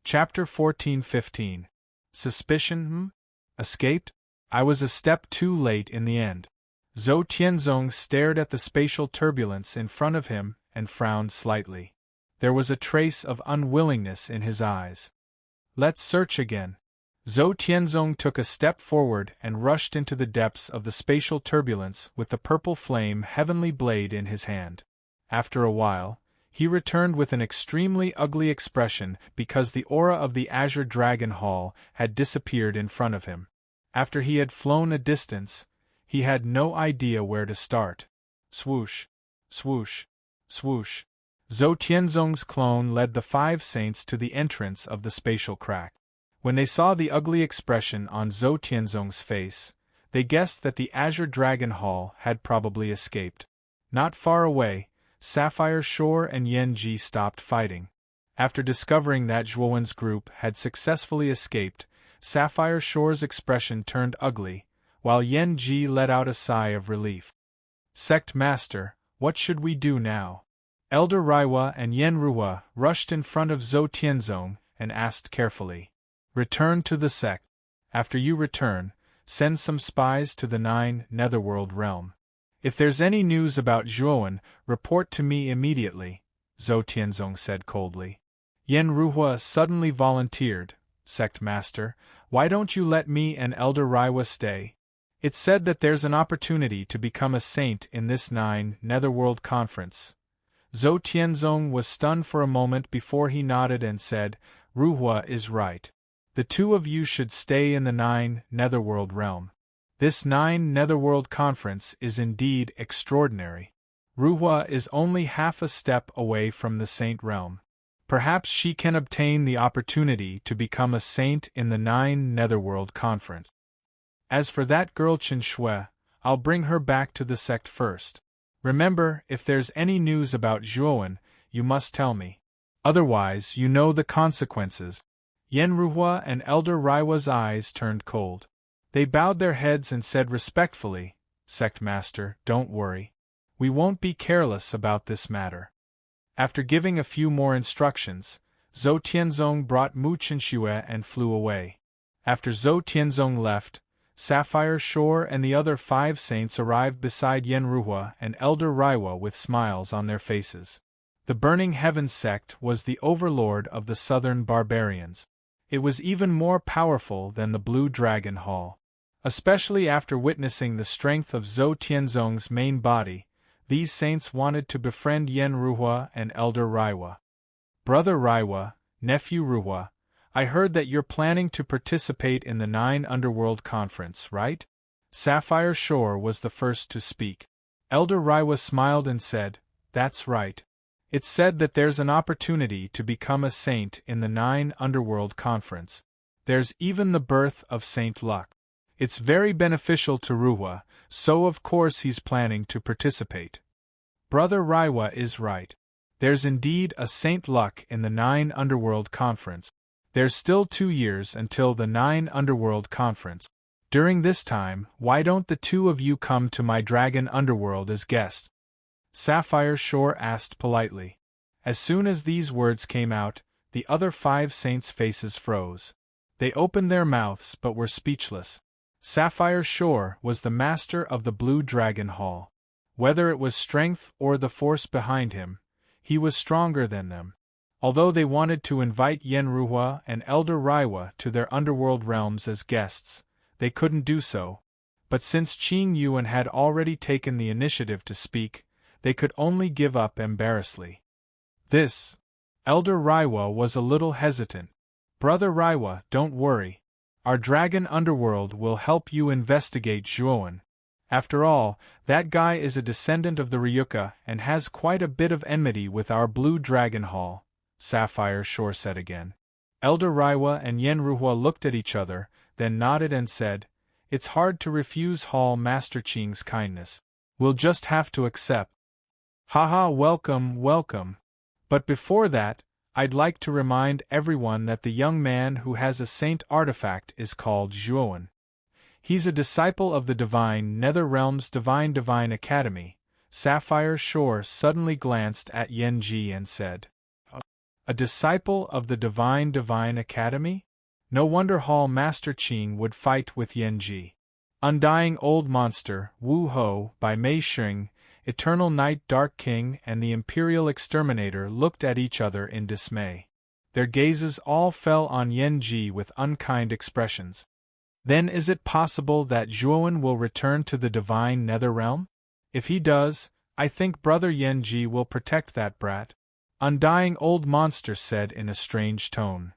Chapter 14-15. Suspicion, Escaped? I was a step too late in the end. Zhou Tianzong stared at the spatial turbulence in front of him and frowned slightly. There was a trace of unwillingness in his eyes. Let's search again. Zhou Tianzong took a step forward and rushed into the depths of the spatial turbulence with the purple flame heavenly blade in his hand. After a while, he returned with an extremely ugly expression because the aura of the Azure Dragon Hall had disappeared in front of him. After he had flown a distance, he had no idea where to start. Swoosh, swoosh, swoosh. Zhou Tianzong's clone led the 5 saints to the entrance of the spatial crack. When they saw the ugly expression on Zhou Tianzong's face, they guessed that the Azure Dragon Hall had probably escaped. Not far away, Sapphire Shore and Yan Ji stopped fighting. After discovering that Zhuowen's group had successfully escaped, Sapphire Shore's expression turned ugly, while Yan Ji let out a sigh of relief. Sect Master, what should we do now? Elder Raiwa and Yen Ruhua rushed in front of Zhou Tianzong and asked carefully. Return to the sect. After you return, send some spies to the 9 Netherworld realm. If there's any news about Zhuowen, report to me immediately, Zhou Tianzong said coldly. Yen Ruhua suddenly volunteered, Sect Master, why don't you let me and Elder Raiwa stay? It's said that there's an opportunity to become a saint in this 9 Netherworld conference. Zhou Tianzong was stunned for a moment before he nodded and said, Ruhua is right. The 2 of you should stay in the 9 Netherworld realm. This 9 Netherworld conference is indeed extraordinary. Ruhua is only half a step away from the saint realm. Perhaps she can obtain the opportunity to become a saint in the 9 Netherworld conference. As for that girl Chen Shui, I'll bring her back to the sect first. Remember, if there's any news about Zhuowen, you must tell me. Otherwise, you know the consequences. Yen Ruhua and Elder Raiwa's eyes turned cold. They bowed their heads and said respectfully, Sect Master, don't worry. We won't be careless about this matter. After giving a few more instructions, Zhou Tianzong brought Mu Chenxue and flew away. After Zhou Tianzong left, Sapphire Shore and the other 5 saints arrived beside Yen Ruhua and Elder Raiwa with smiles on their faces. The Burning Heaven sect was the overlord of the southern barbarians. It was even more powerful than the Blue Dragon Hall. Especially after witnessing the strength of Zhou Tianzong's main body, these saints wanted to befriend Yen Ruhua and Elder Raiwa. Brother Raiwa, Nephew Ruhua, I heard that you're planning to participate in the 9 Underworld Conference, right? Sapphire Shore was the first to speak. Elder Raiwa smiled and said, That's right. It's said that there's an opportunity to become a saint in the 9 Underworld Conference. There's even the birth of Saint Luck. It's very beneficial to Ruhua, so of course he's planning to participate. Brother Raiwa is right. There's indeed a Saint Luck in the 9 Underworld Conference. There's still 2 years until the 9 Underworld Conference. During this time, why don't the 2 of you come to my Dragon Underworld as guests? Sapphire Shore asked politely. As soon as these words came out, the other 5 saints' faces froze. They opened their mouths but were speechless. Sapphire Shore was the master of the Blue Dragon Hall. Whether it was strength or the force behind him, he was stronger than them. Although they wanted to invite Yen Ruhua and Elder Raiwa to their underworld realms as guests, they couldn't do so. But since Qing Yuan had already taken the initiative to speak, they could only give up embarrassedly. Elder Raiwa was a little hesitant. Brother Raiwa, don't worry. Our Dragon Underworld will help you investigate Zhuowen. After all, that guy is a descendant of the Ryuka and has quite a bit of enmity with our Blue Dragon Hall, Sapphire Shore said again. Elder Raiwa and Yen Ruhua looked at each other, then nodded and said, It's hard to refuse Hall Master Qing's kindness. We'll just have to accept. Haha, welcome, welcome. But before that, I'd like to remind everyone that the young man who has a saint artifact is called Zhuowen. He's a disciple of the Divine Nether Realm's Divine Academy. Sapphire Shore suddenly glanced at Yen Ji and said, A disciple of the Divine Academy? No wonder Hall Master Qing would fight with Yan Ji. Undying Old Monster, Wu Ho, by Mei Xing, Eternal Night Dark King and the Imperial Exterminator looked at each other in dismay. Their gazes all fell on Yan Ji with unkind expressions. Then is it possible that Zhuowen will return to the divine nether realm? If he does, I think Brother Yan Ji will protect that brat. Undying Old Monster said in a strange tone.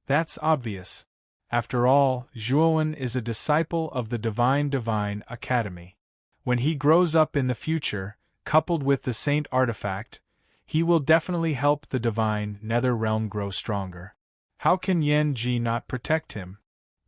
That's obvious. After all, Zhuowen is a disciple of the Divine Academy. When he grows up in the future, coupled with the Saint artifact, he will definitely help the divine nether realm grow stronger. How can Yan Ji not protect him?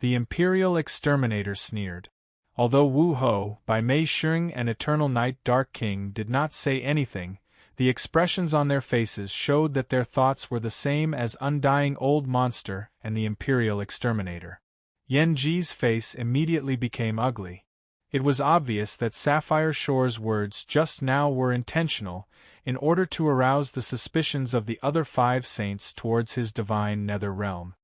The Imperial Exterminator sneered. Although Wu Ho, by Mei Xing and Eternal Night Dark King did not say anything, the expressions on their faces showed that their thoughts were the same as Undying Old Monster and the Imperial Exterminator. Yan Ji's face immediately became ugly. It was obvious that Sapphire Shore's words just now were intentional, in order to arouse the suspicions of the other 5 saints towards his divine nether realm.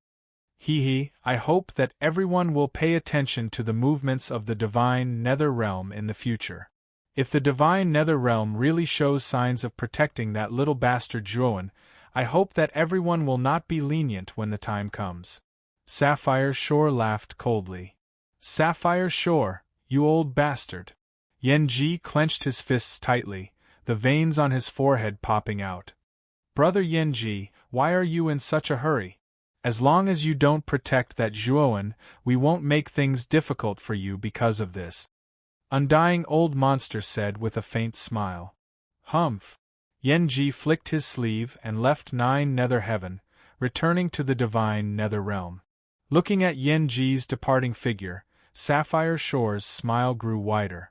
I hope that everyone will pay attention to the movements of the divine nether realm in the future. If the divine nether realm really shows signs of protecting that little bastard Zhuowen, I hope that everyone will not be lenient when the time comes. Sapphire Shore laughed coldly. Sapphire Shore, you old bastard. Yan Ji clenched his fists tightly, the veins on his forehead popping out. Brother Yan Ji, why are you in such a hurry? As long as you don't protect that Zhuowen, we won't make things difficult for you because of this. Undying Old Monster said with a faint smile. Humph. Yan Ji flicked his sleeve and left 9 Nether Heaven, returning to the divine nether realm. Looking at Yan Ji's departing figure, Sapphire Shore's smile grew wider.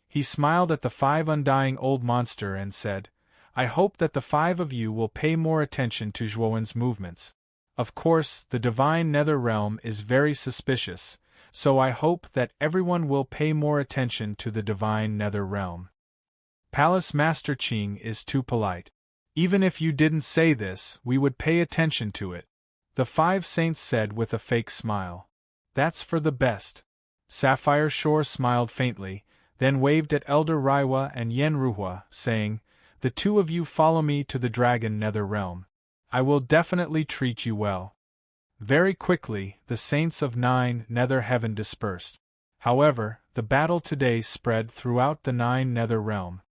He smiled at the 5 Undying Old Monster and said, I hope that the 5 of you will pay more attention to Zhuowen's movements. Of course, the divine nether realm is very suspicious, so I hope that everyone will pay more attention to the divine nether realm. Palace Master Qing is too polite. Even if you didn't say this, we would pay attention to it. The 5 saints said with a fake smile. That's for the best. Sapphire Shore smiled faintly, then waved at Elder Raiwa and Yen Ruhua, saying, The 2 of you follow me to the dragon nether realm. I will definitely treat you well. Very quickly, the saints of 9 Nether Heaven dispersed. However, the battle today spread throughout the 9 Nether Realm.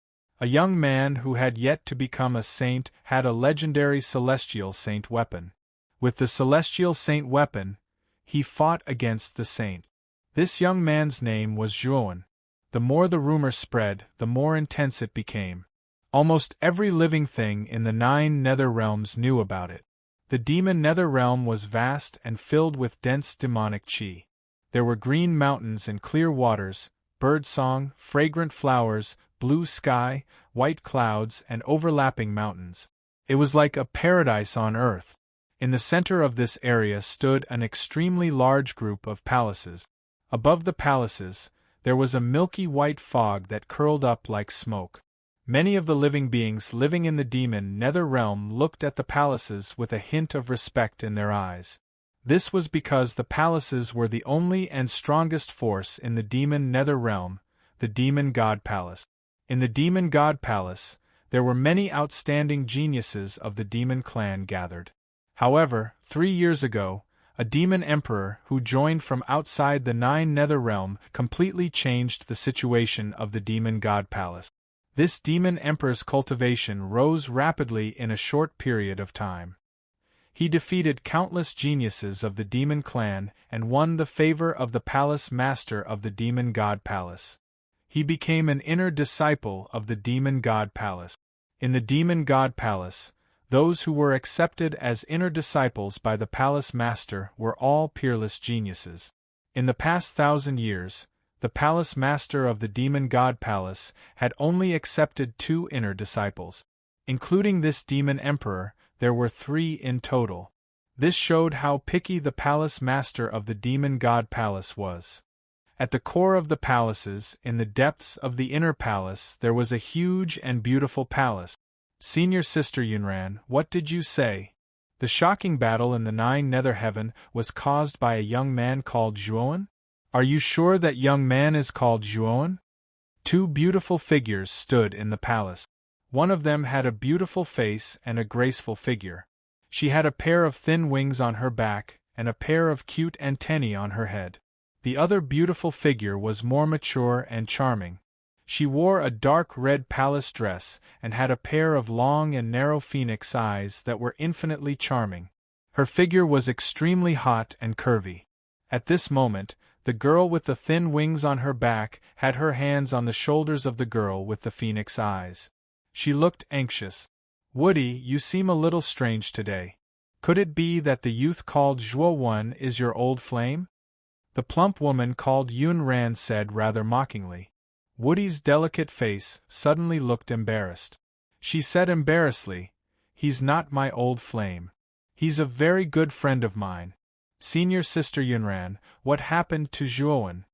A young man who had yet to become a saint had a legendary Celestial Saint weapon. With the Celestial Saint weapon, he fought against the saint. This young man's name was Zhuowen. The more the rumor spread, the more intense it became. Almost every living thing in the 9 Nether Realms knew about it. The demon nether realm was vast and filled with dense demonic qi. There were green mountains and clear waters, birdsong, fragrant flowers, blue sky, white clouds, and overlapping mountains. It was like a paradise on earth. In the center of this area stood an extremely large group of palaces. Above the palaces, there was a milky white fog that curled up like smoke. Many of the living beings living in the demon nether realm looked at the palaces with a hint of respect in their eyes. This was because the palaces were the only and strongest force in the demon nether realm, the Demon God Palace. In the Demon God Palace, there were many outstanding geniuses of the demon clan gathered. However, 3 years ago, a demon emperor who joined from outside the 9 Nether Realm completely changed the situation of the Demon God Palace. This demon emperor's cultivation rose rapidly in a short period of time. He defeated countless geniuses of the demon clan and won the favor of the palace master of the Demon God Palace. He became an inner disciple of the Demon God Palace. In the Demon God Palace, those who were accepted as inner disciples by the palace master were all peerless geniuses. In the past 1,000 years, the palace master of the Demon God Palace had only accepted 2 inner disciples. Including this demon emperor, there were 3 in total. This showed how picky the palace master of the Demon God Palace was. At the core of the palaces, in the depths of the inner palace, there was a huge and beautiful palace. Senior Sister Yunran, what did you say? The shocking battle in the Nine Nether Heaven was caused by a young man called Zhuowen? Are you sure that young man is called Zhuowen? Two beautiful figures stood in the palace. One of them had a beautiful face and a graceful figure. She had a pair of thin wings on her back and a pair of cute antennae on her head. The other beautiful figure was more mature and charming. She wore a dark red palace dress and had a pair of long and narrow phoenix eyes that were infinitely charming. Her figure was extremely hot and curvy. At this moment, the girl with the thin wings on her back had her hands on the shoulders of the girl with the phoenix eyes. She looked anxious. Woody, you seem a little strange today. Could it be that the youth called Zhuowen is your old flame? The plump woman called Yun Ran said rather mockingly. Woody's delicate face suddenly looked embarrassed. She said embarrassedly, "He's not my old flame. He's a very good friend of mine. Senior Sister Yunran, what happened to Zhuowen?"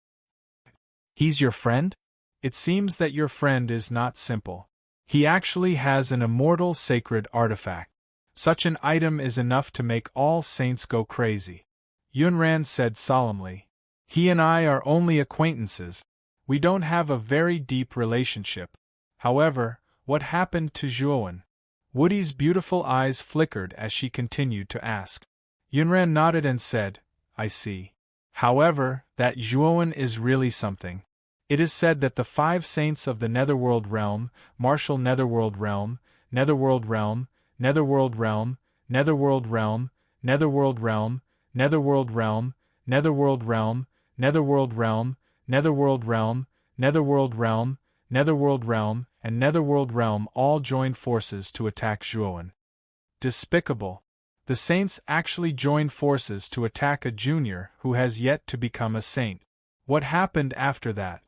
"He's your friend? It seems that your friend is not simple. He actually has an immortal sacred artifact. Such an item is enough to make all saints go crazy," Yunran said solemnly. "He and I are only acquaintances. We don't have a very deep relationship. However, what happened to Zhuowen?" Woody's beautiful eyes flickered as she continued to ask. Yunran nodded and said, "I see. However, that Zhuowen is really something. It is said that the 5 saints of the Netherworld Realm, Martial Netherworld Realm, Netherworld Realm, Netherworld Realm, Netherworld Realm, Netherworld Realm, Netherworld Realm, Netherworld Realm, Netherworld Realm, Netherworld Realm, Netherworld Realm, Netherworld Realm, and Netherworld Realm all joined forces to attack Zhuowen." Despicable. The saints actually joined forces to attack a junior who has yet to become a saint. What happened after that?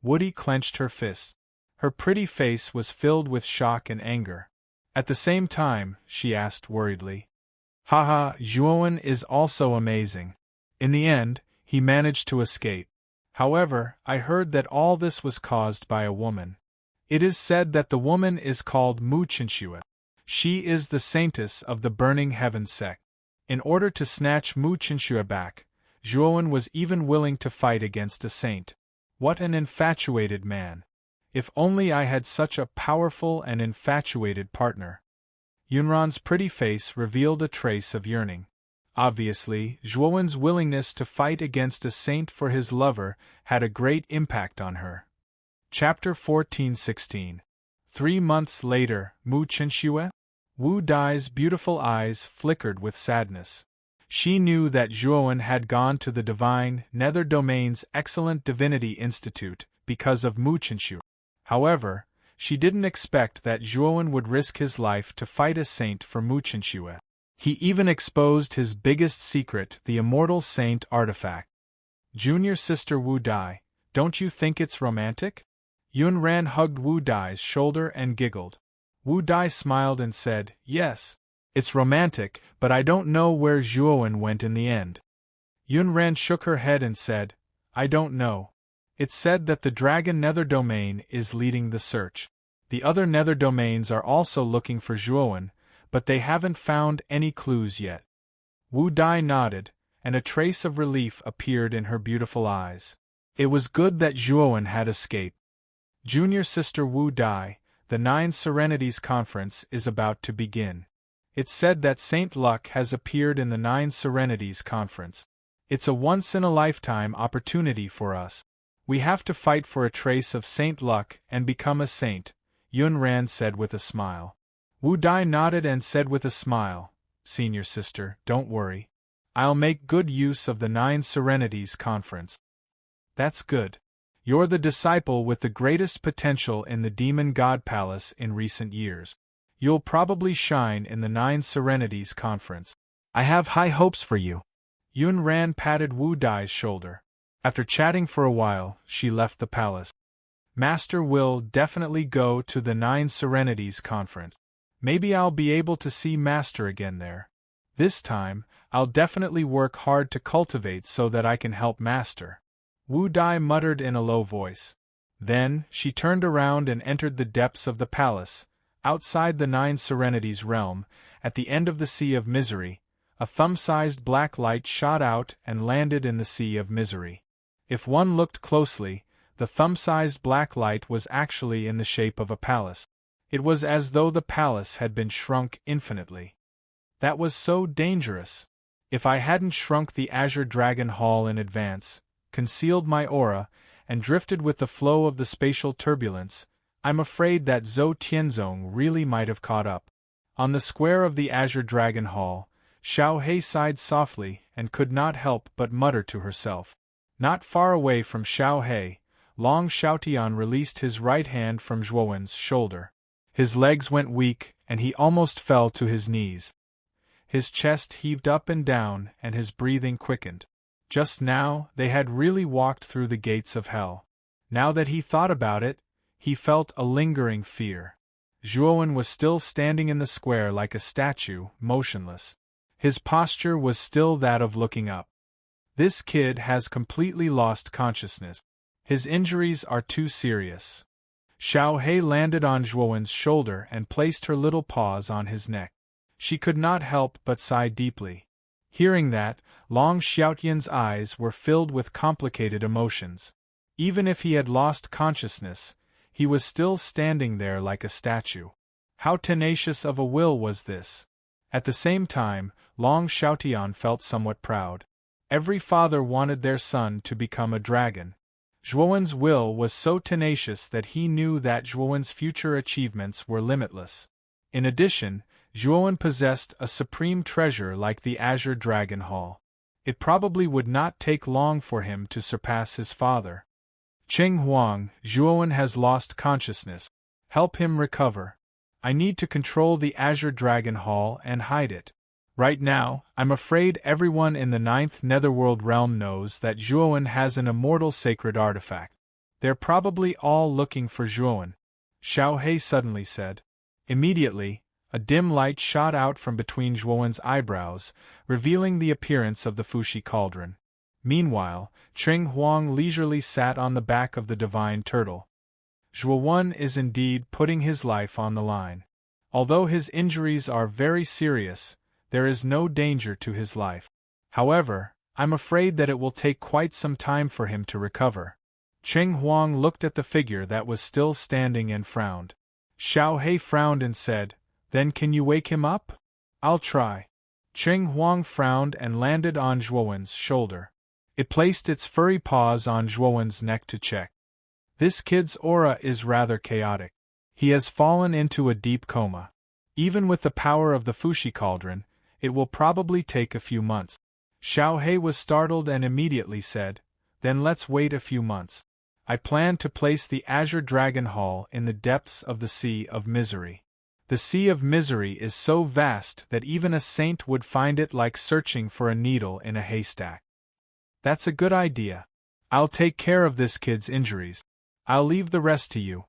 Woody clenched her fists. Her pretty face was filled with shock and anger. At the same time, she asked worriedly, "Haha, Zhuowen is also amazing. In the end, he managed to escape. However, I heard that all this was caused by a woman. It is said that the woman is called Mu Chinxue. She is the saintess of the Burning Heaven sect. In order to snatch Mu Chinxue back, Zhuowen was even willing to fight against a saint. What an infatuated man! If only I had such a powerful and infatuated partner." Yunran's pretty face revealed a trace of yearning. Obviously, Zhuowen's willingness to fight against a saint for his lover had a great impact on her. Chapter 14:16. 3 months later, Mu Chinxue? Wu Dai's beautiful eyes flickered with sadness. She knew that Zhuowen had gone to the Divine Nether Domain's Excellent Divinity Institute because of Mu Chinxue. However, she didn't expect that Zhuowen would risk his life to fight a saint for Mu Chinxue. He even exposed his biggest secret, the immortal saint artifact. "Junior Sister Wu Dai, don't you think it's romantic?" Yun Ran hugged Wu Dai's shoulder and giggled. Wu Dai smiled and said, "Yes, it's romantic, but I don't know where Zhuowen went in the end." Yun Ran shook her head and said, "I don't know. It's said that the Dragon Nether Domain is leading the search. The other Nether Domains are also looking for Zhuowen, but they haven't found any clues yet." Wu Dai nodded, and a trace of relief appeared in her beautiful eyes. It was good that Zhuowen had escaped. "Junior Sister Wu Dai, the 9 Serenities Conference is about to begin. It's said that Saint Luck has appeared in the 9 Serenities Conference. It's a once-in-a-lifetime opportunity for us. We have to fight for a trace of Saint Luck and become a saint," Yun Ran said with a smile. Wu Dai nodded and said with a smile, "Senior Sister, don't worry. I'll make good use of the 9 Serenities Conference." "That's good. You're the disciple with the greatest potential in the Demon God Palace in recent years. You'll probably shine in the 9 Serenities Conference. I have high hopes for you." Yun Ran patted Wu Dai's shoulder. After chatting for a while, she left the palace. "Master will definitely go to the 9 Serenities Conference. Maybe I'll be able to see Master again there. This time, I'll definitely work hard to cultivate so that I can help Master," Wu Dai muttered in a low voice. Then, she turned around and entered the depths of the palace, outside the 9 Serenities realm, at the end of the Sea of Misery, a thumb-sized black light shot out and landed in the Sea of Misery. If one looked closely, the thumb-sized black light was actually in the shape of a palace. It was as though the palace had been shrunk infinitely. That was so dangerous. If I hadn't shrunk the Azure Dragon Hall in advance, concealed my aura, and drifted with the flow of the spatial turbulence, I'm afraid that Zhou Tianzong really might have caught up. On the square of the Azure Dragon Hall, Xiao He sighed softly and could not help but mutter to herself. Not far away from Xiao He, Long Xiaotian released his right hand from Zhuowen's shoulder. His legs went weak, and he almost fell to his knees. His chest heaved up and down, and his breathing quickened. Just now, they had really walked through the gates of hell. Now that he thought about it, he felt a lingering fear. Zhuowen was still standing in the square like a statue, motionless. His posture was still that of looking up. This kid has completely lost consciousness. His injuries are too serious. Xiao He landed on Zhuowen's shoulder and placed her little paws on his neck. She could not help but sigh deeply. Hearing that, Long Xiaotian's eyes were filled with complicated emotions. Even if he had lost consciousness, he was still standing there like a statue. How tenacious of a will was this? At the same time, Long Xiaotian felt somewhat proud. Every father wanted their son to become a dragon. Zhuowen's will was so tenacious that he knew that Zhuowen's future achievements were limitless. In addition, Zhuowen possessed a supreme treasure like the Azure Dragon Hall. It probably would not take long for him to surpass his father. Cheng Huang, Zhuowen has lost consciousness. Help him recover. I need to control the Azure Dragon Hall and hide it. Right now, I'm afraid everyone in the 9th Netherworld realm knows that Zhuowen has an immortal sacred artifact. They're probably all looking for Zhuowen, Xiao He suddenly said. Immediately, a dim light shot out from between Zhuowen's eyebrows, revealing the appearance of the Fushi cauldron. Meanwhile, Cheng Huang leisurely sat on the back of the divine turtle. Zhuowen is indeed putting his life on the line. Although his injuries are very serious, there is no danger to his life. However, I'm afraid that it will take quite some time for him to recover. Cheng Huang looked at the figure that was still standing and frowned. Xiao He frowned and said, "Then can you wake him up?" "I'll try." Cheng Huang frowned and landed on Zhuowen's shoulder. It placed its furry paws on Zhuowen's neck to check. This kid's aura is rather chaotic. He has fallen into a deep coma. Even with the power of the Fushi cauldron, it will probably take a few months. Xiao He was startled and immediately said, "Then let's wait a few months. I plan to place the Azure Dragon Hall in the depths of the Sea of Misery. The Sea of Misery is so vast that even a saint would find it like searching for a needle in a haystack." "That's a good idea. I'll take care of this kid's injuries. I'll leave the rest to you."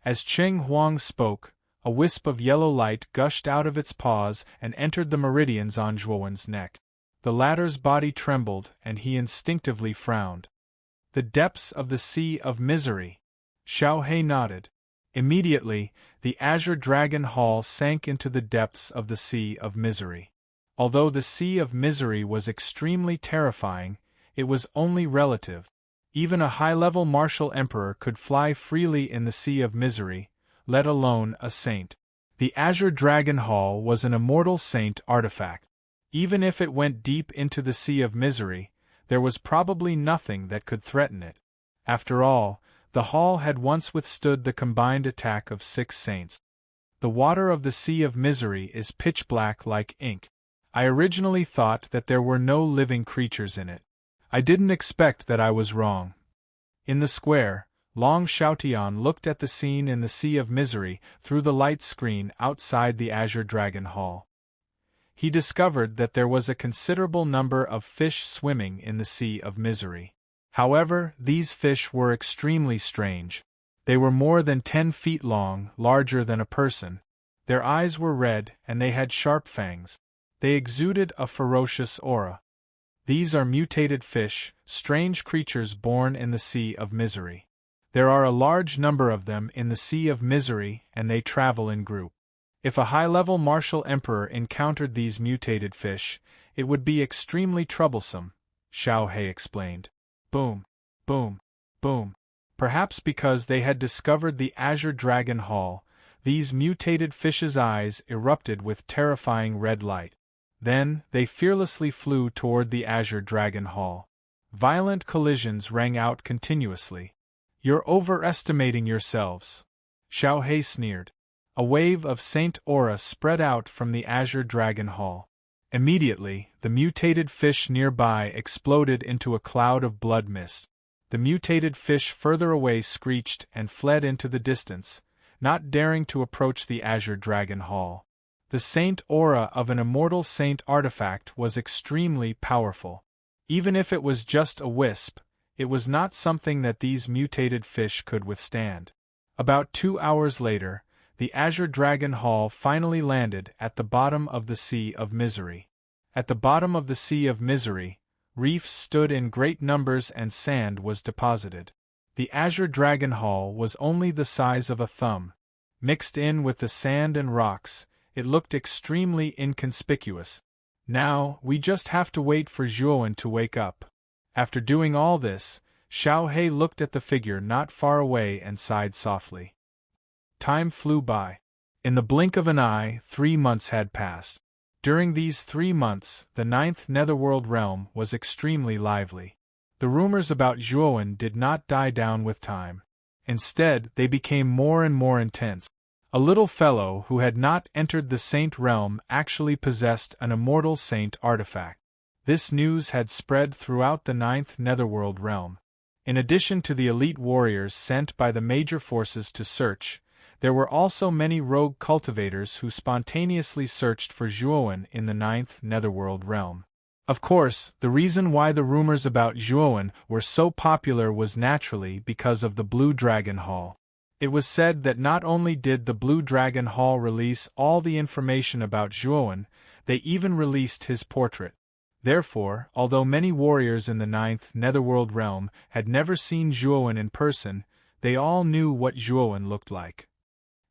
As Cheng Huang spoke, a wisp of yellow light gushed out of its paws and entered the meridians on Zhuowen's neck. The latter's body trembled and he instinctively frowned. The depths of the Sea of Misery. Xiao He nodded. Immediately, the Azure Dragon Hall sank into the depths of the Sea of Misery. Although the Sea of Misery was extremely terrifying, it was only relative. Even a high-level martial emperor could fly freely in the Sea of Misery, let alone a saint. The Azure Dragon Hall was an immortal saint artifact. Even if it went deep into the Sea of Misery, there was probably nothing that could threaten it. After all, the hall had once withstood the combined attack of 6 saints. The water of the Sea of Misery is pitch black like ink. I originally thought that there were no living creatures in it. I didn't expect that I was wrong. In the square, Long Xiaotian looked at the scene in the Sea of Misery through the light screen outside the Azure Dragon Hall. He discovered that there was a considerable number of fish swimming in the Sea of Misery. However, these fish were extremely strange. They were more than 10 feet long, larger than a person. Their eyes were red and they had sharp fangs. They exuded a ferocious aura. These are mutated fish, strange creatures born in the Sea of Misery. There are a large number of them in the Sea of Misery and they travel in groups. If a high-level martial emperor encountered these mutated fish, it would be extremely troublesome, Xiao He explained. Boom, boom, boom. Perhaps because they had discovered the Azure Dragon Hall, these mutated fish's eyes erupted with terrifying red light. Then, they fearlessly flew toward the Azure Dragon Hall. Violent collisions rang out continuously. You're overestimating yourselves, Xiao He sneered. A wave of Saint aura spread out from the Azure Dragon Hall. Immediately, the mutated fish nearby exploded into a cloud of blood mist. The mutated fish further away screeched and fled into the distance, not daring to approach the Azure Dragon Hall. The Saint aura of an immortal saint artifact was extremely powerful. Even if it was just a wisp, it was not something that these mutated fish could withstand. About 2 hours later, the Azure Dragon Hall finally landed at the bottom of the Sea of Misery. At the bottom of the Sea of Misery, reefs stood in great numbers and sand was deposited. The Azure Dragon Hall was only the size of a thumb. Mixed in with the sand and rocks, it looked extremely inconspicuous. Now, we just have to wait for Zhuowen to wake up. After doing all this, Xiao He looked at the figure not far away and sighed softly. Time flew by. In the blink of an eye, 3 months had passed. During these 3 months, the 9th Netherworld realm was extremely lively. The rumors about Zhuowen did not die down with time. Instead, they became more and more intense. A little fellow who had not entered the Saint realm actually possessed an immortal saint artifact. This news had spread throughout the 9th Netherworld realm. In addition to the elite warriors sent by the major forces to search, there were also many rogue cultivators who spontaneously searched for Zhuowen in the 9th Netherworld realm. Of course, the reason why the rumors about Zhuowen were so popular was naturally because of the Blue Dragon Hall. It was said that not only did the Blue Dragon Hall release all the information about Zhuowen, they even released his portrait. Therefore, although many warriors in the 9th Netherworld realm had never seen Zhuowen in person, they all knew what Zhuowen looked like.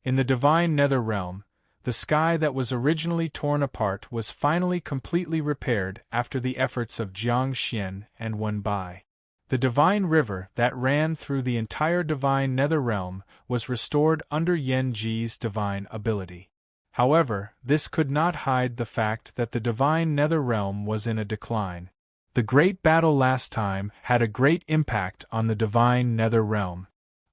In the Divine Nether realm, the sky that was originally torn apart was finally completely repaired after the efforts of Jiang Xian and Wen Bai. The divine river that ran through the entire Divine Nether realm was restored under Yan Ji's divine ability. However, this could not hide the fact that the Divine Nether realm was in a decline. The great battle last time had a great impact on the Divine Nether realm.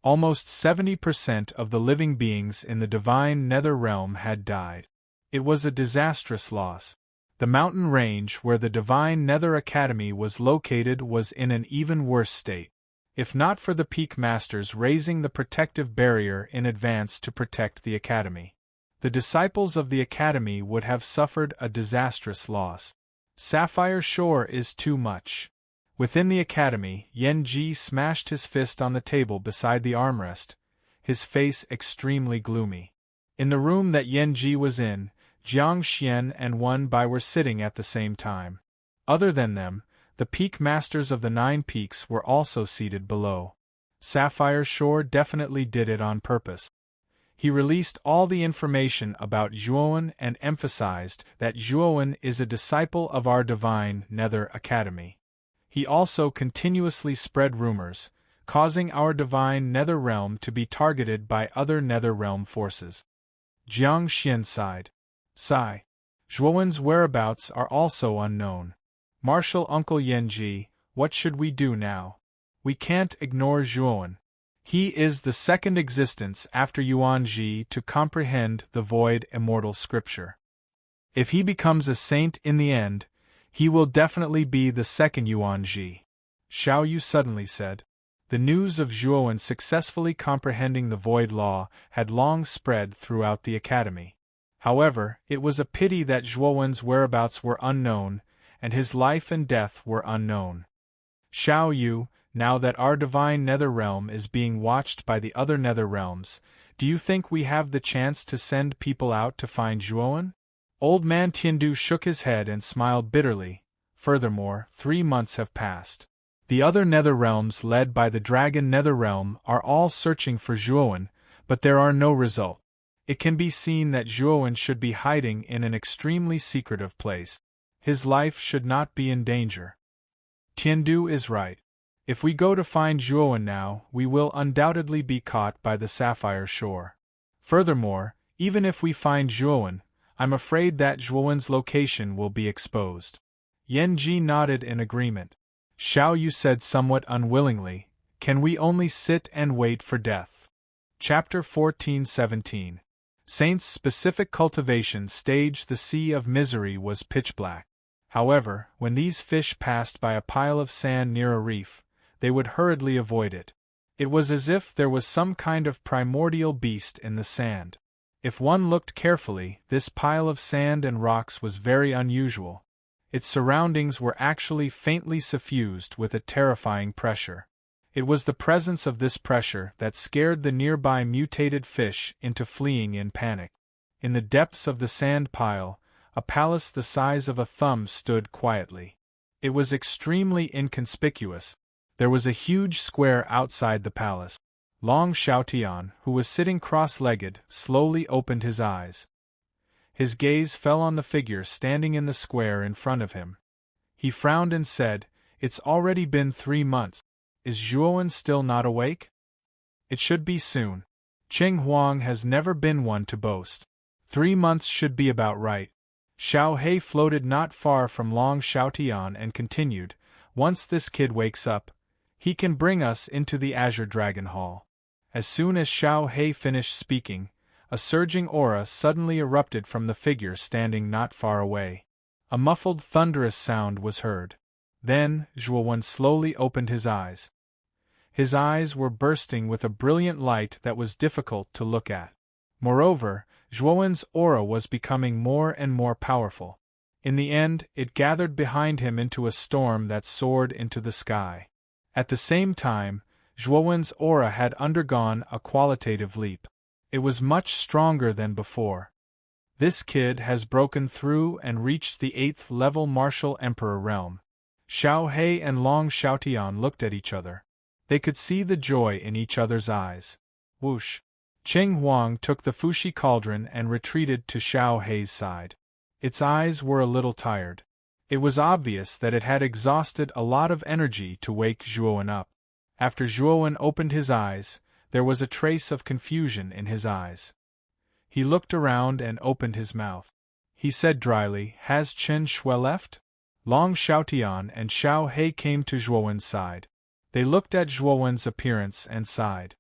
Almost 70% of the living beings in the Divine Nether realm had died. It was a disastrous loss. The mountain range where the Divine Nether Academy was located was in an even worse state. If not for the Peak Masters raising the protective barrier in advance to protect the Academy, the disciples of the Academy would have suffered a disastrous loss. Sapphire Shore is too much. Within the Academy, Yan Ji smashed his fist on the table beside the armrest, his face extremely gloomy. In the room that Yan Ji was in, Jiang Xian and Wen Bai were sitting at the same time. Other than them, the Peak Masters of the 9 Peaks were also seated below. Sapphire Shore definitely did it on purpose. He released all the information about Zhuowen and emphasized that Zhuowen is a disciple of our Divine Nether Academy. He also continuously spread rumors, causing our Divine Nether realm to be targeted by other Nether realm forces. Jiang Xian sighed. Sigh. Zhuowen's whereabouts are also unknown. Martial Uncle Yanji, what should we do now? We can't ignore Zhuowen. He is the second existence after Yuanji to comprehend the void immortal scripture. If he becomes a saint in the end, he will definitely be the second Yuanji. Xiao Yu suddenly said. The news of Zhuowen successfully comprehending the void law had long spread throughout the academy. However, it was a pity that Zhuowen's whereabouts were unknown, and his life and death were unknown. Xiao Yu, now that our divine nether realm is being watched by the other nether realms, do you think we have the chance to send people out to find Zhuowen? Old man Tiandu shook his head and smiled bitterly. Furthermore, 3 months have passed. The other nether realms led by the dragon nether realm are all searching for Zhuowen, but there are no results. It can be seen that Zhuowen should be hiding in an extremely secretive place. His life should not be in danger. Tiandu is right. If we go to find Zhuowen now, we will undoubtedly be caught by the Sapphire Shore. Furthermore, even if we find Zhuowen, I'm afraid that Zhuowen's location will be exposed. Yan Ji nodded in agreement. Xiao Yu said somewhat unwillingly, "Can we only sit and wait for death?" Chapter 14-17. Saint's specific cultivation stage. The sea of misery was pitch black. However, when these fish passed by a pile of sand near a reef, they would hurriedly avoid it. It was as if there was some kind of primordial beast in the sand. If one looked carefully, this pile of sand and rocks was very unusual. Its surroundings were actually faintly suffused with a terrifying pressure. It was the presence of this pressure that scared the nearby mutated fish into fleeing in panic. In the depths of the sand pile, a palace the size of a thumb stood quietly. It was extremely inconspicuous. There was a huge square outside the palace. Long Xiaotian, who was sitting cross-legged, slowly opened his eyes. His gaze fell on the figure standing in the square in front of him. He frowned and said, "It's already been 3 months. Is Zhuowen still not awake? It should be soon. Qing Huang has never been one to boast. 3 months should be about right." Xiao He floated not far from Long Xiaotian and continued, "Once this kid wakes up, he can bring us into the Azure Dragon Hall." As soon as Xiao He finished speaking, a surging aura suddenly erupted from the figure standing not far away. A muffled thunderous sound was heard. Then, Zhuowen slowly opened his eyes. His eyes were bursting with a brilliant light that was difficult to look at. Moreover, Zhuowen's aura was becoming more and more powerful. In the end, it gathered behind him into a storm that soared into the sky. At the same time, Zhuowen's aura had undergone a qualitative leap. It was much stronger than before. This kid has broken through and reached the 8th level Martial Emperor realm. Xiao He and Long Xiaotian looked at each other. They could see the joy in each other's eyes. Whoosh! Qing Huang took the Fushi cauldron and retreated to Xiao He's side. Its eyes were a little tired. It was obvious that it had exhausted a lot of energy to wake Zhuowen up. After Zhuowen opened his eyes, there was a trace of confusion in his eyes. He looked around and opened his mouth. He said dryly, "Has Chen Shui left?" Long Xiaotian and Xiao He came to Zhuowen's side. They looked at Zhuowen's appearance and sighed.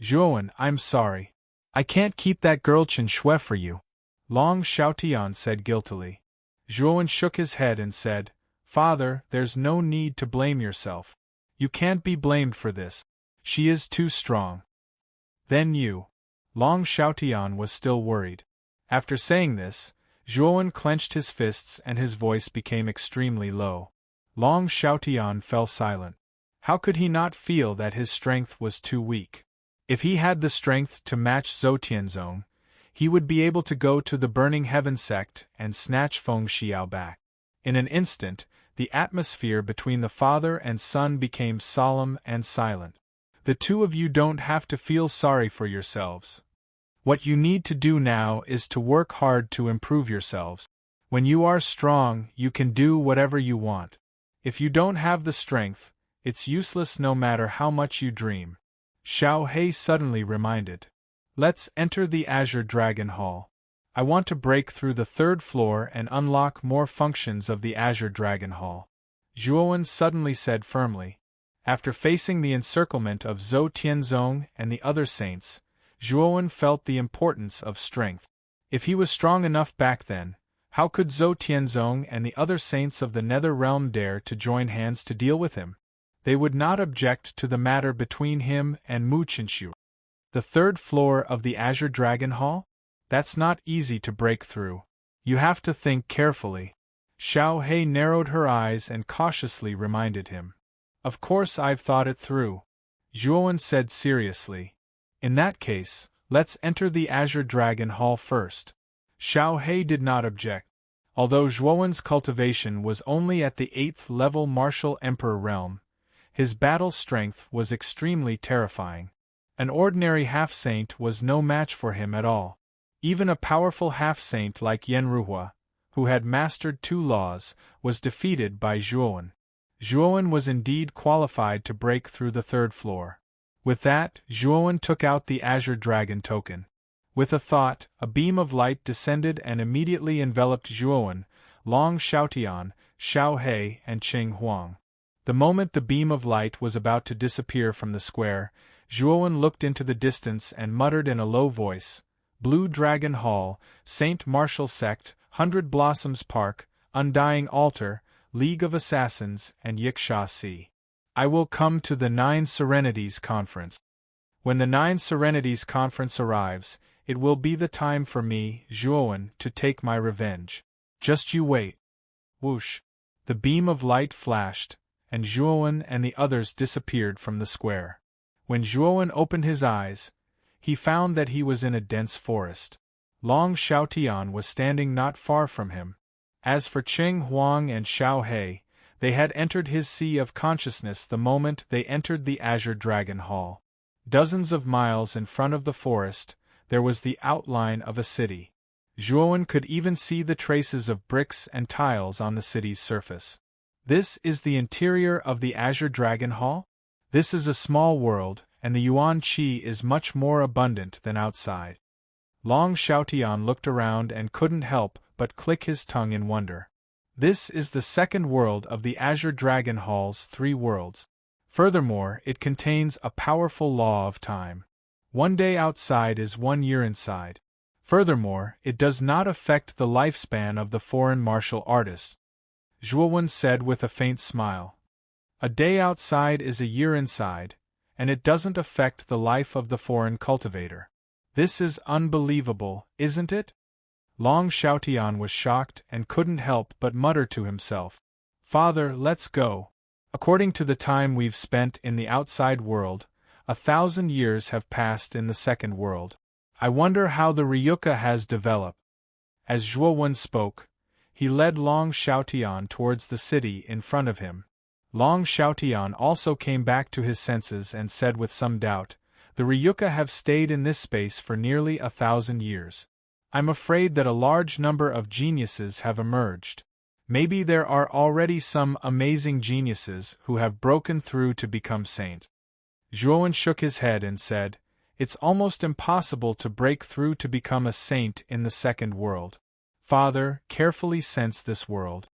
"Zhuowen, I'm sorry. I can't keep that girl Chen Shui for you," Long Xiaotian said guiltily. Zhuowen shook his head and said, "Father, there's no need to blame yourself. You can't be blamed for this. She is too strong." "Then you." Long Xiaotian was still worried. After saying this, Zhuowen clenched his fists and his voice became extremely low. Long Xiaotian fell silent. How could he not feel that his strength was too weak? If he had the strength to match Zhou Tianzong, he would be able to go to the Burning Heaven sect and snatch Feng Xiao back. In an instant, the atmosphere between the father and son became solemn and silent. "The two of you don't have to feel sorry for yourselves. What you need to do now is to work hard to improve yourselves. When you are strong, you can do whatever you want. If you don't have the strength, it's useless no matter how much you dream." Xiao He suddenly reminded. "Let's enter the Azure Dragon Hall. I want to break through the 3rd floor and unlock more functions of the Azure Dragon Hall," Zhuowen suddenly said firmly. After facing the encirclement of Zhou Tianzong and the other saints, Zhuowen felt the importance of strength. If he was strong enough back then, how could Zhou Tianzong and the other saints of the Nether Realm dare to join hands to deal with him? They would not object to the matter between him and Mu Qinshu. The 3rd floor of the Azure Dragon Hall? That's not easy to break through. You have to think carefully. Xiao He narrowed her eyes and cautiously reminded him. "Of course I've thought it through," Zhuowen said seriously. "In that case, let's enter the Azure Dragon Hall first." Xiao He did not object. Although Zhuowen's cultivation was only at the 8th level Martial Emperor realm, his battle strength was extremely terrifying. An ordinary half-saint was no match for him at all. Even a powerful half-saint like Yenruhua, who had mastered 2 laws, was defeated by Zhuowen. Zhuowen was indeed qualified to break through the 3rd floor. With that, Zhuowen took out the Azure Dragon token. With a thought, a beam of light descended and immediately enveloped Zhuowen, Long Xiaotian, Xiao He, and Qing Huang. The moment the beam of light was about to disappear from the square, Zhuowen looked into the distance and muttered in a low voice, "Blue Dragon Hall, Saint Martial Sect, 100 Blossoms Park, Undying Altar, League of Assassins, and Yiksha Sea. I will come to the 9 Serenities Conference. When the 9 Serenities Conference arrives, it will be the time for me, Zhuowen, to take my revenge. Just you wait." Whoosh! The beam of light flashed, and Zhuowen and the others disappeared from the square. When Zhuowen opened his eyes, he found that he was in a dense forest. Long Xiaotian was standing not far from him. As for Qing Huang and Xiao He, they had entered his sea of consciousness the moment they entered the Azure Dragon Hall. Dozens of miles in front of the forest, there was the outline of a city. Zhuowen could even see the traces of bricks and tiles on the city's surface. This is the interior of the Azure Dragon Hall? This is a small world, and the Yuan Qi is much more abundant than outside. Long Xiaotian looked around and couldn't help but click his tongue in wonder. This is the 2nd world of the Azure Dragon Hall's 3 worlds. Furthermore, it contains a powerful law of time. 1 day outside is 1 year inside. Furthermore, it does not affect the lifespan of the foreign martial artist. Zhuowen said with a faint smile. A day outside is a year inside, and it doesn't affect the life of the foreign cultivator. This is unbelievable, isn't it? Long Xiaotian was shocked and couldn't help but mutter to himself, "Father, let's go. According to the time we've spent in the outside world, 1,000 years have passed in the 2nd world. I wonder how the Ryuka has developed." As Zhuowen spoke, he led Long Xiaotian towards the city in front of him. Long Xiaotian also came back to his senses and said with some doubt, "The Ryuka have stayed in this space for nearly 1,000 years. I'm afraid that a large number of geniuses have emerged. Maybe there are already some amazing geniuses who have broken through to become saints." Zhuowen shook his head and said, "It's almost impossible to break through to become a saint in the 2nd world. Father, carefully sense this world."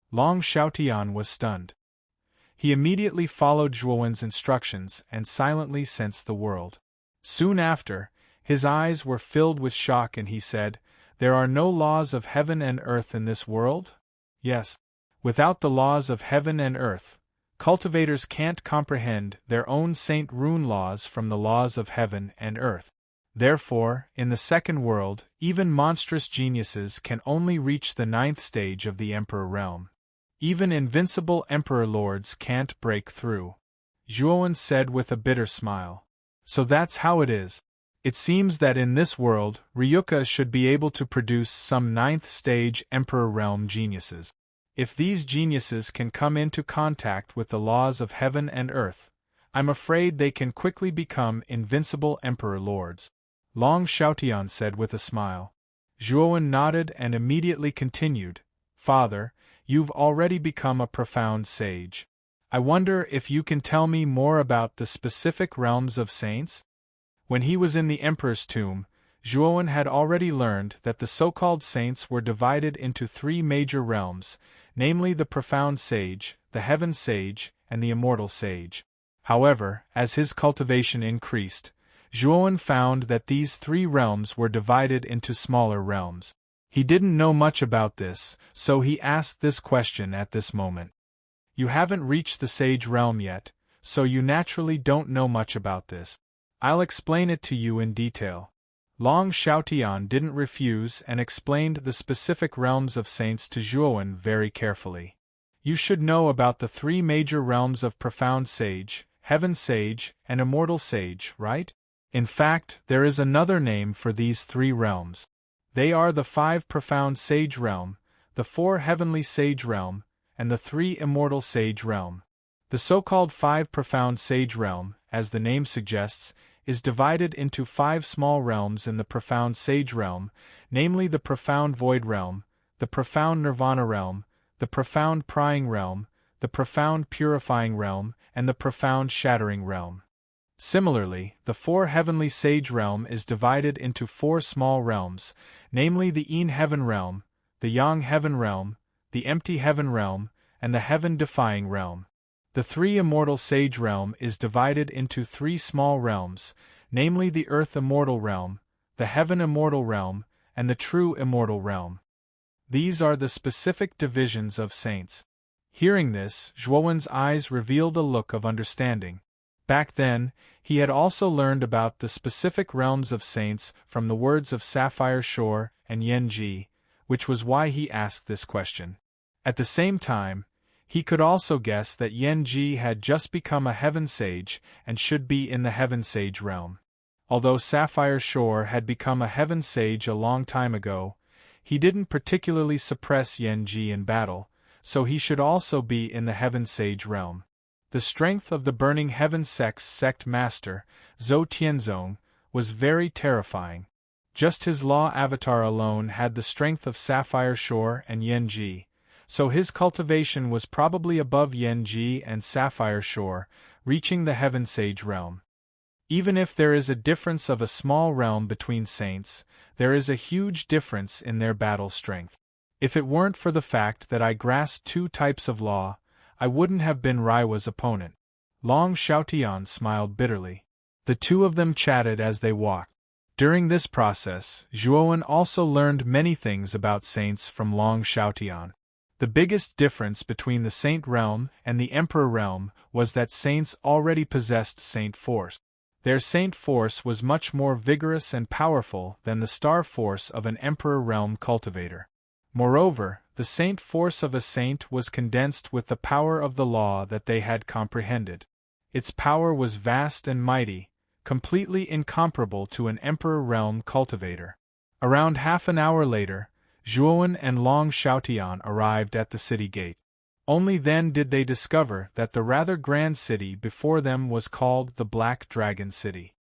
Long Xiaotian was stunned. He immediately followed Zhuowen's instructions and silently sensed the world. Soon after, his eyes were filled with shock and he said, "There are no laws of heaven and earth in this world?" "Yes. Without the laws of heaven and earth, cultivators can't comprehend their own Saint Rune laws from the laws of heaven and earth. Therefore, in the 2nd world, even monstrous geniuses can only reach the 9th stage of the Emperor realm. Even invincible Emperor Lords can't break through." Zhuowen said with a bitter smile. "So that's how it is. It seems that in this world, Ryuka should be able to produce some 9th stage Emperor realm geniuses. If these geniuses can come into contact with the laws of heaven and earth, I'm afraid they can quickly become invincible Emperor Lords." Long Xiaotian said with a smile. Zhuowen nodded and immediately continued, "Father, you've already become a profound sage. I wonder if you can tell me more about the specific realms of saints?" When he was in the Emperor's tomb, Zhuowen had already learned that the so-called saints were divided into 3 major realms, namely the profound sage, the heaven sage, and the immortal sage. However, as his cultivation increased, Zhuowen found that these 3 realms were divided into smaller realms. He didn't know much about this, so he asked this question at this moment. "You haven't reached the sage realm yet, so you naturally don't know much about this. I'll explain it to you in detail." Long Xiaotian didn't refuse and explained the specific realms of saints to Zhuowen very carefully. "You should know about the 3 major realms of profound sage, heaven sage, and immortal sage, right? In fact, there is another name for these 3 realms. They are the 5 profound sage realm, the 4 heavenly sage realm, and the 3 immortal sage realm. The so-called 5 profound sage realm, as the name suggests, is divided into 5 small realms in the profound sage realm, namely the profound void realm, the profound nirvana realm, the profound prying realm, the profound purifying realm, and the profound shattering realm. Similarly, the 4 heavenly sage realm is divided into 4 small realms, namely the Yin heaven realm, the Yang heaven realm, the empty heaven realm, and the heaven-defying realm. The 3 immortal sage realm is divided into 3 small realms, namely the earth immortal realm, the heaven immortal realm, and the true immortal realm. These are the specific divisions of saints. Hearing this, Zhuowen's eyes revealed a look of understanding. Back then, he had also learned about the specific realms of saints from the words of Sapphire Shore and Yenji, which was why he asked this question. At the same time, he could also guess that Yenji had just become a heaven sage and should be in the heaven sage realm. Although Sapphire Shore had become a heaven sage a long time ago, he didn't particularly suppress Yenji in battle, so he should also be in the heaven sage realm. The strength of the burning heaven sect master, Zhou Tianzong, was very terrifying. Just his law avatar alone had the strength of Sapphire Shore and Yenji, so his cultivation was probably above Yenji and Sapphire Shore, reaching the heaven sage realm. Even if there is a difference of a small realm between saints, there is a huge difference in their battle strength. If it weren't for the fact that I grasped 2 types of law, I wouldn't have been Raiwa's opponent. Long Xiaotian smiled bitterly. The 2 of them chatted as they walked. During this process, Zhuowen also learned many things about saints from Long Xiaotian. The biggest difference between the saint realm and the emperor realm was that saints already possessed saint force. Their saint force was much more vigorous and powerful than the star force of an emperor realm cultivator. Moreover, the saint force of a saint was condensed with the power of the law that they had comprehended. Its power was vast and mighty, completely incomparable to an emperor realm cultivator. Around half an hour later, Zhuowen and Long Xiaotian arrived at the city gate. Only then did they discover that the rather grand city before them was called the Black Dragon City.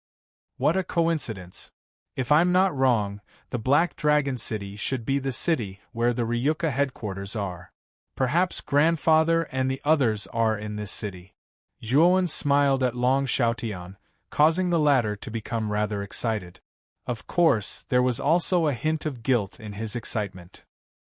What a coincidence! If I'm not wrong, the Black Dragon City should be the city where the Ryuka headquarters are. Perhaps Grandfather and the others are in this city. Zhuowen smiled at Long Xiaotian, causing the latter to become rather excited. Of course, there was also a hint of guilt in his excitement.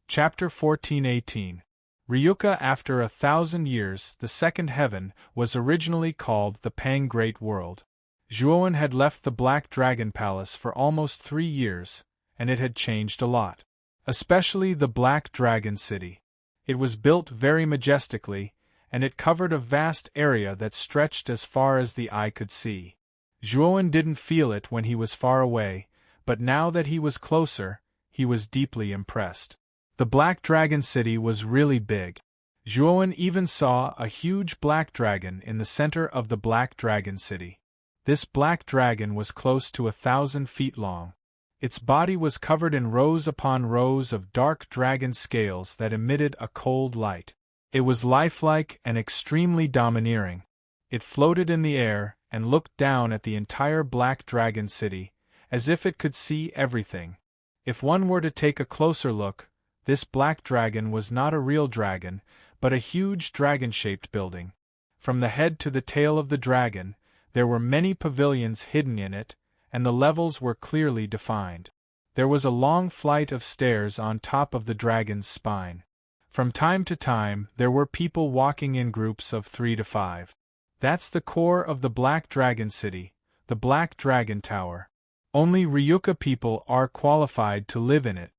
Chapter 14:18. Ryuka. After 1,000 years, the second heaven was originally called the Pang Great World. Zhuowen had left the Black Dragon Palace for almost 3 years, and it had changed a lot. Especially the Black Dragon City. It was built very majestically, and it covered a vast area that stretched as far as the eye could see. Zhuowen didn't feel it when he was far away, but now that he was closer, he was deeply impressed. The Black Dragon City was really big. Zhuowen even saw a huge black dragon in the center of the Black Dragon City. This black dragon was close to 1,000 feet long. Its body was covered in rows upon rows of dark dragon scales that emitted a cold light. It was lifelike and extremely domineering. It floated in the air and looked down at the entire Black Dragon City, as if it could see everything. If one were to take a closer look, this black dragon was not a real dragon, but a huge dragon-shaped building. From the head to the tail of the dragon, there were many pavilions hidden in it, and the levels were clearly defined. There was a long flight of stairs on top of the dragon's spine. From time to time, there were people walking in groups of 3 to 5. That's the core of the Black Dragon City, the Black Dragon Tower. Only Ryuka people are qualified to live in it.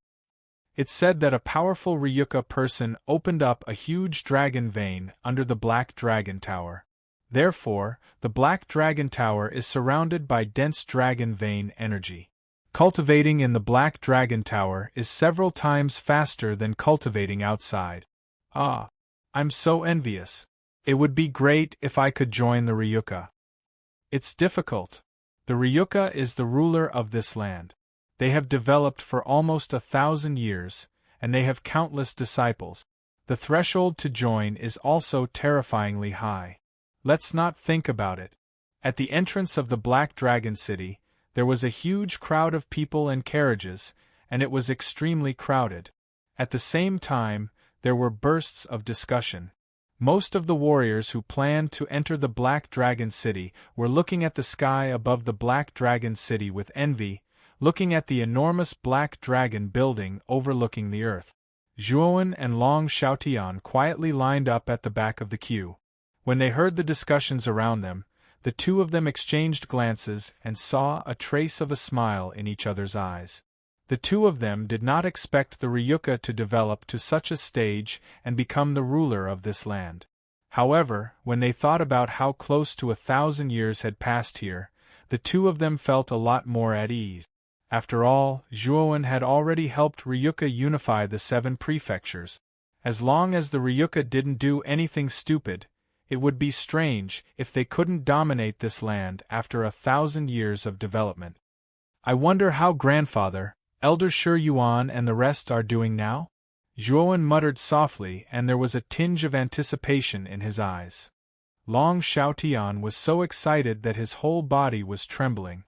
It's said that a powerful Ryuka person opened up a huge dragon vein under the Black Dragon Tower. Therefore, the Black Dragon Tower is surrounded by dense dragon vein energy. Cultivating in the Black Dragon Tower is several times faster than cultivating outside. Ah! I'm so envious. It would be great if I could join the Ryuka. It's difficult. The Ryuka is the ruler of this land. They have developed for almost 1,000 years, and they have countless disciples. The threshold to join is also terrifyingly high. Let's not think about it. At the entrance of the Black Dragon City, there was a huge crowd of people and carriages, and it was extremely crowded. At the same time, there were bursts of discussion. Most of the warriors who planned to enter the Black Dragon City were looking at the sky above the Black Dragon City with envy, looking at the enormous Black Dragon building overlooking the earth. Zhuowen and Long Xiaotian quietly lined up at the back of the queue. When they heard the discussions around them, the two of them exchanged glances and saw a trace of a smile in each other's eyes. The two of them did not expect the Ryuka to develop to such a stage and become the ruler of this land. However, when they thought about how close to 1,000 years had passed here, the two of them felt a lot more at ease. After all, Zhuowen had already helped Ryuka unify the 7 prefectures. As long as the Ryuka didn't do anything stupid, it would be strange if they couldn't dominate this land after 1,000 years of development. I wonder how grandfather, Elder Shi Yuan and the rest are doing now? Zhuowen muttered softly, and there was a tinge of anticipation in his eyes. Long Xiaotian was so excited that his whole body was trembling.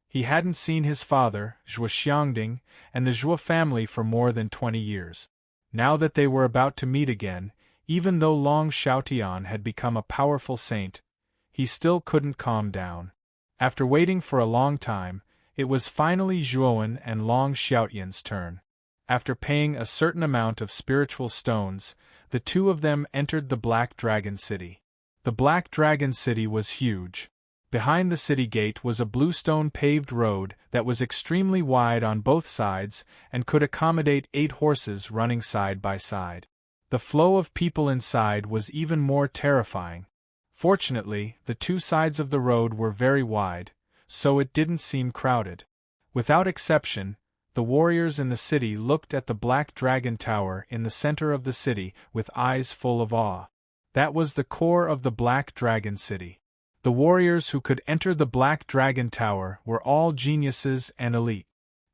He hadn't seen his father, Zhuo Xiangding, and the Zhuo family for more than 20 years. Now that they were about to meet again, even though Long Xiaotian had become a powerful saint, he still couldn't calm down. After waiting for a long time, it was finally Zhuowen and Long Xiaotian's turn. After paying a certain amount of spiritual stones, the two of them entered the Black Dragon City. The Black Dragon City was huge. Behind the city gate was a bluestone paved road that was extremely wide on both sides and could accommodate 8 horses running side by side. The flow of people inside was even more terrifying. Fortunately, the 2 sides of the road were very wide, so it didn't seem crowded. Without exception, the warriors in the city looked at the Black Dragon Tower in the center of the city with eyes full of awe. That was the core of the Black Dragon City. The warriors who could enter the Black Dragon Tower were all geniuses and elite.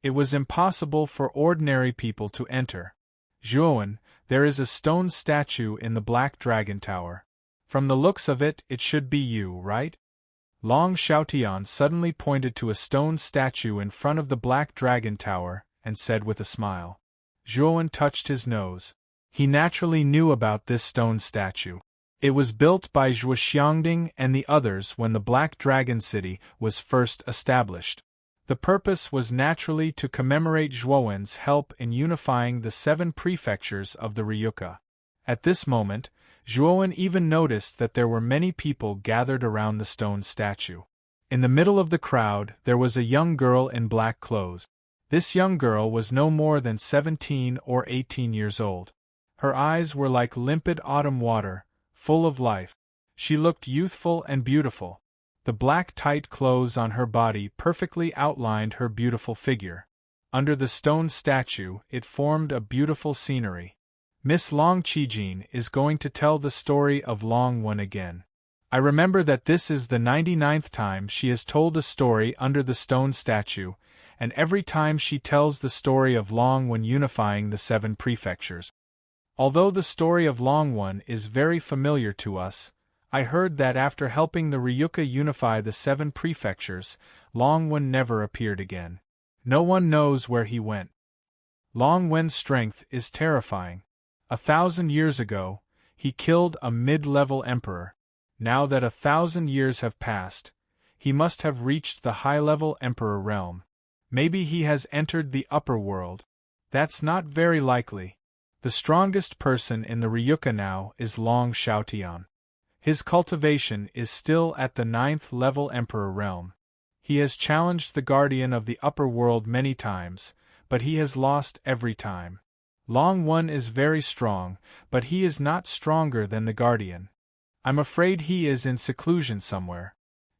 It was impossible for ordinary people to enter. Zhuowen, there is a stone statue in the Black Dragon Tower. From the looks of it, it should be you, right? Long Xiaotian suddenly pointed to a stone statue in front of the Black Dragon Tower and said with a smile. Zhuowen touched his nose. He naturally knew about this stone statue. It was built by Zhuo Xiangding and the others when the Black Dragon City was first established. The purpose was naturally to commemorate Zhuowen's help in unifying the 7 prefectures of the Ryuka. At this moment, Zhuowen even noticed that there were many people gathered around the stone statue. In the middle of the crowd, there was a young girl in black clothes. This young girl was no more than 17 or 18 years old. Her eyes were like limpid autumn water, full of life. She looked youthful and beautiful. The black tight clothes on her body perfectly outlined her beautiful figure. Under the stone statue, it formed a beautiful scenery. Miss Long Qijin is going to tell the story of Long Wen again. I remember that this is the 99th time she has told a story under the stone statue, and every time she tells the story of Long Wen unifying the 7 prefectures. Although the story of Long Wen is very familiar to us, I heard that after helping the Ryuka unify the 7 prefectures, Long Wen never appeared again. No one knows where he went. Long Wen's strength is terrifying. 1,000 years ago, he killed a mid-level emperor. Now that 1,000 years have passed, he must have reached the high-level emperor realm. Maybe he has entered the upper world. That's not very likely. The strongest person in the Ryuka now is Long Xiaotian. His cultivation is still at the 9th level emperor realm. He has challenged the guardian of the upper world many times, but he has lost every time. Long Wen is very strong, but he is not stronger than the guardian. I'm afraid he is in seclusion somewhere.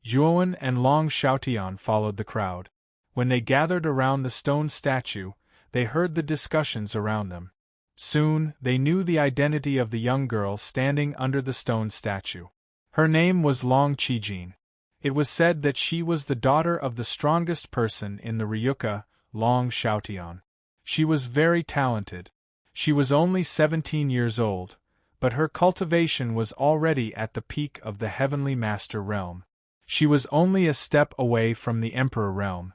Zhuowen and Long Xiaotian followed the crowd. When they gathered around the stone statue, they heard the discussions around them. Soon, they knew the identity of the young girl standing under the stone statue. Her name was Long Qijin. It was said that she was the daughter of the strongest person in the Ryuka, Long Xiaotian. She was very talented. She was only 17 years old, but her cultivation was already at the peak of the Heavenly Master realm. She was only a step away from the Emperor realm.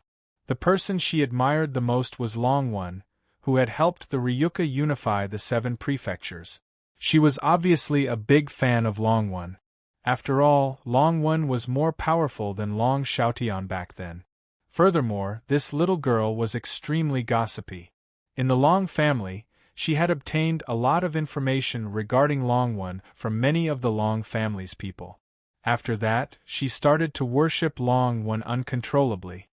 The person she admired the most was Long One, who had helped the Ryuka unify the 7 prefectures. She was obviously a big fan of Long One. After all, Long One was more powerful than Long Xiaotian back then. Furthermore, this little girl was extremely gossipy. In the Long family, she had obtained a lot of information regarding Long One from many of the Long family's people. After that, she started to worship Long One uncontrollably.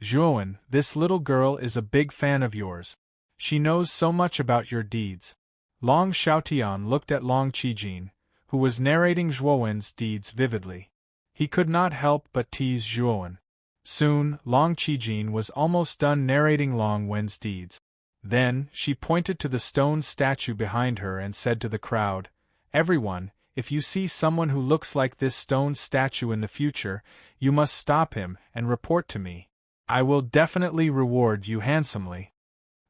Zhuowen, this little girl is a big fan of yours. She knows so much about your deeds. Long Xiaotian looked at Long Qijin, who was narrating Zhuowen's deeds vividly. He could not help but tease Zhuowen. Soon, Long Qijin was almost done narrating Long Wen's deeds. Then, she pointed to the stone statue behind her and said to the crowd, "Everyone, if you see someone who looks like this stone statue in the future, you must stop him and report to me. I will definitely reward you handsomely."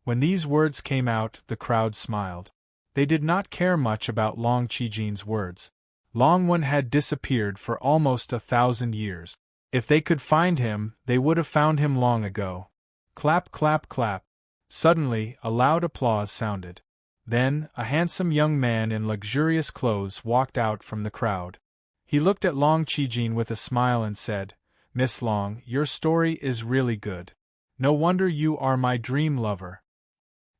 When these words came out, the crowd smiled. They did not care much about Long Qijin's words. Long One had disappeared for almost 1,000 years. If they could find him, they would have found him long ago. Clap, clap, clap. Suddenly, a loud applause sounded. Then, a handsome young man in luxurious clothes walked out from the crowd. He looked at Long Qijin with a smile and said, "Miss Long, your story is really good. No wonder you are my dream lover."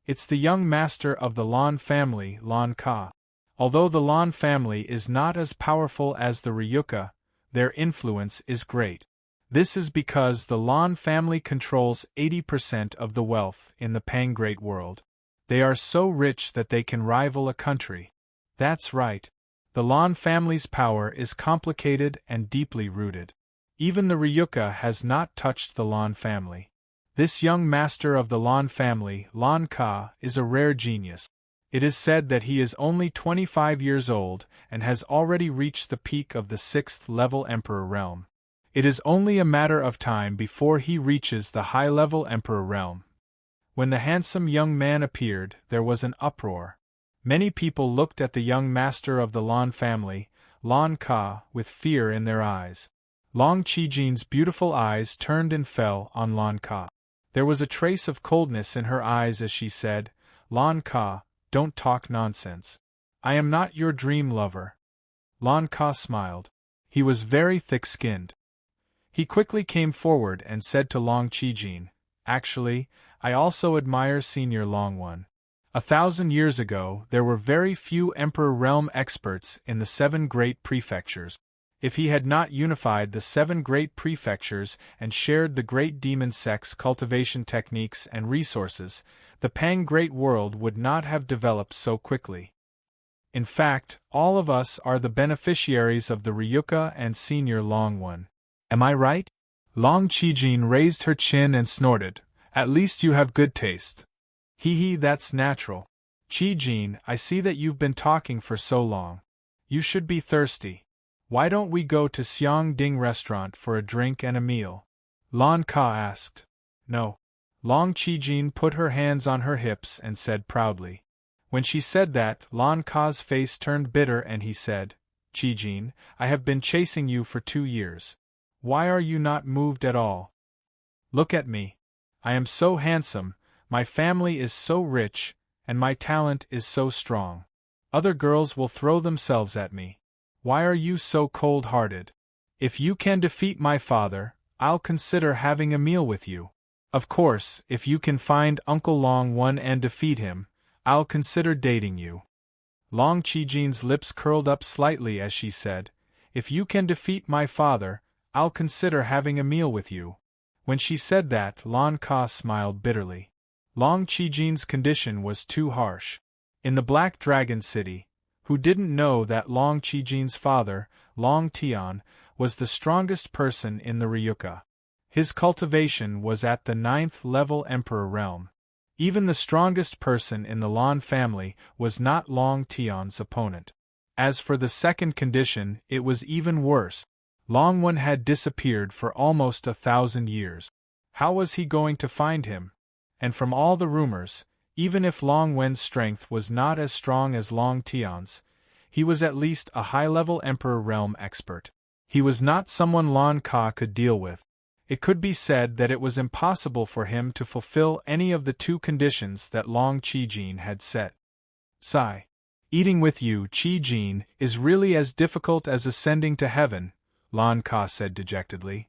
It's the young master of the Lan family, Lan Ka. Although the Lan family is not as powerful as the Ryuka, their influence is great. This is because the Lan family controls 80% of the wealth in the Pang Great World. They are so rich that they can rival a country. That's right. The Lan family's power is complicated and deeply rooted. Even the Ryuka has not touched the Lan family. This young master of the Lan family, Lan Ka, is a rare genius. It is said that he is only 25 years old and has already reached the peak of the 6th-level Emperor realm. It is only a matter of time before he reaches the high-level Emperor realm. When the handsome young man appeared, there was an uproar. Many people looked at the young master of the Lan family, Lan Ka, with fear in their eyes. Long Qijin's beautiful eyes turned and fell on Lan Ka. There was a trace of coldness in her eyes as she said, "Lan Ka, don't talk nonsense. I am not your dream lover." Lan Ka smiled. He was very thick-skinned. He quickly came forward and said to Long Qijin, "Actually, I also admire Senior Long One. 1,000 years ago, there were very few Emperor Realm experts in the 7 great prefectures. If he had not unified the 7 great prefectures and shared the great demon sect's cultivation techniques and resources, the Pang Great World would not have developed so quickly. In fact, all of us are the beneficiaries of the Ryuka and Senior Long One. Am I right?" Long Qijin raised her chin and snorted, "At least you have good taste." Hee, that's natural. Qijin, I see that you've been talking for so long. You should be thirsty. Why don't we go to Xiang Ding restaurant for a drink and a meal? Lan Ka asked. No. Long Qijin put her hands on her hips and said proudly. When she said that, Lan Ka's face turned bitter and he said, "Qijin, I have been chasing you for 2 years. Why are you not moved at all? Look at me. I am so handsome, my family is so rich, and my talent is so strong. Other girls will throw themselves at me. Why are you so cold-hearted? If you can defeat my father, I'll consider having a meal with you. Of course, if you can find Uncle Long One and defeat him, I'll consider dating you." Long Qijin's lips curled up slightly as she said, "If you can defeat my father, I'll consider having a meal with you." When she said that, Lan Ka smiled bitterly. Long Qijin's condition was too harsh. In the Black Dragon City, who didn't know that Long Qijin's father, Long Tian, was the strongest person in the Ryuka? His cultivation was at the 9th-level Emperor realm. Even the strongest person in the Lan family was not Long Tian's opponent. As for the second condition, it was even worse. Long One had disappeared for almost 1,000 years. How was he going to find him? And from all the rumors, even if Long Wen's strength was not as strong as Long Tian's, he was at least a high-level Emperor Realm expert. He was not someone Lan Ka could deal with. It could be said that it was impossible for him to fulfill any of the two conditions that Long Qijin had set. Sigh. Eating with you, Qijin, is really as difficult as ascending to heaven, Lan Ka said dejectedly.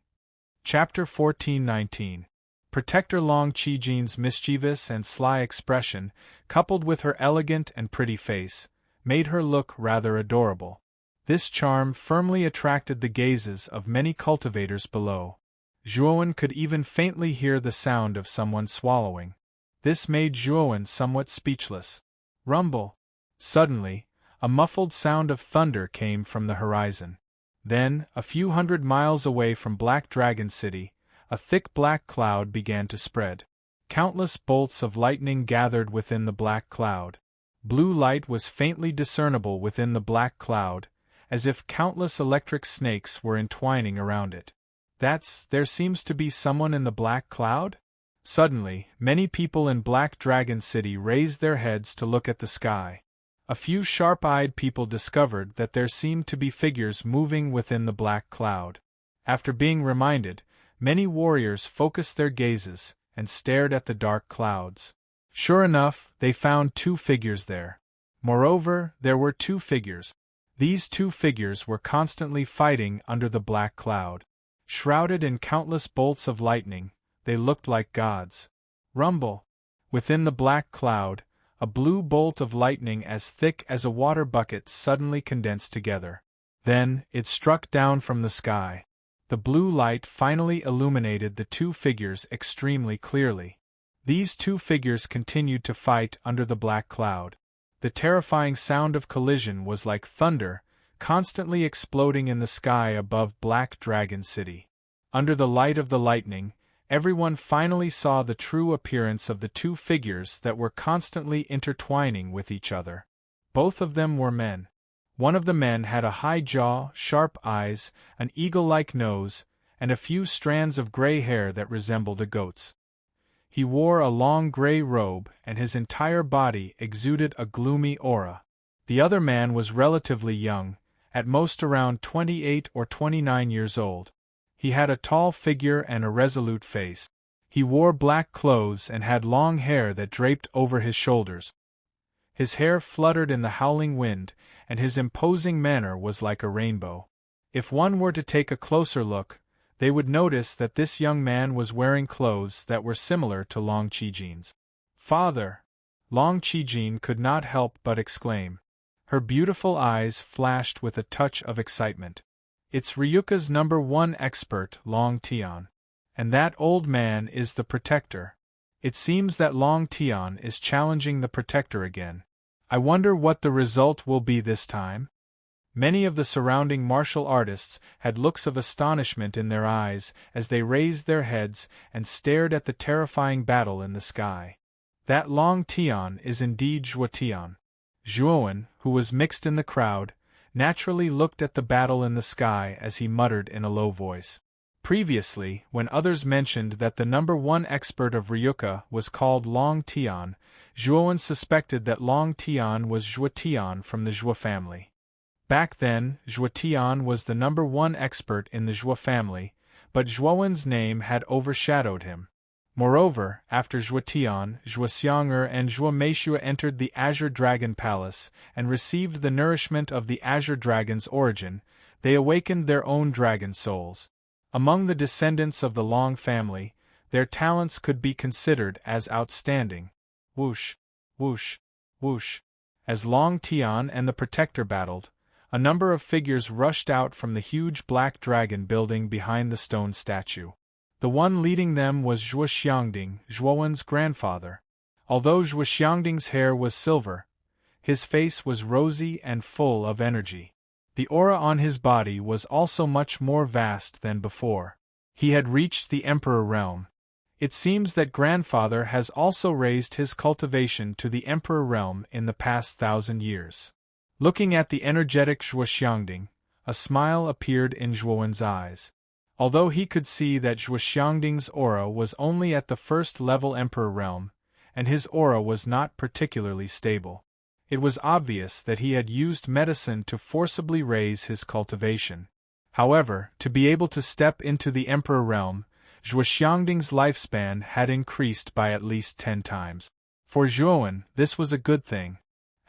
Chapter 1419. Protector Long Qijin's mischievous and sly expression, coupled with her elegant and pretty face, made her look rather adorable. This charm firmly attracted the gazes of many cultivators below. Zhuowen could even faintly hear the sound of someone swallowing. This made Zhuowen somewhat speechless. Rumble! Suddenly, a muffled sound of thunder came from the horizon. Then, a few hundred miles away from Black Dragon City, a thick black cloud began to spread. Countless bolts of lightning gathered within the black cloud. Blue light was faintly discernible within the black cloud, as if countless electric snakes were entwining around it. There seems to be someone in the black cloud? Suddenly, many people in Black Dragon City raised their heads to look at the sky. A few sharp-eyed people discovered that there seemed to be figures moving within the black cloud. After being reminded, many warriors focused their gazes and stared at the dark clouds. Sure enough, they found two figures there. Moreover, there were two figures. These two figures were constantly fighting under the black cloud. Shrouded in countless bolts of lightning, they looked like gods. Rumble! Within the black cloud, a blue bolt of lightning as thick as a water bucket suddenly condensed together. Then, it struck down from the sky. The blue light finally illuminated the two figures extremely clearly. These two figures continued to fight under the black cloud. The terrifying sound of collision was like thunder, constantly exploding in the sky above Black Dragon City. Under the light of the lightning, everyone finally saw the true appearance of the two figures that were constantly intertwining with each other. Both of them were men. One of the men had a high jaw, sharp eyes, an eagle-like nose, and a few strands of gray hair that resembled a goat's. He wore a long gray robe, and his entire body exuded a gloomy aura. The other man was relatively young, at most around 28 or 29 years old. He had a tall figure and a resolute face. He wore black clothes and had long hair that draped over his shoulders. His hair fluttered in the howling wind, and his imposing manner was like a rainbow. If one were to take a closer look, they would notice that this young man was wearing clothes that were similar to Long Qijin's. "Father!" Long Qijin could not help but exclaim. Her beautiful eyes flashed with a touch of excitement. "It's Ryuka's #1 expert, Long Tian. And that old man is the Protector. It seems that Long Tian is challenging the Protector again. I wonder what the result will be this time?" Many of the surrounding martial artists had looks of astonishment in their eyes as they raised their heads and stared at the terrifying battle in the sky. That Long Tian is indeed Zhuo Tian. Zhuowen, who was mixed in the crowd, naturally looked at the battle in the sky as he muttered in a low voice. Previously, when others mentioned that the #1 expert of Ryuka was called Long Tian, Zhuowen suspected that Long Tian was Zhuo Tian from the Zhuo family. Back then, Zhuo Tian was the #1 expert in the Zhuo family, but Zhuowen's name had overshadowed him. Moreover, after Zhuo Tian, Zhuo Xiang'er and Zhuo Meishua entered the Azure Dragon Palace and received the nourishment of the Azure Dragon's origin, they awakened their own dragon souls. Among the descendants of the Long family, their talents could be considered as outstanding. Whoosh, whoosh, whoosh. As Long Tian and the Protector battled, a number of figures rushed out from the huge black dragon building behind the stone statue. The one leading them was Zhuo Xiangding, Zhuowen's grandfather. Although Zhuo Xiangding's hair was silver, his face was rosy and full of energy. The aura on his body was also much more vast than before. He had reached the Emperor realm. It seems that grandfather has also raised his cultivation to the Emperor realm in the past 1,000 years. Looking at the energetic Zhuo Xiangding, a smile appeared in Zhuowen's eyes. Although he could see that Zhuo Xiangding's aura was only at the first-level Emperor realm, and his aura was not particularly stable, it was obvious that he had used medicine to forcibly raise his cultivation. However, to be able to step into the Emperor realm, Zhuoxiangding's lifespan had increased by at least 10 times. For Zhuowen, this was a good thing.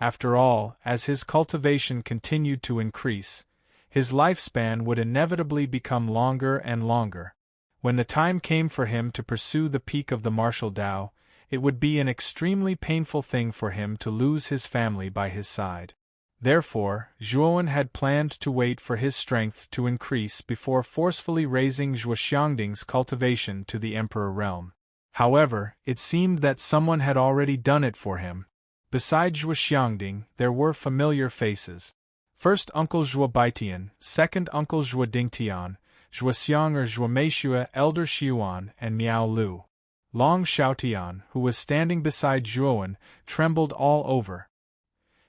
After all, as his cultivation continued to increase, his lifespan would inevitably become longer and longer. When the time came for him to pursue the peak of the martial Tao, it would be an extremely painful thing for him to lose his family by his side. Therefore, Zhuowen had planned to wait for his strength to increase before forcefully raising Zhuoxiangding's cultivation to the Emperor realm. However, it seemed that someone had already done it for him. Besides Zhuoxiangding, there were familiar faces. First Uncle Zhuobaitian, second Uncle Zhuodingtian, Zhuoxiang or Zhuomeishue, Elder Xiuan, and Miao Lu. Long Xiaotian, who was standing beside Zhuowen, trembled all over.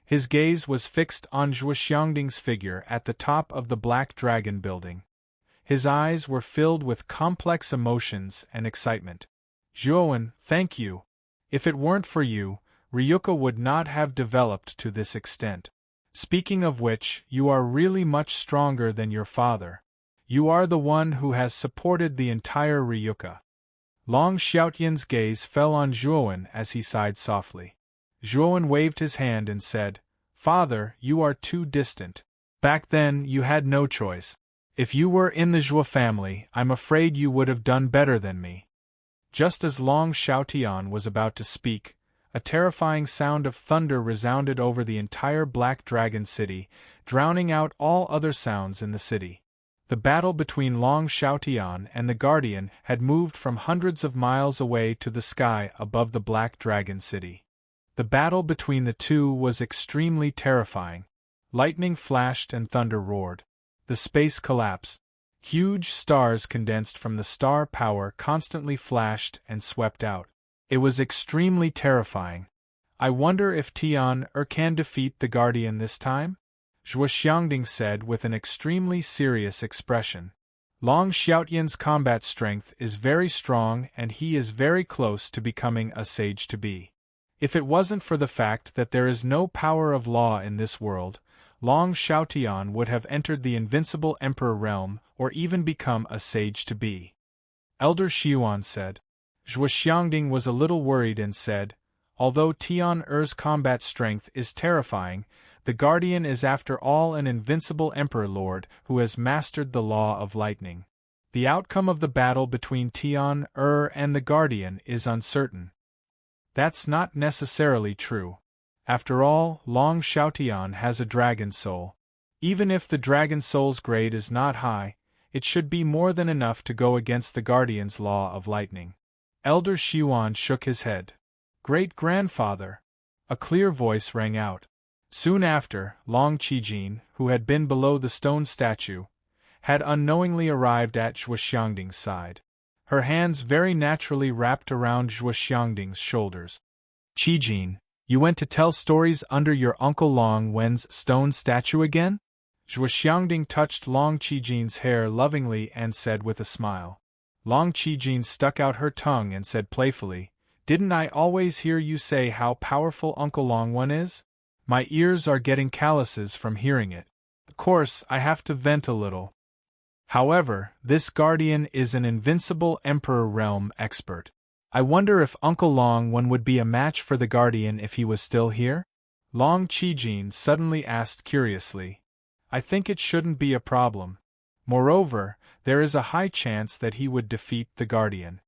His gaze was fixed on Zhuoxiangding's figure at the top of the Black Dragon building. His eyes were filled with complex emotions and excitement. Zhuowen, thank you. If it weren't for you, Ryuka would not have developed to this extent. Speaking of which, you are really much stronger than your father. You are the one who has supported the entire Ryuka. Long Xiaotian's gaze fell on Zhuowen as he sighed softly. Zhuowen waved his hand and said, Father, you are too distant. Back then, you had no choice. If you were in the Zhuo family, I'm afraid you would have done better than me. Just as Long Xiaotian was about to speak, a terrifying sound of thunder resounded over the entire Black Dragon city, drowning out all other sounds in the city. The battle between Long Xiaotian and the Guardian had moved from hundreds of miles away to the sky above the Black Dragon city. The battle between the two was extremely terrifying. Lightning flashed and thunder roared. The space collapsed. Huge stars condensed from the star power constantly flashed and swept out. It was extremely terrifying. I wonder if Tian can defeat the Guardian this time? Zhuoxiangding said with an extremely serious expression. Long Xiaotian's combat strength is very strong and he is very close to becoming a sage to be. If it wasn't for the fact that there is no power of law in this world, Long Xiaotian would have entered the invincible Emperor realm or even become a sage to be. Elder Xiuan said. Zhuoxiangding was a little worried and said, although Tian Er's combat strength is terrifying, the Guardian is after all an invincible Emperor Lord who has mastered the law of lightning. The outcome of the battle between Tian and the Guardian is uncertain. That's not necessarily true. After all, Long Xiaotian has a dragon soul. Even if the dragon soul's grade is not high, it should be more than enough to go against the Guardian's law of lightning. Elder Xiuan shook his head. Great-grandfather! A clear voice rang out. Soon after, Long Qijin, who had been below the stone statue, had unknowingly arrived at Zhuoxiangding's side. Her hands very naturally wrapped around Zhuoxiangding's shoulders. Qijin, you went to tell stories under your Uncle Long Wen's stone statue again? Zhuoxiangding touched Long Qijin's hair lovingly and said with a smile. Long Qijin stuck out her tongue and said playfully, Didn't I always hear you say how powerful Uncle Long Wen is? My ears are getting calluses from hearing it. Of course, I have to vent a little. However, this Guardian is an invincible Emperor Realm expert. I wonder if Uncle Long Wen would be a match for the Guardian if he was still here? Long Qijin suddenly asked curiously. I think it shouldn't be a problem. Moreover, there is a high chance that he would defeat the Guardian.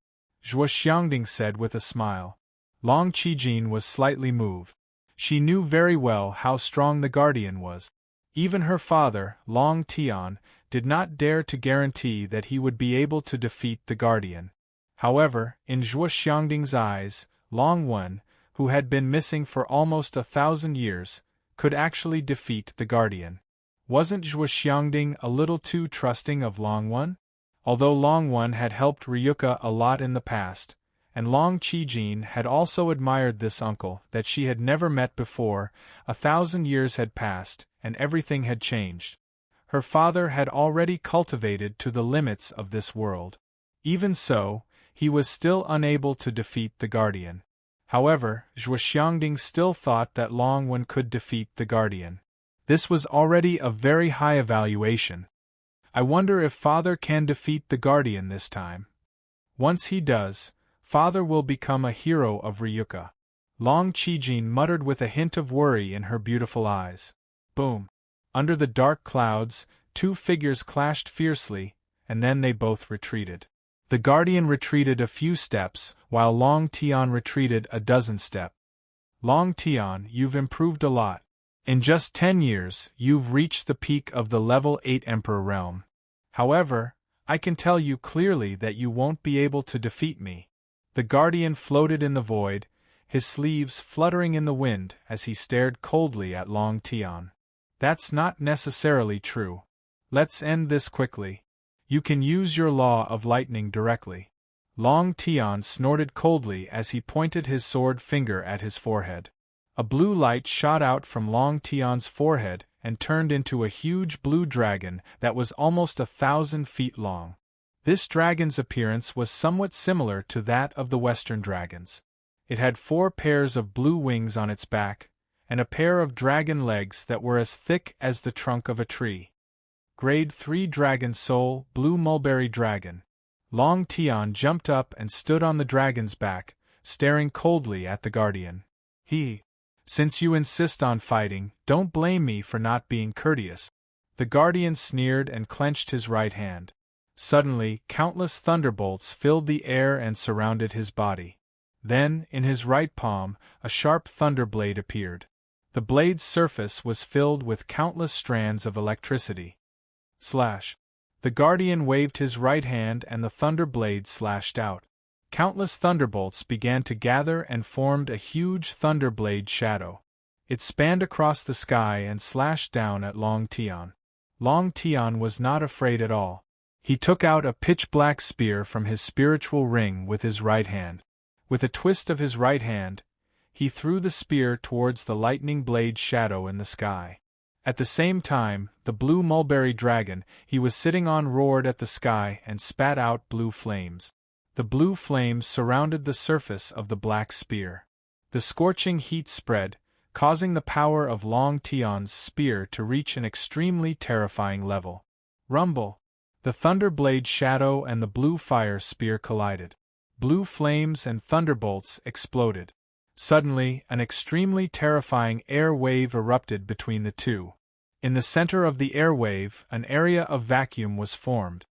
Zhuoxiangding said with a smile. Long Qijin was slightly moved. She knew very well how strong the Guardian was. Even her father, Long Tian, did not dare to guarantee that he would be able to defeat the Guardian. However, in Zhuoxiangding's eyes, Long Wen, who had been missing for almost 1,000 years, could actually defeat the Guardian. Wasn't Zhuoxiangding a little too trusting of Long Wen? Although Long Wen had helped Ryuka a lot in the past, and Long Qijin had also admired this uncle that she had never met before, 1,000 years had passed, and everything had changed. Her father had already cultivated to the limits of this world. Even so, he was still unable to defeat the Guardian. However, Zhuoxiangding still thought that Long Wen could defeat the Guardian. This was already a very high evaluation. I wonder if Father can defeat the Guardian this time. Once he does, Father will become a hero of Ryuka. Long Chijin muttered with a hint of worry in her beautiful eyes. Boom! Under the dark clouds, two figures clashed fiercely, and then they both retreated. The Guardian retreated a few steps, while Long Tian retreated a dozen steps. Long Tian, you've improved a lot. In just 10 years, you've reached the peak of the level 8 Emperor realm. However, I can tell you clearly that you won't be able to defeat me. The Guardian floated in the void, his sleeves fluttering in the wind as he stared coldly at Long Tian. That's not necessarily true. Let's end this quickly. You can use your law of lightning directly. Long Tian snorted coldly as he pointed his sword finger at his forehead. A blue light shot out from Long Tian's forehead and turned into a huge blue dragon that was almost 1,000 feet long. This dragon's appearance was somewhat similar to that of the Western dragons. It had 4 pairs of blue wings on its back, and a pair of dragon legs that were as thick as the trunk of a tree. Grade 3 Dragon Soul, Blue Mulberry Dragon. Long Tian jumped up and stood on the dragon's back, staring coldly at the Guardian. Since you insist on fighting, don't blame me for not being courteous. The Guardian sneered and clenched his right hand. Suddenly, countless thunderbolts filled the air and surrounded his body. Then, in his right palm, a sharp thunder blade appeared. The blade's surface was filled with countless strands of electricity. Slash. The Guardian waved his right hand and the thunder blade slashed out. Countless thunderbolts began to gather and formed a huge thunder blade shadow. It spanned across the sky and slashed down at Long Tian. Long Tian was not afraid at all. He took out a pitch-black spear from his spiritual ring with his right hand. With a twist of his right hand, he threw the spear towards the lightning blade shadow in the sky. At the same time, the blue mulberry dragon he was sitting on roared at the sky and spat out blue flames. The blue flames surrounded the surface of the black spear. The scorching heat spread, causing the power of Long Tian's spear to reach an extremely terrifying level. Rumble! The thunder blade shadow and the blue fire spear collided. Blue flames and thunderbolts exploded. Suddenly, an extremely terrifying air wave erupted between the two. In the center of the air wave, an area of vacuum was formed.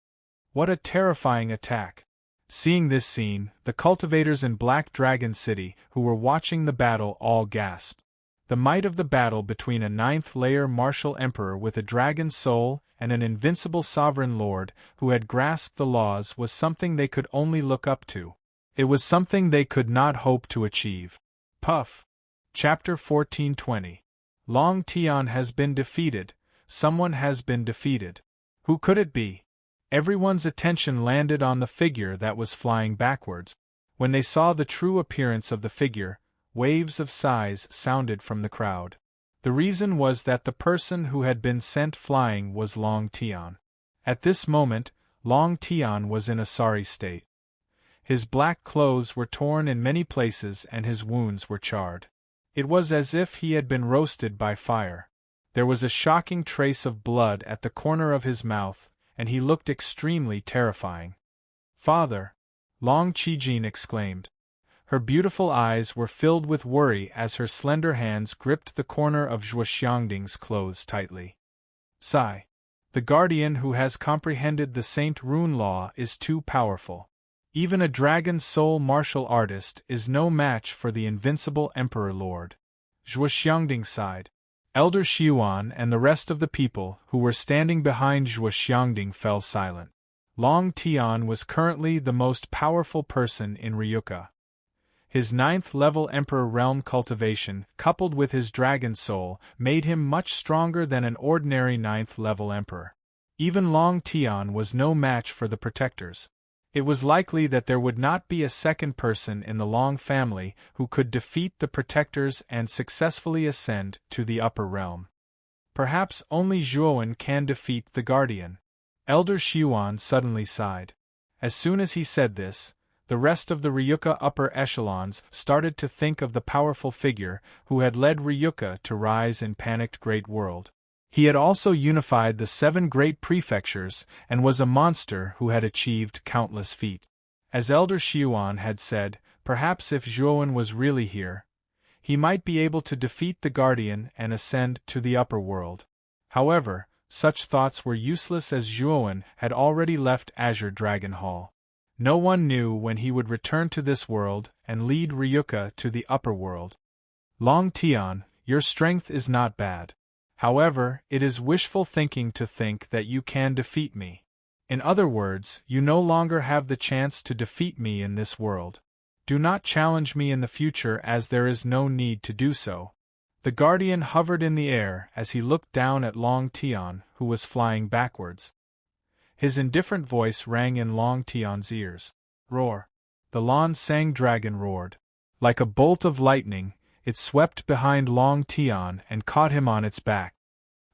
What a terrifying attack! Seeing this scene, the cultivators in Black Dragon City who were watching the battle all gasped. The might of the battle between a 9th-layer martial emperor with a dragon soul and an invincible sovereign lord who had grasped the laws was something they could only look up to. It was something they could not hope to achieve. Puff. Chapter 1420. Long Tian has been defeated. Someone has been defeated. Who could it be? Everyone's attention landed on the figure that was flying backwards. When they saw the true appearance of the figure, waves of sighs sounded from the crowd. The reason was that the person who had been sent flying was Long Tian. At this moment, Long Tian was in a sorry state. His black clothes were torn in many places and his wounds were charred. It was as if he had been roasted by fire. There was a shocking trace of blood at the corner of his mouth, and he looked extremely terrifying. "Father!" Long Chijin exclaimed. Her beautiful eyes were filled with worry as her slender hands gripped the corner of Zhuo Xiangding's clothes tightly. Sigh. The guardian who has comprehended the Saint Rune Law is too powerful. Even a dragon soul martial artist is no match for the invincible Emperor Lord. Zhuo Xiangding sighed. Elder Xiuan and the rest of the people who were standing behind Zhuo Xiangding fell silent. Long Tian was currently the most powerful person in Ryuka. His 9th-level Emperor realm cultivation, coupled with his dragon soul, made him much stronger than an ordinary 9th-level Emperor. Even Long Tian was no match for the Protectors. It was likely that there would not be a second person in the Long family who could defeat the Protectors and successfully ascend to the upper realm. Perhaps only Zhuowen can defeat the Guardian. Elder Xiuan suddenly sighed. As soon as he said this, the rest of the Ryuka upper echelons started to think of the powerful figure who had led Ryuka to rise in panicked Great World. He had also unified the 7 great prefectures and was a monster who had achieved countless feats. As Elder Xiuan had said, perhaps if Zhuowen was really here, he might be able to defeat the Guardian and ascend to the upper world. However, such thoughts were useless as Zhuowen had already left Azure Dragon Hall. No one knew when he would return to this world and lead Ryuka to the upper world. Long Tian, your strength is not bad. However, it is wishful thinking to think that you can defeat me. In other words, you no longer have the chance to defeat me in this world. Do not challenge me in the future as there is no need to do so. The Guardian hovered in the air as he looked down at Long Tian, who was flying backwards. His indifferent voice rang in Long Tian's ears. Roar! The Lan Sang dragon roared. Like a bolt of lightning, it swept behind Long Tian and caught him on its back.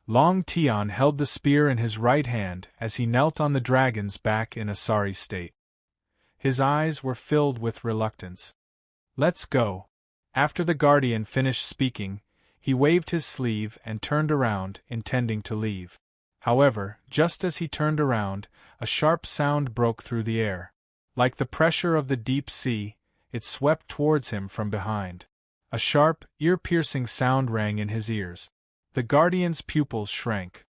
Long Tian held the spear in his right hand as he knelt on the dragon's back in a sorry state. His eyes were filled with reluctance. Let's go. After the Guardian finished speaking, he waved his sleeve and turned around, intending to leave. However, just as he turned around, a sharp sound broke through the air. Like the pressure of the deep sea, it swept towards him from behind. A sharp, ear-piercing sound rang in his ears. The Guardian's pupils shrank.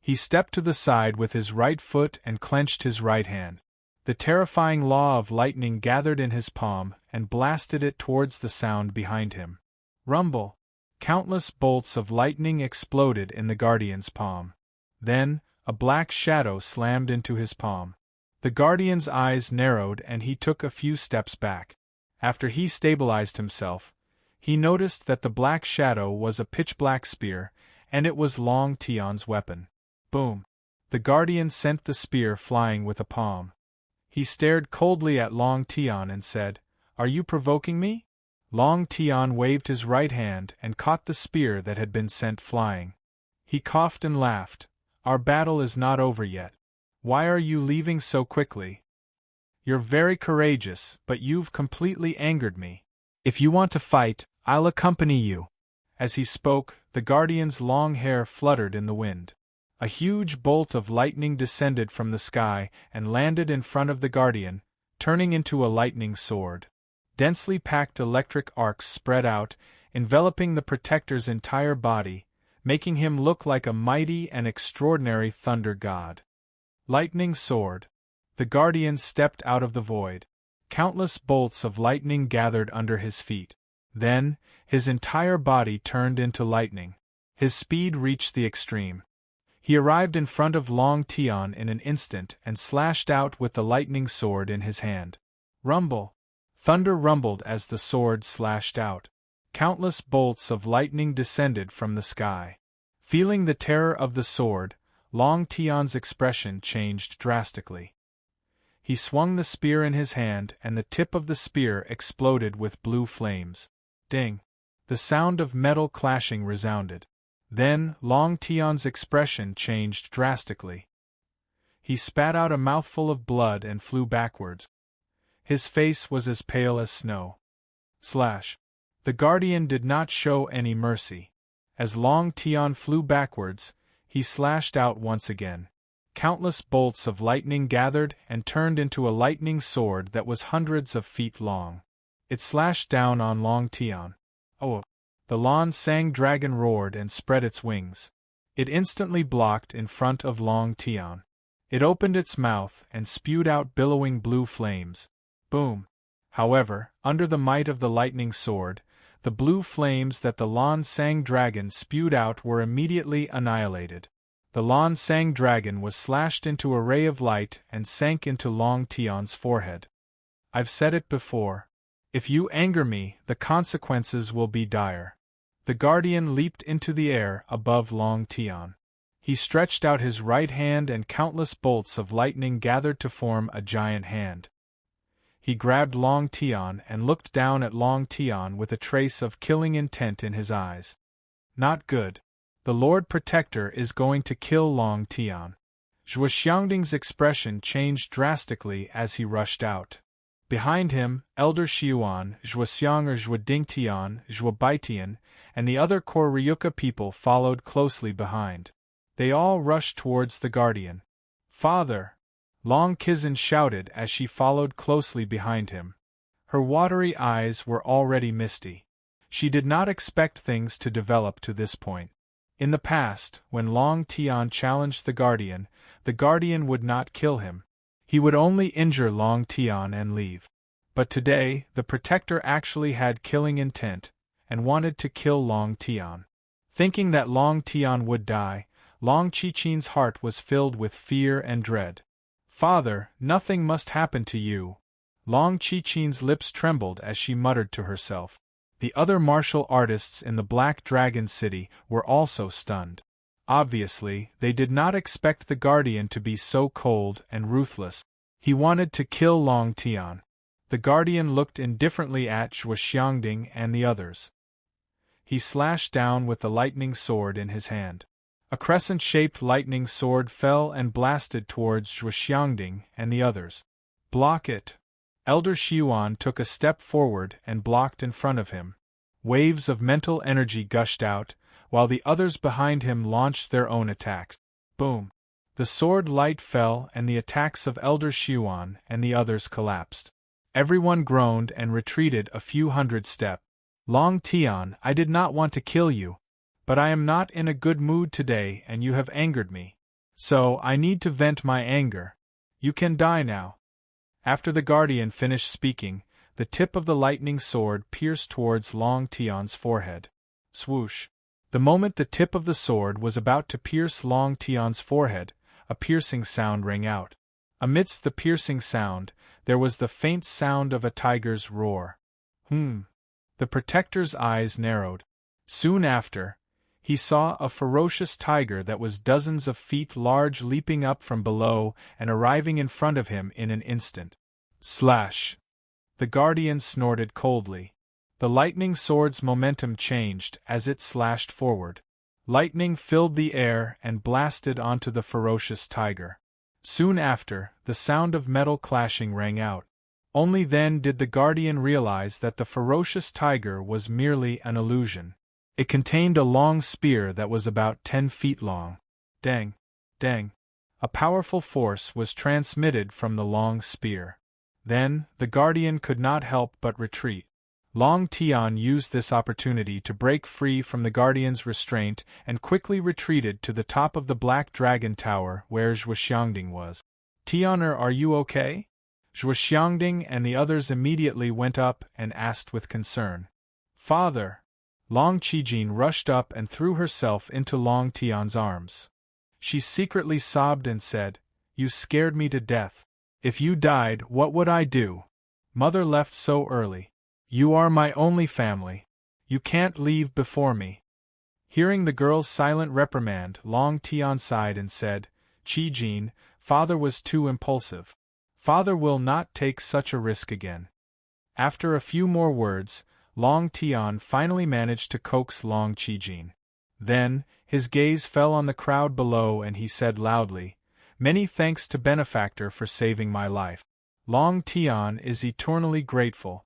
He stepped to the side with his right foot and clenched his right hand. The terrifying law of lightning gathered in his palm and blasted it towards the sound behind him. Rumble! Countless bolts of lightning exploded in the Guardian's palm. Then, a black shadow slammed into his palm. The Guardian's eyes narrowed and he took a few steps back. After he stabilized himself, he noticed that the black shadow was a pitch-black spear, and it was Long Tian's weapon. Boom! The Guardian sent the spear flying with a palm. He stared coldly at Long Tian and said, "Are you provoking me?" Long Tian waved his right hand and caught the spear that had been sent flying. He coughed and laughed. "Our battle is not over yet. Why are you leaving so quickly? You're very courageous, but you've completely angered me. If you want to fight, I'll accompany you." As he spoke, the Guardian's long hair fluttered in the wind. A huge bolt of lightning descended from the sky and landed in front of the Guardian, turning into a lightning sword. Densely packed electric arcs spread out, enveloping the Protector's entire body, making him look like a mighty and extraordinary thunder god. Lightning sword. The Guardian stepped out of the void. Countless bolts of lightning gathered under his feet. Then, his entire body turned into lightning. His speed reached the extreme. He arrived in front of Long Tian in an instant and slashed out with the lightning sword in his hand. Rumble! Thunder rumbled as the sword slashed out. Countless bolts of lightning descended from the sky. Feeling the terror of the sword, Long Tian's expression changed drastically. He swung the spear in his hand and the tip of the spear exploded with blue flames. Ding! The sound of metal clashing resounded. Then, Long Tian's expression changed drastically. He spat out a mouthful of blood and flew backwards. His face was as pale as snow. Slash! The Guardian did not show any mercy. As Long Tian flew backwards, he slashed out once again. Countless bolts of lightning gathered and turned into a lightning sword that was hundreds of feet long. It slashed down on Long Tian. Oh! The Lan Sang dragon roared and spread its wings. It instantly blocked in front of Long Tian. It opened its mouth and spewed out billowing blue flames. Boom! However, under the might of the lightning sword, the blue flames that the Lan Sang dragon spewed out were immediately annihilated. The Lan Sang dragon was slashed into a ray of light and sank into Long Tian's forehead. I've said it before. If you anger me, the consequences will be dire. The Guardian leaped into the air above Long Tian. He stretched out his right hand and countless bolts of lightning gathered to form a giant hand. He grabbed Long Tian and looked down at Long Tian with a trace of killing intent in his eyes. Not good. The Lord Protector is going to kill Long Tian. Zhuo Xiangding's expression changed drastically as he rushed out. Behind him, Elder Xiuan, Zhuoxiang or Zhuodingtian, Zhuobaitian, and the other core Ryuka people followed closely behind. They all rushed towards the guardian. "Father!" Long Kizan shouted as she followed closely behind him. Her watery eyes were already misty. She did not expect things to develop to this point. In the past, when Long Tian challenged the Guardian would not kill him. He would only injure Long Tian and leave. But today, the Protector actually had killing intent, and wanted to kill Long Tian. Thinking that Long Tian would die, Long Qichin's heart was filled with fear and dread. "Father, nothing must happen to you." Long Qichin's lips trembled as she muttered to herself. The other martial artists in the Black Dragon City were also stunned. Obviously, they did not expect the Guardian to be so cold and ruthless. He wanted to kill Long Tian. The Guardian looked indifferently at Zhuoxiangding and the others. He slashed down with the lightning sword in his hand. A crescent-shaped lightning sword fell and blasted towards Zhuoxiangding and the others. "Block it!" Elder Xiuan took a step forward and blocked in front of him. Waves of mental energy gushed out, while the others behind him launched their own attacks. Boom! The sword light fell and the attacks of Elder Xiuan and the others collapsed. Everyone groaned and retreated a few hundred steps. "Long Tian, I did not want to kill you. But I am not in a good mood today and you have angered me. So, I need to vent my anger. You can die now." After the Guardian finished speaking, the tip of the lightning sword pierced towards Long Tian's forehead. Swoosh! The moment the tip of the sword was about to pierce Long Tian's forehead, a piercing sound rang out. Amidst the piercing sound, there was the faint sound of a tiger's roar. The Protector's eyes narrowed. Soon after, he saw a ferocious tiger that was dozens of feet large leaping up from below and arriving in front of him in an instant. Slash! The Guardian snorted coldly. The lightning sword's momentum changed as it slashed forward. Lightning filled the air and blasted onto the ferocious tiger. Soon after, the sound of metal clashing rang out. Only then did the Guardian realize that the ferocious tiger was merely an illusion. It contained a long spear that was about 10 feet long. Dang! Dang! A powerful force was transmitted from the long spear. Then, the Guardian could not help but retreat. Long Tian used this opportunity to break free from the Guardian's restraint and quickly retreated to the top of the Black Dragon Tower where Zhuoxiangding was. "Tianer, are you okay?" Zhuoxiangding and the others immediately went up and asked with concern. "Father!" Long Qijin rushed up and threw herself into Long Tian's arms. She secretly sobbed and said, "You scared me to death. If you died, what would I do? Mother left so early. You are my only family. You can't leave before me." Hearing the girl's silent reprimand, Long Tian sighed and said, "Qijin, father was too impulsive. Father will not take such a risk again." After a few more words, Long Tian finally managed to coax Long Qijin. Then, his gaze fell on the crowd below and he said loudly, "Many thanks to Benefactor for saving my life. Long Tian is eternally grateful."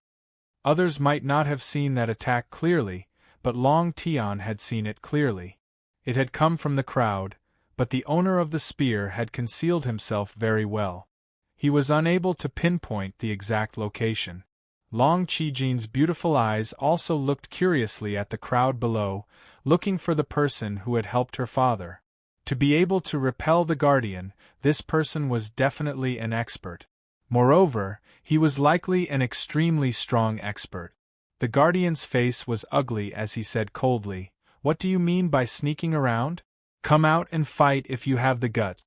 Others might not have seen that attack clearly, but Long Tian had seen it clearly. It had come from the crowd, but the owner of the spear had concealed himself very well. He was unable to pinpoint the exact location. Long Qijin's beautiful eyes also looked curiously at the crowd below, looking for the person who had helped her father. To be able to repel the Guardian, this person was definitely an expert. Moreover, he was likely an extremely strong expert. The Guardian's face was ugly as he said coldly, "What do you mean by sneaking around? Come out and fight if you have the guts."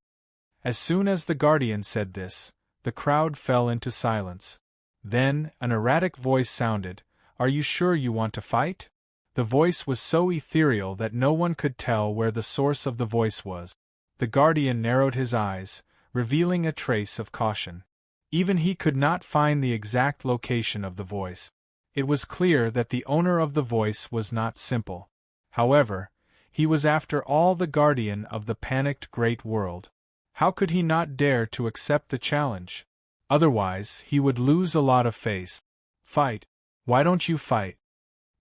As soon as the Guardian said this, the crowd fell into silence. Then, an erratic voice sounded, "Are you sure you want to fight?" The voice was so ethereal that no one could tell where the source of the voice was. The Guardian narrowed his eyes, revealing a trace of caution. Even he could not find the exact location of the voice. It was clear that the owner of the voice was not simple. However, he was after all the Guardian of the panicked great world. How could he not dare to accept the challenge? Otherwise, he would lose a lot of face. "Fight. Why don't you fight?"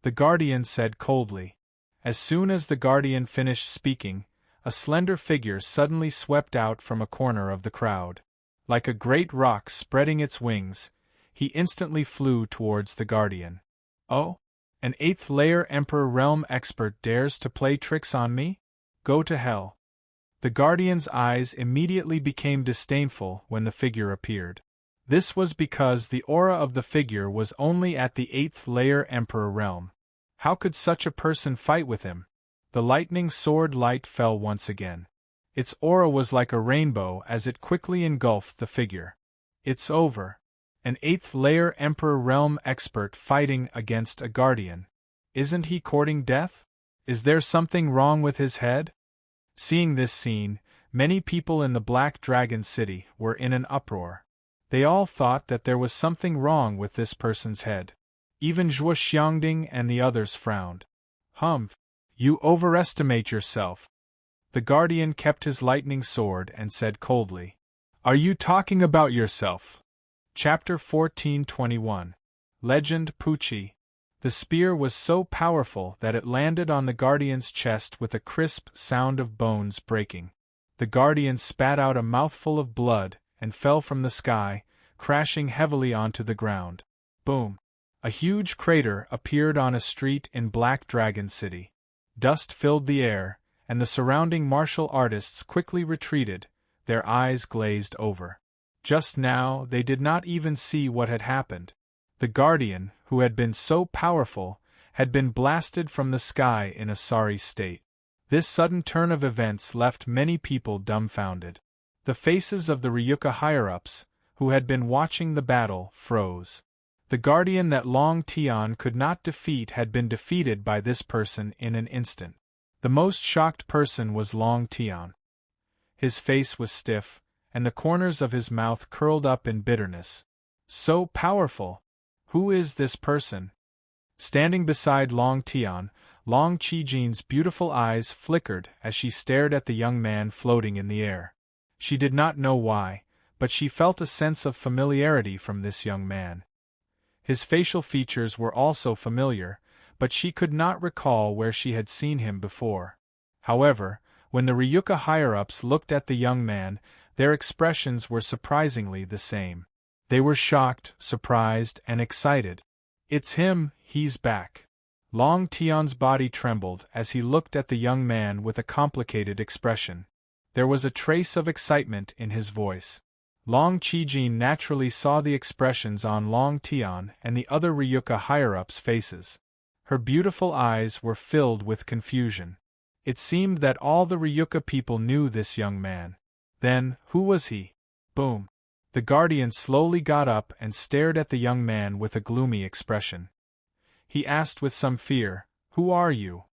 the Guardian said coldly. As soon as the Guardian finished speaking, a slender figure suddenly swept out from a corner of the crowd. Like a great rock spreading its wings, he instantly flew towards the Guardian. Oh? An 8th-layer Emperor Realm expert dares to play tricks on me? Go to hell. The Guardian's eyes immediately became disdainful when the figure appeared. This was because the aura of the figure was only at the 8th-layer Emperor Realm. How could such a person fight with him? The lightning sword light fell once again. Its aura was like a rainbow as it quickly engulfed the figure. It's over. An 8th-layer Emperor Realm expert fighting against a Guardian. Isn't he courting death? Is there something wrong with his head? Seeing this scene, many people in the Black Dragon City were in an uproar. They all thought that there was something wrong with this person's head. Even Zhuo Xiangding and the others frowned. Humph! You overestimate yourself. The Guardian kept his lightning sword and said coldly, Are you talking about yourself? Chapter 1421. Legend Pucci. The spear was so powerful that it landed on the Guardian's chest with a crisp sound of bones breaking. The Guardian spat out a mouthful of blood and fell from the sky, crashing heavily onto the ground. Boom! A huge crater appeared on a street in Black Dragon City. Dust filled the air, and the surrounding martial artists quickly retreated, their eyes glazed over. Just now they did not even see what had happened. The Guardian, who had been so powerful, had been blasted from the sky in a sorry state. This sudden turn of events left many people dumbfounded. The faces of the Ryuka higher-ups, who had been watching the battle, froze. The Guardian that Long Tian could not defeat had been defeated by this person in an instant. The most shocked person was Long Tian. His face was stiff, and the corners of his mouth curled up in bitterness. So powerful! Who is this person? Standing beside Long Tian, Long Qijin's beautiful eyes flickered as she stared at the young man floating in the air. She did not know why, but she felt a sense of familiarity from this young man. His facial features were also familiar, but she could not recall where she had seen him before. However, when the Ryuka higher-ups looked at the young man, their expressions were surprisingly the same. They were shocked, surprised, and excited. It's him, he's back. Long Tian's body trembled as he looked at the young man with a complicated expression. There was a trace of excitement in his voice. Long Qijin naturally saw the expressions on Long Tian and the other Ryuka higher-ups' faces. Her beautiful eyes were filled with confusion. It seemed that all the Ryuka people knew this young man. Then, who was he? Boom! The Guardian slowly got up and stared at the young man with a gloomy expression. He asked with some fear, Who are you?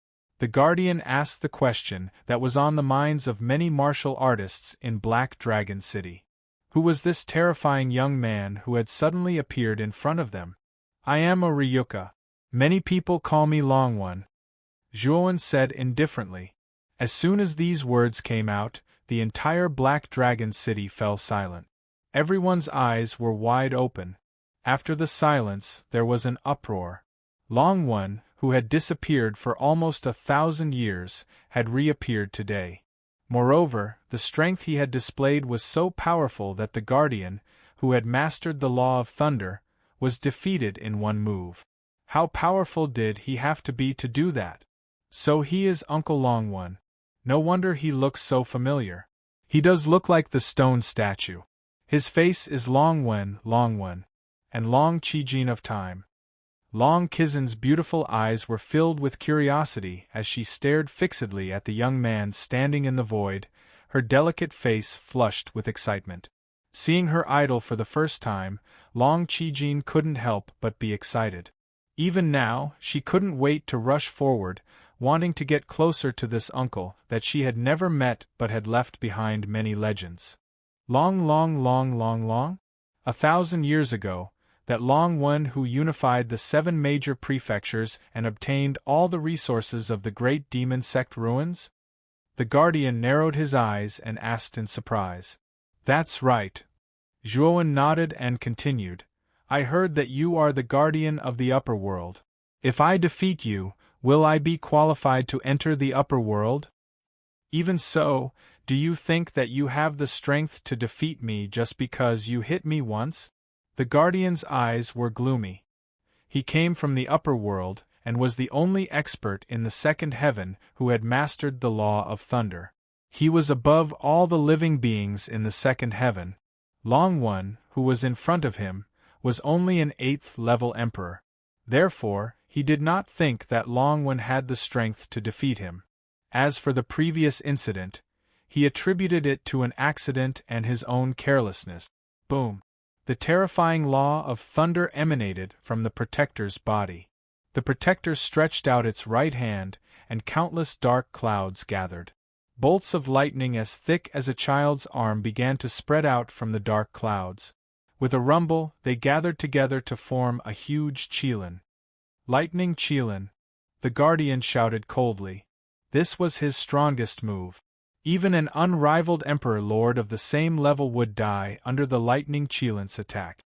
The Guardian asked the question that was on the minds of many martial artists in Black Dragon City. Who was this terrifying young man who had suddenly appeared in front of them? I am a Ryuka. Many people call me Long One, Zhuowen said indifferently. As soon as these words came out, the entire Black Dragon City fell silent. Everyone's eyes were wide open. After the silence, there was an uproar. Long One, who had disappeared for almost 1,000 years, had reappeared today. Moreover, the strength he had displayed was so powerful that the Guardian, who had mastered the law of thunder, was defeated in one move. How powerful did he have to be to do that? So he is Uncle Long One. No wonder he looks so familiar. He does look like the stone statue. His face is Long One, and Long Qijin of time. Long Qizin's beautiful eyes were filled with curiosity as she stared fixedly at the young man standing in the void, her delicate face flushed with excitement. Seeing her idol for the first time, Long Qijin couldn't help but be excited. Even now, she couldn't wait to rush forward, wanting to get closer to this uncle that she had never met but had left behind many legends. Long. 1,000 years ago, that Long One who unified the 7 major prefectures and obtained all the resources of the great demon sect ruins? The Guardian narrowed his eyes and asked in surprise. That's right. Zhuowen nodded and continued. I heard that you are the Guardian of the upper world. If I defeat you, will I be qualified to enter the upper world? Even so, do you think that you have the strength to defeat me just because you hit me once? The guardian's eyes were gloomy. He came from the upper world, and was the only expert in the second heaven who had mastered the law of thunder. He was above all the living beings in the second heaven. Long One, who was in front of him, was only an 8th-level emperor. Therefore, he did not think that Long One had the strength to defeat him. As for the previous incident, he attributed it to an accident and his own carelessness. Boom! The terrifying law of thunder emanated from the protector's body. The protector stretched out its right hand, and countless dark clouds gathered. Bolts of lightning as thick as a child's arm began to spread out from the dark clouds. With a rumble, they gathered together to form a huge Qilin. Lightning Qilin, the guardian shouted coldly. This was his strongest move. Even an unrivaled emperor lord of the same level would die under the lightning Qilin's attack.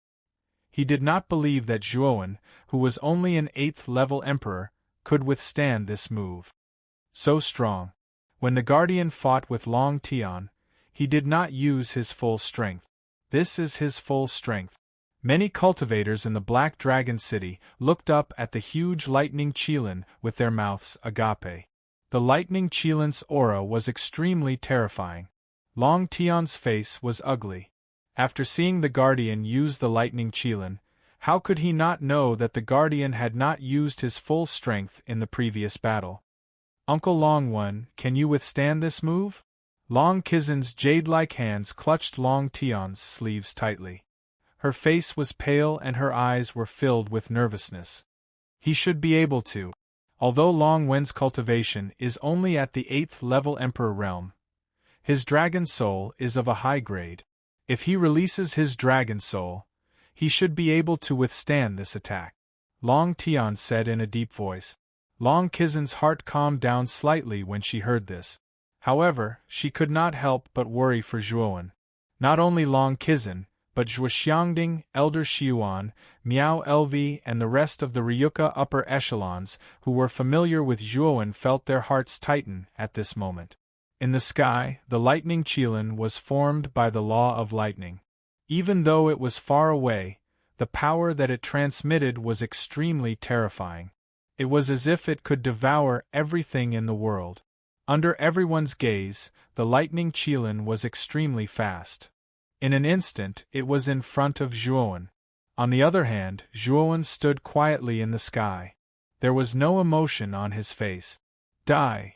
He did not believe that Zhuowen, who was only an 8th-level emperor, could withstand this move. So strong. When the guardian fought with Long Tian, he did not use his full strength. This is his full strength. Many cultivators in the Black Dragon City looked up at the huge lightning Qilin with their mouths agape. The lightning Qilin's aura was extremely terrifying. Long Tian's face was ugly. After seeing the guardian use the lightning Qilin, how could he not know that the guardian had not used his full strength in the previous battle? Uncle Long One, can you withstand this move? Long Qizin's jade-like hands clutched Long Tian's sleeves tightly. Her face was pale and her eyes were filled with nervousness. He should be able to. Although Long Wen's cultivation is only at the 8th-level emperor realm, his dragon soul is of a high grade. If he releases his dragon soul, he should be able to withstand this attack. Long Tian said in a deep voice. Long Qizin's heart calmed down slightly when she heard this. However, she could not help but worry for Zhuowen. Not only Long Qizin, but Zhuoxiangding, Elder Xiuan, Miao Lv and the rest of the Ryuka upper echelons who were familiar with Zhuowen felt their hearts tighten at this moment. In the sky, the lightning Qilin was formed by the law of lightning. Even though it was far away, the power that it transmitted was extremely terrifying. It was as if it could devour everything in the world. Under everyone's gaze, the lightning Qilin was extremely fast. In an instant, it was in front of Zhuowen. On the other hand, Zhuowen stood quietly in the sky. There was no emotion on his face. Die!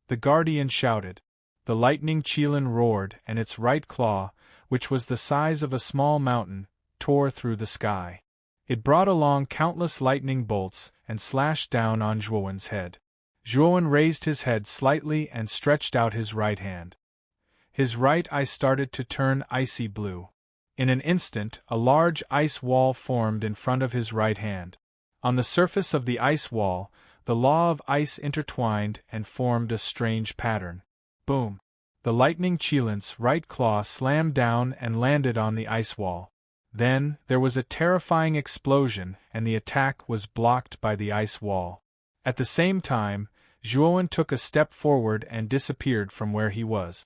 The guardian shouted. The lightning Qilin roared, and its right claw, which was the size of a small mountain, tore through the sky. It brought along countless lightning bolts and slashed down on Zhuowen's head. Zhuowen raised his head slightly and stretched out his right hand. His right eye started to turn icy blue. In an instant, a large ice wall formed in front of his right hand. On the surface of the ice wall, the law of ice intertwined and formed a strange pattern. Boom! The lightning Qilin's right claw slammed down and landed on the ice wall. Then, there was a terrifying explosion and the attack was blocked by the ice wall. At the same time, Zhuowen took a step forward and disappeared from where he was.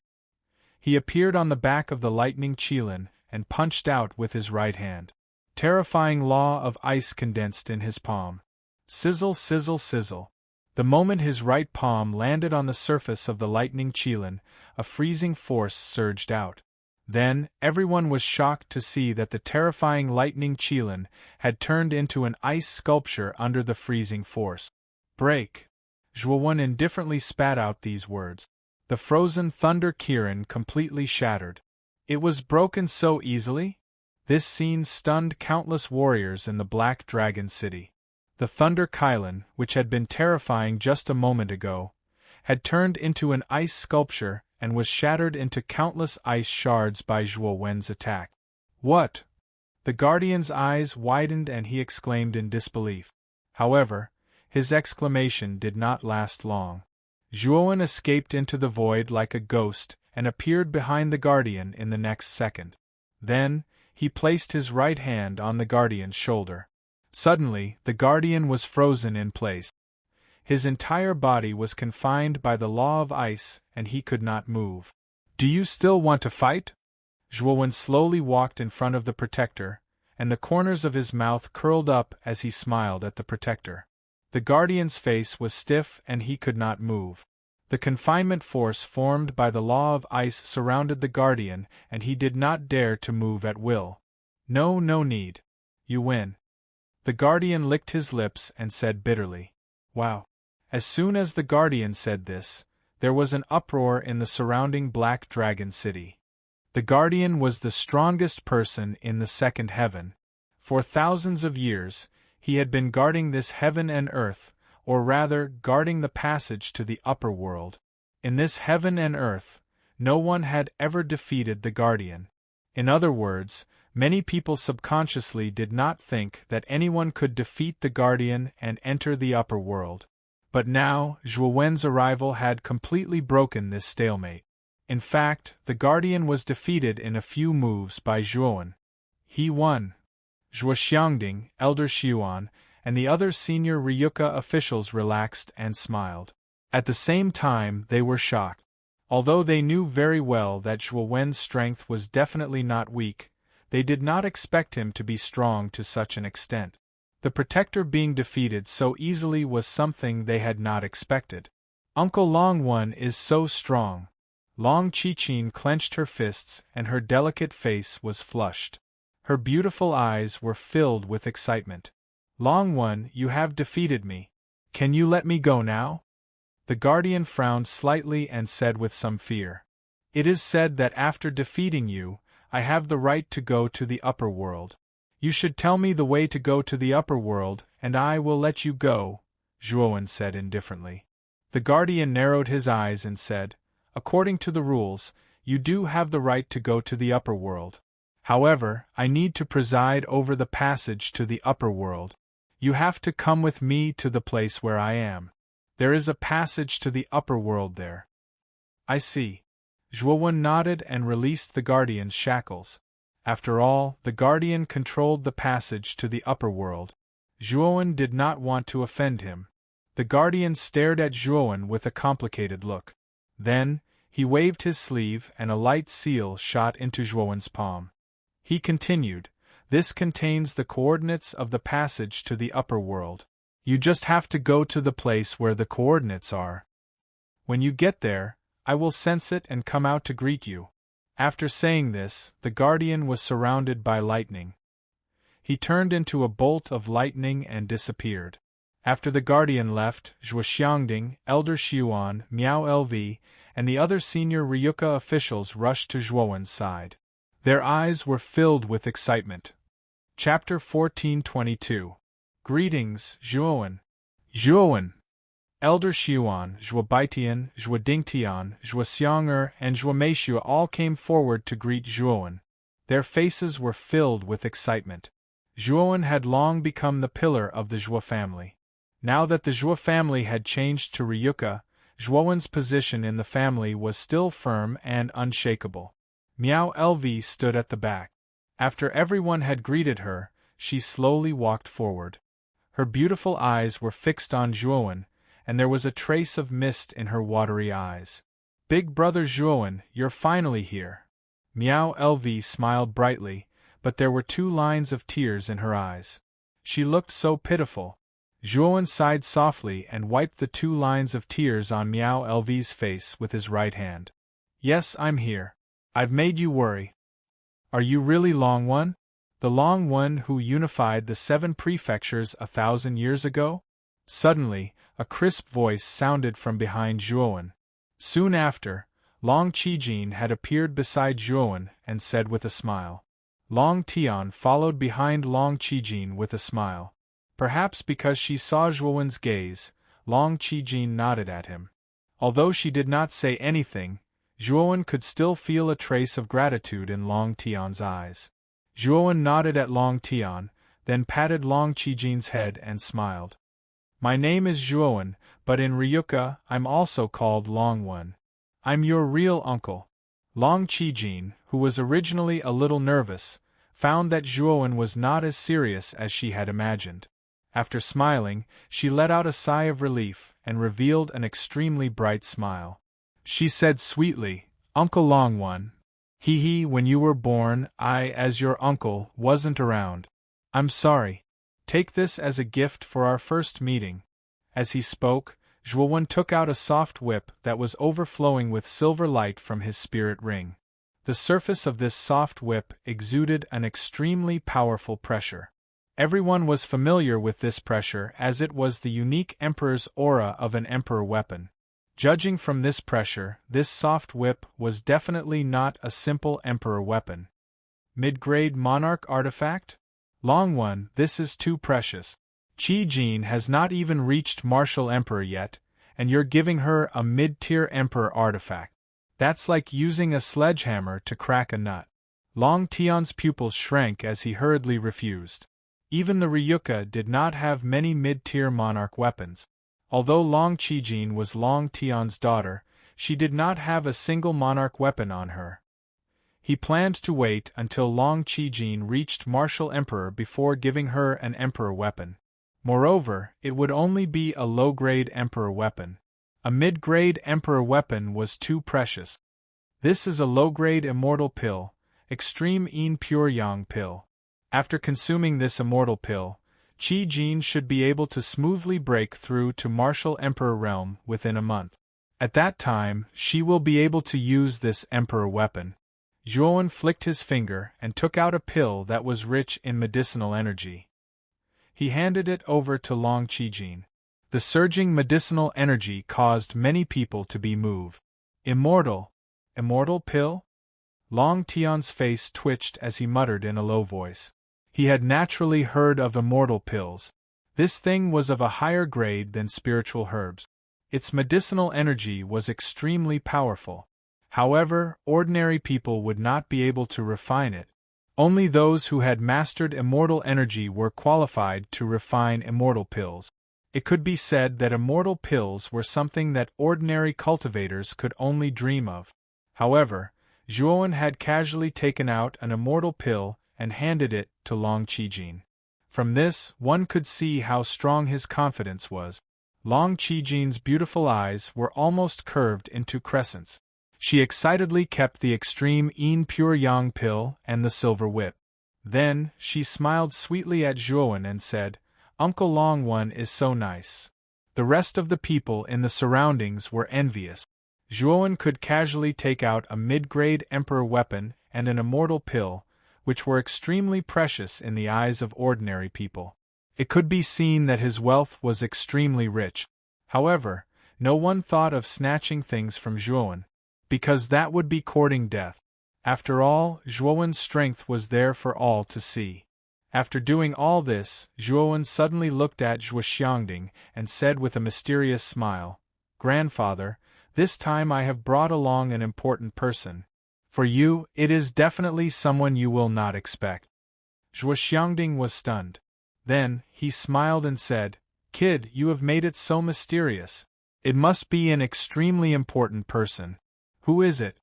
He appeared on the back of the lightning Qilin and punched out with his right hand. Terrifying law of ice condensed in his palm. Sizzle, sizzle, sizzle. The moment his right palm landed on the surface of the lightning Qilin, a freezing force surged out. Then, everyone was shocked to see that the terrifying lightning Qilin had turned into an ice sculpture under the freezing force. Break! Zhuowen indifferently spat out these words. The frozen thunder Kirin completely shattered. It was broken so easily? This scene stunned countless warriors in the Black Dragon City. The thunder Qilin, which had been terrifying just a moment ago, had turned into an ice sculpture and was shattered into countless ice shards by Zhuowen's attack. What? The guardian's eyes widened and he exclaimed in disbelief. However, his exclamation did not last long. Zhuowen escaped into the void like a ghost and appeared behind the guardian in the next second. Then, he placed his right hand on the guardian's shoulder. Suddenly, the guardian was frozen in place. His entire body was confined by the law of ice, and he could not move. "Do you still want to fight?" Zhuowen slowly walked in front of the protector, and the corners of his mouth curled up as he smiled at the protector. The guardian's face was stiff and he could not move. The confinement force formed by the law of ice surrounded the guardian, and he did not dare to move at will. "No, no need. You win." The guardian licked his lips and said bitterly, "Wow." As soon as the guardian said this, there was an uproar in the surrounding Black Dragon City. The guardian was the strongest person in the second heaven. For thousands of years, he had been guarding this heaven and earth, or rather, guarding the passage to the upper world. In this heaven and earth, no one had ever defeated the guardian. In other words, many people subconsciously did not think that anyone could defeat the guardian and enter the upper world. But now, Zhuowen's arrival had completely broken this stalemate. In fact, the guardian was defeated in a few moves by Zhuowen. He won. Zhuo Xiangding, Elder Xiuan, and the other senior Ryuka officials relaxed and smiled. At the same time, they were shocked. Although they knew very well that Zhuowen's strength was definitely not weak, they did not expect him to be strong to such an extent. The protector being defeated so easily was something they had not expected. "Uncle Long-One is so strong." Long Qichin clenched her fists and her delicate face was flushed. Her beautiful eyes were filled with excitement. "Long-One, you have defeated me. Can you let me go now?" The guardian frowned slightly and said with some fear, "It is said that after defeating you, I have the right to go to the upper world. You should tell me the way to go to the upper world, and I will let you go," Zhuowen said indifferently. The guardian narrowed his eyes and said, "According to the rules, you do have the right to go to the upper world. However, I need to preside over the passage to the upper world. You have to come with me to the place where I am. There is a passage to the upper world there." "I see." Zhuowen nodded and released the guardian's shackles. After all, the guardian controlled the passage to the upper world. Zhuowen did not want to offend him. The guardian stared at Zhuowen with a complicated look. Then, he waved his sleeve and a light seal shot into Zhuowen's palm. He continued, "This contains the coordinates of the passage to the upper world. You just have to go to the place where the coordinates are. When you get there, I will sense it and come out to greet you." After saying this, the guardian was surrounded by lightning. He turned into a bolt of lightning and disappeared. After the guardian left, Zhuo Xiangding, Elder Xiuan, Miao LV, and the other senior Ryuka officials rushed to Zhuowen's side. Their eyes were filled with excitement. Chapter 1422. "Greetings, Zhuowen." "Zhuowen." Elder Xiuan, Zhuo Baitian, Zhuo Dingtian, Zhuo Xiang'er, and Zhuo Meishua all came forward to greet Zhuowen. Their faces were filled with excitement. Zhuowen had long become the pillar of the Zhuo family. Now that the Zhuo family had changed to Ryuka, Zhuowen's position in the family was still firm and unshakable. Miao LV stood at the back. After everyone had greeted her, she slowly walked forward. Her beautiful eyes were fixed on Zhuowen, and there was a trace of mist in her watery eyes. "Big brother Zhuowen, you're finally here." Miao LV smiled brightly, but there were 2 lines of tears in her eyes. She looked so pitiful. Zhuowen sighed softly and wiped the 2 lines of tears on Miao LV's face with his right hand. "Yes, I'm here. I've made you worry." "Are you really Long-One? The Long-One who unified the 7 prefectures 1,000 years ago?" Suddenly, a crisp voice sounded from behind Zhuowen. Soon after, Long Qijin had appeared beside Zhuowen and said with a smile. Long Tian followed behind Long Qijin with a smile. Perhaps because she saw Zhuowen's gaze, Long Qijin nodded at him. Although she did not say anything, Zhuowen could still feel a trace of gratitude in Long Tian's eyes. Zhuowen nodded at Long Tian, then patted Long Qijin's head and smiled. "My name is Zhuowen, but in Ryuka I'm also called Long-One. I'm your real uncle." Long Qijin, who was originally a little nervous, found that Zhuowen was not as serious as she had imagined. After smiling, she let out a sigh of relief and revealed an extremely bright smile. She said sweetly, "Uncle Long One. When you were born, I, as your uncle, wasn't around. I'm sorry. Take this as a gift for our first meeting." As he spoke, Zhuowen took out a soft whip that was overflowing with silver light from his spirit ring. The surface of this soft whip exuded an extremely powerful pressure. Everyone was familiar with this pressure as it was the unique Emperor's aura of an Emperor weapon. Judging from this pressure, this soft whip was definitely not a simple Emperor weapon. Mid-grade Monarch artifact? Long One, this is too precious. Qi Jin has not even reached Martial Emperor yet, and you're giving her a mid-tier Emperor artifact. That's like using a sledgehammer to crack a nut. Long Tian's pupils shrank as he hurriedly refused. Even the Ryuka did not have many mid-tier Monarch weapons. Although Long Qijin was Long Tian's daughter, she did not have a single Monarch weapon on her. He planned to wait until Long Qijin reached Martial Emperor before giving her an Emperor weapon. Moreover, it would only be a low-grade Emperor weapon. A mid-grade Emperor weapon was too precious. This is a low-grade Immortal Pill, Extreme Yin Pure Yang Pill. After consuming this Immortal Pill, Qi Jin should be able to smoothly break through to Martial Emperor realm within a month. At that time, she will be able to use this Emperor weapon. Zhuowen flicked his finger and took out a pill that was rich in medicinal energy. He handed it over to Long Qijin. The surging medicinal energy caused many people to be moved. Immortal pill? Long Tian's face twitched as he muttered in a low voice. He had naturally heard of immortal pills. This thing was of a higher grade than spiritual herbs. Its medicinal energy was extremely powerful. However, ordinary people would not be able to refine it. Only those who had mastered immortal energy were qualified to refine immortal pills. It could be said that immortal pills were something that ordinary cultivators could only dream of. However, Zhuowen had casually taken out an immortal pill and handed it to Long Qijin. From this, one could see how strong his confidence was. Long Qijin's beautiful eyes were almost curved into crescents. She excitedly kept the Extreme Yin Pure Yang pill and the silver whip. Then, she smiled sweetly at Zhuowen and said, "Uncle Long One is so nice." The rest of the people in the surroundings were envious. Zhuowen could casually take out a mid-grade Emperor weapon and an immortal pill, which were extremely precious in the eyes of ordinary people. It could be seen that his wealth was extremely rich. However, no one thought of snatching things from Zhuowen, because that would be courting death. After all, Zhuowen's strength was there for all to see. After doing all this, Zhuowen suddenly looked at Zhuoxiangding and said with a mysterious smile, "Grandfather, this time I have brought along an important person. For you, it is definitely someone you will not expect." Zhuoxiangding was stunned. Then, he smiled and said, "Kid, you have made it so mysterious. It must be an extremely important person. Who is it?"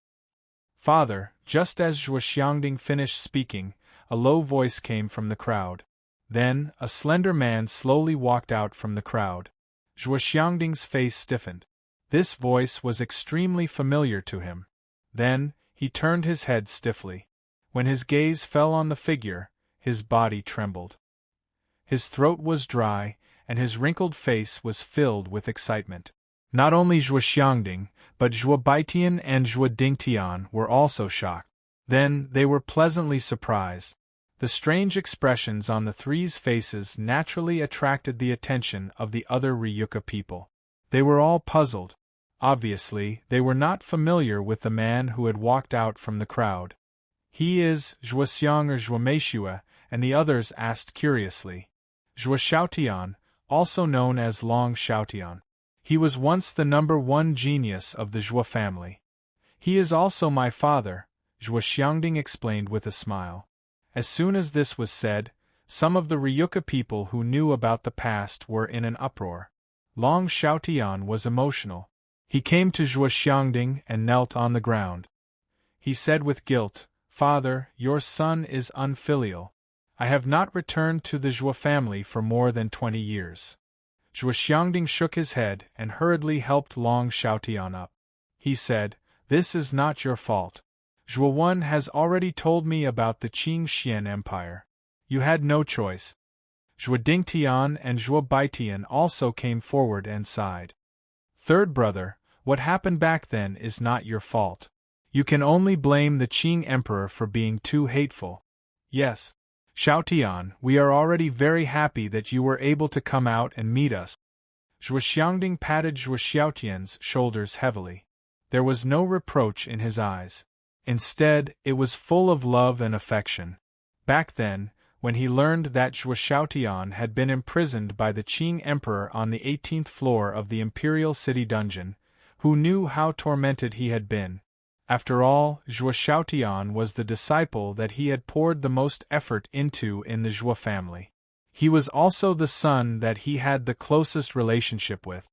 "Father," just as Zhuoxiangding finished speaking, a low voice came from the crowd. Then, a slender man slowly walked out from the crowd. Zhuoxiangding's face stiffened. This voice was extremely familiar to him. Then, he turned his head stiffly. When his gaze fell on the figure, his body trembled. His throat was dry, and his wrinkled face was filled with excitement. Not only Zhuoxiangding, but Zhuo Baitian and Zhuo Dingtian were also shocked. Then, they were pleasantly surprised. The strange expressions on the three's faces naturally attracted the attention of the other Ryuka people. They were all puzzled. Obviously, they were not familiar with the man who had walked out from the crowd. "He is Zhuoxiang or Zhuomeishua?" and the others asked curiously. "Zhuo Xiaotian, also known as Long Xiaotian. He was once the #1 genius of the Zhuo family. He is also my father," Zhuoxiangding explained with a smile. As soon as this was said, some of the Ryuka people who knew about the past were in an uproar. Long Xiaotian was emotional. He came to Zhuoxiangding and knelt on the ground. He said with guilt, "Father, your son is unfilial. I have not returned to the Zhuo family for more than 20 years. Zhuo Xiangding shook his head and hurriedly helped Long Xiaotian up. He said, "This is not your fault. Zhuo Wen has already told me about the Qing Xian Empire. You had no choice." Zhuo Dingtian and Zhuo Baitian also came forward and sighed. "Third brother, what happened back then is not your fault. You can only blame the Qing Emperor for being too hateful." "Yes. Xiaotian, we are already very happy that you were able to come out and meet us." Zhuo Xiangding patted Zhuo Xiaotian's shoulders heavily. There was no reproach in his eyes. Instead, it was full of love and affection. Back then, when he learned that Zhuo Xiaotian had been imprisoned by the Qing Emperor on the 18th floor of the Imperial City dungeon, who knew how tormented he had been? After all, Zhuo Xiaotian was the disciple that he had poured the most effort into in the Zhuo family. He was also the son that he had the closest relationship with.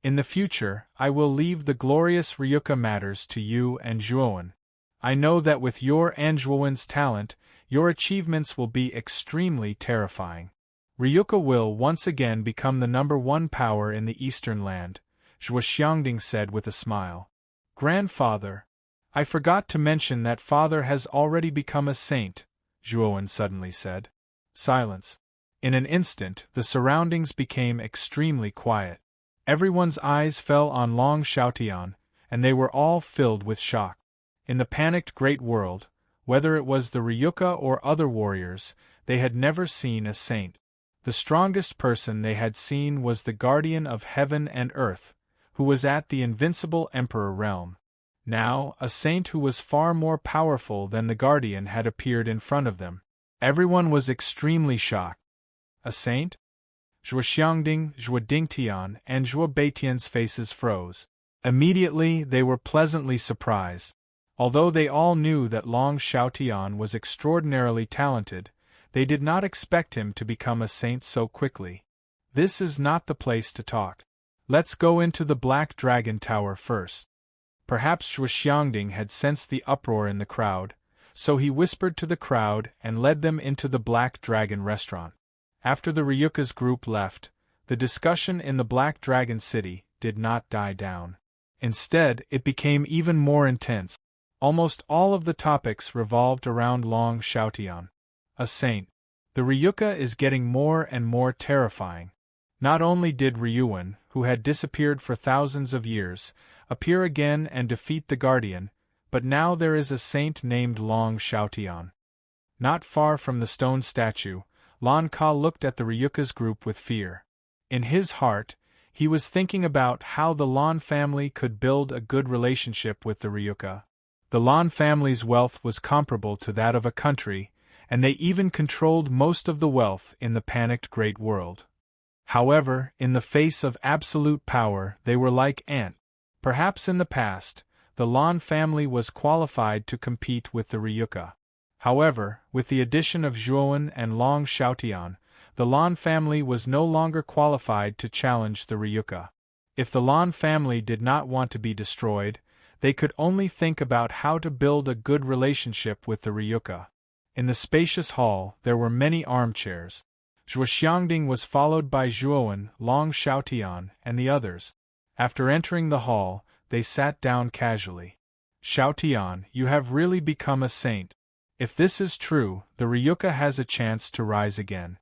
"In the future, I will leave the glorious Ryuka matters to you and Zhuowen. I know that with your and Zhuowen's talent, your achievements will be extremely terrifying. Ryuka will once again become the #1 power in the Eastern land," Zhuo Xiangding said with a smile. "Grandfather, I forgot to mention that father has already become a saint," Zhuowen suddenly said. Silence. In an instant, the surroundings became extremely quiet. Everyone's eyes fell on Long Xiaotian, and they were all filled with shock. In the panicked Great World, whether it was the Ryuka or other warriors, they had never seen a saint. The strongest person they had seen was the guardian of heaven and earth, who was at the invincible Emperor realm. Now, a saint who was far more powerful than the guardian had appeared in front of them. Everyone was extremely shocked. A saint? Zhuo Xiangding, Zhuo Dingtian, and Zhuo Baitian's faces froze. Immediately, they were pleasantly surprised. Although they all knew that Long Xiaotian was extraordinarily talented, they did not expect him to become a saint so quickly. "This is not the place to talk. Let's go into the Black Dragon Tower first." Perhaps Zhuo Xiangding had sensed the uproar in the crowd, so he whispered to the crowd and led them into the Black Dragon restaurant. After the Ryuka's group left, the discussion in the Black Dragon City did not die down. Instead, it became even more intense. Almost all of the topics revolved around Long Xiaotian. A saint. The Ryuka is getting more and more terrifying. Not only did Ryuan, who had disappeared for thousands of years, appear again and defeat the Guardian, but now there is a saint named Long Xiaotian. Not far from the stone statue, Lan Ka looked at the Ryuka's group with fear. In his heart, he was thinking about how the Lan family could build a good relationship with the Ryuka. The Lan family's wealth was comparable to that of a country, and they even controlled most of the wealth in the panicked Great World. However, in the face of absolute power, they were like ants. Perhaps in the past, the Lan family was qualified to compete with the Ryuka. However, with the addition of Zhuowen and Long Xiaotian, the Lan family was no longer qualified to challenge the Ryuka. If the Lan family did not want to be destroyed, they could only think about how to build a good relationship with the Ryuka. In the spacious hall, there were many armchairs. Zhuo Xiangding was followed by Zhuowen, Long Xiaotian, and the others. After entering the hall, they sat down casually. "Xiaotian, you have really become a saint. If this is true, the Ryuka has a chance to rise again."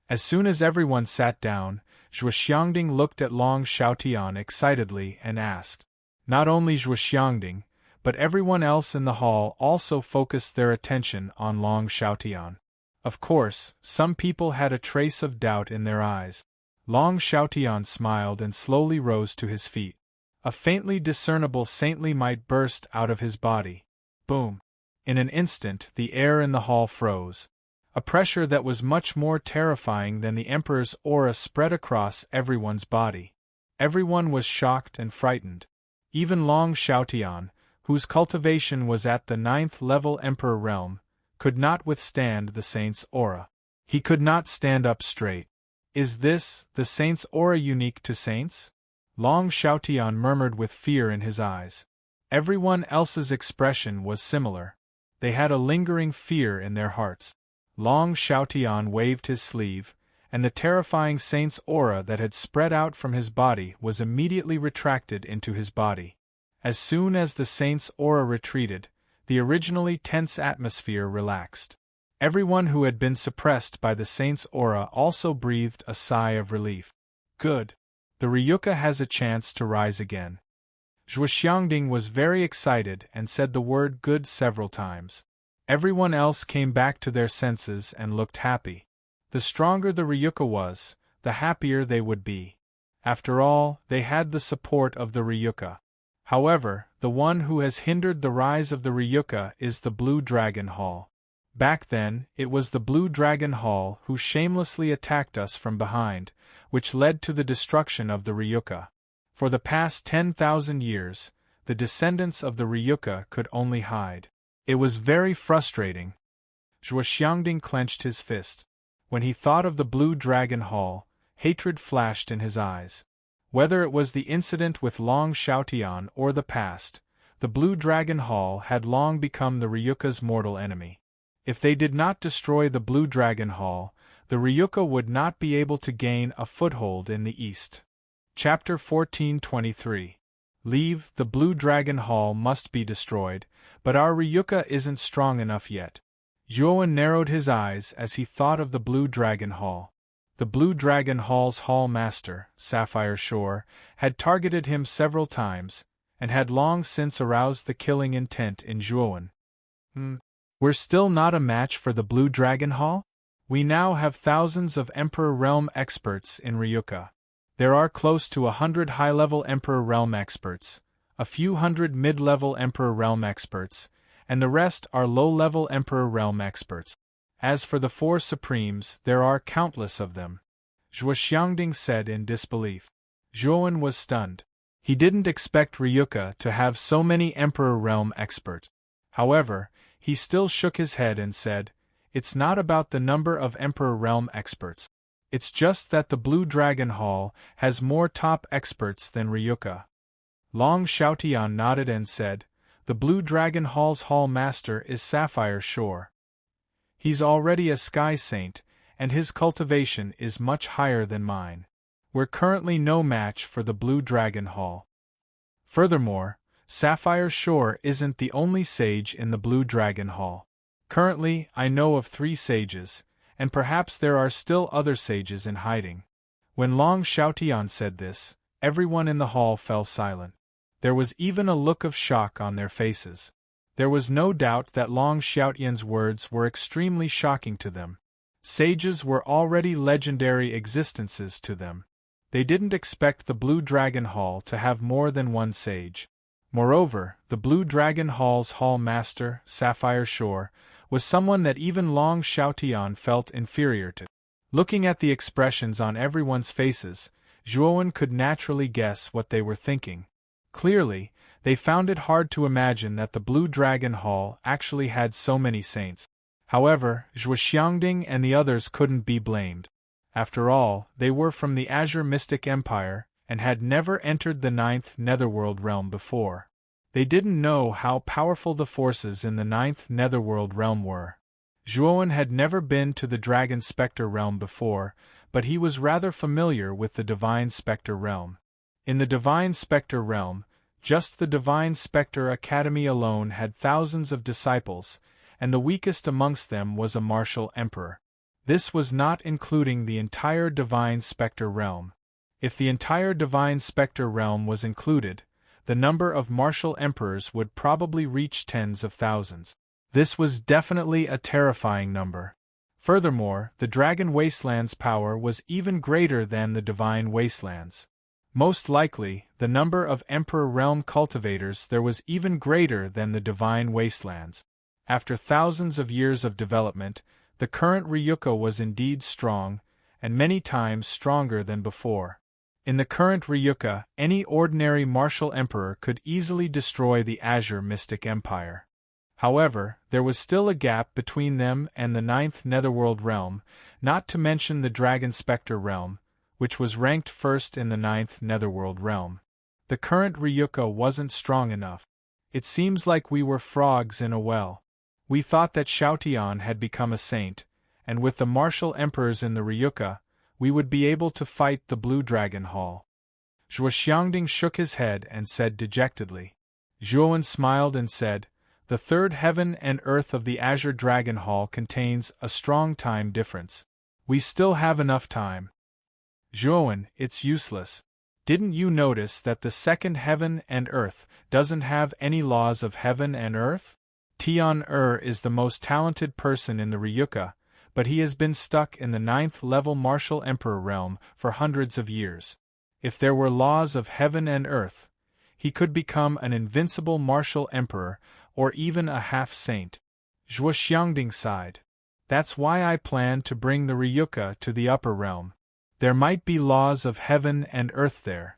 As soon as everyone sat down, Zhuo Xiangding looked at Long Xiaotian excitedly and asked. Not only Zhuo Xiangding, but everyone else in the hall also focused their attention on Long Xiaotian. Of course, some people had a trace of doubt in their eyes. Long Xiaotian smiled and slowly rose to his feet. A faintly discernible saintly might burst out of his body. Boom! In an instant, the air in the hall froze. A pressure that was much more terrifying than the Emperor's aura spread across everyone's body. Everyone was shocked and frightened. Even Long Xiaotian, whose cultivation was at the 9th level Emperor realm, could not withstand the saint's aura. He could not stand up straight. "Is this, the saint's aura, unique to saints?" Long Xiaotian murmured with fear in his eyes. Everyone else's expression was similar. They had a lingering fear in their hearts. Long Xiaotian waved his sleeve, and the terrifying saint's aura that had spread out from his body was immediately retracted into his body. As soon as the saint's aura retreated, the originally tense atmosphere relaxed. Everyone who had been suppressed by the saint's aura also breathed a sigh of relief. Good. The Ryuka has a chance to rise again. Zhuo Xiangding was very excited and said the word good several times. Everyone else came back to their senses and looked happy. The stronger the Ryuka was, the happier they would be. After all, they had the support of the Ryuka. However, the one who has hindered the rise of the Ryuka is the Blue Dragon Hall. Back then, it was the Blue Dragon Hall who shamelessly attacked us from behind, which led to the destruction of the Ryuka. For the past 10,000 years, the descendants of the Ryuka could only hide. It was very frustrating. Zhuo Xiangding clenched his fist. When he thought of the Blue Dragon Hall, hatred flashed in his eyes. Whether it was the incident with Long Xiaotian or the past, the Blue Dragon Hall had long become the Ryuka's mortal enemy. If they did not destroy the Blue Dragon Hall, the Ryuka would not be able to gain a foothold in the east. Chapter 1423. Leave, the Blue Dragon Hall must be destroyed, but our Ryuka isn't strong enough yet. Zhuo narrowed his eyes as he thought of the Blue Dragon Hall. The Blue Dragon Hall's Hall Master, Sapphire Shore, had targeted him several times, and had long since aroused the killing intent in Zhuowen. We're still not a match for the Blue Dragon Hall? We now have thousands of Emperor Realm experts in Ryuka. There are close to 100 high-level Emperor Realm experts, a few hundred mid-level Emperor Realm experts, and the rest are low-level Emperor Realm experts. As for the 4 Supremes, there are countless of them. Zhuo Xiangding said in disbelief. Zhuowen was stunned. He didn't expect Ryuka to have so many Emperor Realm experts. However, he still shook his head and said, "It's not about the number of Emperor Realm experts. It's just that the Blue Dragon Hall has more top experts than Ryuka." Long Xiaotian nodded and said, "The Blue Dragon Hall's Hall Master is Sapphire Shore. He's already a Sky Saint, and his cultivation is much higher than mine. We're currently no match for the Blue Dragon Hall. Furthermore, Sapphire Shore isn't the only sage in the Blue Dragon Hall. Currently, I know of 3 sages, and perhaps there are still other sages in hiding." When Long Xiaotian said this, everyone in the hall fell silent. There was even a look of shock on their faces. There was no doubt that Long Xiaotian's words were extremely shocking to them. Sages were already legendary existences to them. They didn't expect the Blue Dragon Hall to have more than 1 sage. Moreover, the Blue Dragon Hall's Hall Master, Sapphire Shore, was someone that even Long Xiaotian felt inferior to. Looking at the expressions on everyone's faces, Zhuowen could naturally guess what they were thinking. Clearly, they found it hard to imagine that the Blue Dragon Hall actually had so many saints. However, Zhuo Xiangding and the others couldn't be blamed. After all, they were from the Azure Mystic Empire, and had never entered the 9th Netherworld realm before. They didn't know how powerful the forces in the 9th Netherworld realm were. Zhuowen had never been to the Dragon Spectre realm before, but he was rather familiar with the Divine Spectre realm. In the Divine Spectre realm, just the Divine Spectre Academy alone had thousands of disciples, and the weakest amongst them was a martial emperor. This was not including the entire Divine Spectre realm. If the entire Divine Spectre realm was included, the number of martial emperors would probably reach tens of thousands. This was definitely a terrifying number. Furthermore, the Dragon Wasteland's power was even greater than the Divine Wastelands. Most likely, the number of Emperor Realm cultivators there was even greater than the Divine Wastelands. After thousands of years of development, the current Ryuka was indeed strong, and many times stronger than before. In the current Ryuka, any ordinary martial emperor could easily destroy the Azure Mystic Empire. However, there was still a gap between them and the 9th Netherworld realm, not to mention the Dragon Spectre realm, which was ranked first in the 9th Netherworld realm. The current Ryuka wasn't strong enough. It seems like we were frogs in a well. We thought that Xiaotian had become a saint, and with the martial emperors in the Ryuka, we would be able to fight the Blue Dragon Hall. Zhuo Xiangding shook his head and said dejectedly. Zhuowen smiled and said, "The third heaven and earth of the Azure Dragon Hall contains a strong time difference. We still have enough time." "Zhuowen, it's useless. Didn't you notice that the second heaven and earth doesn't have any laws of heaven and earth? Tian is the most talented person in the Ryuka, but he has been stuck in the 9th level martial emperor realm for hundreds of years. If there were laws of heaven and earth, he could become an invincible martial emperor, or even a half-saint." Zhuo Xiangding sighed. "That's why I plan to bring the Ryuka to the upper realm. There might be laws of heaven and earth there."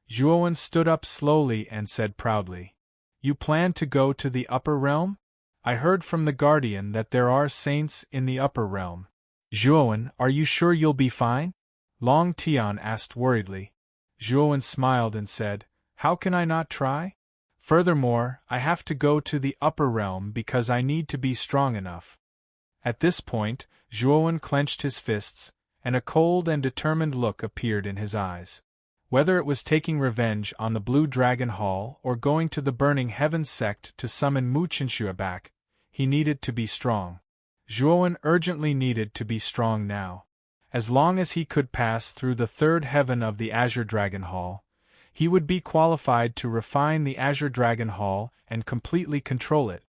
Zhuowen stood up slowly and said proudly, "You plan to go to the upper realm? I heard from the Guardian that there are saints in the upper realm." "Zhuowen, are you sure you'll be fine?" Long Tian asked worriedly. Zhuowen smiled and said, "How can I not try? Furthermore, I have to go to the upper realm because I need to be strong enough." At this point, Zhuowen clenched his fists, and a cold and determined look appeared in his eyes. Whether it was taking revenge on the Blue Dragon Hall or going to the Burning Heavens sect to summon Mu Qinshu back, he needed to be strong. Zhuowen urgently needed to be strong now. As long as he could pass through the third heaven of the Azure Dragon Hall, he would be qualified to refine the Azure Dragon Hall and completely control it.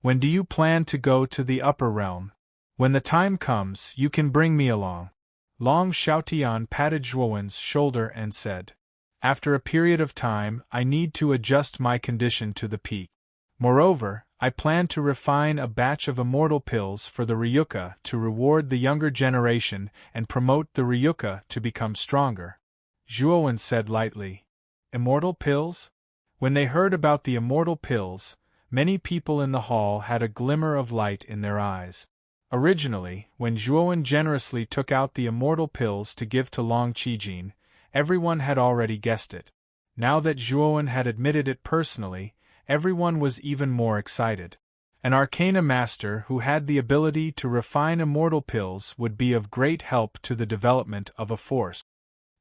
"When do you plan to go to the upper realm? When the time comes, you can bring me along." Long Xiaotian patted Zhuowen's shoulder and said, "After a period of time, I need to adjust my condition to the peak. Moreover, I plan to refine a batch of immortal pills for the Ryuka to reward the younger generation and promote the Ryuka to become stronger." Zhuowen said lightly, "Immortal pills?" When they heard about the immortal pills, many people in the hall had a glimmer of light in their eyes. Originally, when Zhuowen generously took out the immortal pills to give to Long Qijin, everyone had already guessed it. Now that Zhuowen had admitted it personally, everyone was even more excited. An arcana master who had the ability to refine immortal pills would be of great help to the development of a force.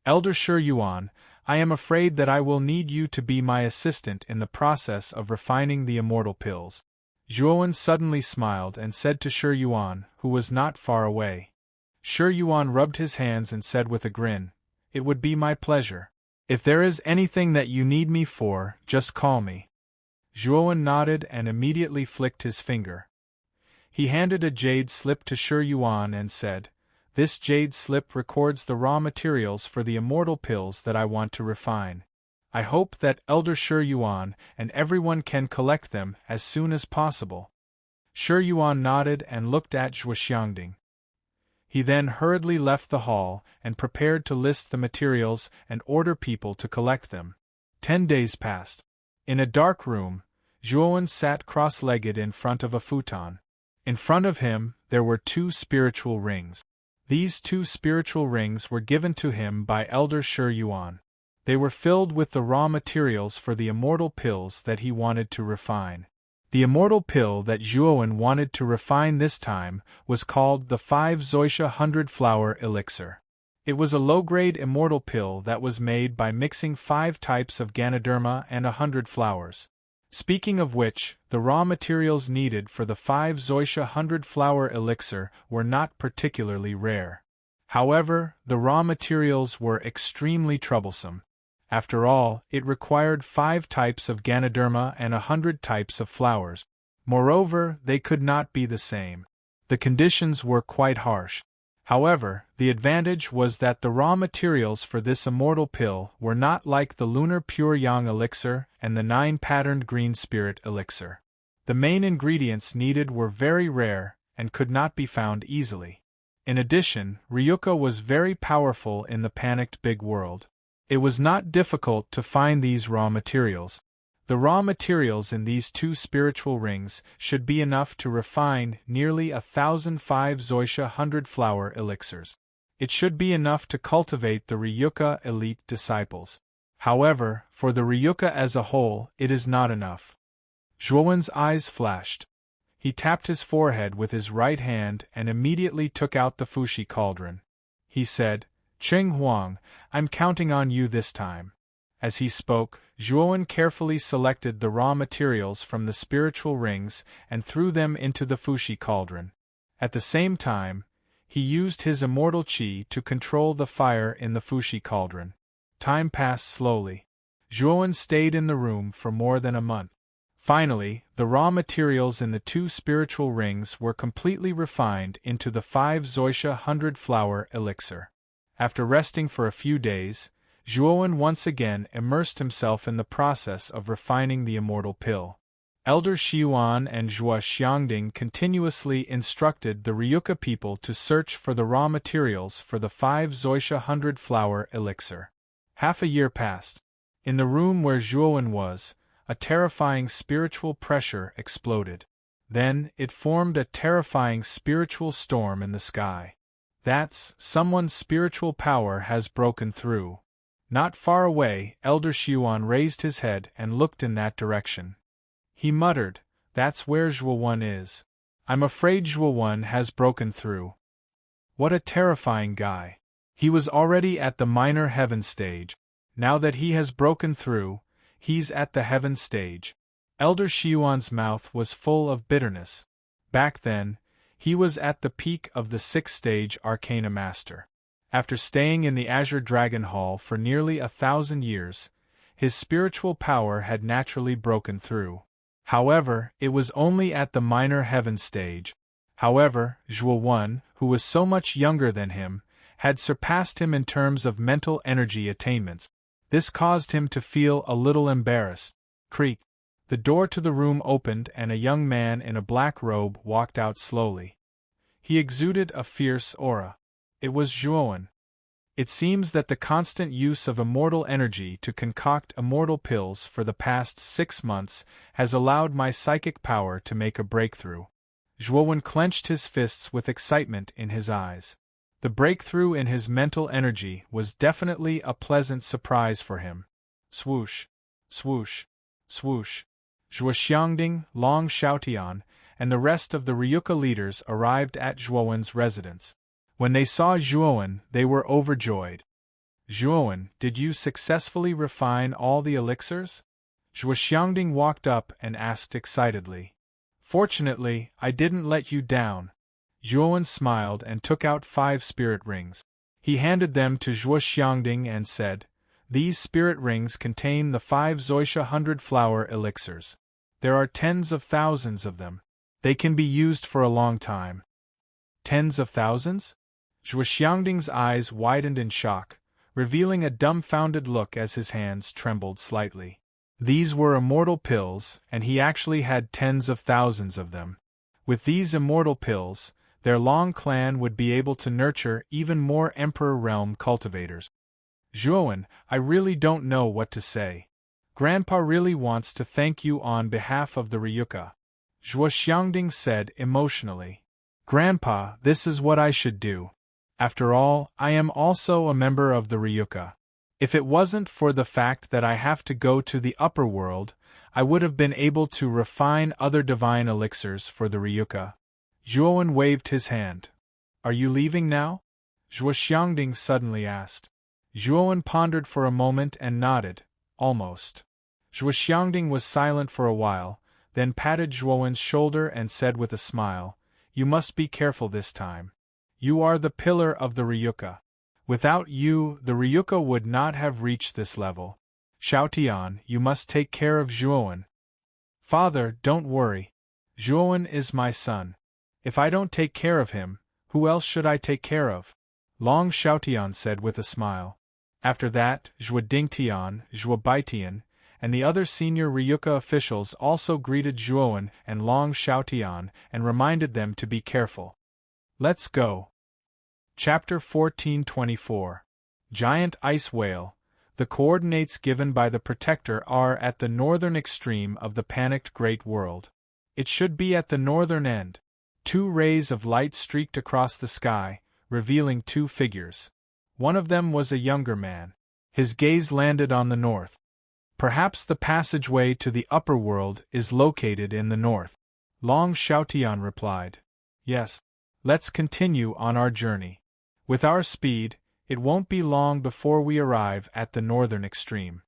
"Elder Shi Yuan, I am afraid that I will need you to be my assistant in the process of refining the immortal pills." Zhuowen suddenly smiled and said to Shi Yuan, who was not far away. Shi Yuan rubbed his hands and said with a grin, "It would be my pleasure. If there is anything that you need me for, just call me." Zhuowen nodded and immediately flicked his finger. He handed a jade slip to Shi Yuan and said, "This jade slip records the raw materials for the immortal pills that I want to refine. I hope that Elder Shi Yuan and everyone can collect them as soon as possible." Shi Yuan nodded and looked at Zhuo Xiangding. He then hurriedly left the hall and prepared to list the materials and order people to collect them. 10 days passed. In a dark room, Zhuowen sat cross-legged in front of a futon. In front of him, there were 2 spiritual rings. These 2 spiritual rings were given to him by Elder Shi Yuan. They were filled with the raw materials for the immortal pills that he wanted to refine. The immortal pill that Zhuowen wanted to refine this time was called the 5 Zoisha 100-flower elixir. It was a low-grade immortal pill that was made by mixing 5 types of Ganoderma and 100 flowers. Speaking of which, the raw materials needed for the 5 Zoisha 100-flower elixir were not particularly rare. However, the raw materials were extremely troublesome. After all, it required 5 types of Ganoderma and 100 types of flowers. Moreover, they could not be the same. The conditions were quite harsh. However, the advantage was that the raw materials for this immortal pill were not like the lunar pure yang elixir and the 9-patterned green spirit elixir. The main ingredients needed were very rare and could not be found easily. In addition, Ryuka was very powerful in the panicked big world. It was not difficult to find these raw materials. The raw materials in these 2 spiritual rings should be enough to refine nearly 1,005 Zoisha 100-flower elixirs. It should be enough to cultivate the Ryuka elite disciples. However, for the Ryuka as a whole, it is not enough. Zhuowen's eyes flashed. He tapped his forehead with his right hand and immediately took out the Fushi cauldron. He said, "Cheng Huang, I'm counting on you this time." As he spoke, Zhuowen carefully selected the raw materials from the spiritual rings and threw them into the Fushi cauldron. At the same time, he used his immortal qi to control the fire in the Fushi cauldron. Time passed slowly. Zhuowen stayed in the room for more than a month. Finally, the raw materials in the 2 spiritual rings were completely refined into the 5 Zoisha 100-flower elixir. After resting for a few days, Zhuowen once again immersed himself in the process of refining the immortal pill. Elder Xiuan and Zhuo Xiangding continuously instructed the Ryuka people to search for the raw materials for the 5 Zoisha 100-flower elixir. Half a year passed. In the room where Zhuowen was, a terrifying spiritual pressure exploded. Then, it formed a terrifying spiritual storm in the sky. That's, someone's spiritual power has broken through. Not far away, Elder Xiuan raised his head and looked in that direction. He muttered, "That's where Zhuowen is. I'm afraid Zhuowen has broken through." What a terrifying guy. He was already at the minor heaven stage. Now that he has broken through, he's at the heaven stage. Elder Xiuan's mouth was full of bitterness. Back then, he was at the peak of the 6th stage Arcana Master. After staying in the Azure Dragon Hall for nearly 1,000 years, his spiritual power had naturally broken through. However, it was only at the minor heaven stage. However, Zhuowen, who was so much younger than him, had surpassed him in terms of mental energy attainments. This caused him to feel a little embarrassed. Creak. The door to the room opened and a young man in a black robe walked out slowly. He exuded a fierce aura. It was Zhuowen. It seems that the constant use of immortal energy to concoct immortal pills for the past 6 months has allowed my psychic power to make a breakthrough. Zhuowen clenched his fists with excitement in his eyes. The breakthrough in his mental energy was definitely a pleasant surprise for him. Swoosh, swoosh, swoosh. Zhuo Xiangding, Long Xiaotian, and the rest of the Ryuka leaders arrived at Zhuowen's residence. When they saw Zhuowen, they were overjoyed. "Zhuowen, did you successfully refine all the elixirs?" Zhuo Xiangding walked up and asked excitedly. "Fortunately, I didn't let you down." Zhuowen smiled and took out 5 spirit rings. He handed them to Zhuo Xiangding and said, "These spirit rings contain the 5 Zoisha 100-flower elixirs. There are tens of thousands of them. They can be used for a long time." "Tens of thousands?" Zhuo Xiangding's eyes widened in shock, revealing a dumbfounded look as his hands trembled slightly. These were immortal pills, and he actually had tens of thousands of them. With these immortal pills, their long clan would be able to nurture even more Emperor Realm cultivators. "Zhuowen, I really don't know what to say. Grandpa really wants to thank you on behalf of the Ryuka," Zhuo Xiangding said emotionally. "Grandpa, this is what I should do. After all, I am also a member of the Ryuka. If it wasn't for the fact that I have to go to the upper world, I would have been able to refine other divine elixirs for the Ryuka." Zhuowen waved his hand. "Are you leaving now?" Zhuo Xiangding suddenly asked. Zhuowen pondered for a moment and nodded, almost. Zhuo Xiangding was silent for a while, then patted Zhuowen's shoulder and said with a smile, "You must be careful this time. You are the pillar of the Ryuka. Without you, the Ryuka would not have reached this level. Xiaotian, you must take care of Zhuowen." "Father, don't worry. Zhuowen is my son. If I don't take care of him, who else should I take care of?" Long Xiaotian said with a smile. After that, Zhuo Dingtian, Zhuo Baitian, and the other senior Ryuka officials also greeted Zhuowen and Long Xiaotian and reminded them to be careful. Let's go. Chapter 1424. Giant Ice Whale. The coordinates given by the Protector are at the northern extreme of the panicked Great World. It should be at the northern end. 2 rays of light streaked across the sky, revealing 2 figures. One of them was a younger man. His gaze landed on the north. Perhaps the passageway to the upper world is located in the north. Long Xiaotian replied. Yes. Let's continue on our journey. With our speed, it won't be long before we arrive at the northern extreme.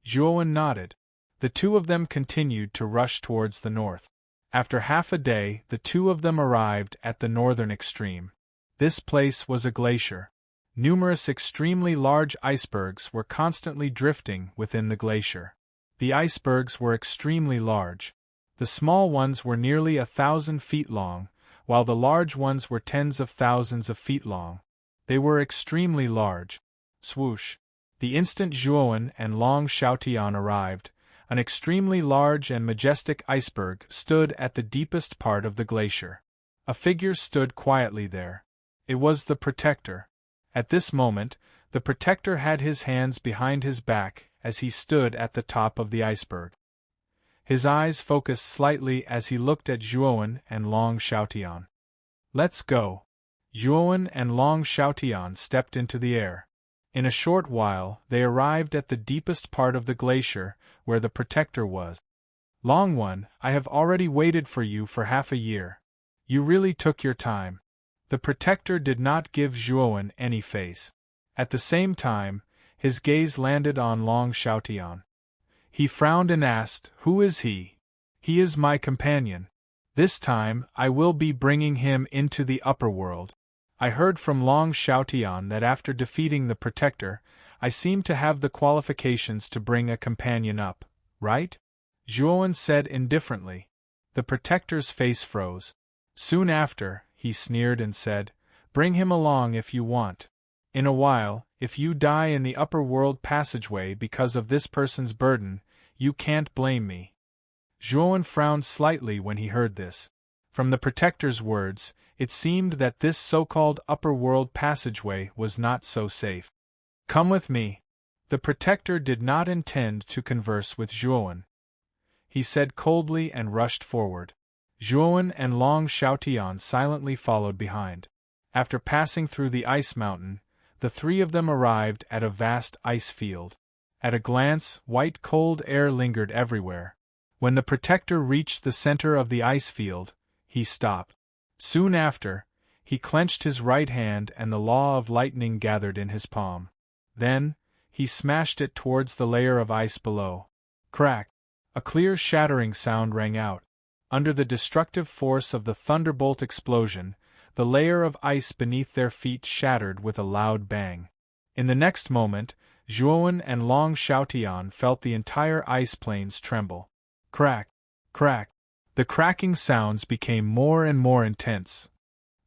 Zhuowen nodded. The two of them continued to rush towards the north. After half a day, the two of them arrived at the northern extreme. This place was a glacier. Numerous extremely large icebergs were constantly drifting within the glacier. The icebergs were extremely large. The small ones were nearly 1,000 feet long, while the large ones were tens of thousands of feet long. They were extremely large. Swoosh! The instant Zhuowen and Long Xiaotian arrived, an extremely large and majestic iceberg stood at the deepest part of the glacier. A figure stood quietly there. It was the Protector. At this moment, the Protector had his hands behind his back as he stood at the top of the iceberg. His eyes focused slightly as he looked at Zhuowen and Long Xiaotian. Let's go. Zhuowen and Long Xiaotian stepped into the air. In a short while, they arrived at the deepest part of the glacier, where the Protector was. Long One, I have already waited for you for half a year. You really took your time. The Protector did not give Zhuowen any face. At the same time, his gaze landed on Long Xiaotian. He frowned and asked, Who is he? He is my companion. This time, I will be bringing him into the upper world. I heard from Long Xiaotian that after defeating the Protector, I seem to have the qualifications to bring a companion up, right? Zhuowen said indifferently. The Protector's face froze. Soon after, he sneered and said, Bring him along if you want. In a while, if you die in the upper world passageway because of this person's burden, you can't blame me. Zhuowen frowned slightly when he heard this. From the Protector's words, it seemed that this so-called upper world passageway was not so safe. Come with me. The Protector did not intend to converse with Zhuowen. He said coldly and rushed forward. Zhuowen and Long Xiaotian silently followed behind. After passing through the ice mountain, the three of them arrived at a vast ice field. At a glance, white cold air lingered everywhere. When the Protector reached the center of the ice field, he stopped. Soon after, he clenched his right hand and the law of lightning gathered in his palm. Then, he smashed it towards the layer of ice below. Crack! A clear shattering sound rang out. Under the destructive force of the thunderbolt explosion, the layer of ice beneath their feet shattered with a loud bang. In the next moment, Zhuowen and Long Xiaotian felt the entire ice plains tremble. Crack! Crack! The cracking sounds became more and more intense.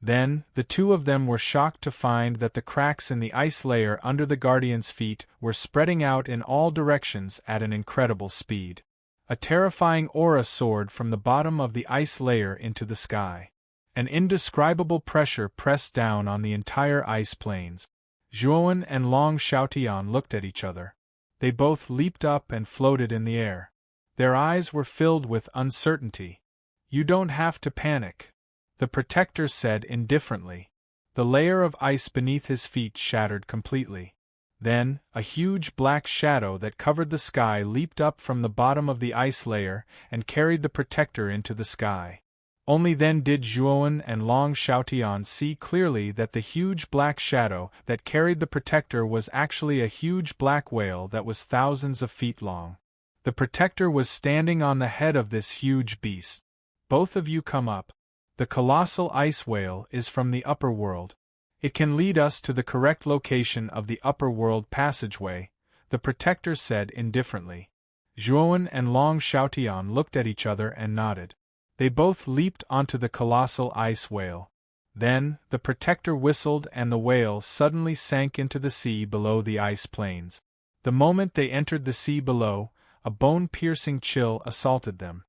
Then, the two of them were shocked to find that the cracks in the ice layer under the Guardian's feet were spreading out in all directions at an incredible speed. A terrifying aura soared from the bottom of the ice layer into the sky. An indescribable pressure pressed down on the entire ice plains. Zhuowen and Long Xiaotian looked at each other. They both leaped up and floated in the air. Their eyes were filled with uncertainty. You don't have to panic, the Protector said indifferently. The layer of ice beneath his feet shattered completely. Then, a huge black shadow that covered the sky leaped up from the bottom of the ice layer and carried the Protector into the sky. Only then did Zhuowen and Long Xiaotian see clearly that the huge black shadow that carried the Protector was actually a huge black whale that was thousands of feet long. The Protector was standing on the head of this huge beast. Both of you come up. The colossal ice whale is from the upper world. It can lead us to the correct location of the upper world passageway, the Protector said indifferently. Zhuowen and Long Xiaotian looked at each other and nodded. They both leaped onto the colossal ice whale. Then, the Protector whistled and the whale suddenly sank into the sea below the ice plains. The moment they entered the sea below, a bone-piercing chill assaulted them.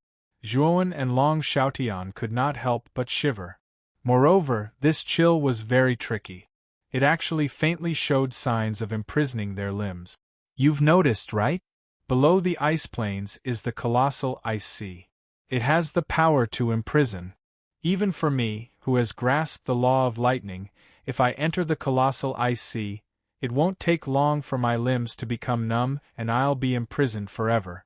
Zhuowen and Long Xiaotian could not help but shiver. Moreover, this chill was very tricky. It actually faintly showed signs of imprisoning their limbs. You've noticed, right? Below the ice plains is the colossal ice sea. It has the power to imprison. Even for me, who has grasped the law of lightning, if I enter the colossal ice sea, it won't take long for my limbs to become numb and I'll be imprisoned forever.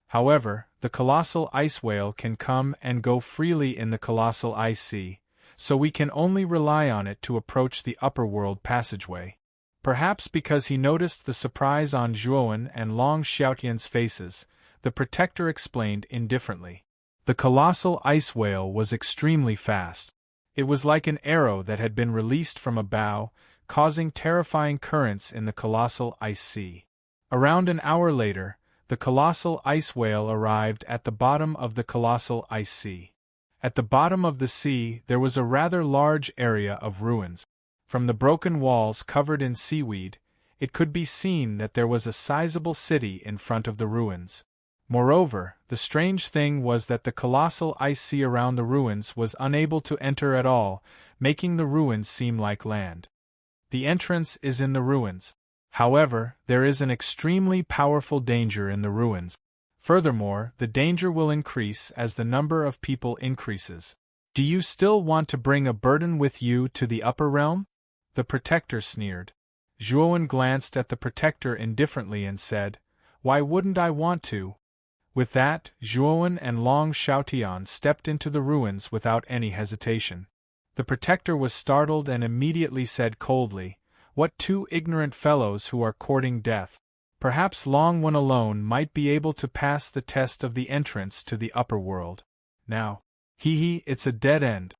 However, the colossal ice whale can come and go freely in the colossal ice sea, so we can only rely on it to approach the upper world passageway. Perhaps because he noticed the surprise on Zhuowen and Long Xiaotian's faces, the protector explained indifferently. The colossal ice whale was extremely fast. It was like an arrow that had been released from a bow, causing terrifying currents in the colossal ice sea. Around an hour later, the colossal ice whale arrived at the bottom of the colossal ice sea. At the bottom of the sea there was a rather large area of ruins. From the broken walls covered in seaweed, it could be seen that there was a sizable city in front of the ruins. Moreover, the strange thing was that the colossal ice sea around the ruins was unable to enter at all, making the ruins seem like land. The entrance is in the ruins. However, there is an extremely powerful danger in the ruins. Furthermore, the danger will increase as the number of people increases. Do you still want to bring a burden with you to the upper realm? The protector sneered. Zhuowen glanced at the protector indifferently and said, "Why wouldn't I want to?" With that, Zhuowen and Long Xiaotian stepped into the ruins without any hesitation. The protector was startled and immediately said coldly, "What two ignorant fellows who are courting death. Perhaps Long One alone might be able to pass the test of the entrance to the upper world. Now, it's a dead end."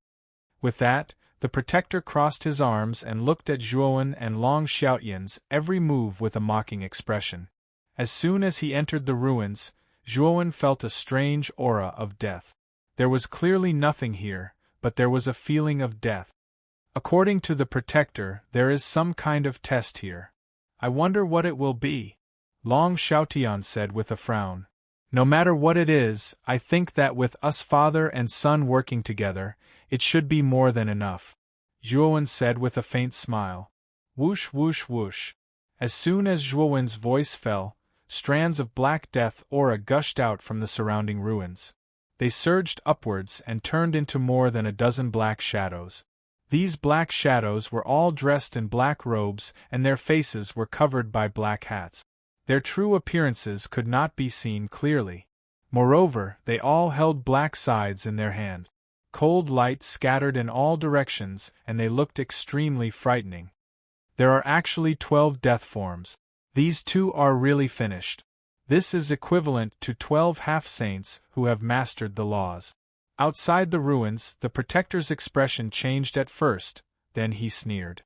With that, the protector crossed his arms and looked at Zhuowen and Long Xiaotian's every move with a mocking expression. As soon as he entered the ruins, Zhuowen felt a strange aura of death. There was clearly nothing here, but there was a feeling of death. According to the protector, there is some kind of test here. I wonder what it will be. Long Xiaotian said with a frown. No matter what it is, I think that with us father and son working together, it should be more than enough. Zhuowen said with a faint smile. Whoosh whoosh whoosh. As soon as Zhuowen's voice fell, strands of black death aura gushed out from the surrounding ruins. They surged upwards and turned into more than a dozen black shadows. These black shadows were all dressed in black robes and their faces were covered by black hats. Their true appearances could not be seen clearly. Moreover, they all held black scythes in their hand. Cold light scattered in all directions and they looked extremely frightening. There are actually 12 death forms. These two are really finished. This is equivalent to 12 half-saints who have mastered the laws. Outside the ruins, the protector's expression changed at first, then he sneered.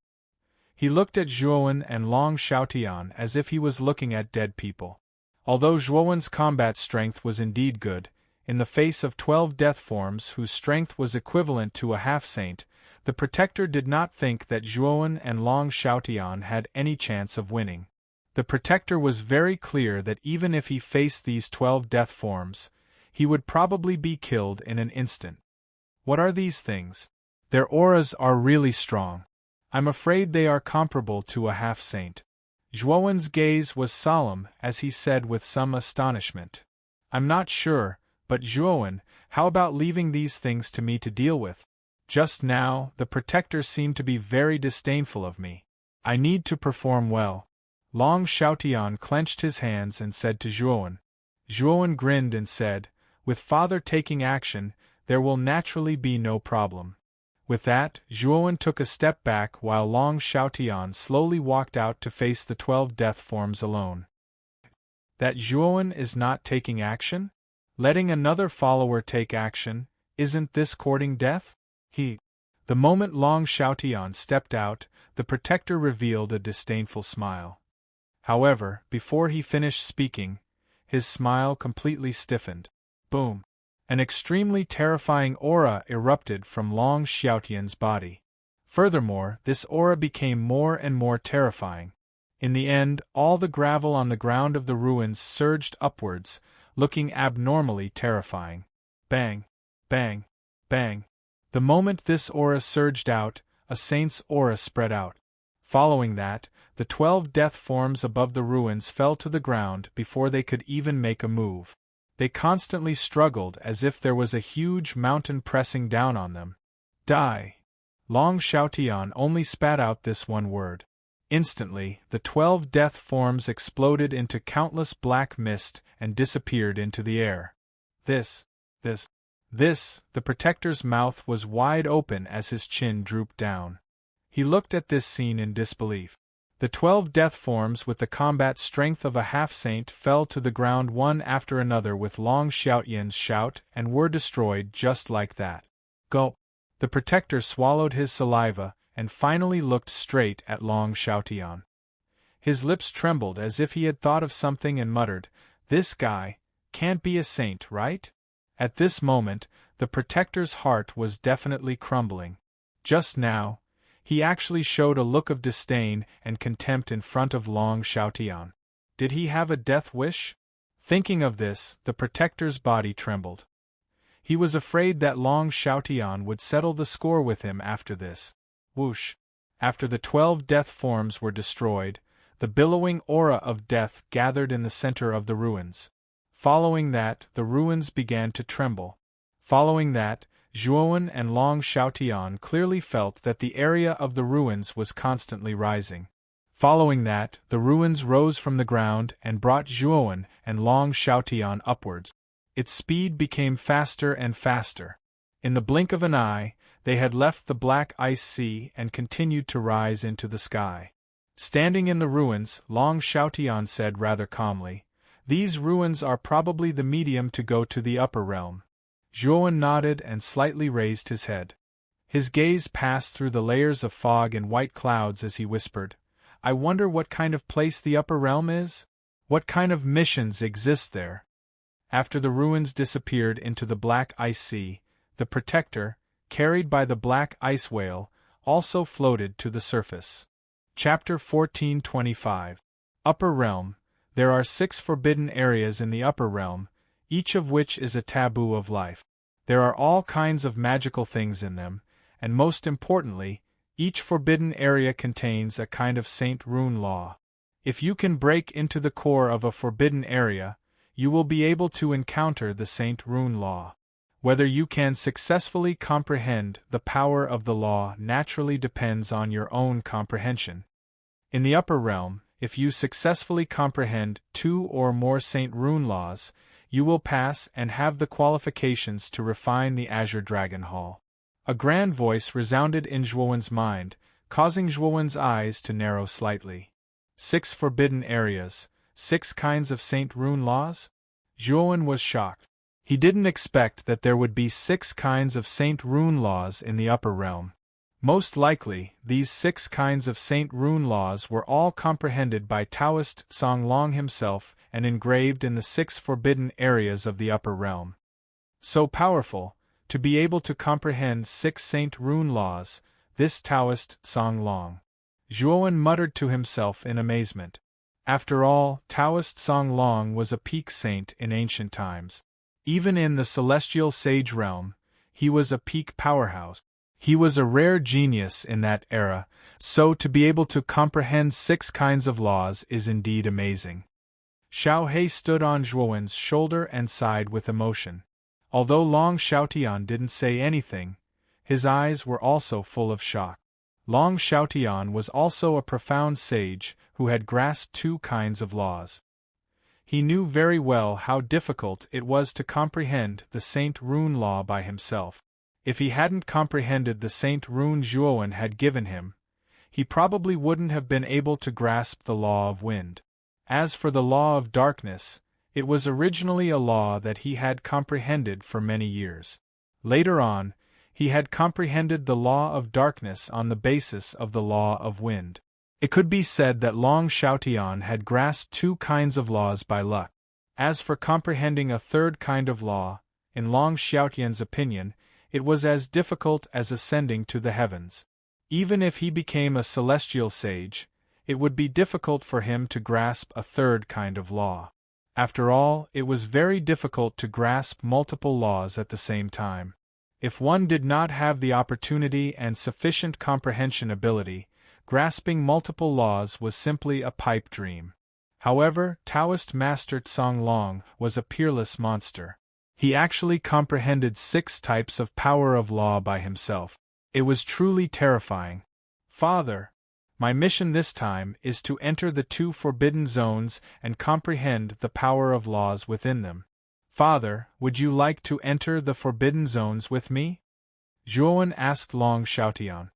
He looked at Zhuowen and Long Xiaotian as if he was looking at dead people. Although Zhuowen's combat strength was indeed good, in the face of 12 death forms whose strength was equivalent to a half-saint, the protector did not think that Zhuowen and Long Xiaotian had any chance of winning. The protector was very clear that even if he faced these 12 death forms, he would probably be killed in an instant. What are these things? Their auras are really strong. I'm afraid they are comparable to a half-saint. Zhuowen's gaze was solemn as he said with some astonishment. I'm not sure, but Zhuowen, how about leaving these things to me to deal with? Just now, the protector seemed to be very disdainful of me. I need to perform well. Long Xiaotian clenched his hands and said to Zhuowen. Zhuowen grinned and said, with father taking action, there will naturally be no problem. With that, Zhuowen took a step back while Long Xiaotian slowly walked out to face the 12 death forms alone. That Zhuowen is not taking action? Letting another follower take action, isn't this courting death? The moment Long Xiaotian stepped out, the protector revealed a disdainful smile. However, before he finished speaking, his smile completely stiffened. Boom! An extremely terrifying aura erupted from Long Xiaotian's body. Furthermore, this aura became more and more terrifying. In the end, all the gravel on the ground of the ruins surged upwards, looking abnormally terrifying. Bang! Bang! Bang! The moment this aura surged out, a saint's aura spread out. Following that, the 12 death forms above the ruins fell to the ground before they could even make a move. They constantly struggled as if there was a huge mountain pressing down on them. Die! Long Xiaotian only spat out this one word. Instantly, the 12 death forms exploded into countless black mist and disappeared into the air. This, the Protector's mouth was wide open as his chin drooped down. He looked at this scene in disbelief. The 12 death forms with the combat strength of a half-saint fell to the ground one after another with Long Xiaotian's shout and were destroyed just like that. Gulp! The Protector swallowed his saliva and finally looked straight at Long Xiaotian. His lips trembled as if he had thought of something and muttered, "This guy can't be a saint, right?" At this moment, the Protector's heart was definitely crumbling. Just now, he actually showed a look of disdain and contempt in front of Long Xiaotian. Did he have a death wish? Thinking of this, the Protector's body trembled. He was afraid that Long Xiaotian would settle the score with him after this. Whoosh! After the 12 death forms were destroyed, the billowing aura of death gathered in the center of the ruins. Following that, the ruins began to tremble. Following that, Zhuowen and Long Xiaotian clearly felt that the area of the ruins was constantly rising. Following that, the ruins rose from the ground and brought Zhuowen and Long Xiaotian upwards. Its speed became faster and faster. In the blink of an eye, they had left the black ice sea and continued to rise into the sky. Standing in the ruins, Long Xiaotian said rather calmly, "These ruins are probably the medium to go to the upper realm." Zhuowen nodded and slightly raised his head. His gaze passed through the layers of fog and white clouds as he whispered, "I wonder what kind of place the upper realm is? What kind of missions exist there?" After the ruins disappeared into the black ice sea, the Protector, carried by the black ice whale, also floated to the surface. Chapter 1425. Upper Realm. There are 6 forbidden areas in the upper realm, each of which is a taboo of life. There are all kinds of magical things in them, and most importantly, each forbidden area contains a kind of Saint Rune law. If you can break into the core of a forbidden area, you will be able to encounter the Saint Rune law. Whether you can successfully comprehend the power of the law naturally depends on your own comprehension. In the upper realm, if you successfully comprehend 2 or more Saint Rune laws, you will pass and have the qualifications to refine the Azure Dragon Hall. A grand voice resounded in Zhuowen's mind, causing Zhuowen's eyes to narrow slightly. 6 forbidden areas, 6 kinds of Saint Rune laws? Zhuowen was shocked. He didn't expect that there would be 6 kinds of Saint Rune laws in the upper realm. Most likely, these 6 kinds of Saint Rune laws were all comprehended by Taoist Songlong himself and engraved in the 6 forbidden areas of the upper realm. So powerful, to be able to comprehend 6 Saint Rune laws, this Taoist Songlong. Zhuowen muttered to himself in amazement. After all, Taoist Songlong was a peak saint in ancient times. Even in the celestial sage realm, he was a peak powerhouse. He was a rare genius in that era, so to be able to comprehend 6 kinds of laws is indeed amazing. Xiao He stood on Zhuowen's shoulder and sighed with emotion. Although Long Xiaotian didn't say anything, his eyes were also full of shock. Long Xiaotian was also a profound sage who had grasped 2 kinds of laws. He knew very well how difficult it was to comprehend the Saint Rune law by himself. If he hadn't comprehended the Saint Rune Zhuowen had given him, he probably wouldn't have been able to grasp the law of wind. As for the law of darkness, it was originally a law that he had comprehended for many years. Later on, he had comprehended the law of darkness on the basis of the law of wind. It could be said that Long Xiaotian had grasped 2 kinds of laws by luck. As for comprehending a 3rd kind of law, in Long Xiaotian's opinion, it was as difficult as ascending to the heavens. Even if he became a celestial sage, it would be difficult for him to grasp a 3rd kind of law. After all, it was very difficult to grasp multiple laws at the same time. If one did not have the opportunity and sufficient comprehension ability, grasping multiple laws was simply a pipe dream. However, Taoist Master Songlong was a peerless monster. He actually comprehended 6 types of power of law by himself. It was truly terrifying. "Father, My mission this time is to enter the 2 forbidden zones and comprehend the power of laws within them. Father, would you like to enter the forbidden zones with me? Zhuowen asked Long Xiaotian.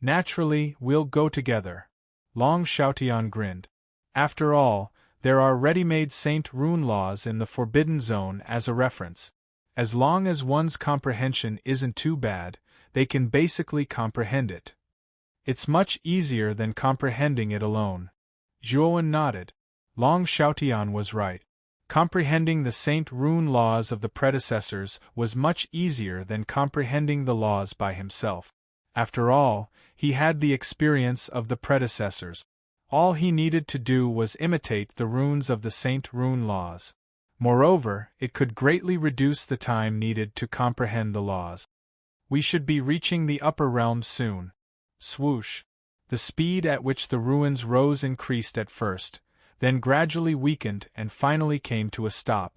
Naturally, we'll go together. Long Xiaotian grinned. After all, there are ready-made Saint Rune laws in the forbidden zone as a reference. As long as one's comprehension isn't too bad, they can basically comprehend it. It's much easier than comprehending it alone. Zhuowen nodded. Long Xiaotian was right. Comprehending the Saint Rune laws of the predecessors was much easier than comprehending the laws by himself. After all, he had the experience of the predecessors. All he needed to do was imitate the runes of the Saint Rune laws. Moreover, it could greatly reduce the time needed to comprehend the laws. We should be reaching the upper realms soon. Swoosh. The speed at which the ruins rose increased at first, then gradually weakened and finally came to a stop.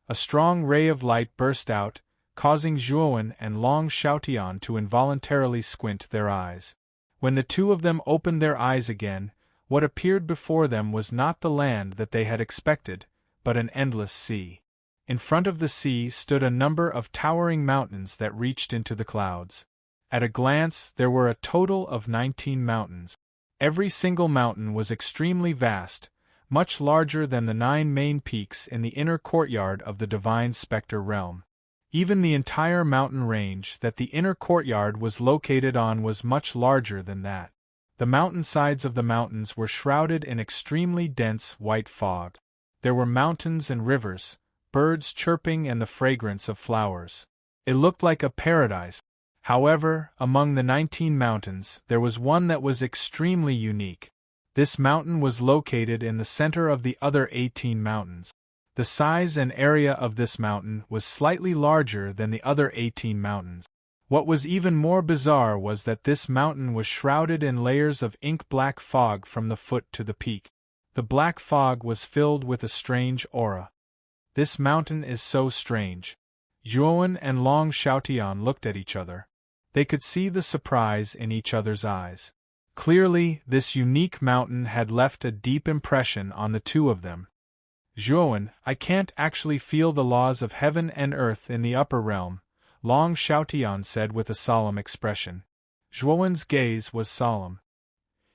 A strong ray of light burst out, causing Zhuowen and Long Xiaotian to involuntarily squint their eyes. When the 2 of them opened their eyes again, what appeared before them was not the land that they had expected, but an endless sea. In front of the sea stood a number of towering mountains that reached into the clouds. At a glance, there were a total of 19 mountains. Every single mountain was extremely vast, much larger than the 9 main peaks in the inner courtyard of the Divine Spectre realm. Even the entire mountain range that the inner courtyard was located on was much larger than that. The mountainsides of the mountains were shrouded in extremely dense white fog. There were mountains and rivers, birds chirping and the fragrance of flowers. It looked like a paradise. However, among the 19 mountains, there was one that was extremely unique. This mountain was located in the center of the other 18 mountains. The size and area of this mountain was slightly larger than the other 18 mountains. What was even more bizarre was that this mountain was shrouded in layers of ink-black fog from the foot to the peak. The black fog was filled with a strange aura. This mountain is so strange. Zhuowen and Long Xiaotian looked at each other. They could see the surprise in each other's eyes. Clearly, this unique mountain had left a deep impression on the 2 of them. Zhuowen, I can't actually feel the laws of heaven and earth in the upper realm, Long Xiaotian said with a solemn expression. Zhuowen's gaze was solemn.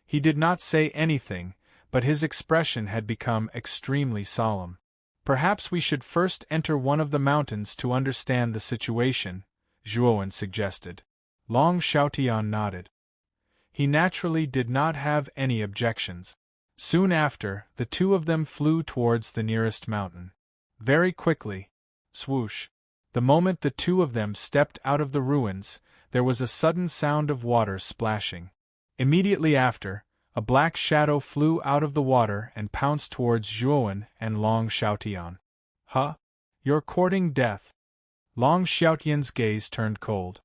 He did not say anything, but his expression had become extremely solemn. Perhaps we should first enter one of the mountains to understand the situation, Zhuowen suggested. Long Xiaotian nodded. He naturally did not have any objections. Soon after, the 2 of them flew towards the nearest mountain. Very quickly, swoosh. The moment the 2 of them stepped out of the ruins, there was a sudden sound of water splashing. Immediately after, a black shadow flew out of the water and pounced towards Zhuowen and Long Xiaotian. Huh? You're courting death. Long Xiaotian's gaze turned cold.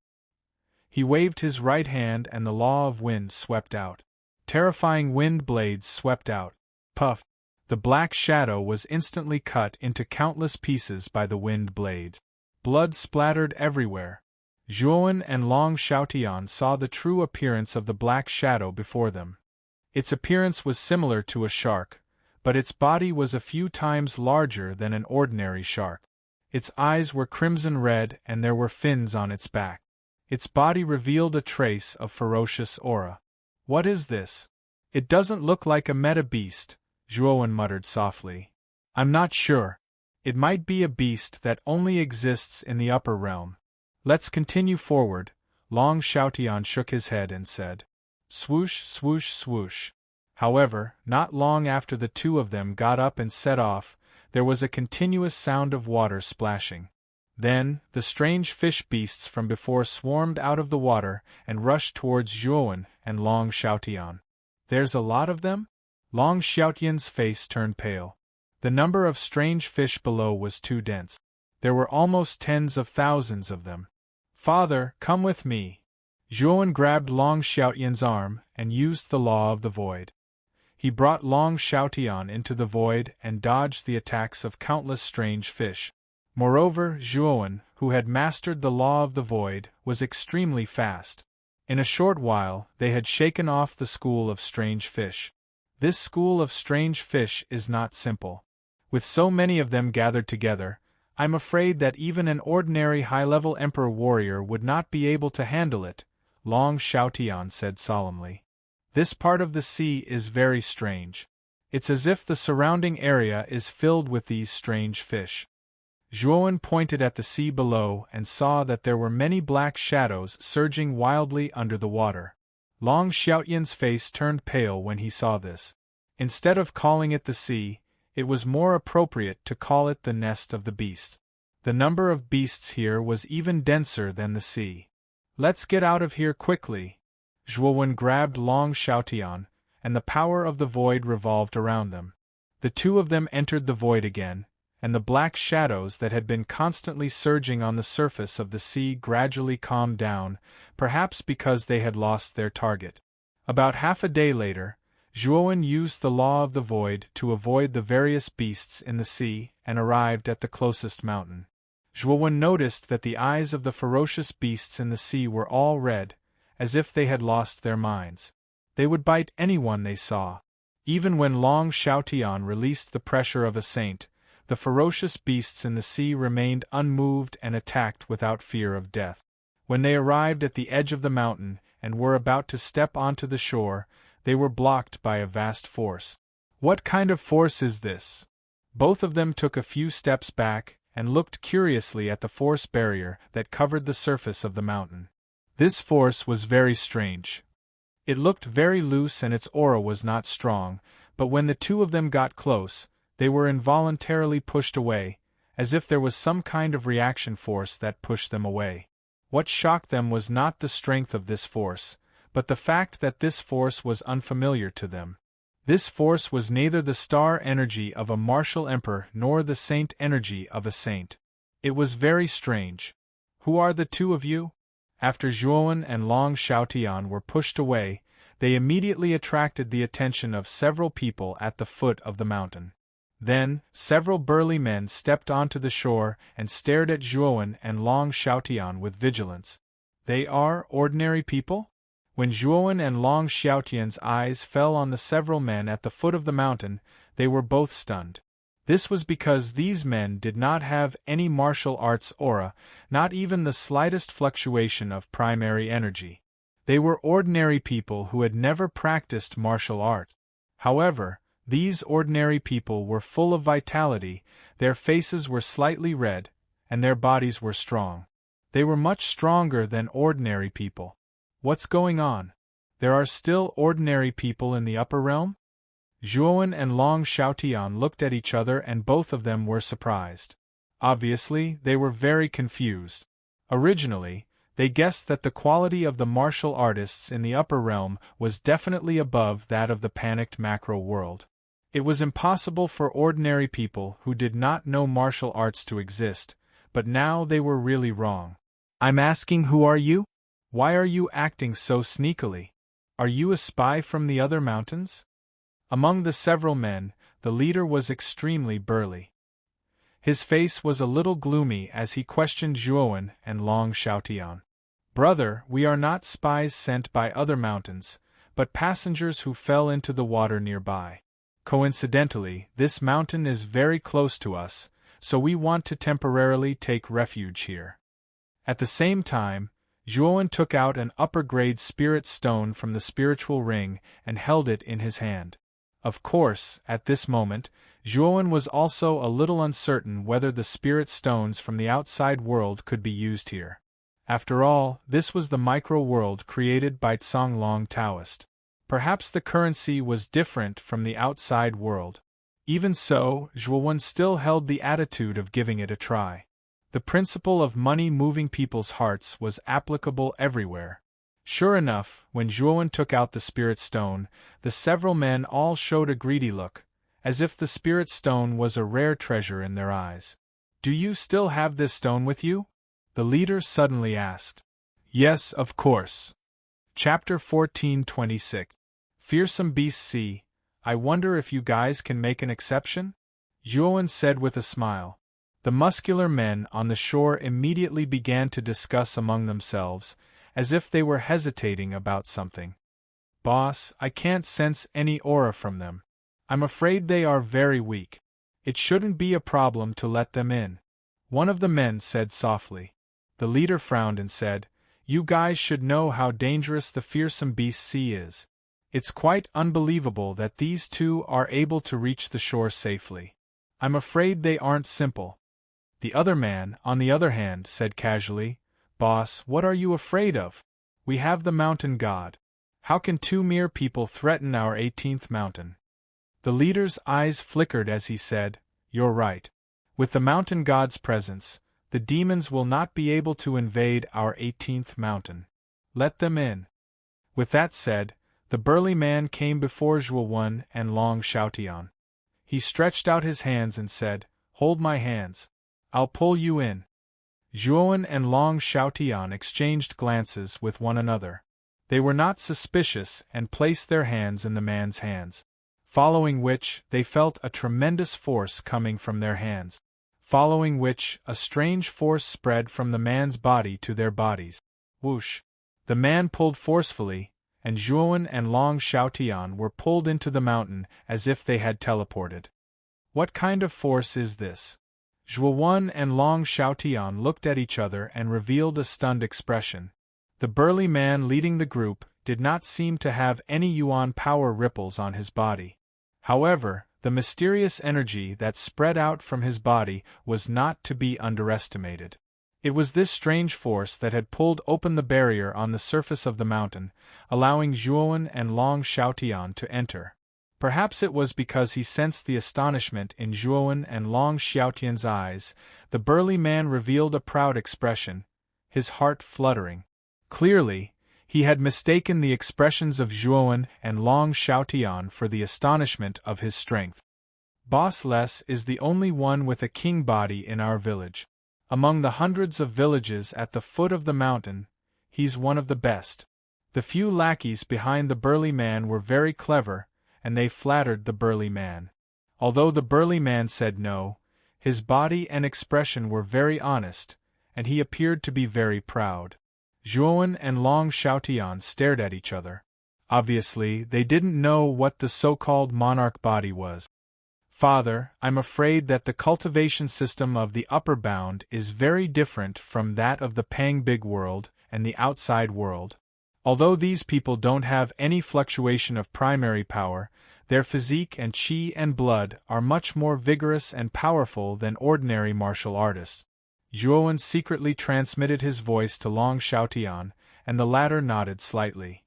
He waved his right hand and the law of wind swept out. Terrifying wind blades swept out. Puff! The black shadow was instantly cut into countless pieces by the wind blades. Blood splattered everywhere. Zhuowen and Long Xiaotian saw the true appearance of the black shadow before them. Its appearance was similar to a shark, but its body was a few times larger than an ordinary shark. Its eyes were crimson red and there were fins on its back. Its body revealed a trace of ferocious aura. What is this? It doesn't look like a meta-beast, Zhuowen muttered softly. I'm not sure. It might be a beast that only exists in the upper realm. Let's continue forward, Long Xiaotian shook his head and said. Swoosh, swoosh, swoosh. However, not long after the 2 of them got up and set off, there was a continuous sound of water splashing. Then, the strange fish beasts from before swarmed out of the water and rushed towards Zhuowen and Long Xiaotian. There's a lot of them? Long Xiaotian's face turned pale. The number of strange fish below was too dense. There were almost tens of thousands of them. Father, come with me. Zhuowen grabbed Long Xiaotian's arm and used the law of the void. He brought Long Xiaotian into the void and dodged the attacks of countless strange fish. Moreover, Zhuowen, who had mastered the law of the void, was extremely fast. In a short while, they had shaken off the school of strange fish. This school of strange fish is not simple. With so many of them gathered together, I'm afraid that even an ordinary high-level emperor warrior would not be able to handle it, Long Xiaotian said solemnly. This part of the sea is very strange. It's as if the surrounding area is filled with these strange fish. Zhuowen pointed at the sea below and saw that there were many black shadows surging wildly under the water. Long Xiaotian's face turned pale when he saw this. Instead of calling it the sea, it was more appropriate to call it the nest of the beasts. The number of beasts here was even denser than the sea. Let's get out of here quickly. Zhuowen grabbed Long Xiaotian, and the power of the void revolved around them. The two of them entered the void again, and the black shadows that had been constantly surging on the surface of the sea gradually calmed down, perhaps because they had lost their target. About half a day later, Zhuowen used the law of the void to avoid the various beasts in the sea and arrived at the closest mountain. Zhuowen noticed that the eyes of the ferocious beasts in the sea were all red, as if they had lost their minds. They would bite anyone they saw. Even when Long Xiaotian released the pressure of a saint, the ferocious beasts in the sea remained unmoved and attacked without fear of death. When they arrived at the edge of the mountain and were about to step onto the shore, they were blocked by a vast force. What kind of force is this? Both of them took a few steps back and looked curiously at the force barrier that covered the surface of the mountain. This force was very strange. It looked very loose and its aura was not strong, but when the two of them got close, they were involuntarily pushed away, as if there was some kind of reaction force that pushed them away. What shocked them was not the strength of this force, but the fact that this force was unfamiliar to them. This force was neither the star energy of a martial emperor nor the saint energy of a saint. It was very strange. Who are the two of you? After Zhuowen and Long Xiaotian were pushed away, they immediately attracted the attention of several people at the foot of the mountain. Then, several burly men stepped onto the shore and stared at Zhuowen and Long Xiaotian with vigilance. They are ordinary people? When Zhuowen and Long Xiaotian's eyes fell on the several men at the foot of the mountain, they were both stunned. This was because these men did not have any martial arts aura, not even the slightest fluctuation of primary energy. They were ordinary people who had never practiced martial art. However, these ordinary people were full of vitality, their faces were slightly red, and their bodies were strong. They were much stronger than ordinary people. What's going on? There are still ordinary people in the upper realm? Zhuowen and Long Xiaotian looked at each other and both of them were surprised. Obviously, they were very confused. Originally, they guessed that the quality of the martial artists in the upper realm was definitely above that of the panicked macro world. It was impossible for ordinary people who did not know martial arts to exist, but now they were really wrong. I'm asking, who are you? Why are you acting so sneakily? Are you a spy from the other mountains? Among the several men, the leader was extremely burly. His face was a little gloomy as he questioned Zhuowen and Long Xiaotian. Brother, we are not spies sent by other mountains, but passengers who fell into the water nearby. Coincidentally, this mountain is very close to us, so we want to temporarily take refuge here. At the same time, Zhuowen took out an upper-grade spirit stone from the spiritual ring and held it in his hand. Of course, at this moment, Zhuowen was also a little uncertain whether the spirit stones from the outside world could be used here. After all, this was the micro-world created by Zonglong Taoist. Perhaps the currency was different from the outside world. Even so, Zhuowen still held the attitude of giving it a try. The principle of money moving people's hearts was applicable everywhere. Sure enough, when Zhuowen took out the spirit stone, the several men all showed a greedy look, as if the spirit stone was a rare treasure in their eyes. Do you still have this stone with you? The leader suddenly asked. Yes, of course. Chapter 1426. Fearsome Beasts C. I wonder if you guys can make an exception? Zhuowen said with a smile. The muscular men on the shore immediately began to discuss among themselves, as if they were hesitating about something. Boss, I can't sense any aura from them. I'm afraid they are very weak. It shouldn't be a problem to let them in. One of the men said softly. The leader frowned and said, You guys should know how dangerous the fearsome beast sea is. It's quite unbelievable that these two are able to reach the shore safely. I'm afraid they aren't simple. The other man, on the other hand, said casually, Boss, what are you afraid of? We have the mountain god. How can two mere people threaten our 18th mountain? The leader's eyes flickered as he said, You're right. With the mountain god's presence, the demons will not be able to invade our 18th mountain. Let them in. With that said, the burly man came before Zhuo and Long Xiaotian. He stretched out his hands and said, Hold my hands. I'll pull you in. Zhuo and Long Xiaotian exchanged glances with one another. They were not suspicious and placed their hands in the man's hands. Following which, they felt a tremendous force coming from their hands. Following which, a strange force spread from the man's body to their bodies. Whoosh! The man pulled forcefully, and Zhuo and Long Xiaotian were pulled into the mountain as if they had teleported. What kind of force is this? Zhuo and Long Xiaotian looked at each other and revealed a stunned expression. The burly man leading the group did not seem to have any yuan power ripples on his body. However, the mysterious energy that spread out from his body was not to be underestimated. It was this strange force that had pulled open the barrier on the surface of the mountain, allowing Zhuo and Long Xiaotian to enter. Perhaps it was because he sensed the astonishment in Zhuo and Long Xiaotian's eyes. The burly man revealed a proud expression, his heart fluttering. Clearly, he had mistaken the expressions of Zhuo and Long Xiaotian for the astonishment of his strength. Boss Les is the only one with a king body in our village. Among the hundreds of villages at the foot of the mountain, he's one of the best. The few lackeys behind the burly man were very clever, and they flattered the burly man. Although the burly man said no, his body and expression were very honest, and he appeared to be very proud. Zhuo and Long Xiaotian stared at each other. Obviously, they didn't know what the so-called monarch body was. Father, I'm afraid that the cultivation system of the upper bound is very different from that of the Pang Big World and the outside world. Although these people don't have any fluctuation of primary power, their physique and qi and blood are much more vigorous and powerful than ordinary martial artists. Zhuo secretly transmitted his voice to Long Xiaotian, and the latter nodded slightly.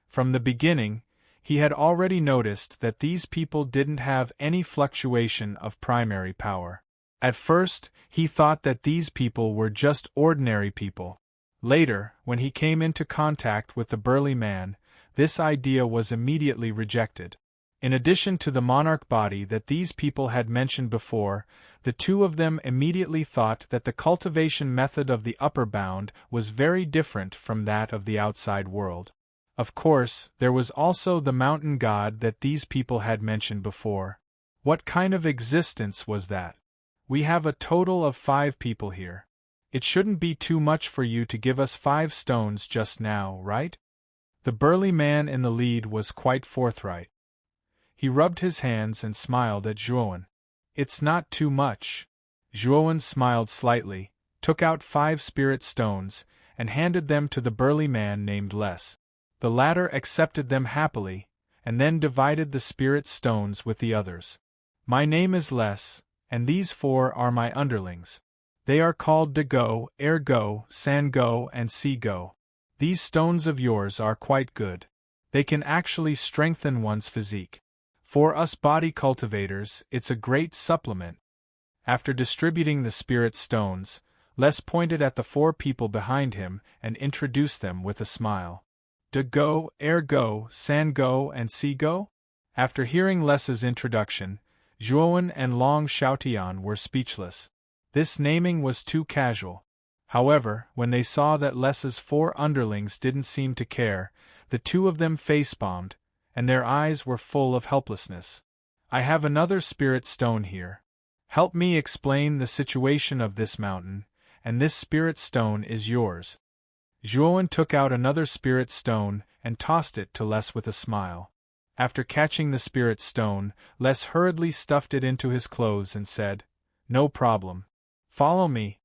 From the beginning, he had already noticed that these people didn't have any fluctuation of primary power. At first, he thought that these people were just ordinary people. Later, when he came into contact with the burly man, this idea was immediately rejected. In addition to the monarch body that these people had mentioned before, the two of them immediately thought that the cultivation method of the upper bound was very different from that of the outside world. Of course, there was also the mountain god that these people had mentioned before. What kind of existence was that? We have a total of 5 people here. It shouldn't be too much for you to give us 5 stones just now, right? The burly man in the lead was quite forthright. He rubbed his hands and smiled at Zhuo. It's not too much. Zhuo smiled slightly, took out 5 spirit stones, and handed them to the burly man named Les. The latter accepted them happily, and then divided the spirit stones with the others. My name is Les, and these 4 are my underlings. They are called De Go, Air Go, San Go, and Sea Go. These stones of yours are quite good. They can actually strengthen one's physique. For us body cultivators, it's a great supplement. After distributing the spirit stones, Les pointed at the 4 people behind him and introduced them with a smile. De Go, Air Go, San Go, and Sea Go? After hearing Les's introduction, Zhuo and Long Xiaotian were speechless. This naming was too casual. However, when they saw that Les's 4 underlings didn't seem to care, the 2 of them face-bombed, and their eyes were full of helplessness. I have another spirit stone here. Help me explain the situation of this mountain, and this spirit stone is yours. Zhuowen took out another spirit stone and tossed it to Les with a smile. After catching the spirit stone, Les hurriedly stuffed it into his clothes and said, "No problem. Follow me."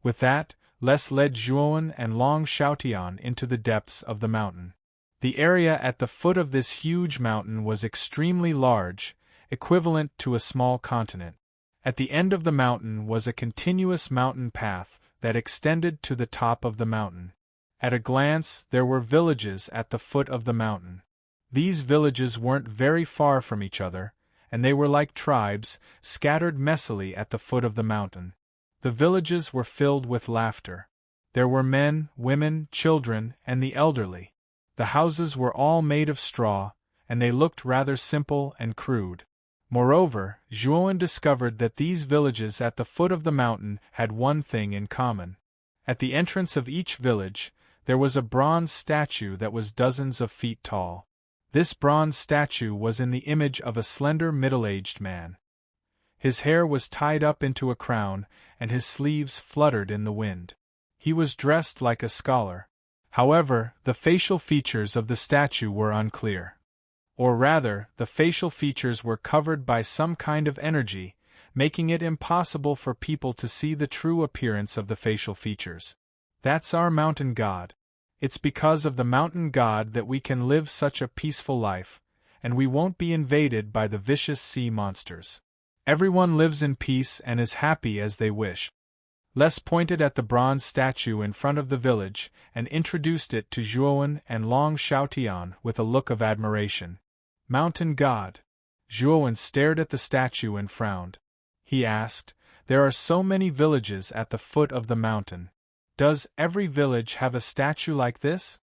With that, Les led Zhuowen and Long Xiaotian into the depths of the mountain. The area at the foot of this huge mountain was extremely large, equivalent to a small continent. At the end of the mountain was a continuous mountain path that extended to the top of the mountain. At a glance, there were villages at the foot of the mountain. These villages weren't very far from each other, and they were like tribes, scattered messily at the foot of the mountain. The villages were filled with laughter. There were men, women, children, and the elderly. The houses were all made of straw, and they looked rather simple and crude. Moreover, Zhuowen discovered that these villages at the foot of the mountain had one thing in common. At the entrance of each village, there was a bronze statue that was dozens of feet tall. This bronze statue was in the image of a slender middle-aged man. His hair was tied up into a crown, and his sleeves fluttered in the wind. He was dressed like a scholar. However, the facial features of the statue were unclear. Or rather, the facial features were covered by some kind of energy, making it impossible for people to see the true appearance of the facial features. That's our mountain god. It's because of the mountain god that we can live such a peaceful life, and we won't be invaded by the vicious sea monsters. Everyone lives in peace and is happy as they wish. Les pointed at the bronze statue in front of the village and introduced it to Zhuowen and Long Xiaotian with a look of admiration. Mountain god. Zhuowen stared at the statue and frowned. He asked, "There are so many villages at the foot of the mountain. Does every village have a statue like this?"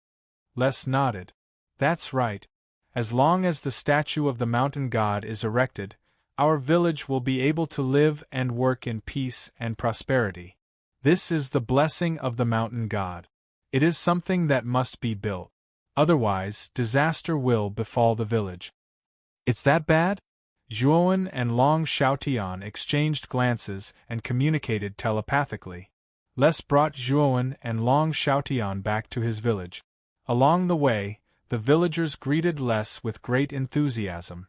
Les nodded. "That's right. As long as the statue of the mountain god is erected, our village will be able to live and work in peace and prosperity. This is the blessing of the mountain god. It is something that must be built. Otherwise, disaster will befall the village." "It's that bad?" Zhuowen and Long Xiaotian exchanged glances and communicated telepathically. Les brought Zhuowen and Long Xiaotian back to his village. Along the way, the villagers greeted Les with great enthusiasm.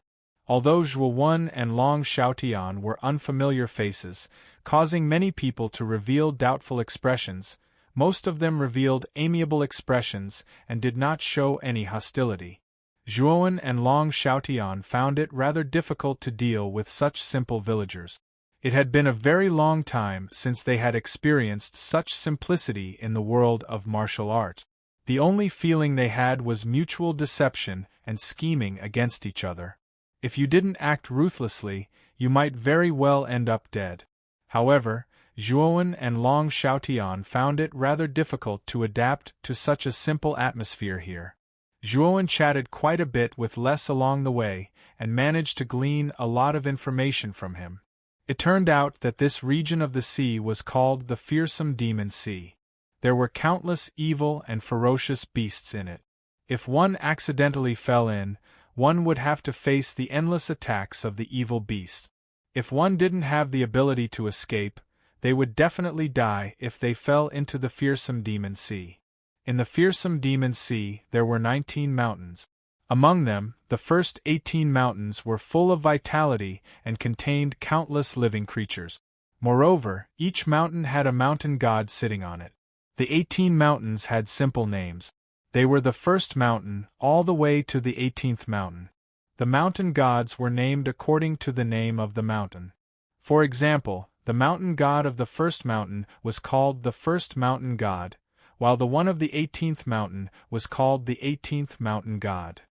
Although Zhuowen and Long Xiaotian were unfamiliar faces, causing many people to reveal doubtful expressions, most of them revealed amiable expressions and did not show any hostility. Zhuowen and Long Xiaotian found it rather difficult to deal with such simple villagers. It had been a very long time since they had experienced such simplicity in the world of martial art. The only feeling they had was mutual deception and scheming against each other. If you didn't act ruthlessly, you might very well end up dead. However, Zhuowen and Long Xiaotian found it rather difficult to adapt to such a simple atmosphere here. Zhuowen chatted quite a bit with Les along the way and managed to glean a lot of information from him. It turned out that this region of the sea was called the Fearsome Demon Sea. There were countless evil and ferocious beasts in it. If one accidentally fell in, one would have to face the endless attacks of the evil beast. If one didn't have the ability to escape, they would definitely die if they fell into the Fearsome Demon Sea. In the Fearsome Demon Sea, there were 19 mountains. Among them, the first 18 mountains were full of vitality and contained countless living creatures. Moreover, each mountain had a mountain god sitting on it. The 18 mountains had simple names. They were the first mountain, all the way to the 18th mountain. The mountain gods were named according to the name of the mountain. For example, the mountain god of the first mountain was called the first mountain god, while the one of the 18th mountain was called the 18th mountain god.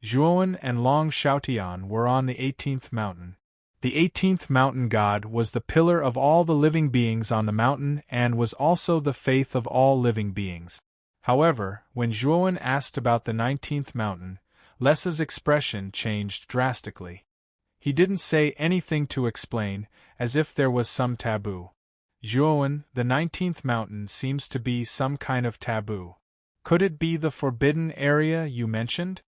Zhuowen and Long Xiaotian were on the 18th mountain. The 18th mountain god was the pillar of all the living beings on the mountain and was also the faith of all living beings. However, when Zhuowen asked about the 19th mountain, Les's expression changed drastically. He didn't say anything to explain, as if there was some taboo. Zhuowen, the 19th mountain seems to be some kind of taboo. Could it be the forbidden area you mentioned?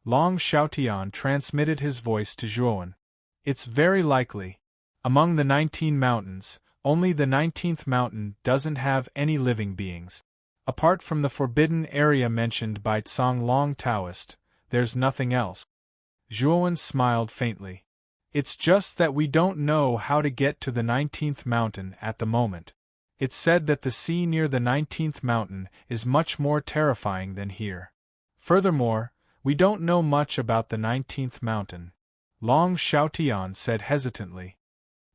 Long Xiaotian transmitted his voice to Zhuowen. It's very likely. Among the 19 mountains, only the 19th mountain doesn't have any living beings. Apart from the forbidden area mentioned by Tsang Long Taoist, there's nothing else. Zhuowen smiled faintly. It's just that we don't know how to get to the 19th mountain at the moment. It's said that the sea near the 19th mountain is much more terrifying than here. Furthermore, we don't know much about the 19th mountain, Long Xiaotian said hesitantly.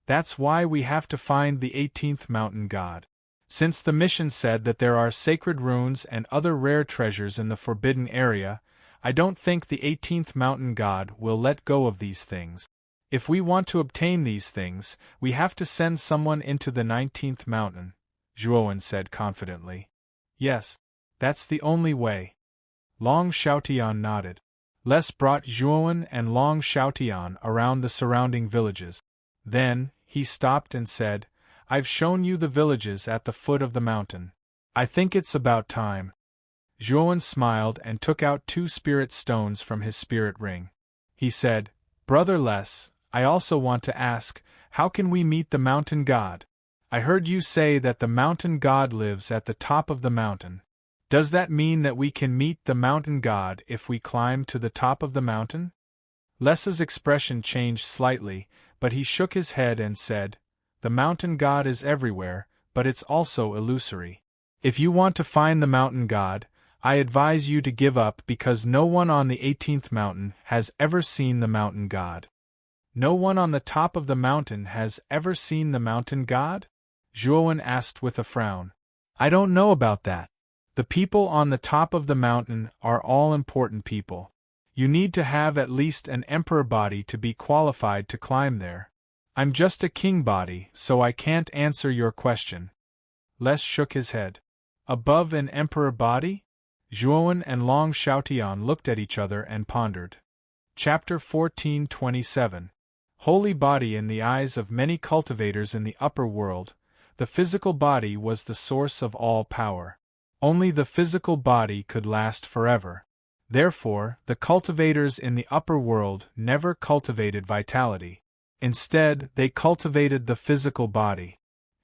That's why we have to find the 18th mountain god. Since the mission said that there are sacred runes and other rare treasures in the forbidden area, I don't think the 18th mountain god will let go of these things. If we want to obtain these things, we have to send someone into the 19th mountain, Zhuowen said confidently. Yes, that's the only way. Long Xiaotian nodded. Les brought Zhuowen and Long Xiaotian around the surrounding villages. Then, he stopped and said, I've shown you the villages at the foot of the mountain. I think it's about time. Zhuowen smiled and took out 2 spirit stones from his spirit ring. He said, Brother Les, I also want to ask, how can we meet the mountain god? I heard you say that the mountain god lives at the top of the mountain. Does that mean that we can meet the mountain god if we climb to the top of the mountain? Les's expression changed slightly, but he shook his head and said, The mountain god is everywhere, but it's also illusory. If you want to find the mountain god, I advise you to give up because no one on the 18th mountain has ever seen the mountain god. No one on the top of the mountain has ever seen the mountain god? Zhuowen asked with a frown. I don't know about that. The people on the top of the mountain are all important people. You need to have at least an emperor body to be qualified to climb there. I'm just a king body, so I can't answer your question. Les shook his head. Above an emperor body? Zhuowen and Long Xiaotian looked at each other and pondered. Chapter 14:27. Holy body. In the eyes of many cultivators in the upper world, the physical body was the source of all power. Only the physical body could last forever. Therefore, the cultivators in the upper world never cultivated vitality. Instead, they cultivated the physical body.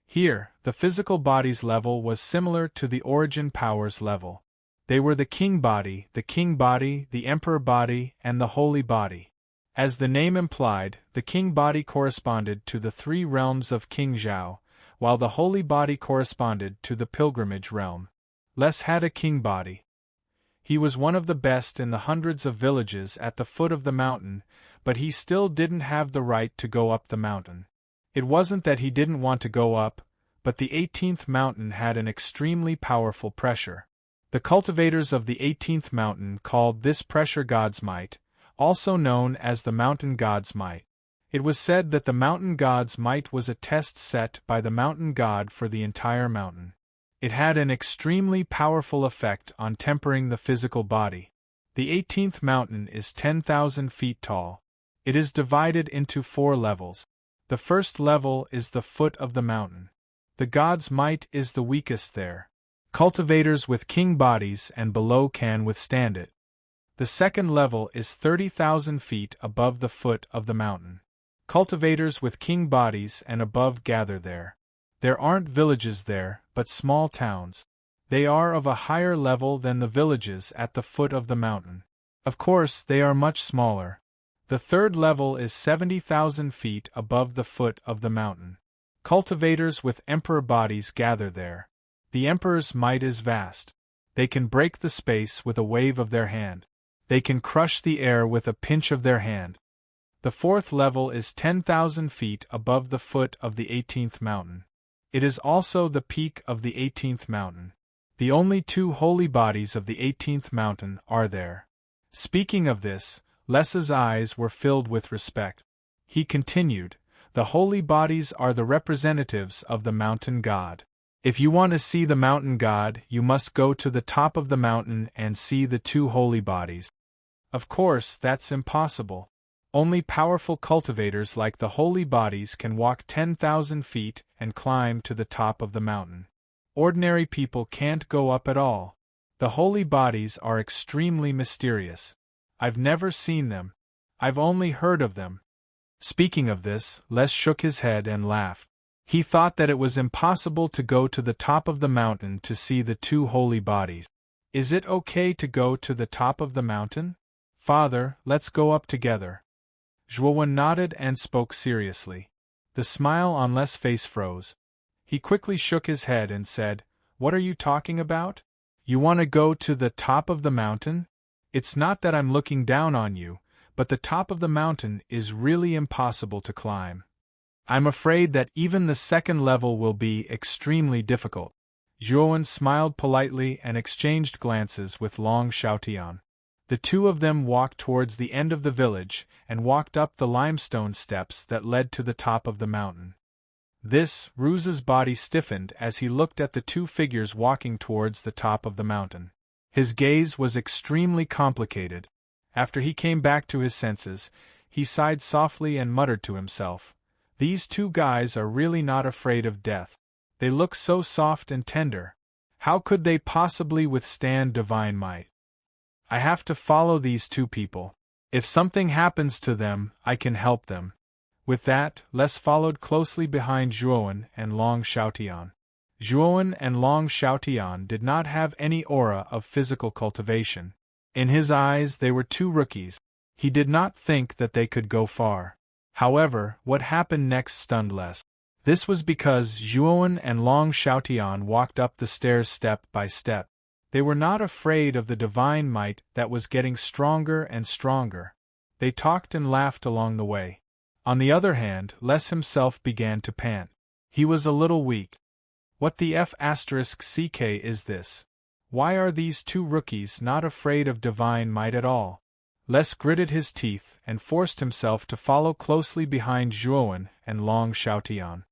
Here, the physical body's level was similar to the origin power's level. They were the king body, the emperor body, and the holy body. As the name implied, the king body corresponded to the 3 realms of King Zhao, while the holy body corresponded to the pilgrimage realm. Les had a king body. He was one of the best in the hundreds of villages at the foot of the mountain, but he still didn't have the right to go up the mountain. It wasn't that he didn't want to go up, but the 18th mountain had an extremely powerful pressure. The cultivators of the 18th mountain called this pressure God's might, also known as the mountain God's might. It was said that the mountain God's might was a test set by the mountain God for the entire mountain. It had an extremely powerful effect on tempering the physical body. The 18th mountain is 10,000 feet tall. It is divided into 4 levels. The first level is the foot of the mountain. The God's might is the weakest there. Cultivators with king bodies and below can withstand it. The second level is 30,000 feet above the foot of the mountain. Cultivators with king bodies and above gather there. There aren't villages there, but small towns. They are of a higher level than the villages at the foot of the mountain. Of course, they are much smaller. The third level is 70,000 feet above the foot of the mountain. Cultivators with emperor bodies gather there. The emperor's might is vast. They can break the space with a wave of their hand. They can crush the air with a pinch of their hand. The fourth level is 10,000 feet above the foot of the 18th mountain. It is also the peak of the 18th mountain. The only 2 holy bodies of the 18th mountain are there. Speaking of this, Les's eyes were filled with respect. He continued, The holy bodies are the representatives of the mountain god. If you want to see the mountain god, you must go to the top of the mountain and see the 2 holy bodies. Of course, that's impossible. Only powerful cultivators like the holy bodies can walk 10,000 feet and climb to the top of the mountain. Ordinary people can't go up at all. The holy bodies are extremely mysterious. I've never seen them. I've only heard of them. Speaking of this, Les shook his head and laughed. He thought that it was impossible to go to the top of the mountain to see the two holy bodies. Is it okay to go to the top of the mountain? Father, let's go up together. Zhuowen nodded and spoke seriously. The smile on Les' face froze. He quickly shook his head and said, "What are you talking about? You want to go to the top of the mountain? It's not that I'm looking down on you, but the top of the mountain is really impossible to climb. I'm afraid that even the second level will be extremely difficult." Zhuowen smiled politely and exchanged glances with Long Xiaotian. The two of them walked towards the end of the village and walked up the limestone steps that led to the top of the mountain. Ruse's body stiffened as he looked at the two figures walking towards the top of the mountain. His gaze was extremely complicated. After he came back to his senses, he sighed softly and muttered to himself, "These two guys are really not afraid of death. They look so soft and tender. How could they possibly withstand divine might? I have to follow these two people. If something happens to them, I can help them." With that, Les followed closely behind Zhuowen and Long Xiaotian. Zhuowen and Long Xiaotian did not have any aura of physical cultivation. In his eyes they were two rookies. He did not think that they could go far. However, what happened next stunned Les. This was because Zhuowen and Long Xiaotian walked up the stairs step by step. They were not afraid of the divine might that was getting stronger and stronger. They talked and laughed along the way. On the other hand, Les himself began to pant. He was a little weak. What the f***ck is this? Why are these two rookies not afraid of divine might at all? Les gritted his teeth and forced himself to follow closely behind Zhuowen and Long Xiaotian.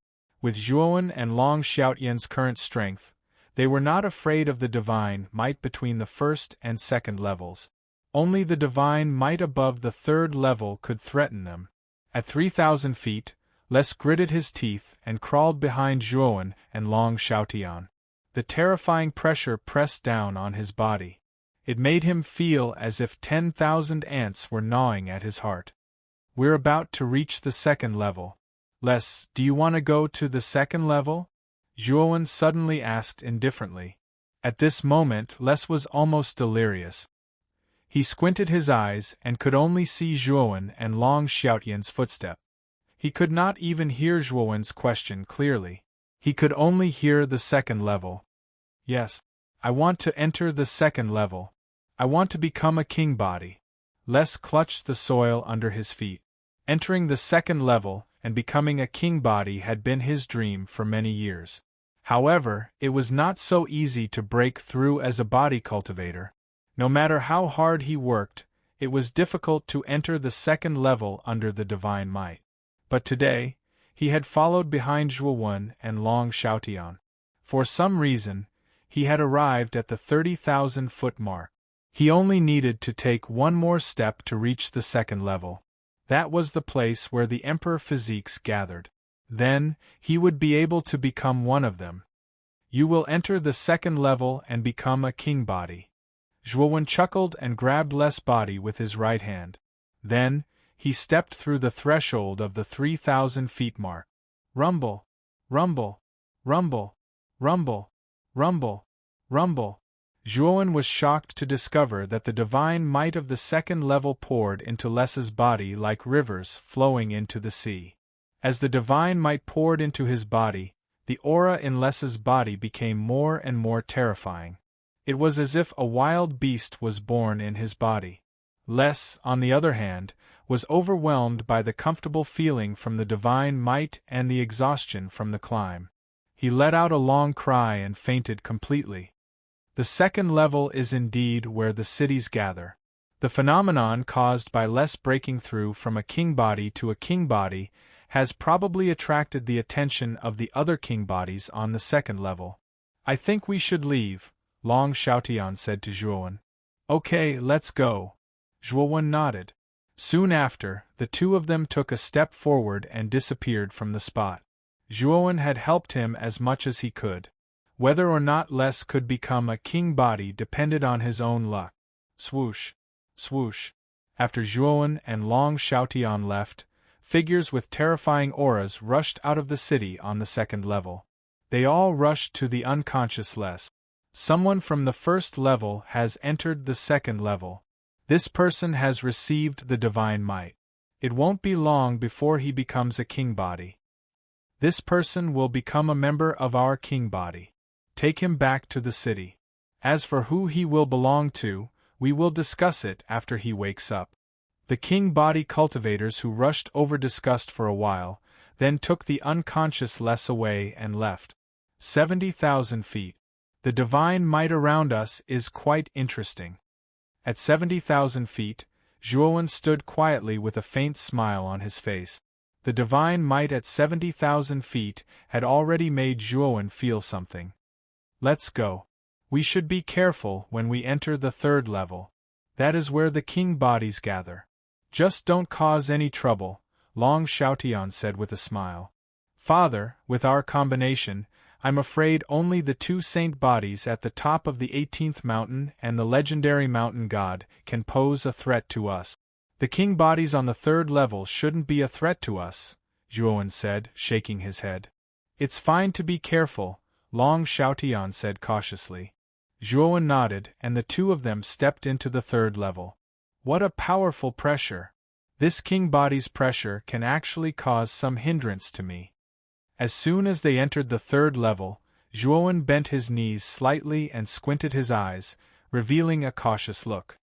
With Zhuowen and Long Xiaotian's current strength, they were not afraid of the divine might between the first and second levels. Only the divine might above the third level could threaten them. At 3,000 feet, Les gritted his teeth and crawled behind Zhuowen and Long Xiaotian. The terrifying pressure pressed down on his body. It made him feel as if 10,000 ants were gnawing at his heart. "We're about to reach the second level. Les, do you want to go to the second level?" Zhuowen suddenly asked indifferently. At this moment Les was almost delirious. He squinted his eyes and could only see Zhuowen and Long Xiaotian's footstep. He could not even hear Zhuowen's question clearly. He could only hear the second level. "Yes, I want to enter the second level. I want to become a king body." Les clutched the soil under his feet. Entering the second level and becoming a king body had been his dream for many years. However, it was not so easy to break through as a body cultivator. No matter how hard he worked, it was difficult to enter the second level under the divine might. But today, he had followed behind Zhuowen and Long Xiaotian. For some reason, he had arrived at the 30,000-foot mark. He only needed to take one more step to reach the second level. That was the place where the Emperor Physiques gathered. Then, he would be able to become one of them. "You will enter the second level and become a king body." Zhuowen chuckled and grabbed Les' body with his right hand. Then, he stepped through the threshold of the 3,000 feet mark. Rumble, rumble, rumble, rumble, rumble, rumble. Zhuowen was shocked to discover that the divine might of the second level poured into Les's body like rivers flowing into the sea. As the divine might poured into his body, the aura in Les's body became more and more terrifying. It was as if a wild beast was born in his body. Les, on the other hand, was overwhelmed by the comfortable feeling from the divine might and the exhaustion from the climb. He let out a long cry and fainted completely. The second level is indeed where the cities gather. The phenomenon caused by Les breaking through from a king body to a king body has probably attracted the attention of the other king bodies on the second level. "I think we should leave," Long Xiaotian said to Zhuowen. "Okay, let's go." Zhuowen nodded. Soon after, the two of them took a step forward and disappeared from the spot. Zhuowen had helped him as much as he could. Whether or not Les could become a king body depended on his own luck. Swoosh, swoosh. After Zhuowen and Long Xiaotian left, Figures with terrifying auras rushed out of the city on the second level. They all rushed to the unconscious less. Someone from the first level has entered the second level. This person has received the divine might. It won't be long before he becomes a king body. This person will become a member of our king body. Take him back to the city. As for who he will belong to, we will discuss it after he wakes up. The king body cultivators who rushed over discussed for a while, then took the unconscious less away and left. 70,000 feet. The divine might around us is quite interesting. At 70,000 feet, Zhuowen stood quietly with a faint smile on his face. The divine might at 70,000 feet had already made Zhuowen feel something. Let's go. We should be careful when we enter the third level. That is where the king bodies gather. Just don't cause any trouble, Long Xiaotian said with a smile. Father, with our combination, I'm afraid only the two saint bodies at the top of the 18th mountain and the legendary mountain god can pose a threat to us. The king bodies on the third level shouldn't be a threat to us, Zhuowen said, shaking his head. It's fine to be careful, Long Xiaotian said cautiously. Zhuowen nodded, and the two of them stepped into the third level. What a powerful pressure! This king body's pressure can actually cause some hindrance to me. As soon as they entered the third level, Zhuowen bent his knees slightly and squinted his eyes, revealing a cautious look.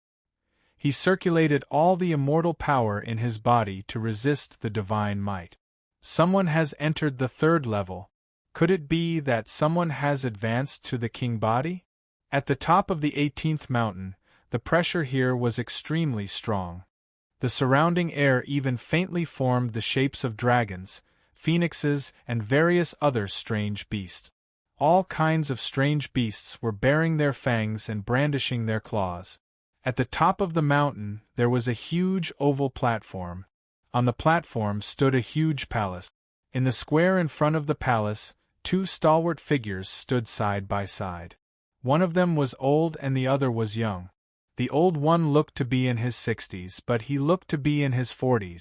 He circulated all the immortal power in his body to resist the divine might. Someone has entered the third level. Could it be that someone has advanced to the king body? At the top of the 18th mountain, the pressure here was extremely strong. The surrounding air even faintly formed the shapes of dragons, phoenixes, and various other strange beasts. All kinds of strange beasts were baring their fangs and brandishing their claws. At the top of the mountain there was a huge oval platform. On the platform stood a huge palace. In the square in front of the palace, two stalwart figures stood side by side. One of them was old and the other was young. The old one looked to be in his 60s, but he looked to be in his 40s.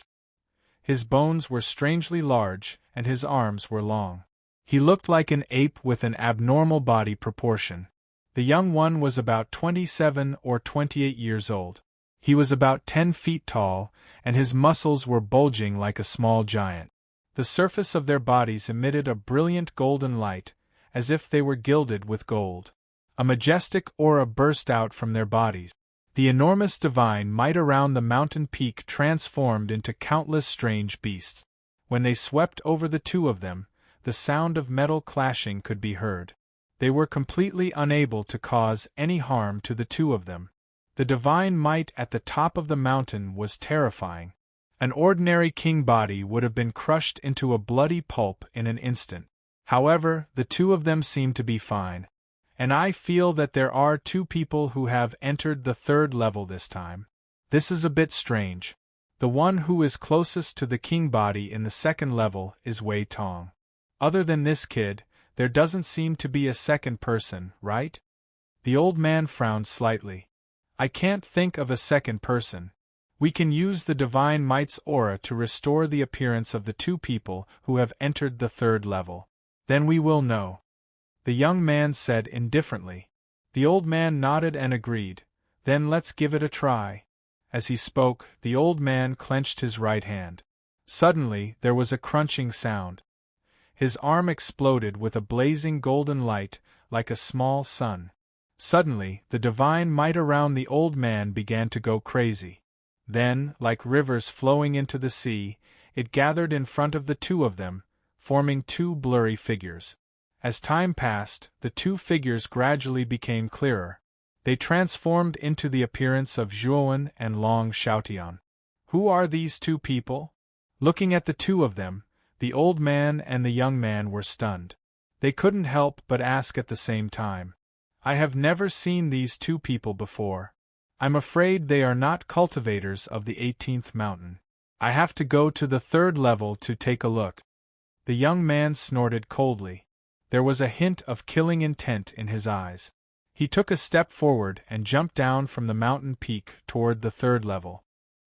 His bones were strangely large, and his arms were long. He looked like an ape with an abnormal body proportion. The young one was about 27 or 28 years old. He was about 10 feet tall, and his muscles were bulging like a small giant. The surface of their bodies emitted a brilliant golden light, as if they were gilded with gold. A majestic aura burst out from their bodies. The enormous divine might around the mountain peak transformed into countless strange beasts. When they swept over the two of them, the sound of metal clashing could be heard. They were completely unable to cause any harm to the two of them. The divine might at the top of the mountain was terrifying. An ordinary king body would have been crushed into a bloody pulp in an instant. However, the two of them seemed to be fine. And I feel that there are two people who have entered the third level this time. This is a bit strange. The one who is closest to the king body in the second level is Wei Tong. Other than this kid, there doesn't seem to be a second person, right? The old man frowned slightly. I can't think of a second person. We can use the divine might's aura to restore the appearance of the two people who have entered the third level. Then we will know. The young man said indifferently. The old man nodded and agreed. Then let's give it a try. As he spoke, the old man clenched his right hand. Suddenly, there was a crunching sound. His arm exploded with a blazing golden light, like a small sun. Suddenly, the divine might around the old man began to go crazy. Then, like rivers flowing into the sea, it gathered in front of the two of them, forming two blurry figures. As time passed, the two figures gradually became clearer. They transformed into the appearance of Zhuowen and Long Xiaotian. Who are these two people? Looking at the two of them, the old man and the young man were stunned. They couldn't help but ask at the same time. I have never seen these two people before. I'm afraid they are not cultivators of the 18th mountain. I have to go to the third level to take a look. The young man snorted coldly. There was a hint of killing intent in his eyes. He took a step forward and jumped down from the mountain peak toward the third level.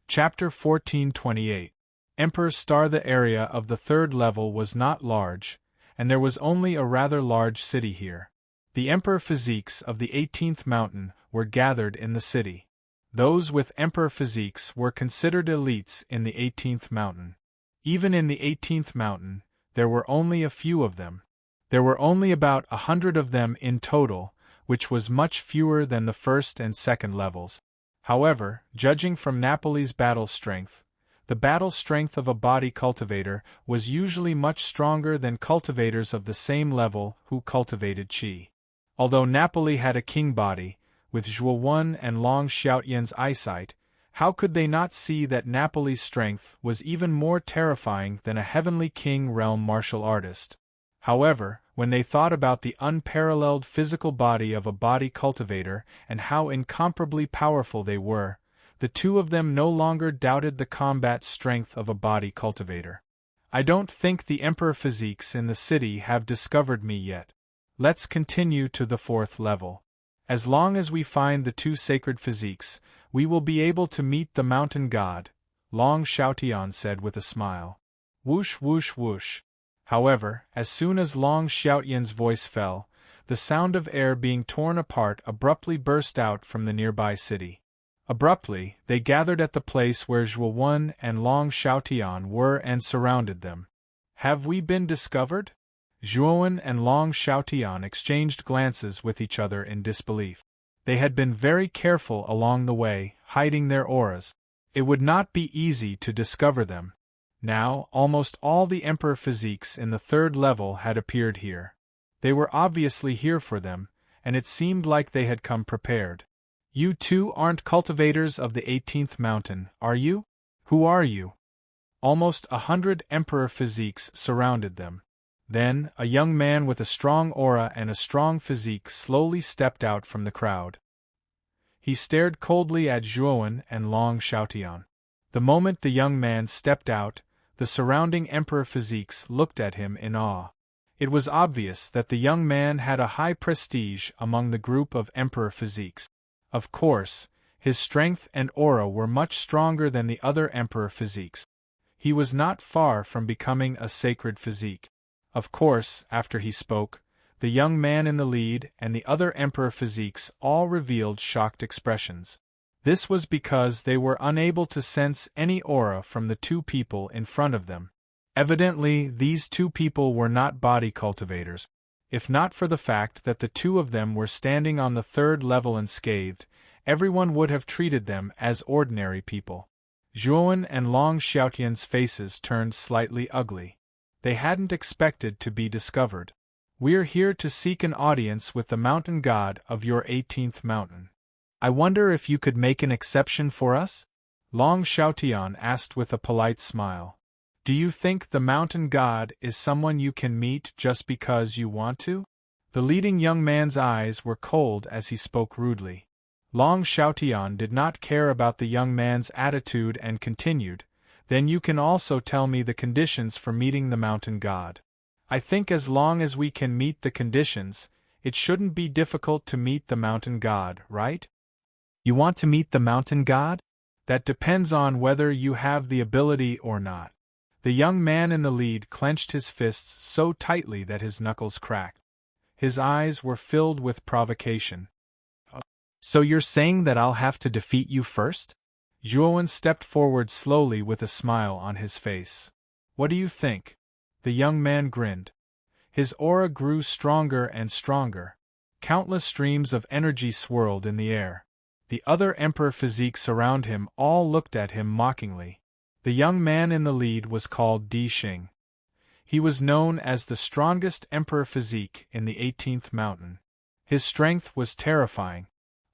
Chapter 1428. Emperor Star. The area of the third level was not large, and there was only a rather large city here. The Emperor physiques of the 18th mountain were gathered in the city. Those with Emperor physiques were considered elites in the 18th mountain. Even in the 18th mountain, there were only a few of them. There were only about 100 of them in total, which was much fewer than the first and second levels. However, judging from Napoli's battle strength, the battle strength of a body cultivator was usually much stronger than cultivators of the same level who cultivated qi. Although Napoli had a king body, with Zhuo and Long Xiaotian's eyesight, how could they not see that Napoli's strength was even more terrifying than a heavenly king realm martial artist? However, when they thought about the unparalleled physical body of a body cultivator and how incomparably powerful they were, the two of them no longer doubted the combat strength of a body cultivator. I don't think the Emperor physiques in the city have discovered me yet. Let's continue to the fourth level. As long as we find the two sacred physiques, we will be able to meet the mountain god, Long Xiaotian said with a smile. Whoosh whoosh whoosh. However, as soon as Long Xiaotian's voice fell, the sound of air being torn apart abruptly burst out from the nearby city. Abruptly, they gathered at the place where Zhuo and Long Xiaotian were and surrounded them. Have we been discovered? Zhuo and Long Xiaotian exchanged glances with each other in disbelief. They had been very careful along the way, hiding their auras. It would not be easy to discover them. Now, almost all the Emperor physiques in the third level had appeared here. They were obviously here for them, and it seemed like they had come prepared. You two aren't cultivators of the 18th mountain, are you? Who are you? Almost 100 Emperor physiques surrounded them. Then, a young man with a strong aura and a strong physique slowly stepped out from the crowd. He stared coldly at Zhuo and Long Xiaotian. The moment the young man stepped out, the surrounding Emperor physiques looked at him in awe. It was obvious that the young man had a high prestige among the group of Emperor physiques. Of course, his strength and aura were much stronger than the other Emperor physiques. He was not far from becoming a sacred physique. Of course, after he spoke, the young man in the lead and the other Emperor physiques all revealed shocked expressions. This was because they were unable to sense any aura from the two people in front of them. Evidently, these two people were not body cultivators. If not for the fact that the two of them were standing on the third level unscathed, everyone would have treated them as ordinary people. Zhuo and Long Xiaotian's faces turned slightly ugly. They hadn't expected to be discovered. We're here to seek an audience with the mountain god of your 18th mountain. I wonder if you could make an exception for us? Long Xiaotian asked with a polite smile. Do you think the mountain god is someone you can meet just because you want to? The leading young man's eyes were cold as he spoke rudely. Long Xiaotian did not care about the young man's attitude and continued, Then you can also tell me the conditions for meeting the mountain god. I think as long as we can meet the conditions, it shouldn't be difficult to meet the mountain god, right? You want to meet the mountain god? That depends on whether you have the ability or not. The young man in the lead clenched his fists so tightly that his knuckles cracked. His eyes were filled with provocation. So you're saying that I'll have to defeat you first? Zhuo stepped forward slowly with a smile on his face. What do you think? The young man grinned. His aura grew stronger and stronger. Countless streams of energy swirled in the air. The other emperor physiques around him all looked at him mockingly. The young man in the lead was called Di Xing. He was known as the strongest emperor physique in the 18th mountain. His strength was terrifying.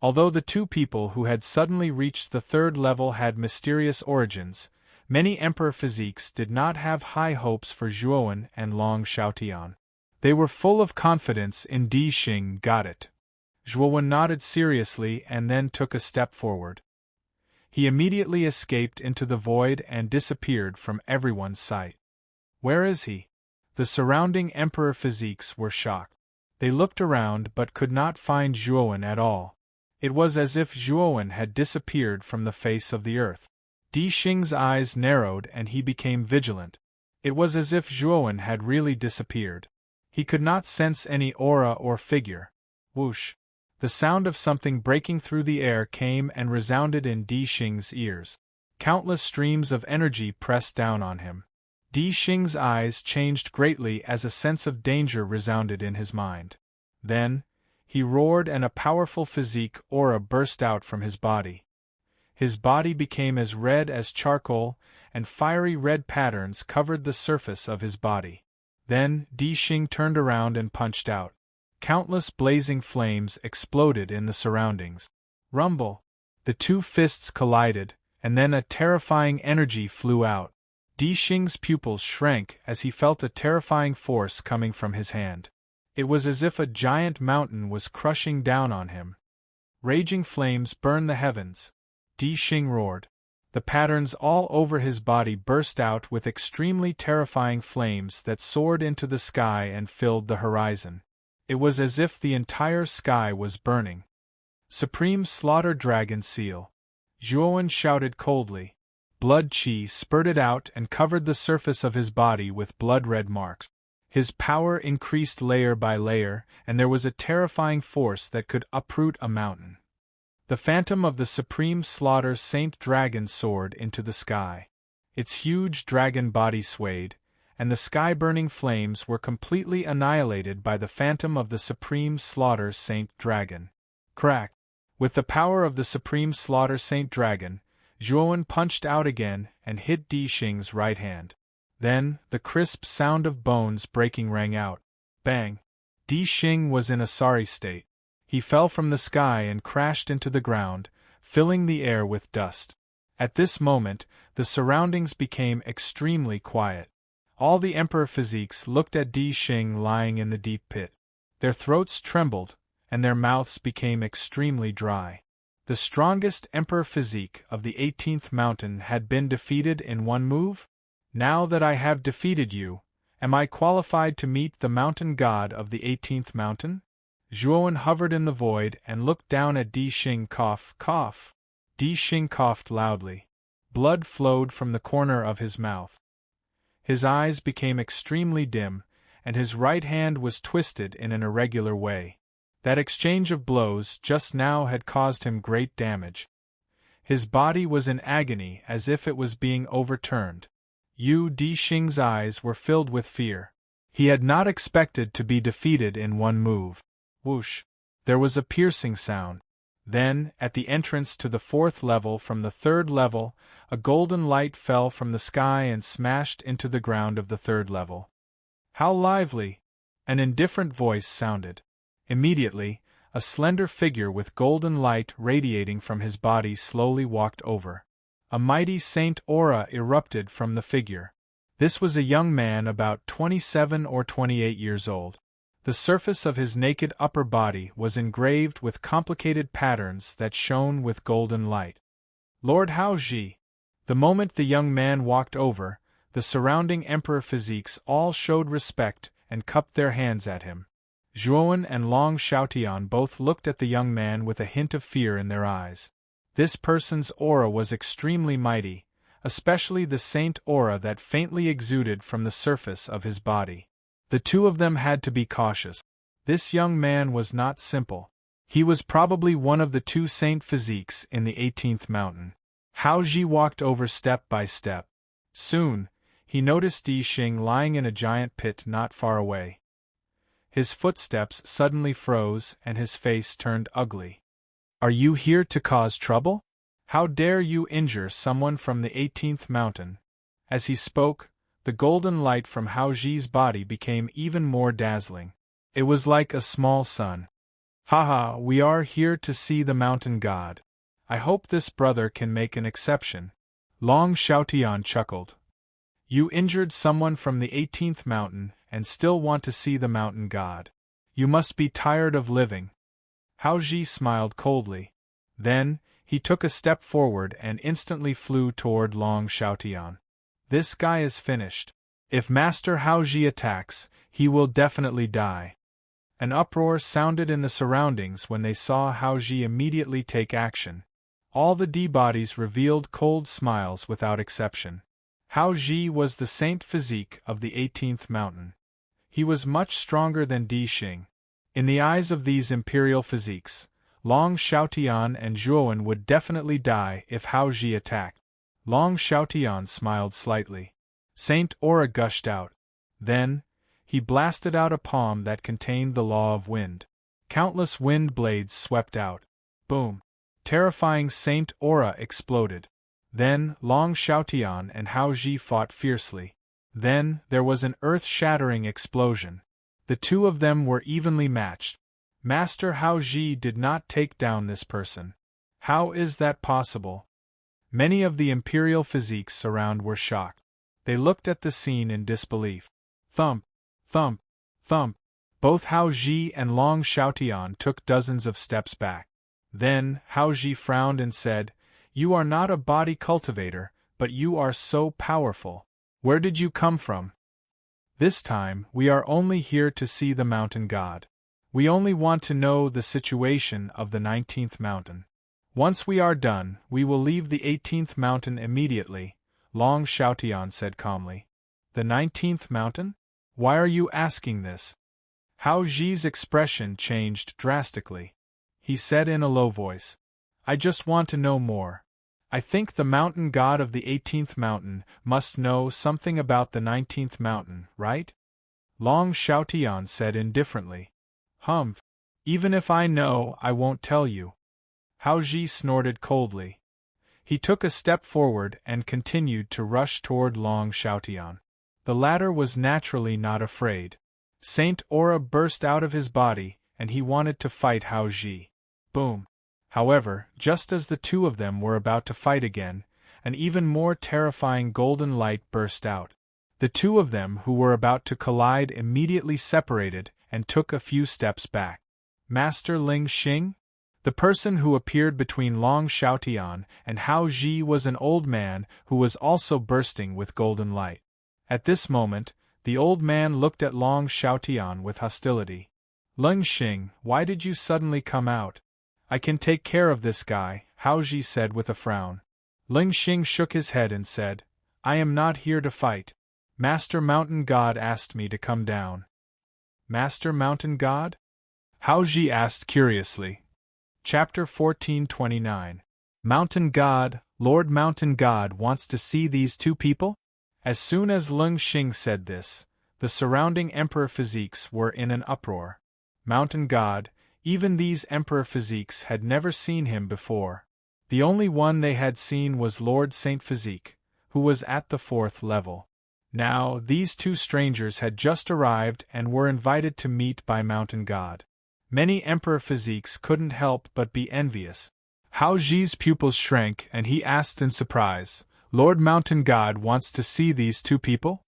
Although the two people who had suddenly reached the third level had mysterious origins, many emperor physiques did not have high hopes for Zhuo and Long Xiaotian. They were full of confidence in Di Xing. Got it. Zhuo nodded seriously and then took a step forward. He immediately escaped into the void and disappeared from everyone's sight. Where is he? The surrounding emperor physiques were shocked. They looked around but could not find Zhuo at all. It was as if Zhuo had disappeared from the face of the earth. Di Xing's eyes narrowed and he became vigilant. It was as if Zhuowen had really disappeared. He could not sense any aura or figure. Whoosh! The sound of something breaking through the air came and resounded in Di Xing's ears. Countless streams of energy pressed down on him. Di Xing's eyes changed greatly as a sense of danger resounded in his mind. Then, he roared and a powerful physique aura burst out from his body. His body became as red as charcoal, and fiery red patterns covered the surface of his body. Then, Di Xing turned around and punched out. Countless blazing flames exploded in the surroundings. Rumble! The two fists collided, and then a terrifying energy flew out. Di Xing's pupils shrank as he felt a terrifying force coming from his hand. It was as if a giant mountain was crushing down on him. Raging flames burned the heavens. Di Xing roared. The patterns all over his body burst out with extremely terrifying flames that soared into the sky and filled the horizon. It was as if the entire sky was burning. Supreme Slaughter Dragon Seal. Zhuowen shouted coldly. Blood qi spurted out and covered the surface of his body with blood-red marks. His power increased layer by layer, and there was a terrifying force that could uproot a mountain. The phantom of the Supreme Slaughter Saint Dragon soared into the sky. Its huge dragon body swayed, and the sky-burning flames were completely annihilated by the phantom of the Supreme Slaughter Saint Dragon. Crack! With the power of the Supreme Slaughter Saint Dragon, Zhuowen punched out again and hit Di Xing's right hand. Then, the crisp sound of bones breaking rang out. Bang! Di Xing was in a sorry state. He fell from the sky and crashed into the ground, filling the air with dust. At this moment, the surroundings became extremely quiet. All the Emperor physiques looked at Di Xing lying in the deep pit. Their throats trembled, and their mouths became extremely dry. The strongest Emperor physique of the 18th mountain had been defeated in one move? Now that I have defeated you, am I qualified to meet the mountain god of the 18th mountain? Zhuowen hovered in the void and looked down at Di Xing. Cough, cough. Di Xing coughed loudly. Blood flowed from the corner of his mouth. His eyes became extremely dim, and his right hand was twisted in an irregular way. That exchange of blows just now had caused him great damage. His body was in agony as if it was being overturned. Di Xing's eyes were filled with fear. He had not expected to be defeated in one move. Whoosh! There was a piercing sound. Then, at the entrance to the 4th level from the 3rd level, a golden light fell from the sky and smashed into the ground of the 3rd level. How lively! An indifferent voice sounded. Immediately, a slender figure with golden light radiating from his body slowly walked over. A mighty saint aura erupted from the figure. This was a young man about 27 or 28 years old. The surface of his naked upper body was engraved with complicated patterns that shone with golden light. Lord Haoji! The moment the young man walked over, the surrounding Emperor physiques all showed respect and cupped their hands at him. Zhuowen and Long Xiaotian both looked at the young man with a hint of fear in their eyes. This person's aura was extremely mighty, especially the saint aura that faintly exuded from the surface of his body. The two of them had to be cautious. This young man was not simple. He was probably one of the two saint physiques in the 18th mountain. Haoji walked over step by step. Soon, he noticed Di Xing lying in a giant pit not far away. His footsteps suddenly froze and his face turned ugly. Are you here to cause trouble? How dare you injure someone from the 18th mountain? As he spoke, the golden light from Haoji's body became even more dazzling. It was like a small sun. Haha, we are here to see the mountain god. I hope this brother can make an exception. Long Xiaotian chuckled. You injured someone from the 18th mountain and still want to see the mountain god. You must be tired of living. Haoji smiled coldly. Then, he took a step forward and instantly flew toward Long Xiaotian. This guy is finished. If Master Haoji attacks, he will definitely die. An uproar sounded in the surroundings when they saw Haoji immediately take action. All the D-bodies revealed cold smiles without exception. Hao Ji was the saint physique of the 18th mountain. He was much stronger than Di Xing. In the eyes of these imperial physiques, Long Xiaotian and Zhuowen would definitely die if Hao Ji attacked. Long Xiaotian smiled slightly. Saint aura gushed out. Then, he blasted out a palm that contained the law of wind. Countless wind blades swept out. Boom! Terrifying saint aura exploded. Then, Long Xiaotian and Hao Ji fought fiercely. Then, there was an earth-shattering explosion. The two of them were evenly matched. Master Hao Ji did not take down this person. How is that possible? Many of the imperial physiques around were shocked. They looked at the scene in disbelief. Thump, thump, thump. Both Hao Ji and Long Xiaotian took dozens of steps back. Then, Hao Ji frowned and said, "You are not a body cultivator, but you are so powerful. Where did you come from?" "This time, we are only here to see the mountain god. We only want to know the situation of the 19th mountain. Once we are done, we will leave the 18th mountain immediately," Long Xiaotian said calmly. "The 19th mountain? Why are you asking this?" Hao Ji's expression changed drastically. He said in a low voice, "I just want to know more. I think the mountain god of the 18th mountain must know something about the 19th mountain, right?" Long Xiaotian said indifferently, "Humph. Even if I know, I won't tell you." Hao Ji snorted coldly. He took a step forward and continued to rush toward Long Xiaotian. The latter was naturally not afraid. Saint aura burst out of his body, and he wanted to fight Hao Ji. Boom! However, just as the two of them were about to fight again, an even more terrifying golden light burst out. The two of them who were about to collide immediately separated and took a few steps back. Master Ling Xing? The person who appeared between Long Xiaotian and Hao Ji was an old man who was also bursting with golden light. At this moment, the old man looked at Long Xiaotian with hostility. "Ling Xing, why did you suddenly come out?" "I can take care of this guy," Hao Ji said with a frown. Ling Xing shook his head and said, "I am not here to fight. Master Mountain God asked me to come down." "Master Mountain God?" Hao Ji asked curiously. Chapter 1429. Mountain God, Lord Mountain God wants to see these two people? As soon as Ling Xing said this, the surrounding emperor physiques were in an uproar. Mountain God, even these emperor physiques had never seen him before. The only one they had seen was Lord Saint Physique, who was at the 4th level. Now, these two strangers had just arrived and were invited to meet by Mountain God. Many emperor physiques couldn't help but be envious. Hao Ji's pupils shrank and he asked in surprise, "Lord Mountain God wants to see these two people?"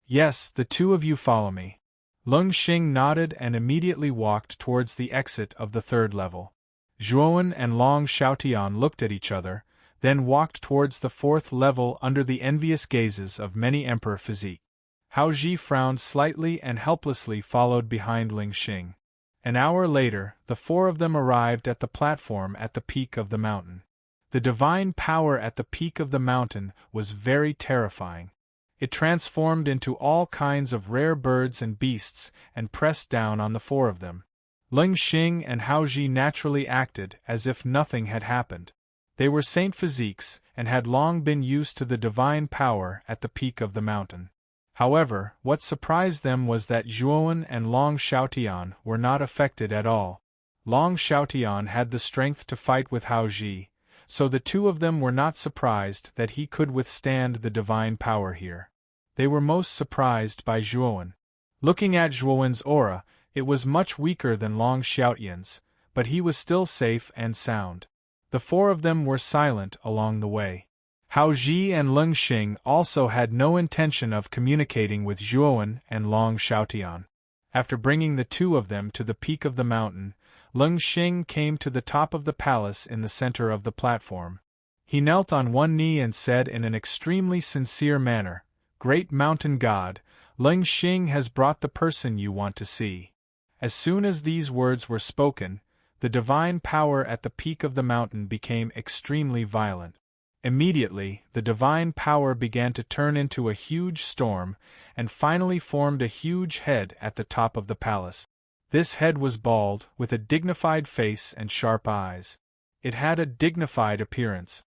"Yes, the two of you follow me." Ling Xing nodded and immediately walked towards the exit of the 3rd level. Zhuowen and Long Xiaotian looked at each other, then walked towards the 4th level under the envious gazes of many emperor physiques. Hao Ji frowned slightly and helplessly followed behind Ling Xing. An hour later, the four of them arrived at the platform at the peak of the mountain. The divine power at the peak of the mountain was very terrifying. It transformed into all kinds of rare birds and beasts and pressed down on the four of them. Ling Xing and Hao Ji naturally acted as if nothing had happened. They were saint physiques and had long been used to the divine power at the peak of the mountain. However, what surprised them was that Zhuowen and Long Xiaotian were not affected at all. Long Xiaotian had the strength to fight with Hao Ji, so the two of them were not surprised that he could withstand the divine power here. They were most surprised by Zhuowen. Looking at Zhuowen's aura, it was much weaker than Long Xiaotian's, but he was still safe and sound. The four of them were silent along the way. Hao Ji and Ling Xing also had no intention of communicating with Zhuowen and Long Xiaotian. After bringing the two of them to the peak of the mountain, Ling Xing came to the top of the palace in the center of the platform. He knelt on one knee and said in an extremely sincere manner, "Great Mountain God, Ling Xing has brought the person you want to see." As soon as these words were spoken, the divine power at the peak of the mountain became extremely violent. Immediately, the divine power began to turn into a huge storm, and finally formed a huge head at the top of the palace. This head was bald, with a dignified face and sharp eyes. It had a dignified appearance.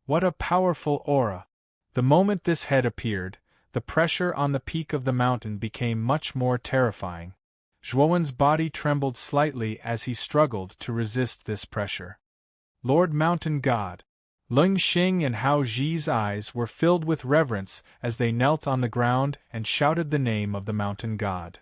What a powerful aura! The moment this head appeared, the pressure on the peak of the mountain became much more terrifying. Zhuowen's body trembled slightly as he struggled to resist this pressure. Lord Mountain God! Ling Xing and Hao Ji's eyes were filled with reverence as they knelt on the ground and shouted the name of the mountain god.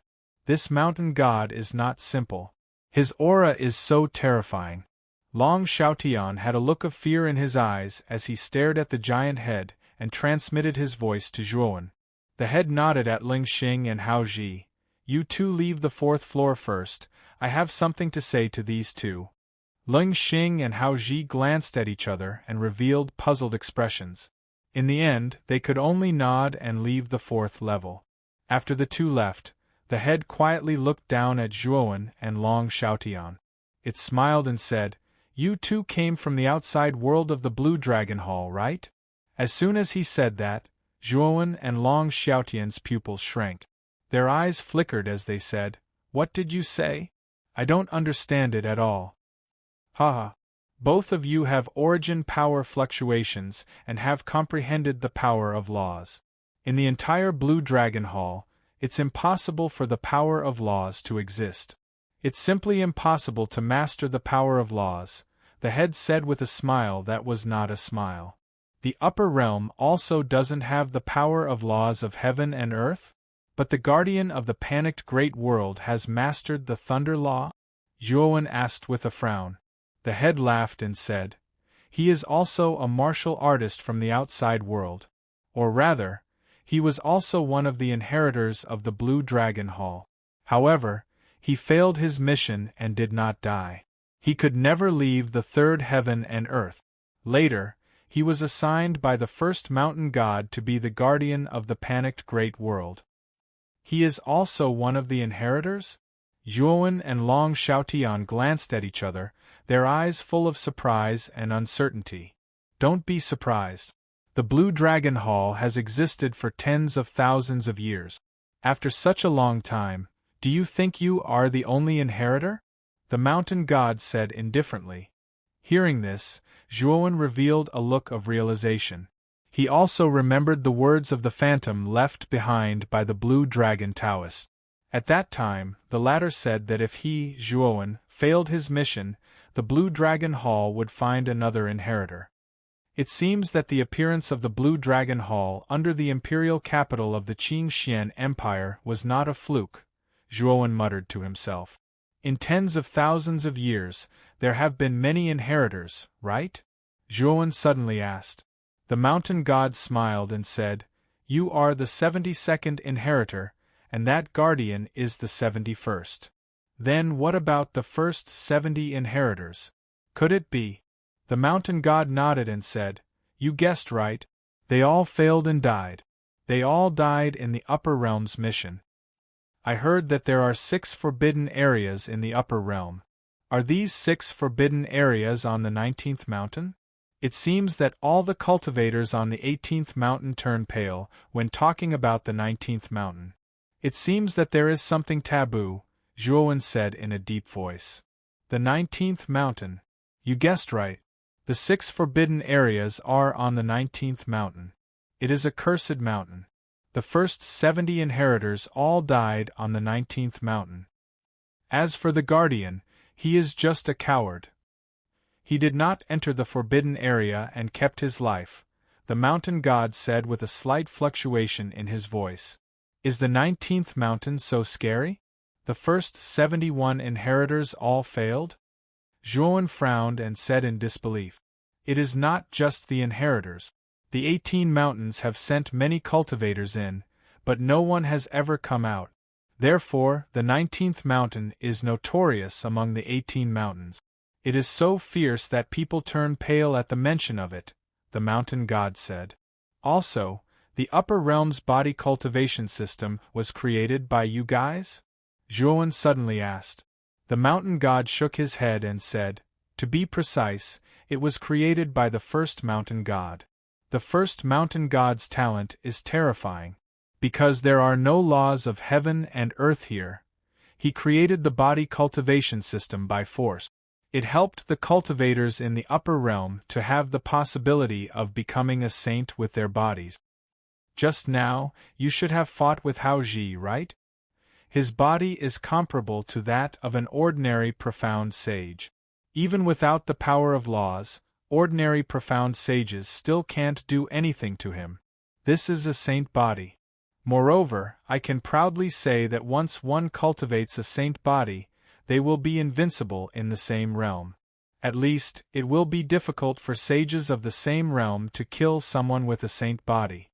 This mountain god is not simple. His aura is so terrifying. Long Xiaotian had a look of fear in his eyes as he stared at the giant head and transmitted his voice to Zhuowen. The head nodded at Ling Xing and Hao Ji. You two leave the fourth floor first, I have something to say to these two. Ling Xing and Hao Ji glanced at each other and revealed puzzled expressions. In the end, they could only nod and leave the fourth level. After the two left, the head quietly looked down at Zhuowen and Long Xiaotian. It smiled and said, You two came from the outside world of the Blue Dragon Hall, right? As soon as he said that, Zhuowen and Long Xiaotian's pupils shrank. Their eyes flickered as they said, What did you say? I don't understand it at all. Haha. Both of you have origin power fluctuations and have comprehended the power of laws. In the entire Blue Dragon Hall, it's impossible for the power of laws to exist. It's simply impossible to master the power of laws, the head said with a smile that was not a smile. The upper realm also doesn't have the power of laws of heaven and earth? But the guardian of the panicked great world has mastered the thunder law? Zhuowen asked with a frown. The head laughed and said, He is also a martial artist from the outside world. Or rather, he was also one of the inheritors of the Blue Dragon Hall. However, he failed his mission and did not die. He could never leave the third heaven and earth. Later, he was assigned by the first mountain god to be the guardian of the panicked great world. He is also one of the inheritors? Zhuowen and Long Xiaotian glanced at each other, their eyes full of surprise and uncertainty. Don't be surprised. The Blue Dragon Hall has existed for tens of thousands of years. After such a long time, do you think you are the only inheritor? The mountain god said indifferently. Hearing this, Zhuowen revealed a look of realization. He also remembered the words of the phantom left behind by the Blue Dragon Taoist. At that time, the latter said that if he, Zhuowen, failed his mission, the Blue Dragon Hall would find another inheritor. It seems that the appearance of the Blue Dragon Hall under the imperial capital of the Qingxian Empire was not a fluke, Zhuowen muttered to himself. In tens of thousands of years, there have been many inheritors, right? Zhuowen suddenly asked. The mountain god smiled and said, You are the 72nd inheritor, and that guardian is the 71st. Then what about the first 70 inheritors? Could it be? The mountain god nodded and said, You guessed right. They all failed and died. They all died in the upper realm's mission. I heard that there are 6 forbidden areas in the upper realm. Are these 6 forbidden areas on the 19th mountain? It seems that all the cultivators on the 18th mountain turn pale when talking about the 19th mountain. It seems that there is something taboo, Zhuowen said in a deep voice. The 19th mountain. You guessed right. The 6 forbidden areas are on the 19th mountain. It is a cursed mountain. The first 70 inheritors all died on the 19th mountain. As for the guardian, he is just a coward. He did not enter the forbidden area and kept his life, the mountain god said with a slight fluctuation in his voice. Is the 19th mountain so scary? The first 71 inheritors all failed? Zhuowen frowned and said in disbelief. It is not just the inheritors. The 18 mountains have sent many cultivators in, but no one has ever come out. Therefore, the 19th mountain is notorious among the 18 mountains. It is so fierce that people turn pale at the mention of it, the mountain god said. Also, the upper realm's body cultivation system was created by you guys? Zhuowen suddenly asked. The mountain god shook his head and said, "To be precise, it was created by the first mountain god. The first mountain god's talent is terrifying. Because there are no laws of heaven and earth here, he created the body cultivation system by force. It helped the cultivators in the upper realm to have the possibility of becoming a saint with their bodies. Just now, you should have fought with Hao Ji, right? His body is comparable to that of an ordinary profound sage. Even without the power of laws, ordinary profound sages still can't do anything to him. This is a saint body. Moreover, I can proudly say that once one cultivates a saint body, they will be invincible in the same realm. At least, it will be difficult for sages of the same realm to kill someone with a saint body."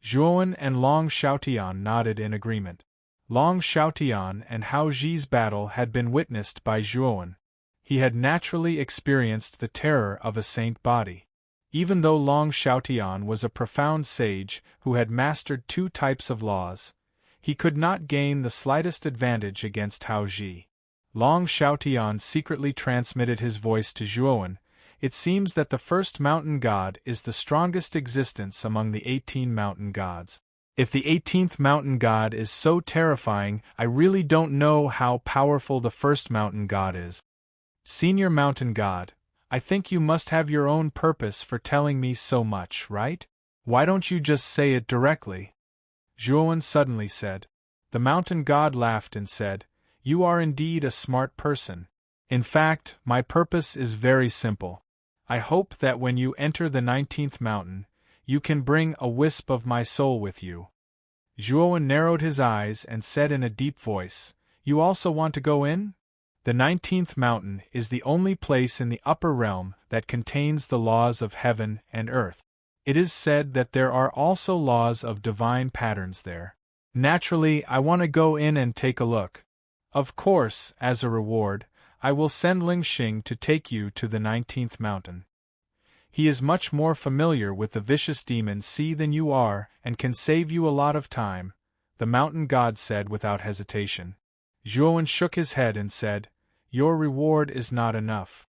Zhuowen and Long Xiaotian nodded in agreement. Long Xiaotian and Hao Ji's battle had been witnessed by Zhuowen. He had naturally experienced the terror of a saint body. Even though Long Xiaotian was a profound sage who had mastered 2 types of laws, he could not gain the slightest advantage against Hao Ji. Long Xiaotian secretly transmitted his voice to Zhuowen. It seems that the first mountain god is the strongest existence among the 18 mountain gods. If the 18th mountain god is so terrifying, I really don't know how powerful the first mountain god is. Senior mountain god, I think you must have your own purpose for telling me so much, right? Why don't you just say it directly? Zhuowen suddenly said. The mountain god laughed and said, "You are indeed a smart person. In fact, my purpose is very simple. I hope that when you enter the 19th mountain, you can bring a wisp of my soul with you." Zhuowen narrowed his eyes and said in a deep voice, "You also want to go in?" The 19th mountain is the only place in the upper realm that contains the laws of heaven and earth. It is said that there are also laws of divine patterns there. Naturally, I want to go in and take a look. Of course, as a reward, I will send Ling Xing to take you to the 19th mountain. He is much more familiar with the vicious demon sea than you are and can save you a lot of time, the mountain god said without hesitation. Zhuowen shook his head and said, "Your reward is not enough."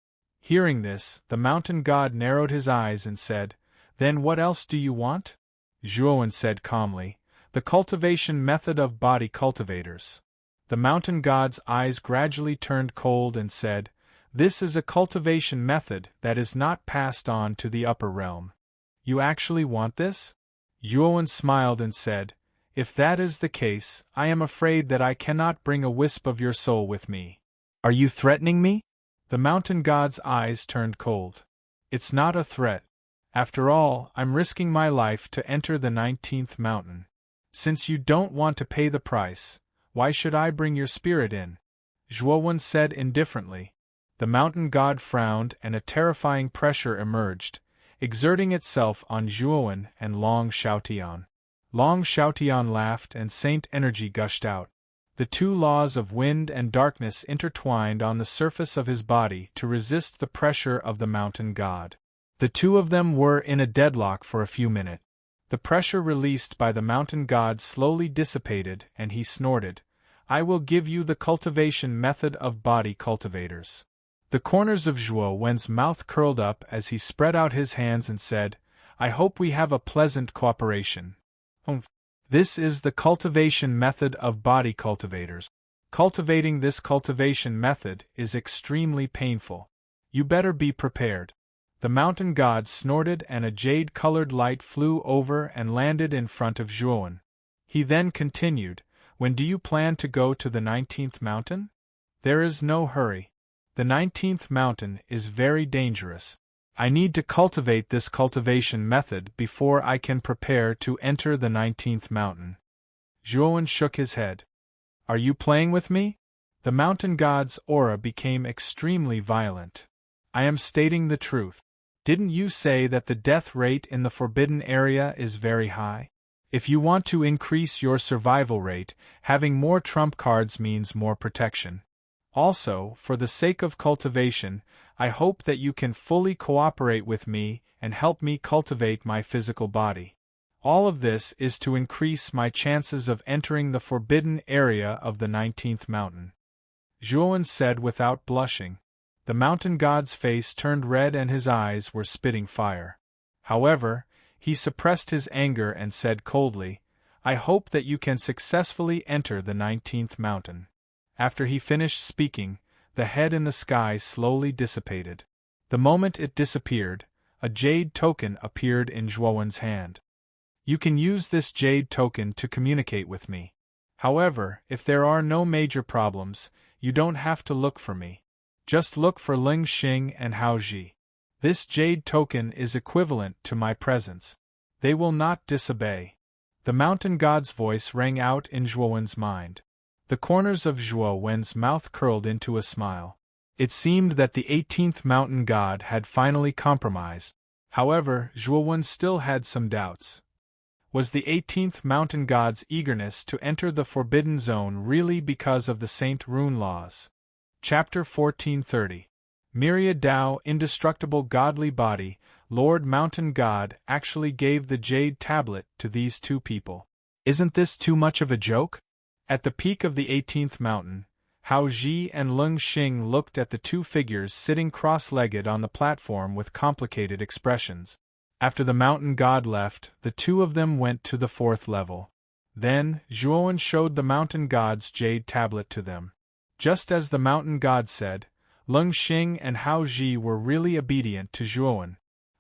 Hearing this, the mountain god narrowed his eyes and said, "Then what else do you want?" Zhuowen said calmly, "The cultivation method of body cultivators." The mountain god's eyes gradually turned cold and said, "This is a cultivation method that is not passed on to the upper realm. You actually want this?" Zhuowen smiled and said, "If that is the case, I am afraid that I cannot bring a wisp of your soul with me." "Are you threatening me?" The mountain god's eyes turned cold. "It's not a threat. After all, I'm risking my life to enter the 19th mountain. Since you don't want to pay the price, why should I bring your spirit in?" Zhuowen said indifferently. The mountain god frowned and a terrifying pressure emerged, exerting itself on Zhuowen and Long Xiaotian. Long Xiaotian laughed and saint energy gushed out. The 2 laws of wind and darkness intertwined on the surface of his body to resist the pressure of the mountain god. The 2 of them were in a deadlock for a few minutes. The pressure released by the mountain god slowly dissipated and he snorted, "I will give you the cultivation method of body cultivators." The corners of Zhuowen's mouth curled up as he spread out his hands and said, "I hope we have a pleasant cooperation." This is the cultivation method of body cultivators. Cultivating this cultivation method is extremely painful. You better be prepared. The mountain god snorted and a jade-colored light flew over and landed in front of Zhuowen. He then continued, "When do you plan to go to the 19th mountain?" "There is no hurry. The 19th mountain is very dangerous. I need to cultivate this cultivation method before I can prepare to enter the 19th mountain." Zhuowen shook his head. "Are you playing with me?" The mountain god's aura became extremely violent. "I am stating the truth. Didn't you say that the death rate in the forbidden area is very high? If you want to increase your survival rate, having more trump cards means more protection. Also, for the sake of cultivation, I hope that you can fully cooperate with me and help me cultivate my physical body. All of this is to increase my chances of entering the forbidden area of the 19th mountain." Zhuowen said without blushing. The mountain god's face turned red and his eyes were spitting fire. However, he suppressed his anger and said coldly, I hope that you can successfully enter the 19th mountain. After he finished speaking, the head in the sky slowly dissipated. The moment it disappeared, a jade token appeared in Zhuowen's hand. You can use this jade token to communicate with me. However, if there are no major problems, you don't have to look for me. Just look for Ling Xing and Hao Ji. This jade token is equivalent to my presence. They will not disobey. The mountain god's voice rang out in Zhuowen's mind. The corners of Zhuowen's mouth curled into a smile. It seemed that the 18th mountain god had finally compromised. However, Zhuowen still had some doubts. Was the 18th mountain god's eagerness to enter the forbidden zone really because of the Saint Rune laws? Chapter 1430. Myriad Tao, indestructible godly body, Lord Mountain God actually gave the jade tablet to these two people. Isn't this too much of a joke? At the peak of the 18th mountain, Hao Ji and Ling Xing looked at the two figures sitting cross-legged on the platform with complicated expressions. After the mountain god left, the two of them went to the 4th level. Then, Zhuowen showed the mountain god's jade tablet to them. Just as the mountain god said, Ling Xing and Hao Ji were really obedient to Zhuowen.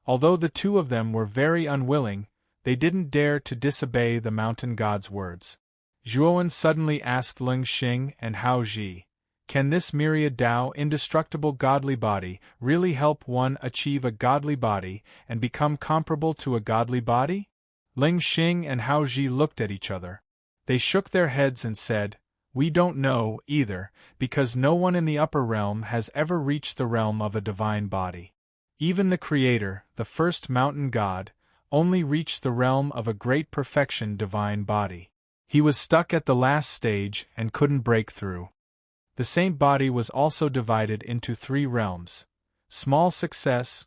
Although the two of them were very unwilling, they didn't dare to disobey the mountain god's words. Zhuowen suddenly asked Ling Xing and Hao Ji, can this myriad Tao, indestructible godly body, really help one achieve a godly body and become comparable to a godly body? Ling Xing and Hao Ji looked at each other. They shook their heads and said, we don't know, either, because no one in the upper realm has ever reached the realm of a divine body. Even the Creator, the first mountain god, only reached the realm of a great perfection divine body. He was stuck at the last stage and couldn't break through. The saint body was also divided into 3 realms: small success,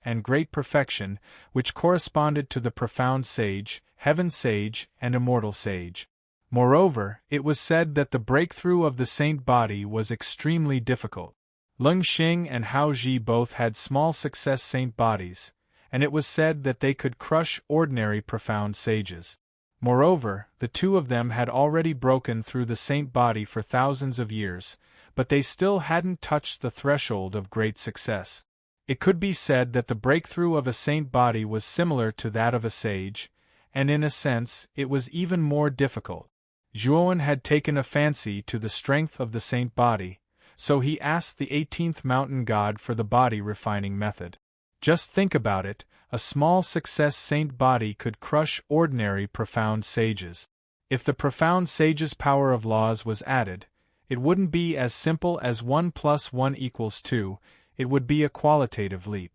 and great perfection, which corresponded to the profound sage, heaven sage, and immortal sage. Moreover, it was said that the breakthrough of the saint body was extremely difficult. Ling Xing and Hao Ji both had small success saint bodies, and it was said that they could crush ordinary profound sages. Moreover, the two of them had already broken through the saint body for thousands of years, but they still hadn't touched the threshold of great success. It could be said that the breakthrough of a saint body was similar to that of a sage, and in a sense, it was even more difficult. Zhuowen had taken a fancy to the strength of the saint body, so he asked the 18th mountain god for the body refining method. Just think about it, a small success saint body could crush ordinary profound sages. If the profound sage's power of laws was added, it wouldn't be as simple as 1 + 1 = 2, it would be a qualitative leap.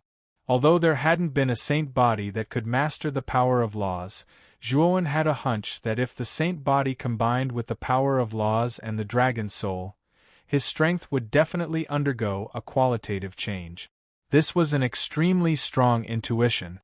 Although there hadn't been a saint body that could master the power of laws, Zhuowen had a hunch that if the saint body combined with the power of laws and the dragon soul, his strength would definitely undergo a qualitative change. This was an extremely strong intuition.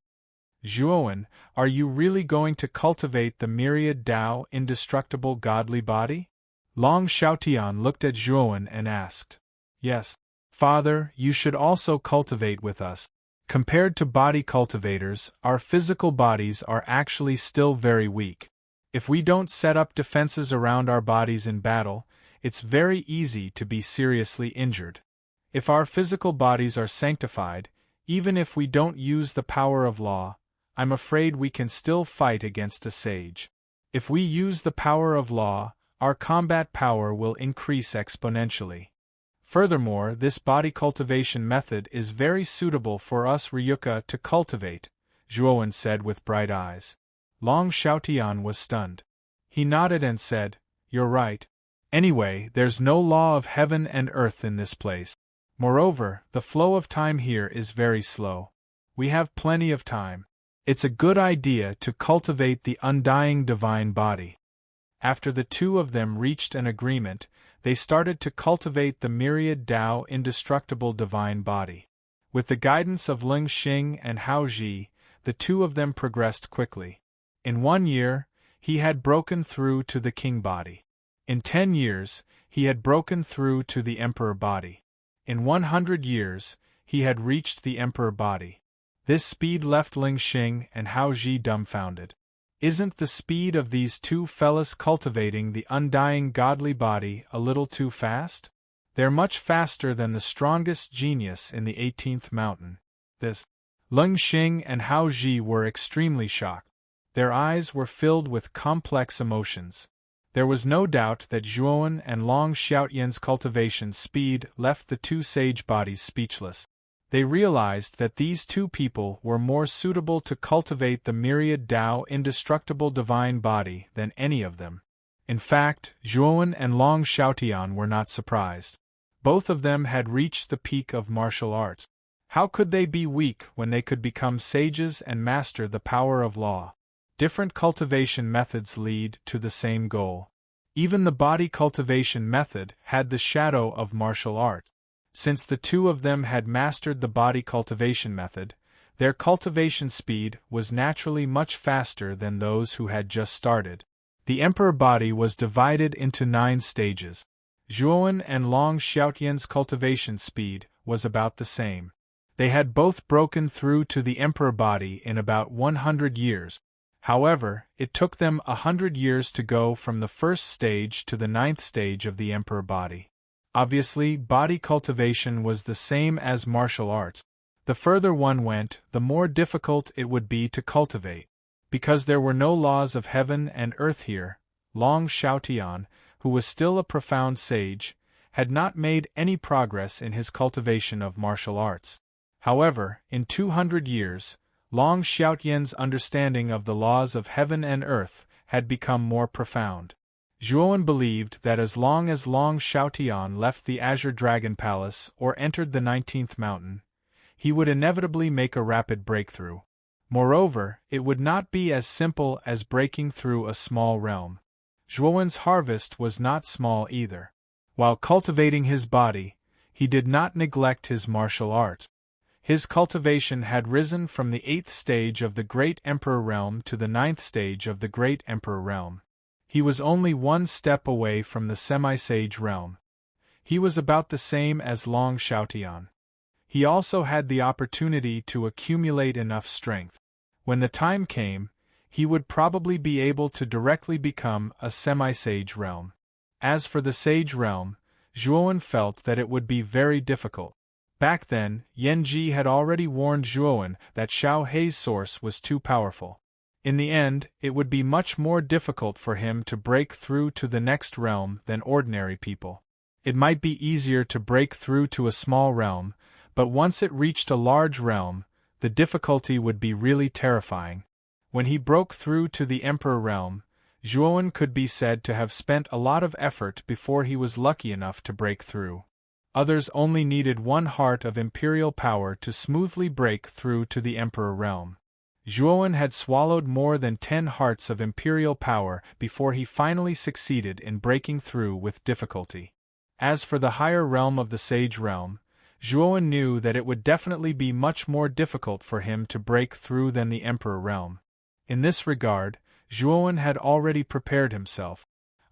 Zhuowen, are you really going to cultivate the myriad Tao, indestructible godly body? Long Xiaotian looked at Zhuowen and asked. Yes, Father, you should also cultivate with us. Compared to body cultivators, our physical bodies are actually still very weak. If we don't set up defenses around our bodies in battle, it's very easy to be seriously injured. If our physical bodies are sanctified, even if we don't use the power of law, I'm afraid we can still fight against a sage. If we use the power of law, our combat power will increase exponentially. Furthermore, this body cultivation method is very suitable for us Ryuka to cultivate, Zhuowen said with bright eyes. Long Xiaotian was stunned. He nodded and said, You're right. Anyway, there's no law of heaven and earth in this place. Moreover, the flow of time here is very slow. We have plenty of time. It's a good idea to cultivate the undying divine body. After the two of them reached an agreement, they started to cultivate the myriad Tao, indestructible divine body. With the guidance of Ling Xing and Hao Ji, the two of them progressed quickly. In 1 year, he had broken through to the king body. In 10 years, he had broken through to the emperor body. In 100 years, he had reached the emperor body. This speed left Ling Xing and Hao Ji dumbfounded. Isn't the speed of these two fellas cultivating the undying godly body a little too fast? They're much faster than the strongest genius in the 18th mountain. This. Ling Xing and Hao Ji were extremely shocked. Their eyes were filled with complex emotions. There was no doubt that Zhuowen and Long Xiaotian's cultivation speed left the two sage bodies speechless. They realized that these two people were more suitable to cultivate the myriad Tao indestructible divine body than any of them. In fact, Zhuowen and Long Xiaotian were not surprised. Both of them had reached the peak of martial arts. How could they be weak when they could become sages and master the power of law? Different cultivation methods lead to the same goal. Even the body cultivation method had the shadow of martial art. Since the two of them had mastered the body cultivation method, their cultivation speed was naturally much faster than those who had just started. The emperor body was divided into 9 stages. Zhuowen and Long Xiaotian's cultivation speed was about the same. They had both broken through to the emperor body in about 100 years. However, it took them 100 years to go from the first stage to the 9th stage of the emperor body. Obviously, body cultivation was the same as martial arts. The further one went, the more difficult it would be to cultivate. Because there were no laws of heaven and earth here, Long Xiaotian, who was still a profound sage, had not made any progress in his cultivation of martial arts. However, in 200 years, Long Xiaotian's understanding of the laws of heaven and earth had become more profound. Zhuowen believed that as long as Long Xiaotian left the Azure Dragon Palace or entered the 19th mountain, he would inevitably make a rapid breakthrough. Moreover, it would not be as simple as breaking through a small realm. Zhuowen's harvest was not small either. While cultivating his body, he did not neglect his martial art. His cultivation had risen from the 8th stage of the Great Emperor Realm to the 9th stage of the Great Emperor Realm. He was only one step away from the semi-sage realm. He was about the same as Long Xiaotian. He also had the opportunity to accumulate enough strength. When the time came, he would probably be able to directly become a semi-sage realm. As for the sage realm, Zhuowen felt that it would be very difficult. Back then, Yan Ji had already warned Zhuowen that Xiao Hei's source was too powerful. In the end, it would be much more difficult for him to break through to the next realm than ordinary people. It might be easier to break through to a small realm, but once it reached a large realm, the difficulty would be really terrifying. When he broke through to the Emperor realm, Zhuowen could be said to have spent a lot of effort before he was lucky enough to break through. Others only needed 1 heart of imperial power to smoothly break through to the Emperor realm. Zhuowen had swallowed more than 10 hearts of imperial power before he finally succeeded in breaking through with difficulty. As for the higher realm of the Sage realm, Zhuowen knew that it would definitely be much more difficult for him to break through than the Emperor realm. In this regard, Zhuowen had already prepared himself.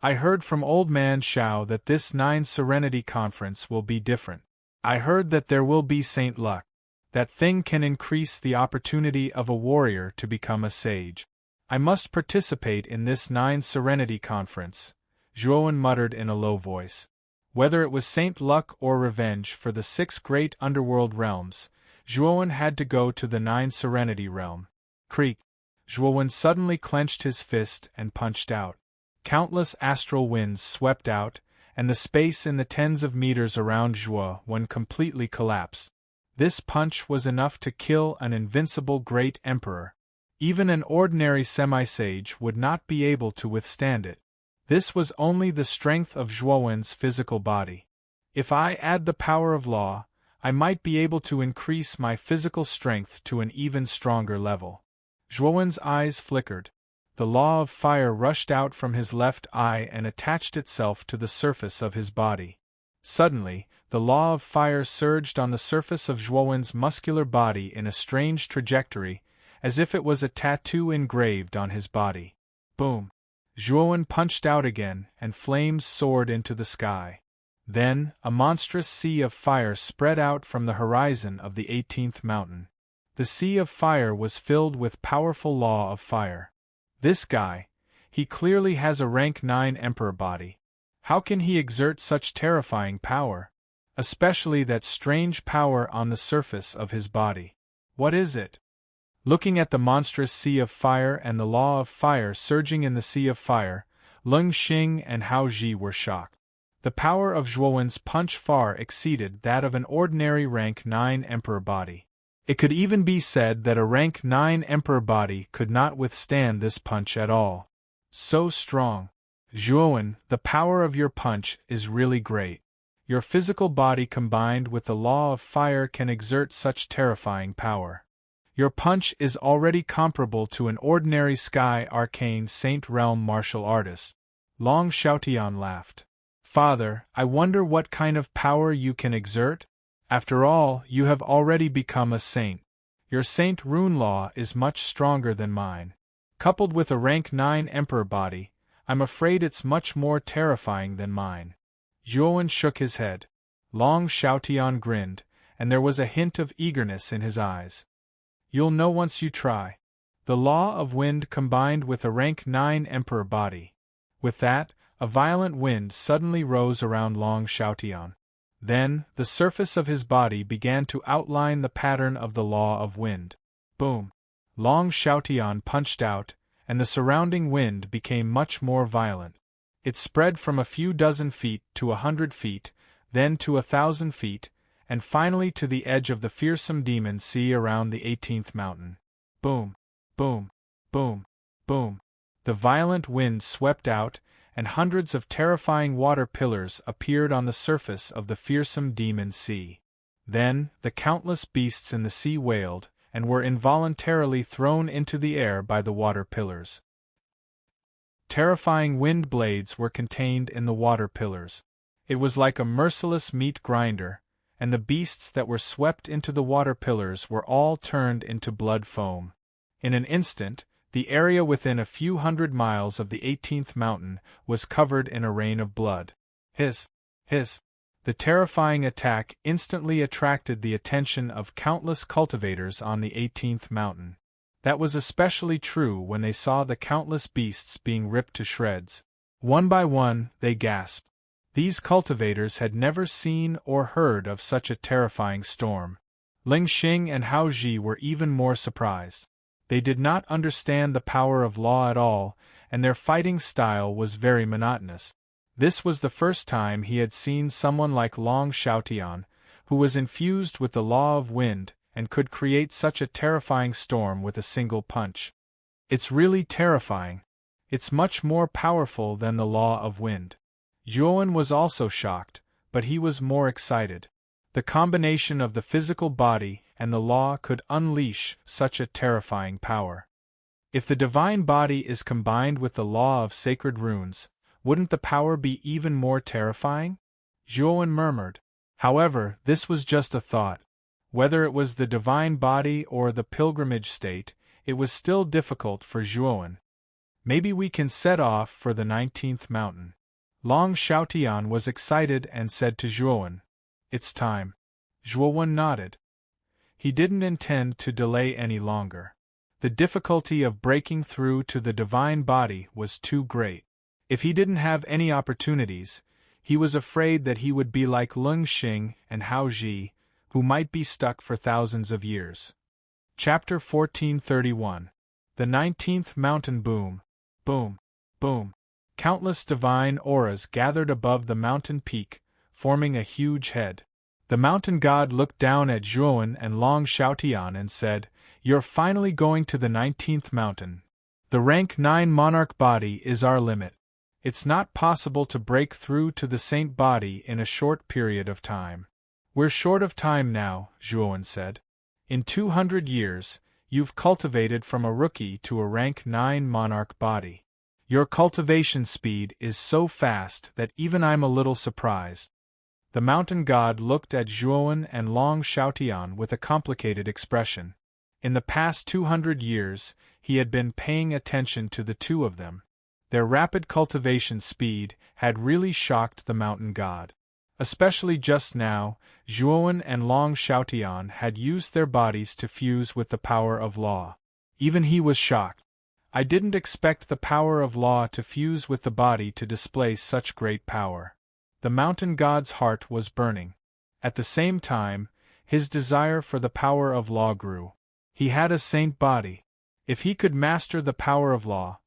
I heard from Old Man Xiao that this 9 Serenity Conference will be different. I heard that there will be Saint Luck. That thing can increase the opportunity of a warrior to become a sage. I must participate in this 9 Serenity Conference, Zhuowen muttered in a low voice. Whether it was Saint Luck or revenge for the 6 great underworld realms, Zhuowen had to go to the 9 Serenity realm. Creak! Zhuowen suddenly clenched his fist and punched out. Countless astral winds swept out, and the space in the tens of meters around Zhuowen completely collapsed. This punch was enough to kill an invincible great emperor. Even an ordinary semi-sage would not be able to withstand it. This was only the strength of Zhuowen's physical body. If I add the power of law, I might be able to increase my physical strength to an even stronger level. Zhuowen's eyes flickered. The law of fire rushed out from his left eye and attached itself to the surface of his body. Suddenly, the law of fire surged on the surface of Zhuowen's muscular body in a strange trajectory, as if it was a tattoo engraved on his body. Boom! Zhuowen punched out again, and flames soared into the sky. Then, a monstrous sea of fire spread out from the horizon of the 18th mountain. The sea of fire was filled with powerful law of fire. This guy, he clearly has a rank 9 emperor body. How can he exert such terrifying power? Especially that strange power on the surface of his body. What is it? Looking at the monstrous sea of fire and the law of fire surging in the sea of fire, Leng Xing and Hao Ji were shocked. The power of Zhuowen's punch far exceeded that of an ordinary rank 9 emperor body. It could even be said that a rank 9 emperor body could not withstand this punch at all. So strong. Zhuowen, the power of your punch is really great. Your physical body combined with the law of fire can exert such terrifying power. Your punch is already comparable to an ordinary sky arcane saint realm martial artist. Long Xiaotian laughed. Father, I wonder what kind of power you can exert? After all, you have already become a saint. Your saint rune law is much stronger than mine. Coupled with a rank 9 emperor body, I'm afraid it's much more terrifying than mine. Zhuowen shook his head. Long Xiaotian grinned, and there was a hint of eagerness in his eyes. You'll know once you try. The law of wind combined with a rank 9 emperor body. With that, a violent wind suddenly rose around Long Xiaotian. Then, the surface of his body began to outline the pattern of the law of wind. Boom! Long Xiaotian punched out, and the surrounding wind became much more violent. It spread from a few dozen feet to 100 feet, then to 1,000 feet, and finally to the edge of the fearsome demon sea around the 18th mountain. Boom! Boom! Boom! Boom! The violent wind swept out, and hundreds of terrifying water pillars appeared on the surface of the fearsome demon sea. Then, the countless beasts in the sea wailed, and were involuntarily thrown into the air by the water pillars. Terrifying wind blades were contained in the water pillars. It was like a merciless meat grinder, and the beasts that were swept into the water pillars were all turned into blood foam. In an instant, the area within a few hundred miles of the 18th mountain was covered in a rain of blood. Hiss! Hiss! The terrifying attack instantly attracted the attention of countless cultivators on the 18th mountain. That was especially true when they saw the countless beasts being ripped to shreds. One by one, they gasped. These cultivators had never seen or heard of such a terrifying storm. Ling Xing and Hao Ji were even more surprised. They did not understand the power of law at all, and their fighting style was very monotonous. This was the first time he had seen someone like Long Xiaotian, who was infused with the law of wind, and could create such a terrifying storm with a single punch. It's really terrifying. It's much more powerful than the law of wind. Zhuowen was also shocked, but he was more excited. The combination of the physical body and the law could unleash such a terrifying power. If the divine body is combined with the law of sacred runes, wouldn't the power be even more terrifying? Zhuowen murmured. However, this was just a thought. Whether it was the divine body or the pilgrimage state, it was still difficult for Zhuowen. Maybe we can set off for the 19th mountain. Long Xiaotian was excited and said to Zhuowen, "It's time." Zhuowen nodded. He didn't intend to delay any longer. The difficulty of breaking through to the divine body was too great. If he didn't have any opportunities, he was afraid that he would be like Leng Xing and Hao Ji, who might be stuck for thousands of years. Chapter 1431. The 19th Mountain. Boom, boom, boom. Countless divine auras gathered above the mountain peak, forming a huge head. The mountain god looked down at Zhuowen and Long Xiaotian and said, "You're finally going to the 19th mountain. The rank 9 monarch body is our limit. It's not possible to break through to the saint body in a short period of time." "We're short of time now," Zhuowen said. "In 200 years, you've cultivated from a rookie to a rank 9 monarch body. Your cultivation speed is so fast that even I'm a little surprised." The mountain god looked at Zhuowen and Long Xiaotian with a complicated expression. In the past 200 years, he had been paying attention to the two of them. Their rapid cultivation speed had really shocked the mountain god. Especially just now, Zhuowen and Long Xiaotian had used their bodies to fuse with the power of law. Even he was shocked. I didn't expect the power of law to fuse with the body to display such great power. The mountain god's heart was burning. At the same time, his desire for the power of law grew. He had a saint body. If he could master the power of law,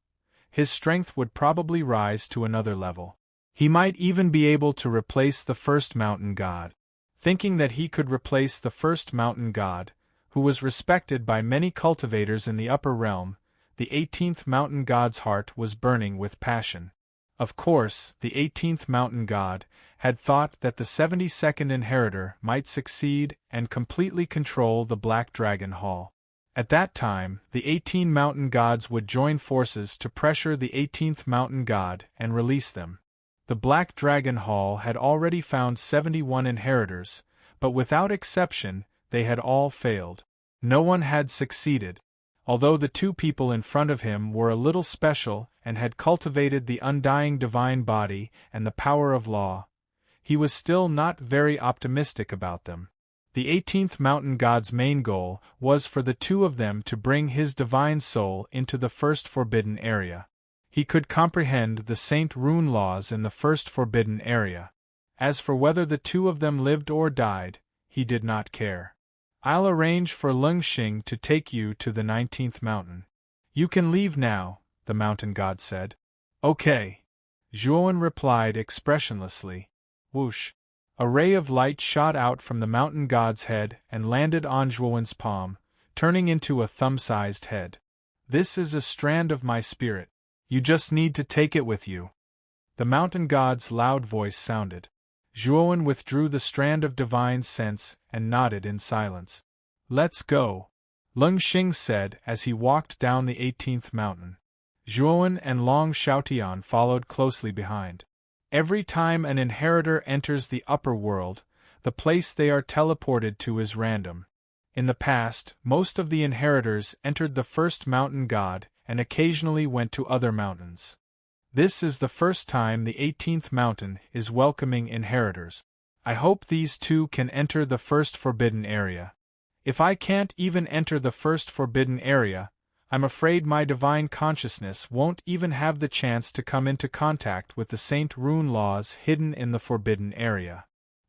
his strength would probably rise to another level. He might even be able to replace the first mountain god. Thinking that he could replace the first mountain god, who was respected by many cultivators in the upper realm, the 18th mountain god's heart was burning with passion. Of course, the 18th mountain god had thought that the 72nd inheritor might succeed and completely control the Black Dragon Hall. At that time, the 18 mountain gods would join forces to pressure the 18th mountain god and release them. The Black Dragon Hall had already found 71 inheritors, but without exception, they had all failed. No one had succeeded. Although the two people in front of him were a little special and had cultivated the undying divine body and the power of law, he was still not very optimistic about them. The 18th mountain god's main goal was for the two of them to bring his divine soul into the first forbidden area. He could comprehend the Saint Rune laws in the first forbidden area. As for whether the two of them lived or died, he did not care. I'll arrange for Lung Xing to take you to the 19th mountain. You can leave now, the mountain god said. Okay. Zhuowen replied expressionlessly. Whoosh. A ray of light shot out from the mountain god's head and landed on Zhuowen's palm, turning into a thumb-sized head. This is a strand of my spirit. You just need to take it with you. The mountain god's loud voice sounded. Zhuowen withdrew the strand of divine sense and nodded in silence. Let's go, Lung Xing said as he walked down the 18th mountain. Zhuowen and Long Xiaotian followed closely behind. Every time an inheritor enters the upper world, the place they are teleported to is random. In the past, most of the inheritors entered the first mountain god and occasionally went to other mountains. This is the first time the 18th mountain is welcoming inheritors. I hope these two can enter the first forbidden area. If I can't even enter the first forbidden area, I'm afraid my divine consciousness won't even have the chance to come into contact with the Saint Rune laws hidden in the forbidden area.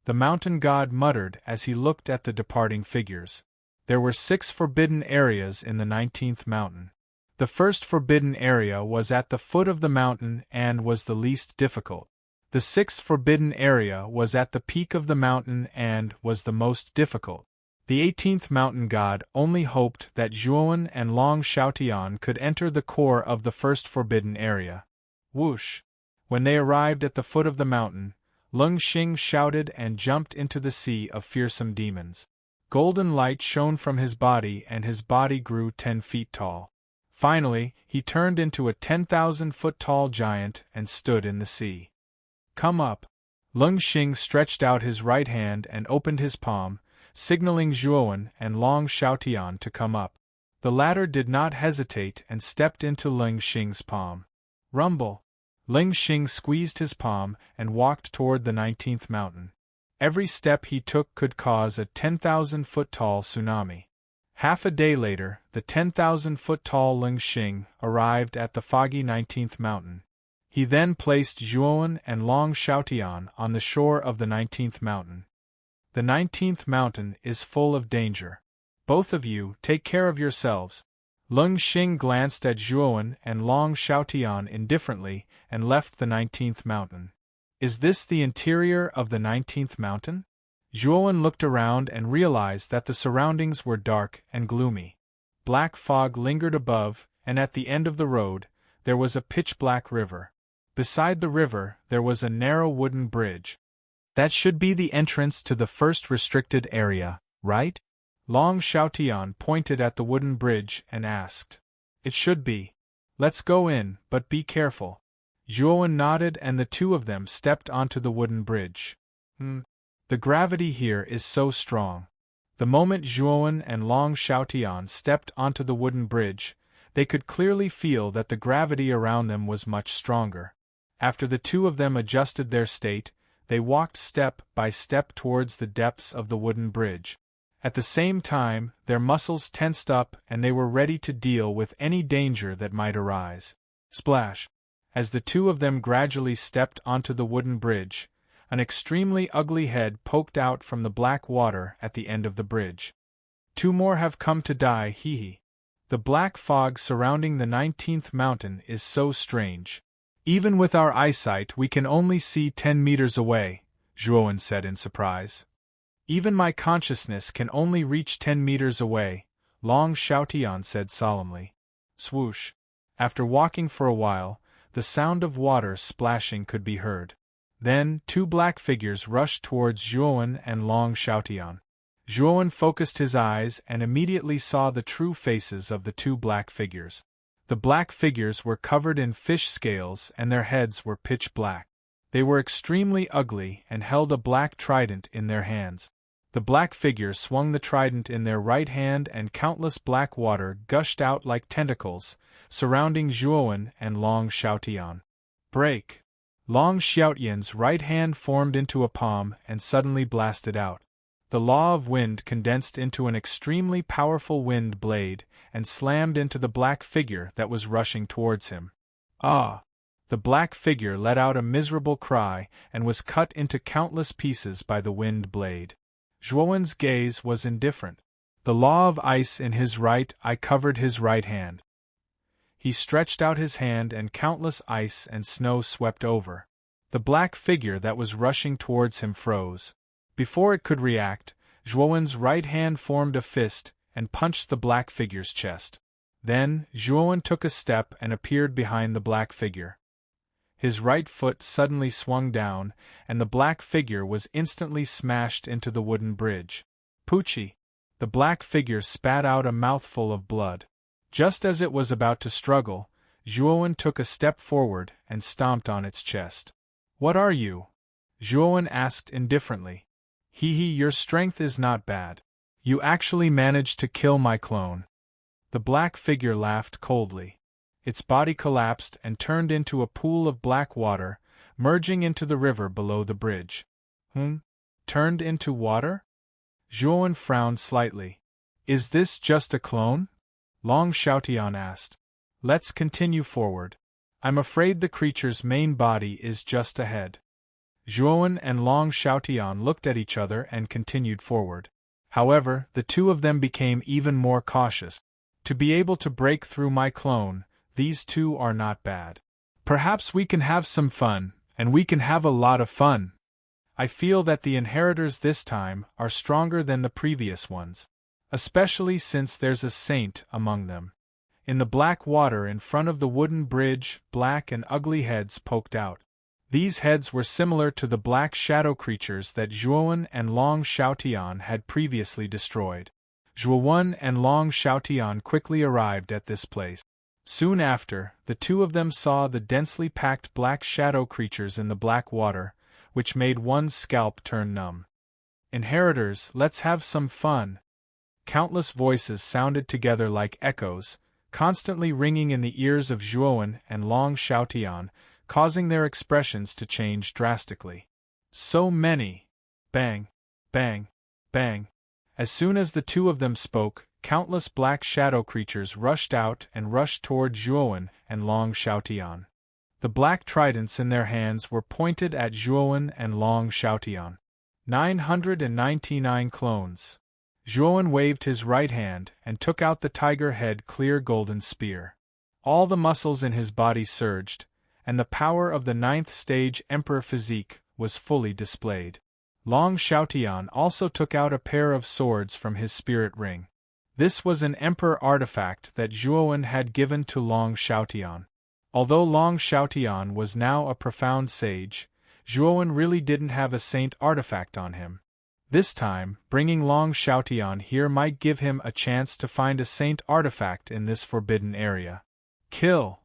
The mountain god muttered as he looked at the departing figures. There were 6 forbidden areas in the 19th mountain. The first forbidden area was at the foot of the mountain and was the least difficult. The 6th forbidden area was at the peak of the mountain and was the most difficult. The 18th mountain god only hoped that Zhuowen and Long Xiaotian could enter the core of the first forbidden area. Whoosh! When they arrived at the foot of the mountain, Lung Xing shouted and jumped into the sea of fearsome demons. Golden light shone from his body and his body grew 10 feet tall. Finally, he turned into a 10,000-foot-tall giant and stood in the sea. Come up. Lung Xing stretched out his right hand and opened his palm, signaling Zhuowen and Long Xiaotian to come up. The latter did not hesitate and stepped into Lung Xing's palm. Rumble. Lung Xing squeezed his palm and walked toward the 19th mountain. Every step he took could cause a 10,000-foot-tall tsunami. Half a day later, the 10,000-foot-tall Lung Xing arrived at the foggy 19th mountain. He then placed Zhuowen and Long Xiaotian on the shore of the 19th mountain. The 19th mountain is full of danger. Both of you take care of yourselves. Lung Xing glanced at Zhuowen and Long Xiaotian indifferently and left the 19th mountain. Is this the interior of the 19th mountain? Zhuowen looked around and realized that the surroundings were dark and gloomy. Black fog lingered above, and at the end of the road, there was a pitch-black river. Beside the river, there was a narrow wooden bridge. That should be the entrance to the first restricted area, right? Long Xiaotian pointed at the wooden bridge and asked. It should be. Let's go in, but be careful. Zhuowen nodded and the two of them stepped onto the wooden bridge. The gravity here is so strong. The moment Zhuowen and Long Xiaotian stepped onto the wooden bridge, They could clearly feel that the gravity around them was much stronger. After the two of them adjusted their state, they walked step by step towards the depths of the wooden bridge. At the same time, their muscles tensed up and they were ready to deal with any danger that might arise. Splash! As the two of them gradually stepped onto the wooden bridge, an extremely ugly head poked out from the black water at the end of the bridge. Two more have come to die, hee. The black fog surrounding the 19th mountain is so strange. Even with our eyesight we can only see 10 meters away, Zhuowen said in surprise. Even my consciousness can only reach 10 meters away, Long Xiaotian said solemnly. Swoosh. After walking for a while, the sound of water splashing could be heard. Then, two black figures rushed towards Zhuowen and Long Xiaotian. Zhuowen focused his eyes and immediately saw the true faces of the two black figures. The black figures were covered in fish scales and their heads were pitch black. They were extremely ugly and held a black trident in their hands. The black figures swung the trident in their right hand and countless black water gushed out like tentacles, surrounding Zhuowen and Long Xiaotian. Break! Long Xiaotian's right hand formed into a palm and suddenly blasted out. The law of wind condensed into an extremely powerful wind blade and slammed into the black figure that was rushing towards him. Ah! The black figure let out a miserable cry and was cut into countless pieces by the wind blade. Zhuowen's gaze was indifferent. The law of ice in his right eye covered his right hand. He stretched out his hand and countless ice and snow swept over. The black figure that was rushing towards him froze. Before it could react, Zhuowen's right hand formed a fist and punched the black figure's chest. Then, Zhuowen took a step and appeared behind the black figure. His right foot suddenly swung down, and the black figure was instantly smashed into the wooden bridge. Poochie! The black figure spat out a mouthful of blood. Just as it was about to struggle, Zhuowen took a step forward and stomped on its chest. What are you? Zhuowen asked indifferently. Hee, your strength is not bad. You actually managed to kill my clone. The black figure laughed coldly. Its body collapsed and turned into a pool of black water, merging into the river below the bridge. Turned into water? Zhuowen frowned slightly. Is this just a clone? Long Xiaotian asked. Let's continue forward. I'm afraid the creature's main body is just ahead. Zhuowen and Long Xiaotian looked at each other and continued forward. However, the two of them became even more cautious. To be able to break through my clone, these two are not bad. Perhaps we can have some fun, and we can have a lot of fun. I feel that the inheritors this time are stronger than the previous ones, especially since there's a saint among them. In the black water in front of the wooden bridge, black and ugly heads poked out. These heads were similar to the black shadow creatures that Zhuowen and Long Xiaotian had previously destroyed. Zhuowen and Long Xiaotian quickly arrived at this place. Soon after, the two of them saw the densely packed black shadow creatures in the black water, which made one's scalp turn numb. Inheritors, let's have some fun. Countless voices sounded together like echoes, constantly ringing in the ears of Zhuowen and Long Xiaotian, causing their expressions to change drastically. So many! Bang! Bang! Bang! As soon as the two of them spoke, countless black shadow creatures rushed out and rushed toward Zhuowen and Long Xiaotian. The black tridents in their hands were pointed at Zhuowen and Long Xiaotian. 999 clones. Zhuowen waved his right hand and took out the tiger head clear golden spear. All the muscles in his body surged, and the power of the 9th stage Emperor physique was fully displayed. Long Xiaotian also took out a pair of swords from his spirit ring. This was an Emperor artifact that Zhuowen had given to Long Xiaotian. Although Long Xiaotian was now a profound sage, Zhuowen really didn't have a saint artifact on him. This time, bringing Long Xiaotian here might give him a chance to find a saint artifact in this forbidden area. Kill!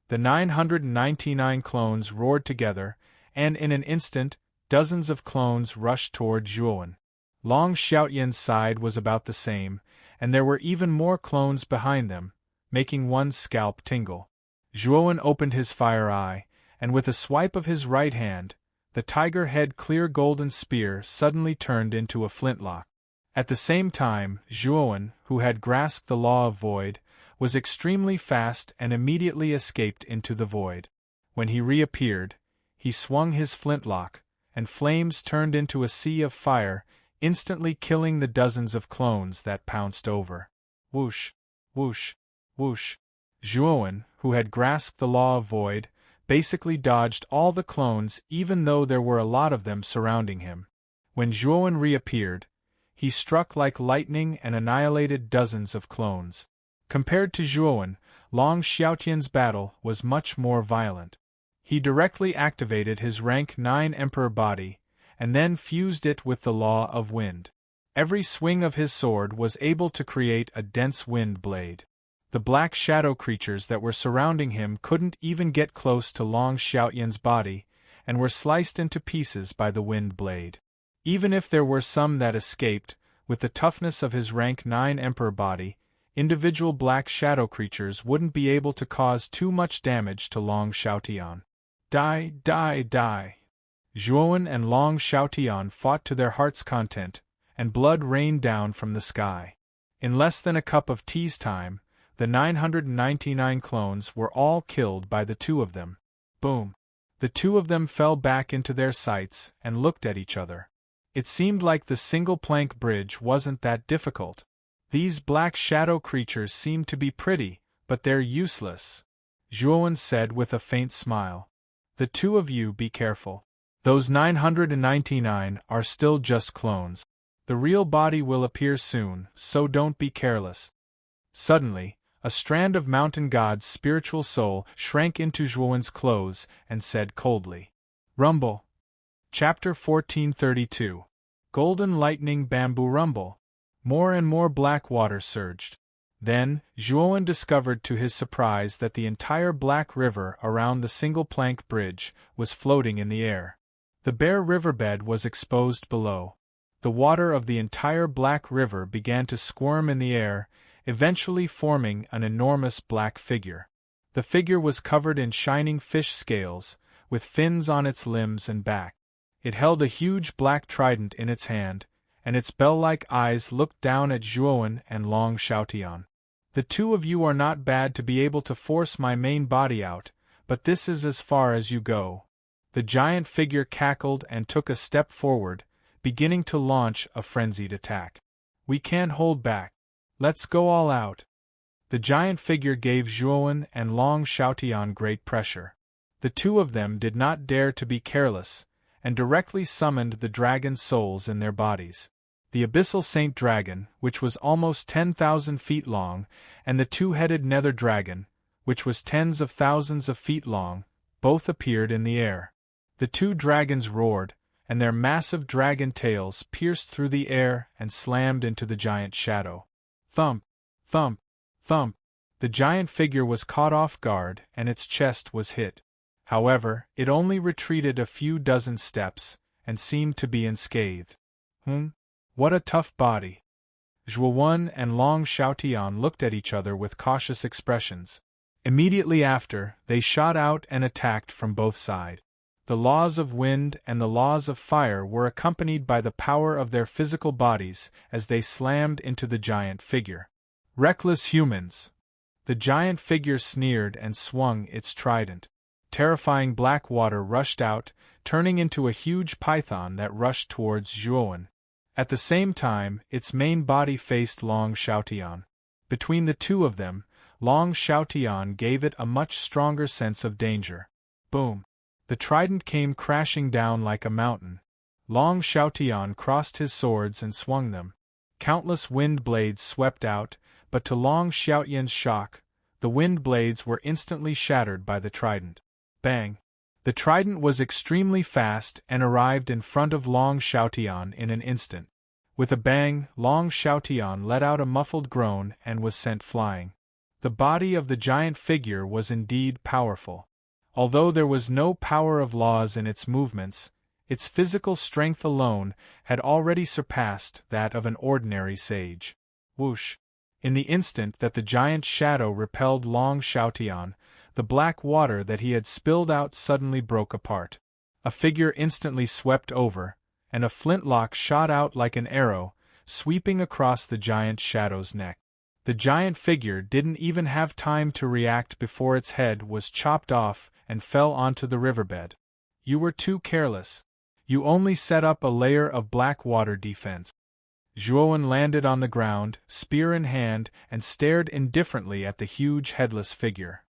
The 999 clones roared together, and in an instant, dozens of clones rushed toward Zhuowen. Long Xiaotian's side was about the same, and there were even more clones behind them, making one's scalp tingle. Zhuowen opened his fire eye, and with a swipe of his right hand, the tiger-head clear golden spear suddenly turned into a flintlock. At the same time, Zhuowen, who had grasped the law of void, was extremely fast and immediately escaped into the void. When he reappeared, he swung his flintlock, and flames turned into a sea of fire, instantly killing the dozens of clones that pounced over. Whoosh, whoosh, whoosh. Zhuowen, who had grasped the law of void, basically dodged all the clones even though there were a lot of them surrounding him. When Zhuowen reappeared, he struck like lightning and annihilated dozens of clones. Compared to Zhuowen, Long Xiaotian's battle was much more violent. He directly activated his rank 9 Emperor body, and then fused it with the law of wind. Every swing of his sword was able to create a dense wind blade. The black shadow creatures that were surrounding him couldn't even get close to Long Xiaotian's body, and were sliced into pieces by the wind blade. Even if there were some that escaped, with the toughness of his rank 9 Emperor body, individual black shadow creatures wouldn't be able to cause too much damage to Long Xiaotian. Die, die, die. Zhuowen and Long Xiaotian fought to their heart's content, and blood rained down from the sky. In less than a cup of tea's time, the 999 clones were all killed by the two of them. Boom. The two of them fell back into their sights and looked at each other. It seemed like the single-plank bridge wasn't that difficult. These black shadow creatures seem to be pretty, but they're useless, Zhuowen said with a faint smile. The two of you be careful. Those 999 are still just clones. The real body will appear soon, so don't be careless. Suddenly, a strand of mountain god's spiritual soul shrank into Zhuowen's clothes and said coldly, "Rumble." Chapter 1432. Golden Lightning Bamboo Rumble. More and more black water surged. Then, Zhuowen discovered to his surprise that the entire black river around the single-plank bridge was floating in the air. The bare riverbed was exposed below. The water of the entire black river began to squirm in the air, eventually forming an enormous black figure. The figure was covered in shining fish scales, with fins on its limbs and back. It held a huge black trident in its hand, and its bell-like eyes looked down at Zhuowen and Long Xiaotian. The two of you are not bad to be able to force my main body out, but this is as far as you go. The giant figure cackled and took a step forward, beginning to launch a frenzied attack. We can't hold back. Let's go all out. The giant figure gave Zhuowen and Long Xiaotian great pressure. The two of them did not dare to be careless, and directly summoned the dragon souls in their bodies. The abyssal saint dragon, which was almost 10,000 feet long, and the two-headed nether dragon, which was tens of thousands of feet long, both appeared in the air. The two dragons roared, and their massive dragon tails pierced through the air and slammed into the giant shadow. Thump, thump, thump. The giant figure was caught off guard and its chest was hit. However, it only retreated a few dozen steps, and seemed to be unscathed. What a tough body. Zhuowen and Long Xiaotian looked at each other with cautious expressions. Immediately after, they shot out and attacked from both sides. The laws of wind and the laws of fire were accompanied by the power of their physical bodies as they slammed into the giant figure. Reckless humans! The giant figure sneered and swung its trident. Terrifying black water rushed out, turning into a huge python that rushed towards Zhuowen. At the same time, its main body faced Long Xiaotian. Between the two of them, Long Xiaotian gave it a much stronger sense of danger. Boom! The trident came crashing down like a mountain. Long Xiaotian crossed his swords and swung them. Countless wind blades swept out, but to Long Xiaotian's shock, the wind blades were instantly shattered by the trident. Bang! The trident was extremely fast and arrived in front of Long Xiaotian in an instant. With a bang, Long Xiaotian let out a muffled groan and was sent flying. The body of the giant figure was indeed powerful. Although there was no power of laws in its movements, its physical strength alone had already surpassed that of an ordinary sage. Whoosh! In the instant that the giant shadow repelled Long Xiaotian, the black water that he had spilled out suddenly broke apart. A figure instantly swept over, and a flintlock shot out like an arrow, sweeping across the giant shadow's neck. The giant figure didn't even have time to react before its head was chopped off and fell onto the riverbed. You were too careless. You only set up a layer of black water defense. Zhuowen landed on the ground, spear in hand, and stared indifferently at the huge headless figure.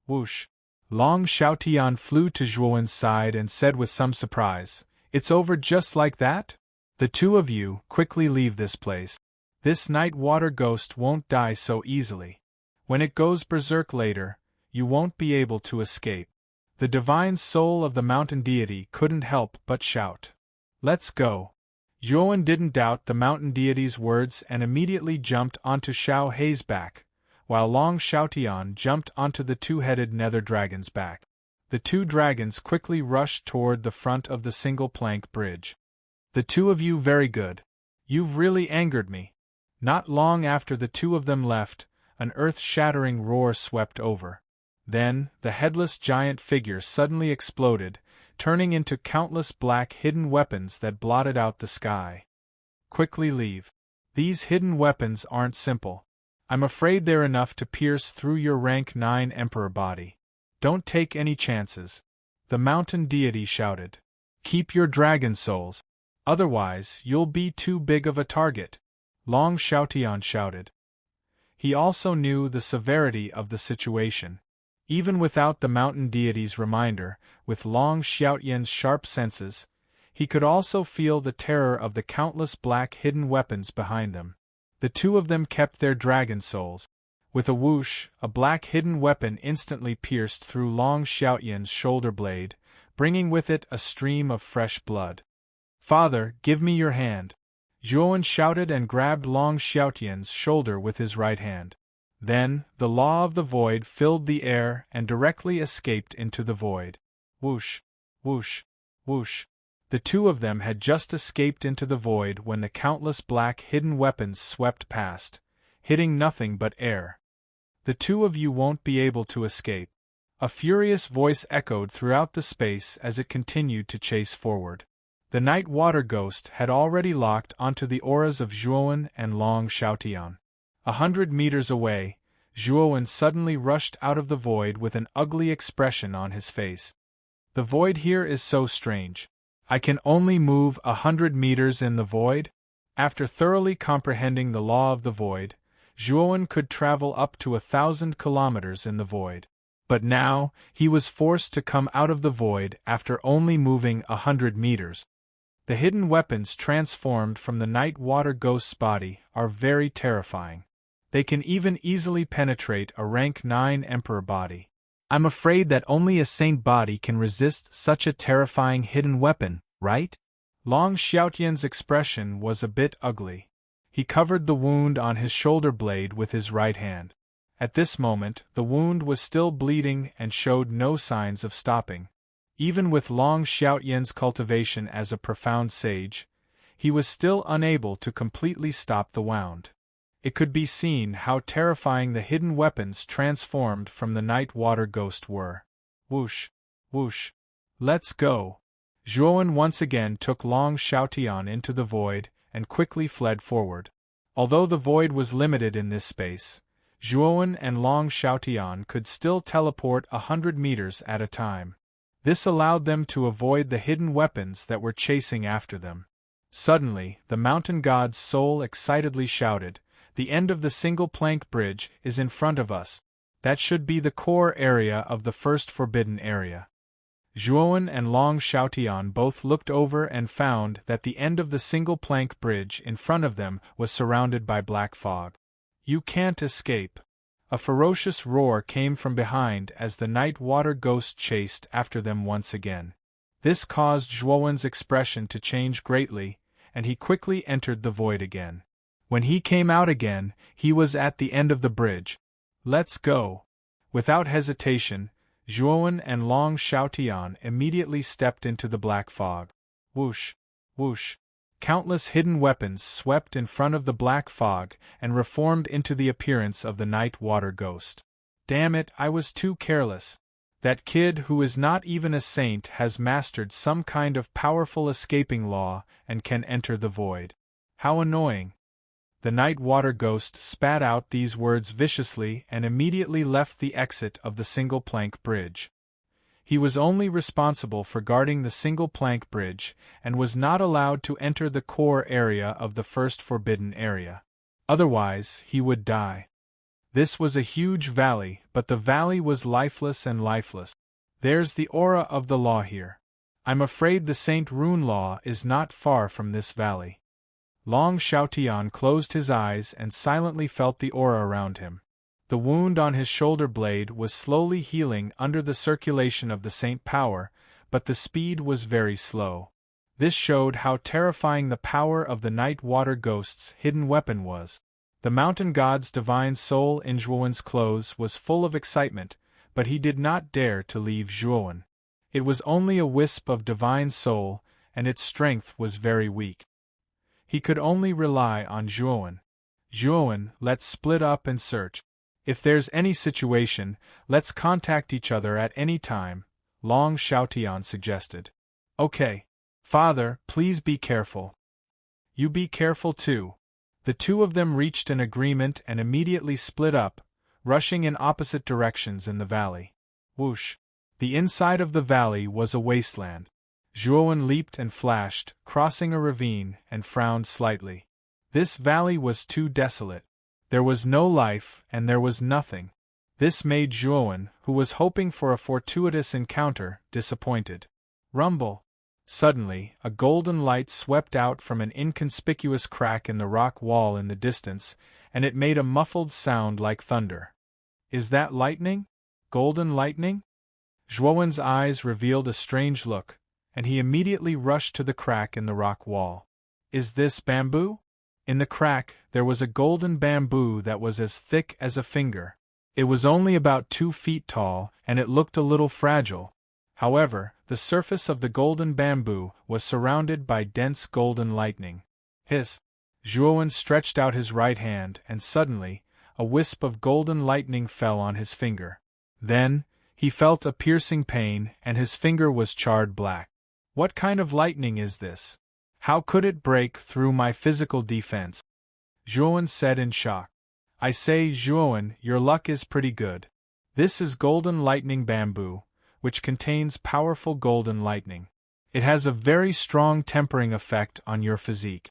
Whoosh! Long Xiaotian flew to Zhuowen's side and said with some surprise, "It's over just like that? The two of you quickly leave this place. This night water ghost won't die so easily. When it goes berserk later, you won't be able to escape." The divine soul of the mountain deity couldn't help but shout, "Let's go." Zhuowen didn't doubt the mountain deity's words and immediately jumped onto Xiao Hei's back, while Long Xiaotian jumped onto the two-headed nether dragon's back. The two dragons quickly rushed toward the front of the single-plank bridge. "The two of you very good. You've really angered me." Not long after the two of them left, an earth-shattering roar swept over. Then, the headless giant figure suddenly exploded, turning into countless black hidden weapons that blotted out the sky. "Quickly leave. These hidden weapons aren't simple. I'm afraid they're enough to pierce through your rank 9 Emperor body. Don't take any chances," the mountain deity shouted. "Keep your dragon souls. Otherwise, you'll be too big of a target," Long Xiaotian shouted. He also knew the severity of the situation. Even without the mountain deity's reminder, with Long Xiaotian's sharp senses, he could also feel the terror of the countless black hidden weapons behind them. The two of them kept their dragon souls. With a whoosh, a black hidden weapon instantly pierced through Long Xiaotian's shoulder blade, bringing with it a stream of fresh blood. "Father, give me your hand." Zhuowen shouted and grabbed Long Xiaotian's shoulder with his right hand. Then, the law of the void filled the air and directly escaped into the void. Whoosh! Whoosh! Whoosh! The two of them had just escaped into the void when the countless black hidden weapons swept past, hitting nothing but air. "The two of you won't be able to escape." A furious voice echoed throughout the space as it continued to chase forward. The night water ghost had already locked onto the auras of Zhuowen and Long Xiaotian. 100 meters away, Zhuowen suddenly rushed out of the void with an ugly expression on his face. "The void here is so strange. I can only move 100 meters in the void?" After thoroughly comprehending the law of the void, Zhuowen could travel up to 1,000 kilometers in the void. But now, he was forced to come out of the void after only moving 100 meters. The hidden weapons transformed from the night water ghost's body are very terrifying. They can even easily penetrate a rank 9 Emperor body. I'm afraid that only a saint body can resist such a terrifying hidden weapon, right? Long Xiaotian's expression was a bit ugly. He covered the wound on his shoulder blade with his right hand. At this moment, the wound was still bleeding and showed no signs of stopping. Even with Long Xiaotian's cultivation as a profound sage, he was still unable to completely stop the wound. It could be seen how terrifying the hidden weapons transformed from the night water ghost were. Whoosh! Whoosh! "Let's go!" Zhuowen once again took Long Xiaotian into the void and quickly fled forward. Although the void was limited in this space, Zhuowen and Long Xiaotian could still teleport 100 meters at a time. This allowed them to avoid the hidden weapons that were chasing after them. Suddenly, the mountain god's soul excitedly shouted, "The end of the single-plank bridge is in front of us. That should be the core area of the first forbidden area." Zhuowen and Long Xiaotian both looked over and found that the end of the single-plank bridge in front of them was surrounded by black fog. "You can't escape." A ferocious roar came from behind as the night water ghost chased after them once again. This caused Zhuowen's expression to change greatly, and he quickly entered the void again. When he came out again, he was at the end of the bridge. "Let's go." Without hesitation, Zhuowen and Long Xiaotian immediately stepped into the black fog. Whoosh! Whoosh! Countless hidden weapons swept in front of the black fog and reformed into the appearance of the night water ghost. Damn it, I was too careless. That kid who is not even a saint has mastered some kind of powerful escaping law and can enter the void. How annoying. The night water ghost spat out these words viciously and immediately left the exit of the single plank bridge. He was only responsible for guarding the single plank bridge and was not allowed to enter the core area of the first forbidden area. Otherwise, he would die. This was a huge valley, but the valley was lifeless and lifeless. There's the aura of the law here. I'm afraid the Saint Rune Law is not far from this valley. Long Xiaotian closed his eyes and silently felt the aura around him. The wound on his shoulder blade was slowly healing under the circulation of the Saint power, but the speed was very slow. This showed how terrifying the power of the night water ghost's hidden weapon was. The mountain god's divine soul in Zhuowen's clothes was full of excitement, but he did not dare to leave Zhuowen. It was only a wisp of divine soul, and its strength was very weak. He could only rely on Zhuowen. Zhuowen, let's split up and search. If there's any situation, let's contact each other at any time, Long Xiaotian suggested. Okay. Father, please be careful. You be careful too. The two of them reached an agreement and immediately split up, rushing in opposite directions in the valley. Whoosh! The inside of the valley was a wasteland. Zhuowen leaped and flashed, crossing a ravine, and frowned slightly. This valley was too desolate. There was no life, and there was nothing. This made Zhuowen, who was hoping for a fortuitous encounter, disappointed. Rumble! Suddenly, a golden light swept out from an inconspicuous crack in the rock wall in the distance, and it made a muffled sound like thunder. Is that lightning? Golden lightning? Zhuowen's eyes revealed a strange look, and he immediately rushed to the crack in the rock wall. Is this bamboo? In the crack, there was a golden bamboo that was as thick as a finger. It was only about 2 feet tall, and it looked a little fragile. However, the surface of the golden bamboo was surrounded by dense golden lightning. Hiss! Zhuowen stretched out his right hand, and suddenly, a wisp of golden lightning fell on his finger. Then, he felt a piercing pain, and his finger was charred black. What kind of lightning is this? How could it break through my physical defense? Zhuowen said in shock. I say, Zhuowen, your luck is pretty good. This is golden lightning bamboo, which contains powerful golden lightning. It has a very strong tempering effect on your physique.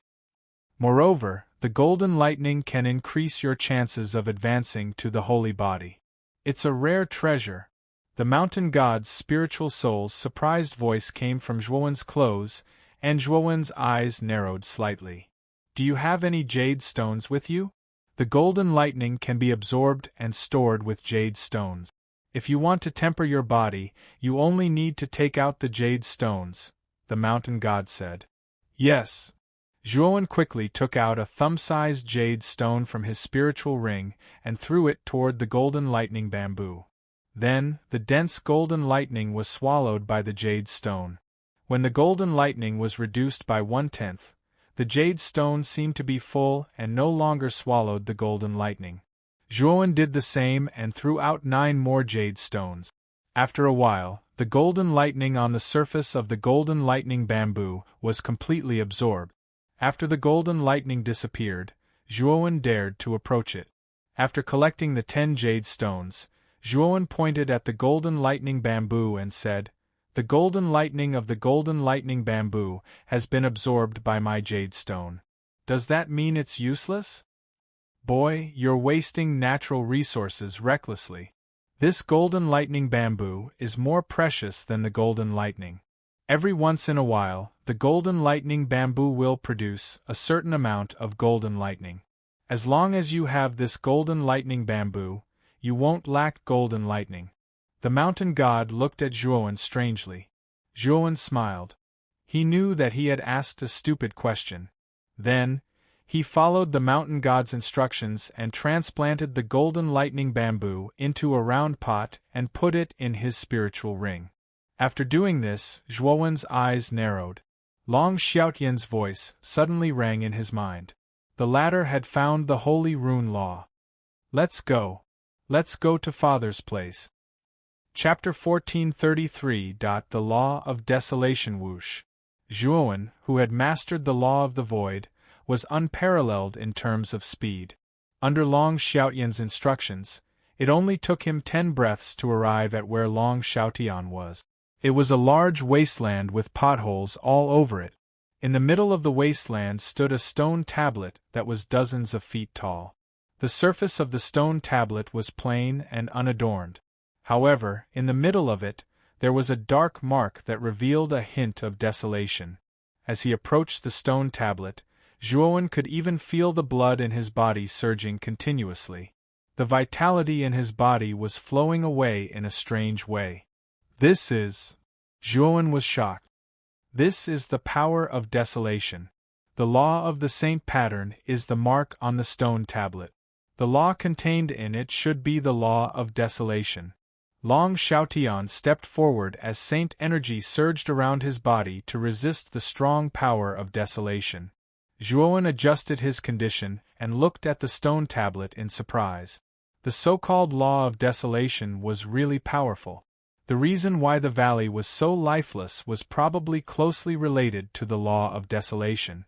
Moreover, the golden lightning can increase your chances of advancing to the holy body. It's a rare treasure. The mountain god's spiritual soul's surprised voice came from Zhuowen's clothes, and Zhuowen's eyes narrowed slightly. Do you have any jade stones with you? The golden lightning can be absorbed and stored with jade stones. If you want to temper your body, you only need to take out the jade stones, the mountain god said. Yes. Zhuowen quickly took out a thumb-sized jade stone from his spiritual ring and threw it toward the golden lightning bamboo. Then, the dense golden lightning was swallowed by the jade stone. When the golden lightning was reduced by 1/10, the jade stone seemed to be full and no longer swallowed the golden lightning. Zhuowen did the same and threw out 9 more jade stones. After a while, the golden lightning on the surface of the golden lightning bamboo was completely absorbed. After the golden lightning disappeared, Zhuowen dared to approach it. After collecting the 10 jade stones, Zhuowen pointed at the golden lightning bamboo and said, "The golden lightning of the golden lightning bamboo has been absorbed by my jade stone. Does that mean it's useless? Boy, you're wasting natural resources recklessly. This golden lightning bamboo is more precious than the golden lightning. Every once in a while, the golden lightning bamboo will produce a certain amount of golden lightning. As long as you have this golden lightning bamboo, you won't lack golden lightning." The mountain god looked at Zhuowen strangely. Zhuowen smiled. He knew that he had asked a stupid question. Then, he followed the mountain god's instructions and transplanted the golden lightning bamboo into a round pot and put it in his spiritual ring. After doing this, Zhuowen's eyes narrowed. Long Xiaotian's voice suddenly rang in his mind. The latter had found the holy rune law. Let's go. Let's go to Father's place. Chapter 1433. The Law of Desolation. Whoosh. Zhuowen, who had mastered the law of the void, was unparalleled in terms of speed. Under Long Xiaotian's instructions, it only took him 10 breaths to arrive at where Long Xiaotian was. It was a large wasteland with potholes all over it. In the middle of the wasteland stood a stone tablet that was dozens of feet tall. The surface of the stone tablet was plain and unadorned. However, in the middle of it, there was a dark mark that revealed a hint of desolation. As he approached the stone tablet, Zhuowen could even feel the blood in his body surging continuously. The vitality in his body was flowing away in a strange way. This is... Zhuowen was shocked. This is the power of desolation. The law of the saint pattern is the mark on the stone tablet. The law contained in it should be the law of desolation. Long Xiaotian stepped forward as saint energy surged around his body to resist the strong power of desolation. Zhuowen adjusted his condition and looked at the stone tablet in surprise. The so-called law of desolation was really powerful. The reason why the valley was so lifeless was probably closely related to the law of desolation.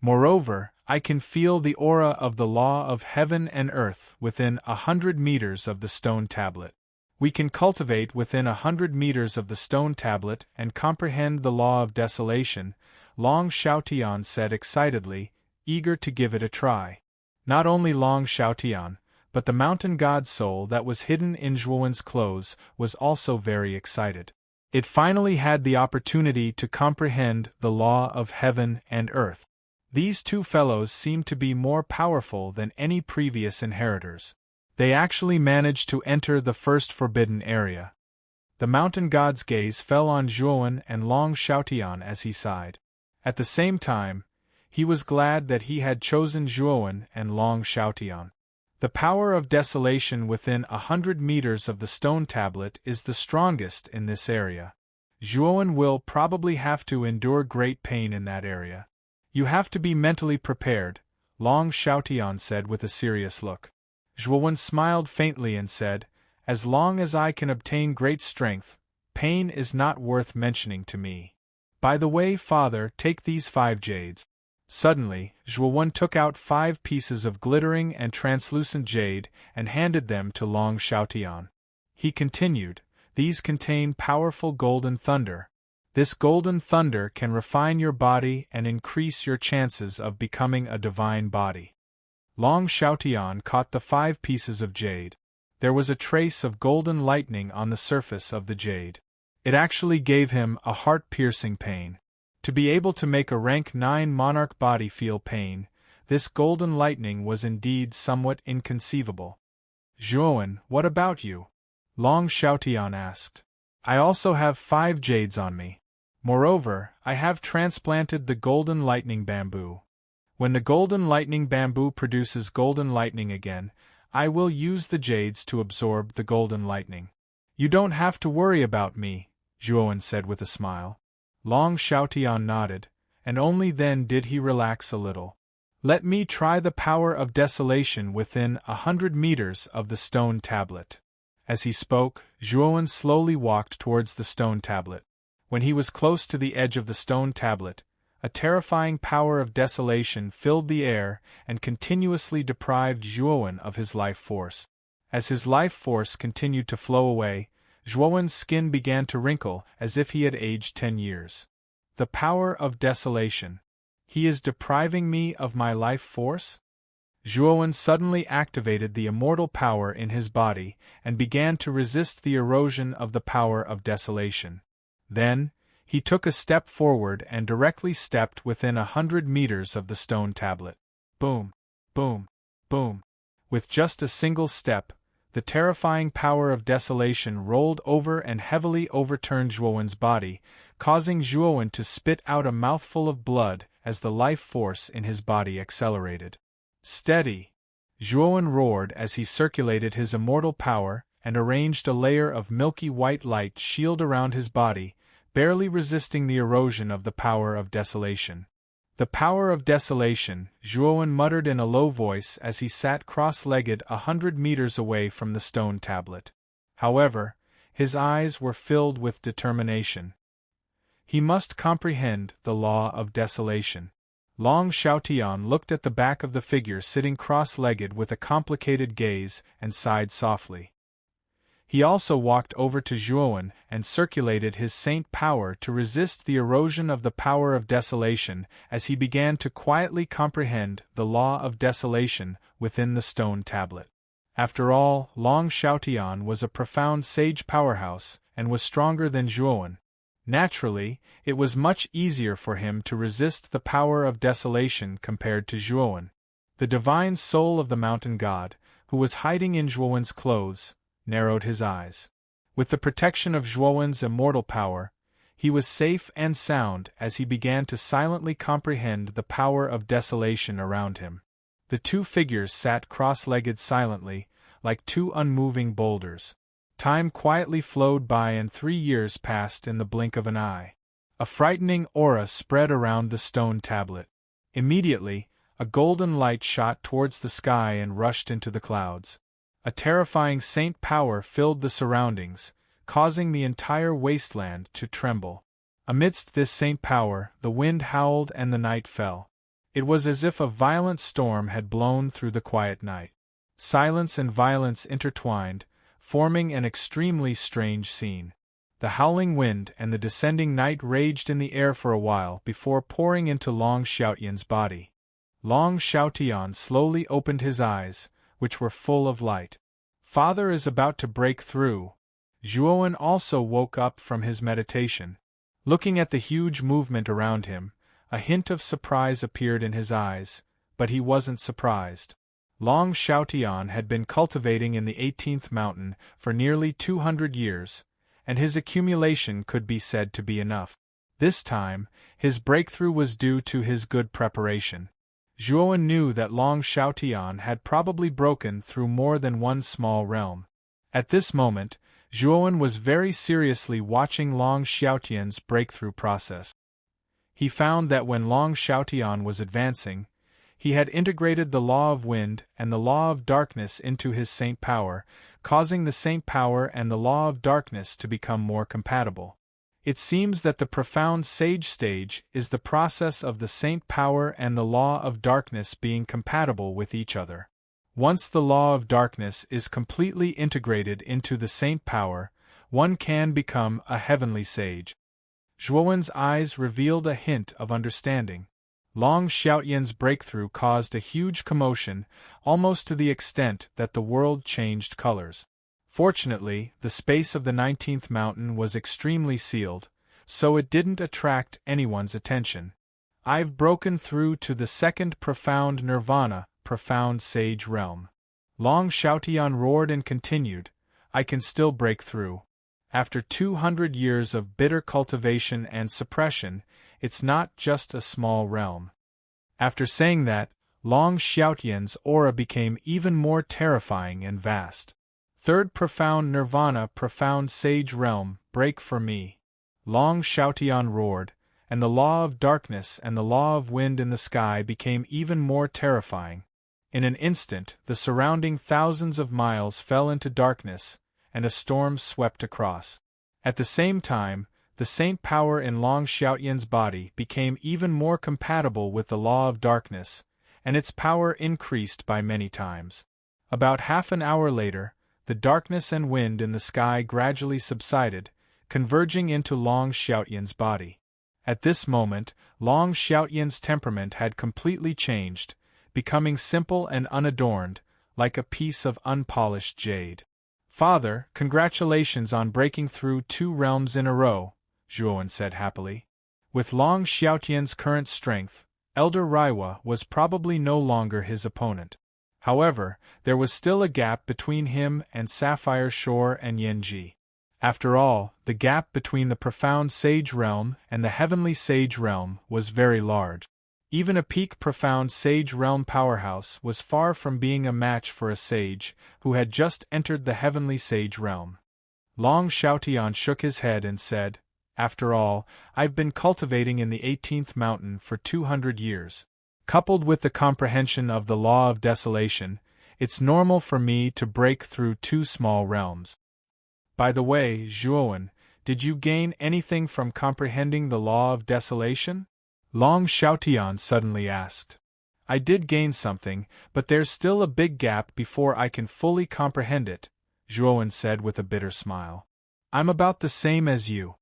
Moreover, I can feel the aura of the law of heaven and earth within 100 meters of the stone tablet. We can cultivate within 100 meters of the stone tablet and comprehend the law of desolation, Long Xiaotian said excitedly, eager to give it a try. Not only Long Xiaotian, but the mountain god soul that was hidden in Zhuowen's clothes was also very excited. It finally had the opportunity to comprehend the law of heaven and earth. These two fellows seemed to be more powerful than any previous inheritors. They actually managed to enter the first forbidden area. The mountain god's gaze fell on Zhuowen and Long Xiaotian as he sighed. At the same time, he was glad that he had chosen Zhuowen and Long Xiaotian. The power of desolation within 100 meters of the stone tablet is the strongest in this area. Zhuowen will probably have to endure great pain in that area. You have to be mentally prepared, Long Xiaotian said with a serious look. Zhuowen smiled faintly and said, as long as I can obtain great strength, pain is not worth mentioning to me. By the way, father, take these 5 jades. Suddenly, Zhuowen took out 5 pieces of glittering and translucent jade and handed them to Long Xiaotian. He continued, these contain powerful golden thunder. This golden thunder can refine your body and increase your chances of becoming a divine body. Long Xiaotian caught the 5 pieces of jade. There was a trace of golden lightning on the surface of the jade. It actually gave him a heart-piercing pain. To be able to make a rank 9 monarch body feel pain, this golden lightning was indeed somewhat inconceivable. Zhuowen, what about you? Long Xiaotian asked. I also have 5 jades on me. Moreover, I have transplanted the golden lightning bamboo. When the golden lightning bamboo produces golden lightning again, I will use the jades to absorb the golden lightning. You don't have to worry about me, Zhuowen said with a smile. Long Xiaotian nodded, and only then did he relax a little. Let me try the power of desolation within 100 meters of the stone tablet. As he spoke, Zhuowen slowly walked towards the stone tablet. When he was close to the edge of the stone tablet, a terrifying power of desolation filled the air and continuously deprived Zhuowen of his life force. As his life force continued to flow away, Zhuowen's skin began to wrinkle as if he had aged 10 years. The power of desolation. He is depriving me of my life force? Zhuowen suddenly activated the immortal power in his body and began to resist the erosion of the power of desolation. Then, he took a step forward and directly stepped within 100 meters of the stone tablet. Boom, boom, boom. With just a single step, the terrifying power of desolation rolled over and heavily overturned Zhuowen's body, causing Zhuowen to spit out a mouthful of blood as the life force in his body accelerated. Steady! Zhuowen roared as he circulated his immortal power and arranged a layer of milky white light shield around his body, barely resisting the erosion of the power of desolation. The power of desolation, Zhuowen muttered in a low voice as he sat cross-legged 100 meters away from the stone tablet. However, his eyes were filled with determination. He must comprehend the law of desolation. Long Xiaotian looked at the back of the figure sitting cross-legged with a complicated gaze and sighed softly. He also walked over to Zhuowen and circulated his saint power to resist the erosion of the power of desolation as he began to quietly comprehend the law of desolation within the stone tablet. After all, Long Xiaotian was a profound sage powerhouse and was stronger than Zhuowen. Naturally, it was much easier for him to resist the power of desolation compared to Zhuowen. The divine soul of the mountain god, who was hiding in Zhuowen's clothes, narrowed his eyes. With the protection of Zhuowen's immortal power, he was safe and sound as he began to silently comprehend the power of desolation around him. The two figures sat cross-legged silently, like two unmoving boulders. Time quietly flowed by and 3 years passed in the blink of an eye. A frightening aura spread around the stone tablet. Immediately, a golden light shot towards the sky and rushed into the clouds. A terrifying saint power filled the surroundings, causing the entire wasteland to tremble. Amidst this saint power, the wind howled and the night fell. It was as if a violent storm had blown through the quiet night. Silence and violence intertwined, forming an extremely strange scene. The howling wind and the descending night raged in the air for a while before pouring into Long Xiaotian's body. Long Xiaotian slowly opened his eyes, which were full of light. Father is about to break through. Zhuowen also woke up from his meditation. Looking at the huge movement around him, a hint of surprise appeared in his eyes, but he wasn't surprised. Long Xiaotian had been cultivating in the 18th mountain for nearly 200 years, and his accumulation could be said to be enough. This time, his breakthrough was due to his good preparation. Zhuowen knew that Long Xiaotian had probably broken through more than one small realm. At this moment, Zhuowen was very seriously watching Long Xiaotian's breakthrough process. He found that when Long Xiaotian was advancing, he had integrated the law of wind and the law of darkness into his saint power, causing the saint power and the law of darkness to become more compatible. It seems that the profound sage stage is the process of the saint power and the law of darkness being compatible with each other. Once the law of darkness is completely integrated into the saint power, one can become a heavenly sage. Zhuowen's eyes revealed a hint of understanding. Long Xiaotian's breakthrough caused a huge commotion, almost to the extent that the world changed colors. Fortunately, the space of the 19th mountain was extremely sealed, so it didn't attract anyone's attention. I've broken through to the second profound nirvana, profound sage realm. Long Xiaotian roared and continued, I can still break through. After 200 years of bitter cultivation and suppression, it's not just a small realm. After saying that, Long Xiaotian's aura became even more terrifying and vast. Third profound nirvana, profound sage realm, break for me. Long Xiaotian roared, and the law of darkness and the law of wind in the sky became even more terrifying. In an instant, the surrounding thousands of miles fell into darkness, and a storm swept across. At the same time, the saint power in Long Xiaotian's body became even more compatible with the law of darkness, and its power increased by many times. About half an hour later, the darkness and wind in the sky gradually subsided, converging into Long Xiaotian's body. At this moment, Long Xiaotian's temperament had completely changed, becoming simple and unadorned, like a piece of unpolished jade. Father, congratulations on breaking through 2 realms in a row, Zhuowen said happily. With Long Xiaotian's current strength, Elder Raiwa was probably no longer his opponent. However, there was still a gap between him and Sapphire Shore and Yanji. After all, the gap between the profound sage realm and the heavenly sage realm was very large. Even a peak profound sage realm powerhouse was far from being a match for a sage who had just entered the heavenly sage realm. Long Xiaotian shook his head and said, After all, I've been cultivating in the 18th mountain for 200 years. Coupled with the comprehension of the law of desolation, it's normal for me to break through two small realms. By the way, Zhuowen, did you gain anything from comprehending the law of desolation? Long Xiaotian suddenly asked. I did gain something, but there's still a big gap before I can fully comprehend it, Zhuowen said with a bitter smile. I'm about the same as you.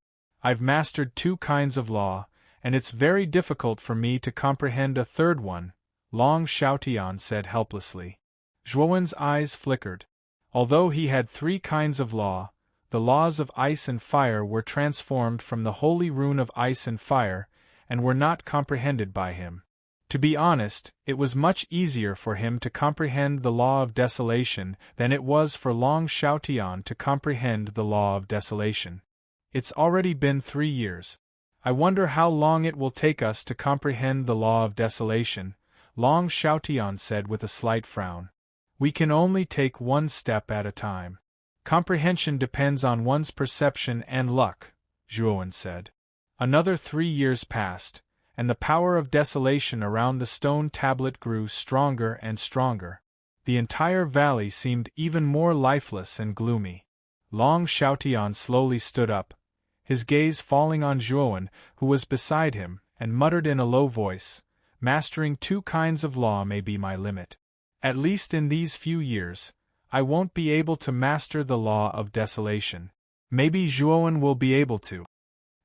I've mastered two kinds of law, and it's very difficult for me to comprehend a third one, Long Xiaotian said helplessly. Zhuowen's eyes flickered. Although he had three kinds of law, the laws of ice and fire were transformed from the holy rune of ice and fire, and were not comprehended by him. To be honest, it was much easier for him to comprehend the law of desolation than it was for Long Xiaotian to comprehend the law of desolation. It's already been 3 years. I wonder how long it will take us to comprehend the law of desolation, Long Xiaotian said with a slight frown. We can only take one step at a time. Comprehension depends on one's perception and luck, Zhuowen said. Another 3 years passed, and the power of desolation around the stone tablet grew stronger and stronger. The entire valley seemed even more lifeless and gloomy. Long Xiaotian slowly stood up, his gaze falling on Zhuowen, who was beside him, and muttered in a low voice, "Mastering two kinds of law may be my limit. At least in these few years, I won't be able to master the law of desolation. Maybe Zhuowen will be able to."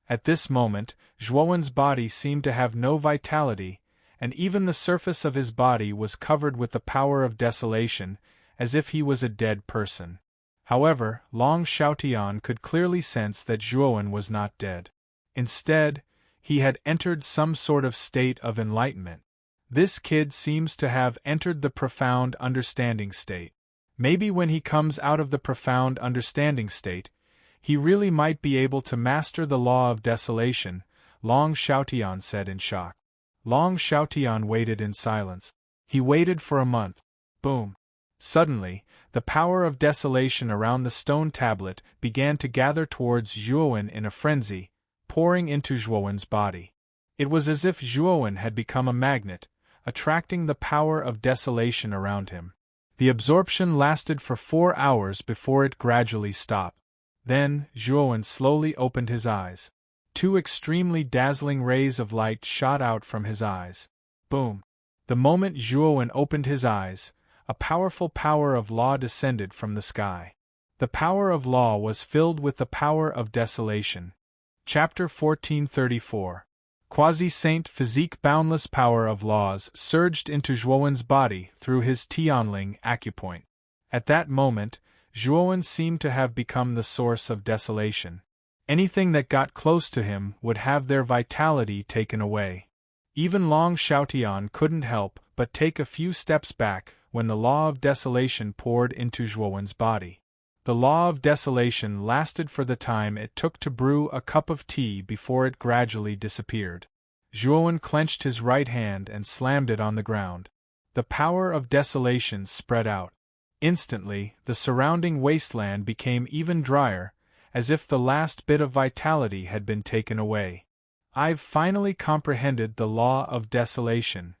At this moment, Zhuowen's body seemed to have no vitality, and even the surface of his body was covered with the power of desolation, as if he was a dead person. However, Long Xiaotian could clearly sense that Zhuowen was not dead. Instead, he had entered some sort of state of enlightenment. This kid seems to have entered the profound understanding state. Maybe when he comes out of the profound understanding state, he really might be able to master the law of desolation, Long Xiaotian said in shock. Long Xiaotian waited in silence. He waited for a month. Boom. Suddenly, the power of desolation around the stone tablet began to gather towards Zhuowen in a frenzy, pouring into Zhuowen's body. It was as if Zhuowen had become a magnet, attracting the power of desolation around him. The absorption lasted for 4 hours before it gradually stopped. Then, Zhuowen slowly opened his eyes. 2 extremely dazzling rays of light shot out from his eyes. Boom! The moment Zhuowen opened his eyes, a powerful power of law descended from the sky. The power of law was filled with the power of desolation. Chapter 1434. Quasi-saint physique. Boundless power of laws surged into Zhuowen's body through his Tianling acupoint. At that moment, Zhuowen seemed to have become the source of desolation. Anything that got close to him would have their vitality taken away. Even Long Xiaotian couldn't help but take a few steps back when the law of desolation poured into Zhuowen's body. The law of desolation lasted for the time it took to brew a cup of tea before it gradually disappeared. Zhuowen clenched his right hand and slammed it on the ground. The power of desolation spread out. Instantly, the surrounding wasteland became even drier, as if the last bit of vitality had been taken away. I've finally comprehended the law of desolation.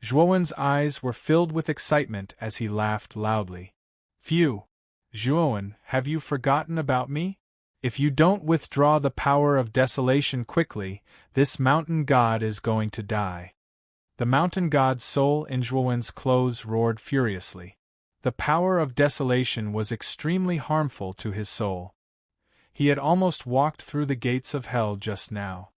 Zhuowen's eyes were filled with excitement as he laughed loudly. Phew! Zhuowen, have you forgotten about me? If you don't withdraw the power of desolation quickly, this mountain god is going to die. The mountain god's soul in Zhuowen's clothes roared furiously. The power of desolation was extremely harmful to his soul. He had almost walked through the gates of hell just now.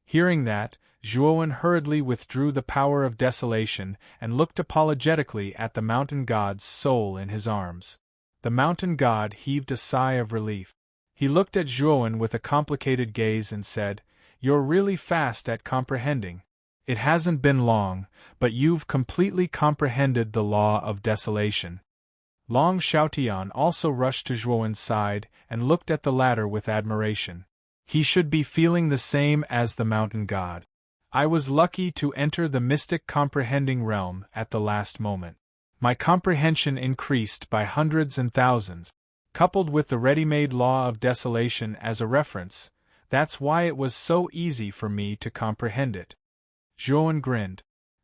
Hearing that, Zhuowen hurriedly withdrew the power of desolation and looked apologetically at the mountain god's soul in his arms. The mountain god heaved a sigh of relief. He looked at Zhuowen with a complicated gaze and said, "You're really fast at comprehending. It hasn't been long, but you've completely comprehended the law of desolation." Long Xiaotian also rushed to Zhuowen's side and looked at the latter with admiration. He should be feeling the same as the mountain god. I was lucky to enter the mystic comprehending realm at the last moment. My comprehension increased by hundreds and thousands. Coupled with the ready-made law of desolation as a reference, That's why it was so easy for me to comprehend it. Zhuowen grinned.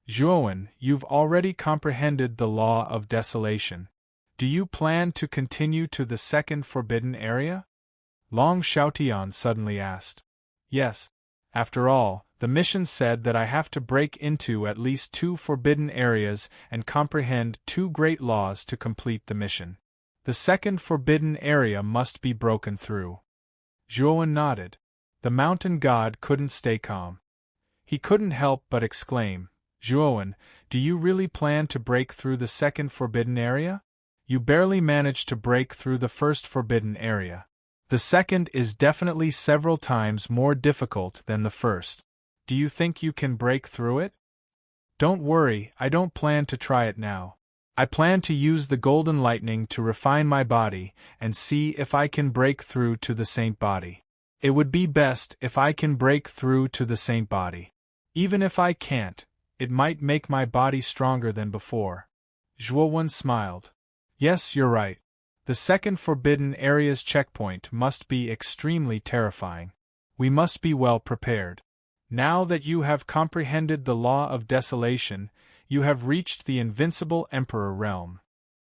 Zhuowen, you've already comprehended the law of desolation. Do you plan to continue to the second forbidden area? Long Xiaotian suddenly asked. Yes. After all, the mission said that I have to break into at least 2 forbidden areas and comprehend 2 great laws to complete the mission. The second forbidden area must be broken through. Zhuowen nodded. The mountain god couldn't stay calm. He couldn't help but exclaim, Zhuowen, do you really plan to break through the second forbidden area? You barely managed to break through the first forbidden area. The second is definitely several times more difficult than the first. Do you think you can break through it? Don't worry, I don't plan to try it now. I plan to use the golden lightning to refine my body and see if I can break through to the saint body. It would be best if I can break through to the saint body. Even if I can't, it might make my body stronger than before. Zhuowen smiled. Yes, you're right. The second forbidden area's checkpoint must be extremely terrifying. We must be well prepared. Now that you have comprehended the law of desolation, you have reached the invincible Emperor realm.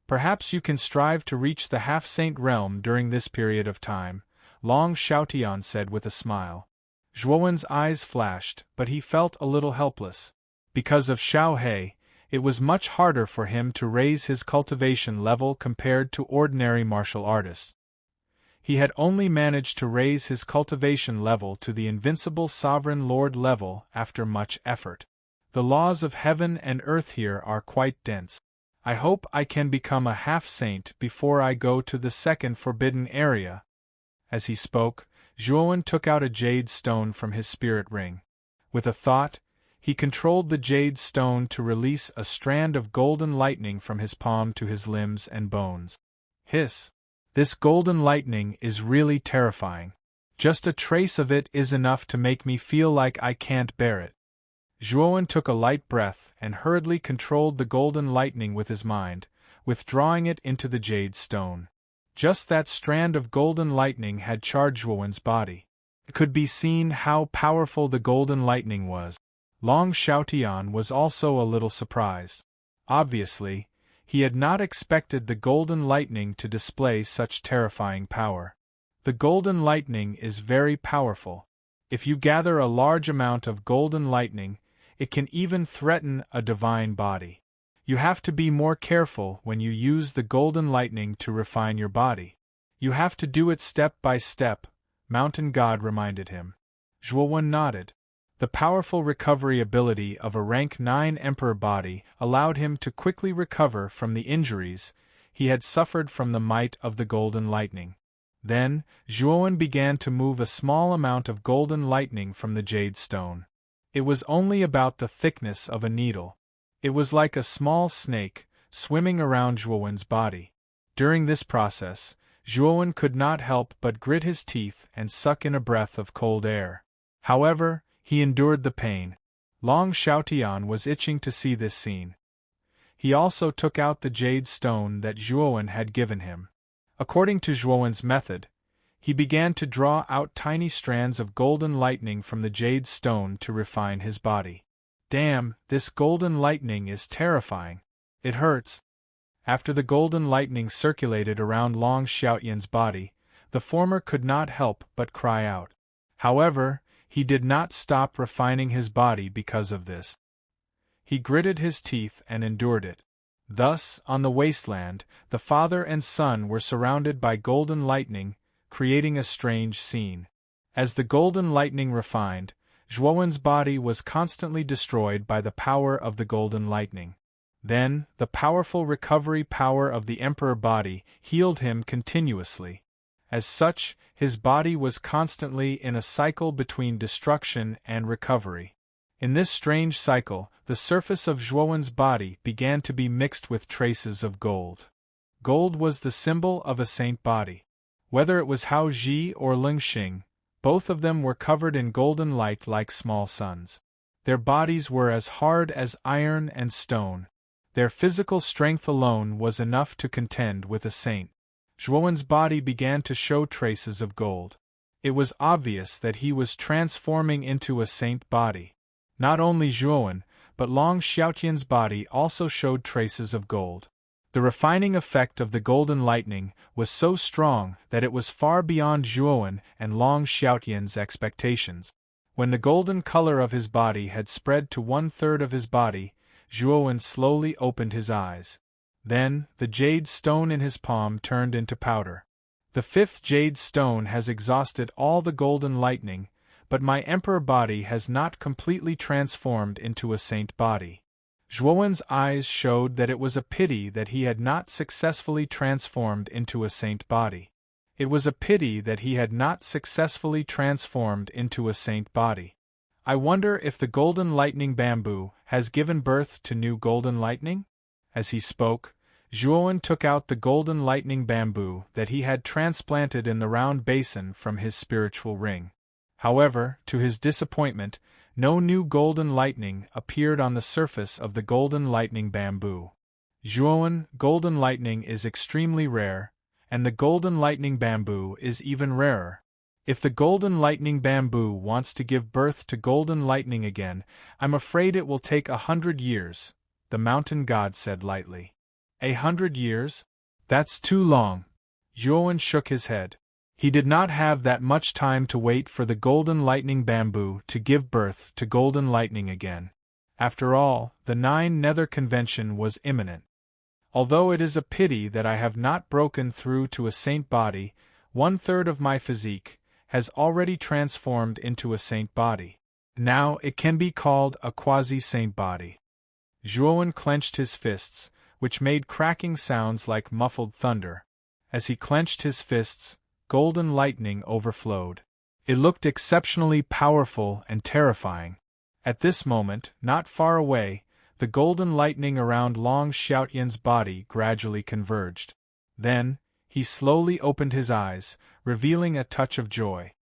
Perhaps you can strive to reach the half-saint realm during this period of time, Long Xiaotian said with a smile. Zhuowen's eyes flashed, but he felt a little helpless. Because of Xiao He, it was much harder for him to raise his cultivation level compared to ordinary martial artists. He had only managed to raise his cultivation level to the invincible sovereign lord level after much effort. The laws of heaven and earth here are quite dense. I hope I can become a half-saint before I go to the second forbidden area. As he spoke, Zhuowen took out a jade stone from his spirit ring. With a thought, he controlled the jade stone to release a strand of golden lightning from his palm to his limbs and bones. Hiss! This golden lightning is really terrifying. Just a trace of it is enough to make me feel like I can't bear it. Zhuowen took a light breath and hurriedly controlled the golden lightning with his mind, withdrawing it into the jade stone. Just that strand of golden lightning had charged Zhuowen's body. It could be seen how powerful the golden lightning was. Long Xiaotian was also a little surprised. Obviously, he had not expected the golden lightning to display such terrifying power. The golden lightning is very powerful. If you gather a large amount of golden lightning, it can even threaten a divine body. You have to be more careful when you use the golden lightning to refine your body. You have to do it step by step, Mountain God reminded him. Zhuowen nodded. The powerful recovery ability of a rank 9 Emperor body allowed him to quickly recover from the injuries he had suffered from the might of the golden lightning. Then, Zhuowen began to move a small amount of golden lightning from the jade stone. It was only about the thickness of a needle. It was like a small snake, swimming around Zhuowen's body. During this process, Zhuowen could not help but grit his teeth and suck in a breath of cold air. However, he endured the pain. Long Xiaotian was itching to see this scene. He also took out the jade stone that Zhuowen had given him. According to Zhuowen's method, he began to draw out tiny strands of golden lightning from the jade stone to refine his body. Damn, this golden lightning is terrifying. It hurts. After the golden lightning circulated around Long Xiaotian's body, the former could not help but cry out. However, he did not stop refining his body because of this. He gritted his teeth and endured it. Thus, on the wasteland, the father and son were surrounded by golden lightning, creating a strange scene. As the golden lightning refined, Zhuowen's body was constantly destroyed by the power of the golden lightning. Then, the powerful recovery power of the Emperor body healed him continuously. As such, his body was constantly in a cycle between destruction and recovery. In this strange cycle, the surface of Zhuowen's body began to be mixed with traces of gold. Gold was the symbol of a saint body. Whether it was Hao Ji or Ling Xing, both of them were covered in golden light like small suns. Their bodies were as hard as iron and stone. Their physical strength alone was enough to contend with a saint. Zhuowen's body began to show traces of gold. It was obvious that he was transforming into a saint body. Not only Zhuowen, but Long Xiaotian's body also showed traces of gold. The refining effect of the golden lightning was so strong that it was far beyond Zhuowen and Long Xiaotian's expectations. When the golden color of his body had spread to 1/3 of his body, Zhuowen slowly opened his eyes. Then, the jade stone in his palm turned into powder. The 5th jade stone has exhausted all the golden lightning, but my emperor body has not completely transformed into a saint body. Zhuowen's eyes showed that it was a pity that he had not successfully transformed into a saint body. It was a pity that he had not successfully transformed into a saint body. I wonder if the golden lightning bamboo has given birth to new golden lightning? As he spoke, Zhuowen took out the golden lightning bamboo that he had transplanted in the round basin from his spiritual ring. However, to his disappointment, no new golden lightning appeared on the surface of the golden lightning bamboo. Zhuowen, golden lightning is extremely rare, and the golden lightning bamboo is even rarer. If the golden lightning bamboo wants to give birth to golden lightning again, I'm afraid it will take 100 years, the mountain god said lightly. 100 years? That's too long. Zhuowen shook his head. He did not have that much time to wait for the golden lightning bamboo to give birth to golden lightning again. After all, the 9 Nether Convention was imminent. Although it is a pity that I have not broken through to a saint body, 1/3 of my physique has already transformed into a saint body. Now it can be called a quasi-saint body. Zhuowen clenched his fists, which made cracking sounds like muffled thunder. As he clenched his fists, golden lightning overflowed. It looked exceptionally powerful and terrifying. At this moment, not far away, the golden lightning around Long Xiaotian's body gradually converged. Then, he slowly opened his eyes, revealing a touch of joy.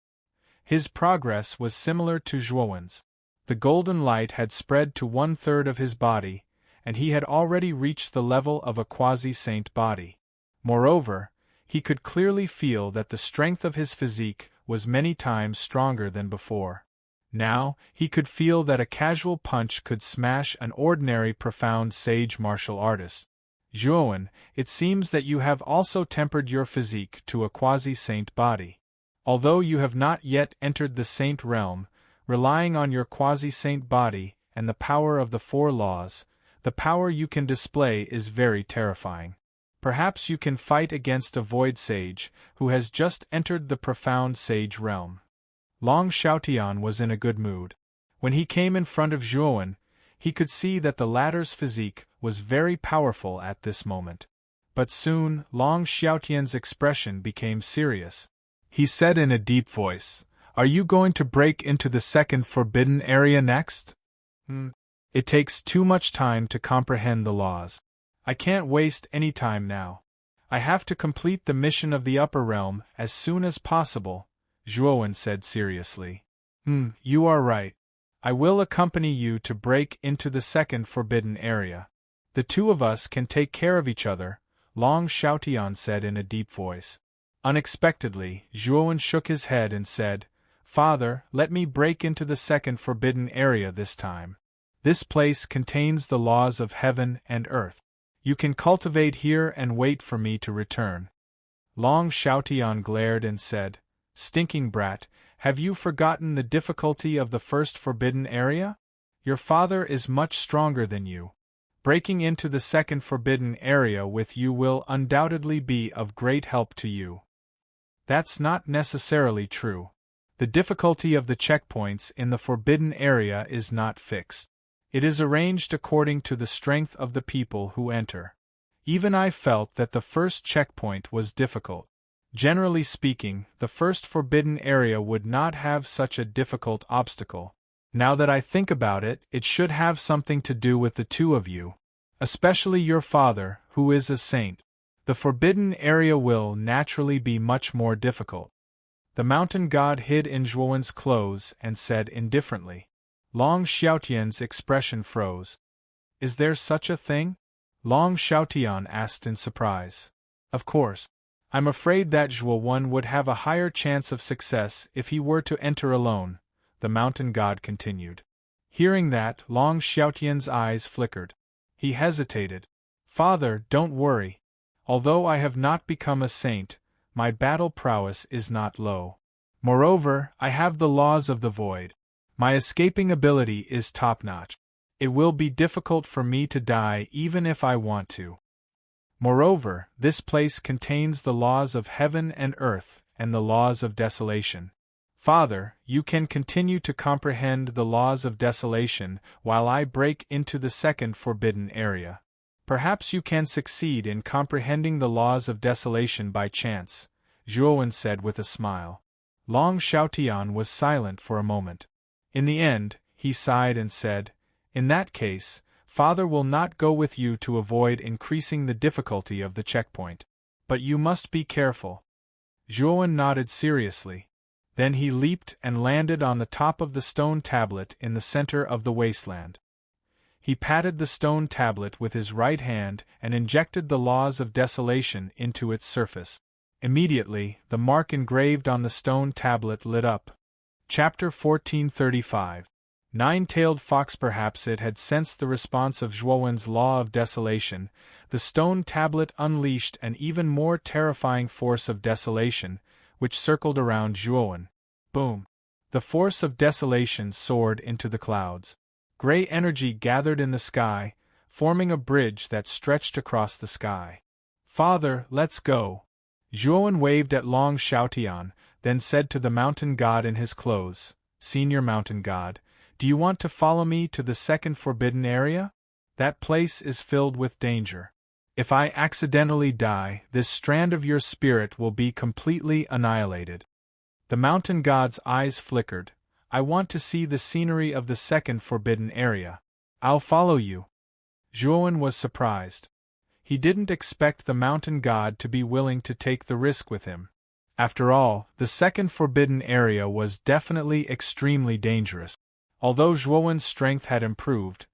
His progress was similar to Zhuowen's. The golden light had spread to 1/3 of his body, and he had already reached the level of a quasi-saint body. Moreover, he could clearly feel that the strength of his physique was many times stronger than before. Now, he could feel that a casual punch could smash an ordinary profound sage martial artist. Zhuowen, it seems that you have also tempered your physique to a quasi-saint body. Although you have not yet entered the saint realm, relying on your quasi-saint body and the power of the 4 laws, the power you can display is very terrifying. Perhaps you can fight against a void sage who has just entered the profound sage realm. Long Xiaotian was in a good mood. When he came in front of Zhuowen, he could see that the latter's physique was very powerful at this moment. But soon, Long Xiaotian's expression became serious. He said in a deep voice, "Are you going to break into the 2nd forbidden area next?" It takes too much time to comprehend the laws. I can't waste any time now. I have to complete the mission of the upper realm as soon as possible, Zhuowen said seriously. You are right. I will accompany you to break into the 2nd forbidden area. The 2 of us can take care of each other, Long Xiaotian said in a deep voice. Unexpectedly, Zhuowen shook his head and said, "Father, let me break into the 2nd forbidden area this time. This place contains the laws of heaven and earth. You can cultivate here and wait for me to return." Long Xiaotian glared and said, "Stinking brat, have you forgotten the difficulty of the 1st forbidden area? Your father is much stronger than you. Breaking into the 2nd forbidden area with you will undoubtedly be of great help to you." That's not necessarily true. The difficulty of the checkpoints in the forbidden area is not fixed. It is arranged according to the strength of the people who enter. Even I felt that the first checkpoint was difficult. Generally speaking, the 1st forbidden area would not have such a difficult obstacle. Now that I think about it, it should have something to do with the 2 of you. Especially your father, who is a saint. The forbidden area will naturally be much more difficult. The mountain god hid in Zhuowen's clothes and said indifferently. Long Xiaotian's expression froze. "Is there such a thing?" Long Xiaotian asked in surprise. "Of course. I'm afraid that Zhuo would have a higher chance of success if he were to enter alone, the mountain god continued. Hearing that, Long Xiaotian's eyes flickered. He hesitated. Father, don't worry. Although I have not become a saint, my battle prowess is not low. Moreover, I have the laws of the void. My escaping ability is top-notch. It will be difficult for me to die even if I want to. Moreover, this place contains the laws of heaven and earth, and the laws of desolation. Father, you can continue to comprehend the laws of desolation while I break into the second forbidden area. Perhaps you can succeed in comprehending the laws of desolation by chance, Zhuo said with a smile. Long Xiaotian was silent for a moment. In the end, he sighed and said, "In that case, Father will not go with you to avoid increasing the difficulty of the checkpoint. But you must be careful." Zhuo nodded seriously. Then he leaped and landed on the top of the stone tablet in the center of the wasteland. He patted the stone tablet with his right hand and injected the laws of desolation into its surface. Immediately, the mark engraved on the stone tablet lit up. Chapter 1435. Nine-tailed fox. Perhaps it had sensed the response of Zhuowen's law of desolation. The stone tablet unleashed an even more terrifying force of desolation, which circled around Zhuowen. Boom! The force of desolation soared into the clouds. Gray energy gathered in the sky, forming a bridge that stretched across the sky. "Father, let's go." Zhuowen waved at Long Xiaotian, then said to the mountain god in his clothes, "Senior mountain god, do you want to follow me to the second forbidden area? That place is filled with danger. If I accidentally die, this strand of your spirit will be completely annihilated." The mountain god's eyes flickered. "I want to see the scenery of the second forbidden area. I'll follow you." Zhuowen was surprised. He didn't expect the mountain god to be willing to take the risk with him. After all, the second forbidden area was definitely extremely dangerous. Although Zhuowen's strength had improved,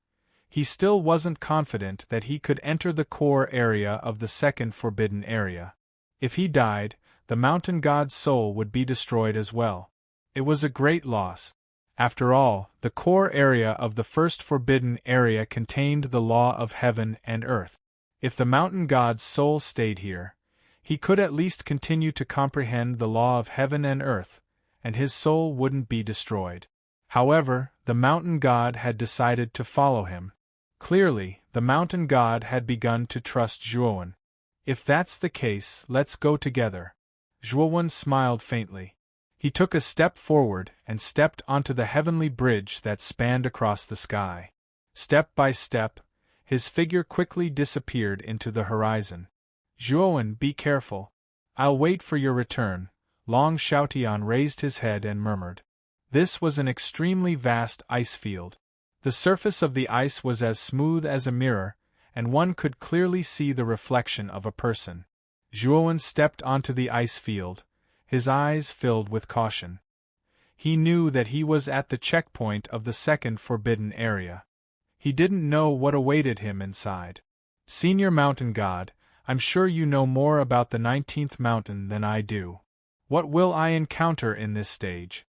he still wasn't confident that he could enter the core area of the second forbidden area. If he died, the mountain god's soul would be destroyed as well. It was a great loss. After all, the core area of the first forbidden area contained the law of heaven and earth. If the mountain god's soul stayed here, he could at least continue to comprehend the law of heaven and earth, and his soul wouldn't be destroyed. However, the mountain god had decided to follow him. Clearly, the mountain god had begun to trust Zhuowen. "If that's the case, let's go together." Zhuowen smiled faintly. He took a step forward and stepped onto the heavenly bridge that spanned across the sky. Step by step, his figure quickly disappeared into the horizon. "Zhuowen, be careful. I'll wait for your return." Long Xiaotian raised his head and murmured. This was an extremely vast ice field. The surface of the ice was as smooth as a mirror, and one could clearly see the reflection of a person. Zhuowen stepped onto the ice field, his eyes filled with caution. He knew that he was at the checkpoint of the second forbidden area. He didn't know what awaited him inside. "Senior mountain god, I'm sure you know more about the 19th mountain than I do. What will I encounter in this stage?"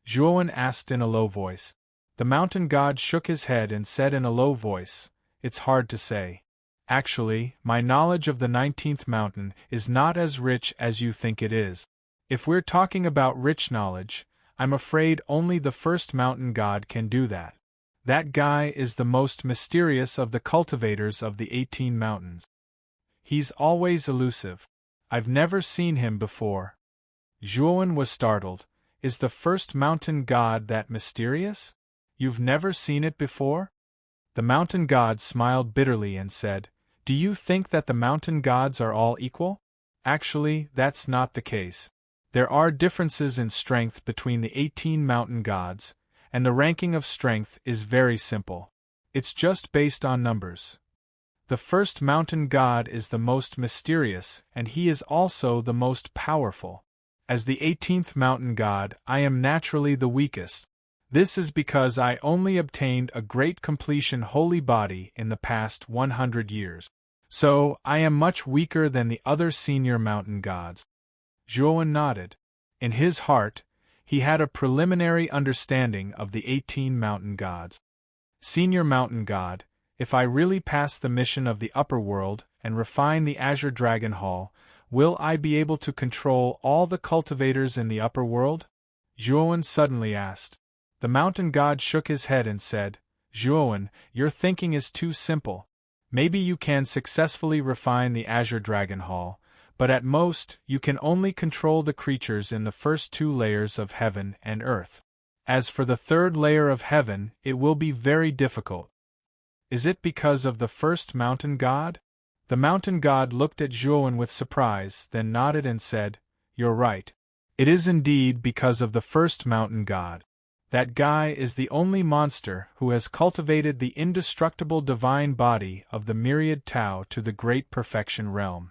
Zhuowen asked in a low voice. The mountain god shook his head and said in a low voice, "It's hard to say. Actually, my knowledge of the 19th mountain is not as rich as you think it is. If we're talking about rich knowledge, I'm afraid only the first mountain god can do that. That guy is the most mysterious of the cultivators of the 18 mountains. He's always elusive. I've never seen him before." Zhuowen was startled. "Is the first mountain god that mysterious? You've never seen it before?" The mountain god smiled bitterly and said, "Do you think that the mountain gods are all equal? Actually, that's not the case. There are differences in strength between the 18 mountain gods, and the ranking of strength is very simple. It's just based on numbers. The first mountain god is the most mysterious, and he is also the most powerful. As the 18th mountain god, I am naturally the weakest. This is because I only obtained a great completion holy body in the past 100 years. So, I am much weaker than the other senior mountain gods. Zhuowen nodded. In his heart, he had a preliminary understanding of the 18 mountain gods. Senior mountain god, if I really pass the mission of the upper world and refine the Azure Dragon Hall, will I be able to control all the cultivators in the upper world? Zhuowen suddenly asked. The mountain god shook his head and said, Zhuowen, your thinking is too simple. Maybe you can successfully refine the Azure Dragon Hall, but at most, you can only control the creatures in the first 2 layers of heaven and earth. As for the 3rd layer of heaven, it will be very difficult. Is it because of the first mountain god? The mountain god looked at Zhuowen with surprise, then nodded and said, You're right. It is indeed because of the first mountain god. That guy is the only monster who has cultivated the indestructible divine body of the myriad Tao to the great perfection realm.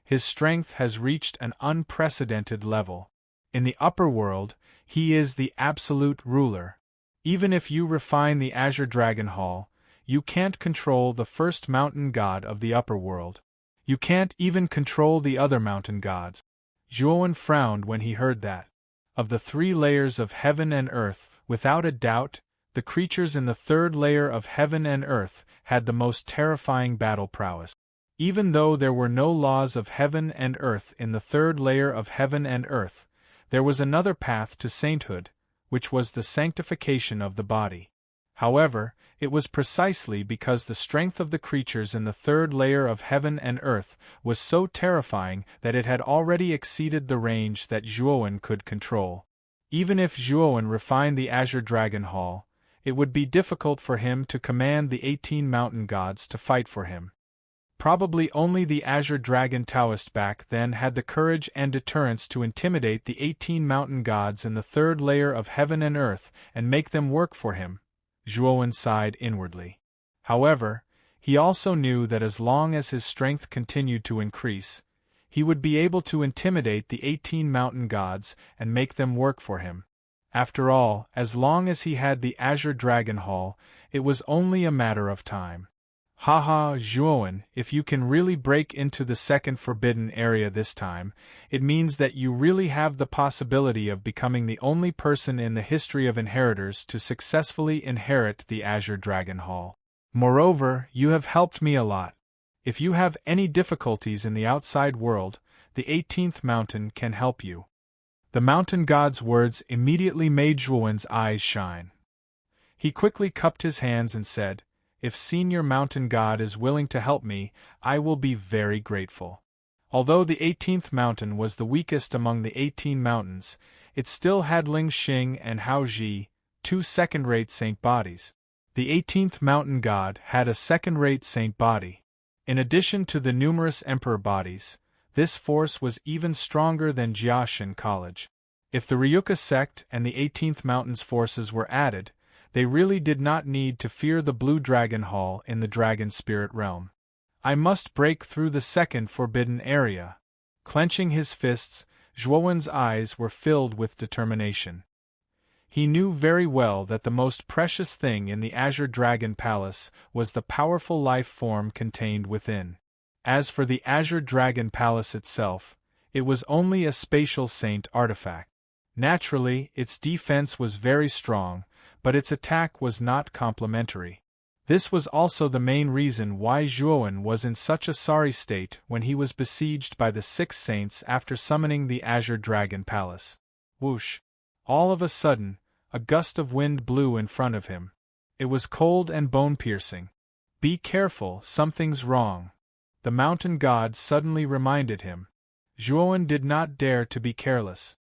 His strength has reached an unprecedented level. In the upper world, he is the absolute ruler. Even if you refine the Azure Dragon Hall, you can't control the first mountain god of the upper world. You can't even control the other mountain gods. Zhuowen frowned when he heard that. Of the 3 layers of heaven and earth, without a doubt, the creatures in the 3rd layer of heaven and earth had the most terrifying battle prowess. Even though there were no laws of heaven and earth in the 3rd layer of heaven and earth, there was another path to sainthood, which was the sanctification of the body. However, it was precisely because the strength of the creatures in the 3rd layer of heaven and earth was so terrifying that it had already exceeded the range that Zhuowen could control. Even if Zhuowen refined the Azure Dragon Hall, it would be difficult for him to command the 18 mountain gods to fight for him. Probably only the Azure Dragon Taoist back then had the courage and deterrence to intimidate the 18 mountain gods in the 3rd layer of heaven and earth and make them work for him. Zhuowen sighed inwardly. However, he also knew that as long as his strength continued to increase, he would be able to intimidate the 18 mountain gods and make them work for him. After all, as long as he had the Azure Dragon Hall, it was only a matter of time. Haha, Zhuowen, if you can really break into the 2nd forbidden area this time, it means that you really have the possibility of becoming the only person in the history of inheritors to successfully inherit the Azure Dragon Hall. Moreover, you have helped me a lot. If you have any difficulties in the outside world, the 18th mountain can help you. The mountain god's words immediately made Zhuowen's eyes shine. He quickly cupped his hands and said, If Senior Mountain God is willing to help me, I will be very grateful. Although the 18th mountain was the weakest among the 18 mountains, it still had Ling Xing and Hao Ji, 2 second-rate saint bodies. The 18th mountain god had a second-rate saint body. In addition to the numerous emperor bodies, this force was even stronger than Jiaxin College. If the Ryuka sect and the 18th mountain's forces were added, they really did not need to fear the Blue Dragon Hall in the Dragon Spirit realm. I must break through the 2nd forbidden area. Clenching his fists, Zhuowen's eyes were filled with determination. He knew very well that the most precious thing in the Azure Dragon Palace was the powerful life form contained within. As for the Azure Dragon Palace itself, it was only a spatial saint artifact. Naturally, its defense was very strong, but its attack was not complementary. This was also the main reason why Zhuowen was in such a sorry state when he was besieged by the 6 saints after summoning the Azure Dragon Palace. Whoosh! All of a sudden, a gust of wind blew in front of him. It was cold and bone-piercing. Be careful, something's wrong. The mountain god suddenly reminded him. Zhuowen did not dare to be careless.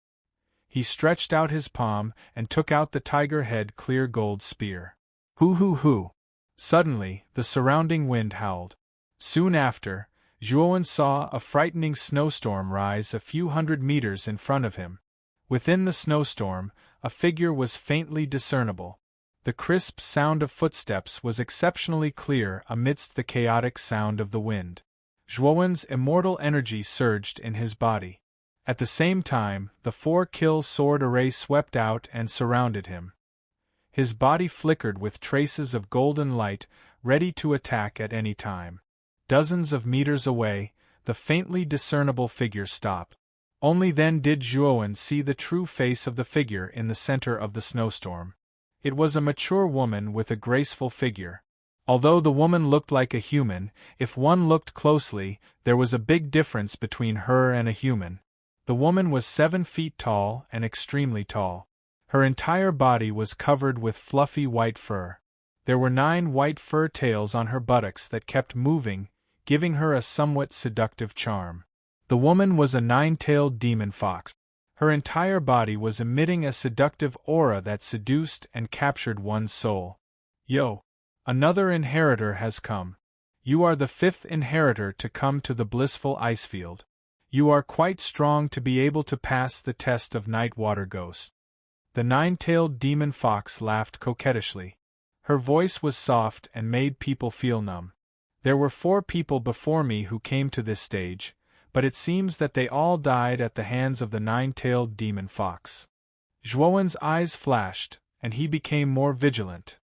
He stretched out his palm and took out the tiger-head clear gold spear. Hoo! Suddenly, the surrounding wind howled. Soon after, Zhuowen saw a frightening snowstorm rise a few hundred meters in front of him. Within the snowstorm, a figure was faintly discernible. The crisp sound of footsteps was exceptionally clear amidst the chaotic sound of the wind. Zhuowen's immortal energy surged in his body. At the same time, the 4-kill sword array swept out and surrounded him. His body flickered with traces of golden light, ready to attack at any time. Dozens of meters away, the faintly discernible figure stopped. Only then did Zhuowen see the true face of the figure in the center of the snowstorm. It was a mature woman with a graceful figure. Although the woman looked like a human, if one looked closely, there was a big difference between her and a human. The woman was 7 feet tall and extremely tall. Her entire body was covered with fluffy white fur. There were 9 white fur tails on her buttocks that kept moving, giving her a somewhat seductive charm. The woman was a 9-tailed demon fox. Her entire body was emitting a seductive aura that seduced and captured one's soul. Yo! Another inheritor has come. You are the 5th inheritor to come to the blissful icefield. You are quite strong to be able to pass the test of night water ghost. The 9-tailed demon fox laughed coquettishly. Her voice was soft and made people feel numb. There were 4 people before me who came to this stage, but it seems that they all died at the hands of the 9-tailed demon fox. Zhuowen's eyes flashed, and he became more vigilant.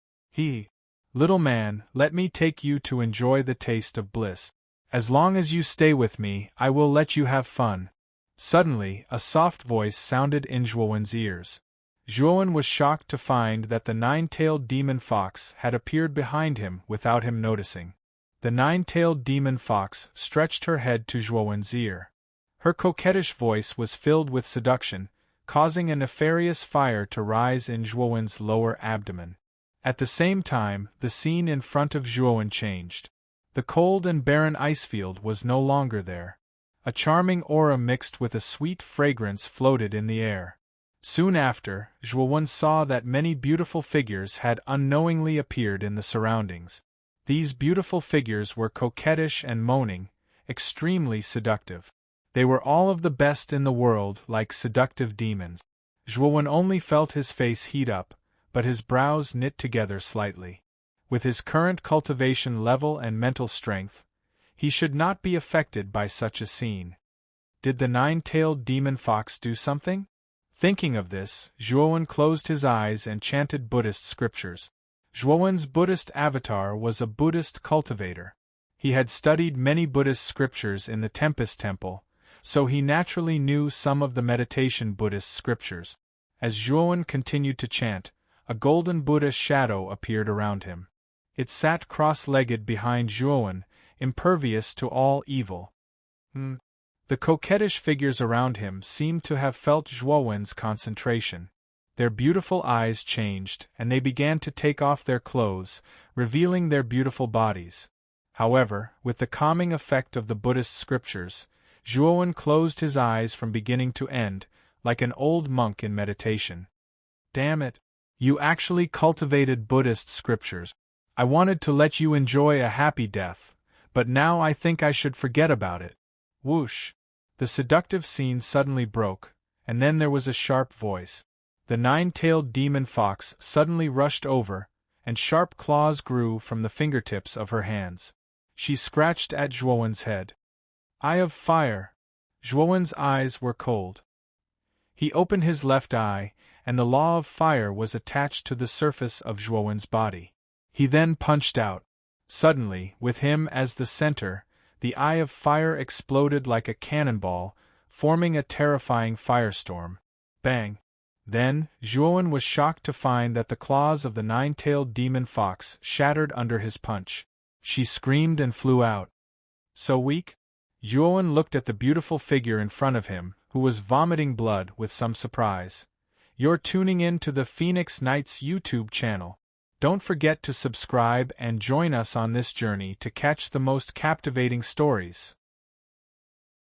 Little man, let me take you to enjoy the taste of bliss. As long as you stay with me, I will let you have fun. Suddenly, a soft voice sounded in Zhuowen's ears. Zhuowen was shocked to find that the 9-tailed demon fox had appeared behind him without him noticing. The 9-tailed demon fox stretched her head to Zhuowen's ear. Her coquettish voice was filled with seduction, causing a nefarious fire to rise in Zhuowen's lower abdomen. At the same time, the scene in front of Zhuowen changed. The cold and barren icefield was no longer there. A charming aura mixed with a sweet fragrance floated in the air. Soon after, Zhuowen saw that many beautiful figures had unknowingly appeared in the surroundings. These beautiful figures were coquettish and moaning, extremely seductive. They were all of the best in the world, like seductive demons. Zhuowen only felt his face heat up, but his brows knit together slightly. With his current cultivation level and mental strength, he should not be affected by such a scene. Did the 9-tailed demon fox do something? Thinking of this, Zhuowen closed his eyes and chanted Buddhist scriptures. Zhuowen's Buddhist avatar was a Buddhist cultivator. He had studied many Buddhist scriptures in the Tempest Temple, so he naturally knew some of the meditation Buddhist scriptures. As Zhuowen continued to chant, a golden Buddha shadow appeared around him. It sat cross-legged behind Zhuowen, impervious to all evil. The coquettish figures around him seemed to have felt Zhuowen's concentration. Their beautiful eyes changed, and they began to take off their clothes, revealing their beautiful bodies. However, with the calming effect of the Buddhist scriptures, Zhuowen closed his eyes from beginning to end, like an old monk in meditation. Damn it! You actually cultivated Buddhist scriptures. I wanted to let you enjoy a happy death, but now I think I should forget about it. Whoosh! The seductive scene suddenly broke, and then there was a sharp voice. The 9-tailed demon fox suddenly rushed over, and sharp claws grew from the fingertips of her hands. She scratched at Zhuowen's head. Eye of fire! Zhuowen's eyes were cold. He opened his left eye, and the law of fire was attached to the surface of Zhuowen's body. He then punched out. Suddenly, with him as the center, the eye of fire exploded like a cannonball, forming a terrifying firestorm. Bang! Then, Zhuowen was shocked to find that the claws of the 9-tailed demon fox shattered under his punch. She screamed and flew out. So weak? Zhuowen looked at the beautiful figure in front of him, who was vomiting blood, with some surprise. You're tuning in to the Phoenix Nights YouTube channel. Don't forget to subscribe and join us on this journey to catch the most captivating stories.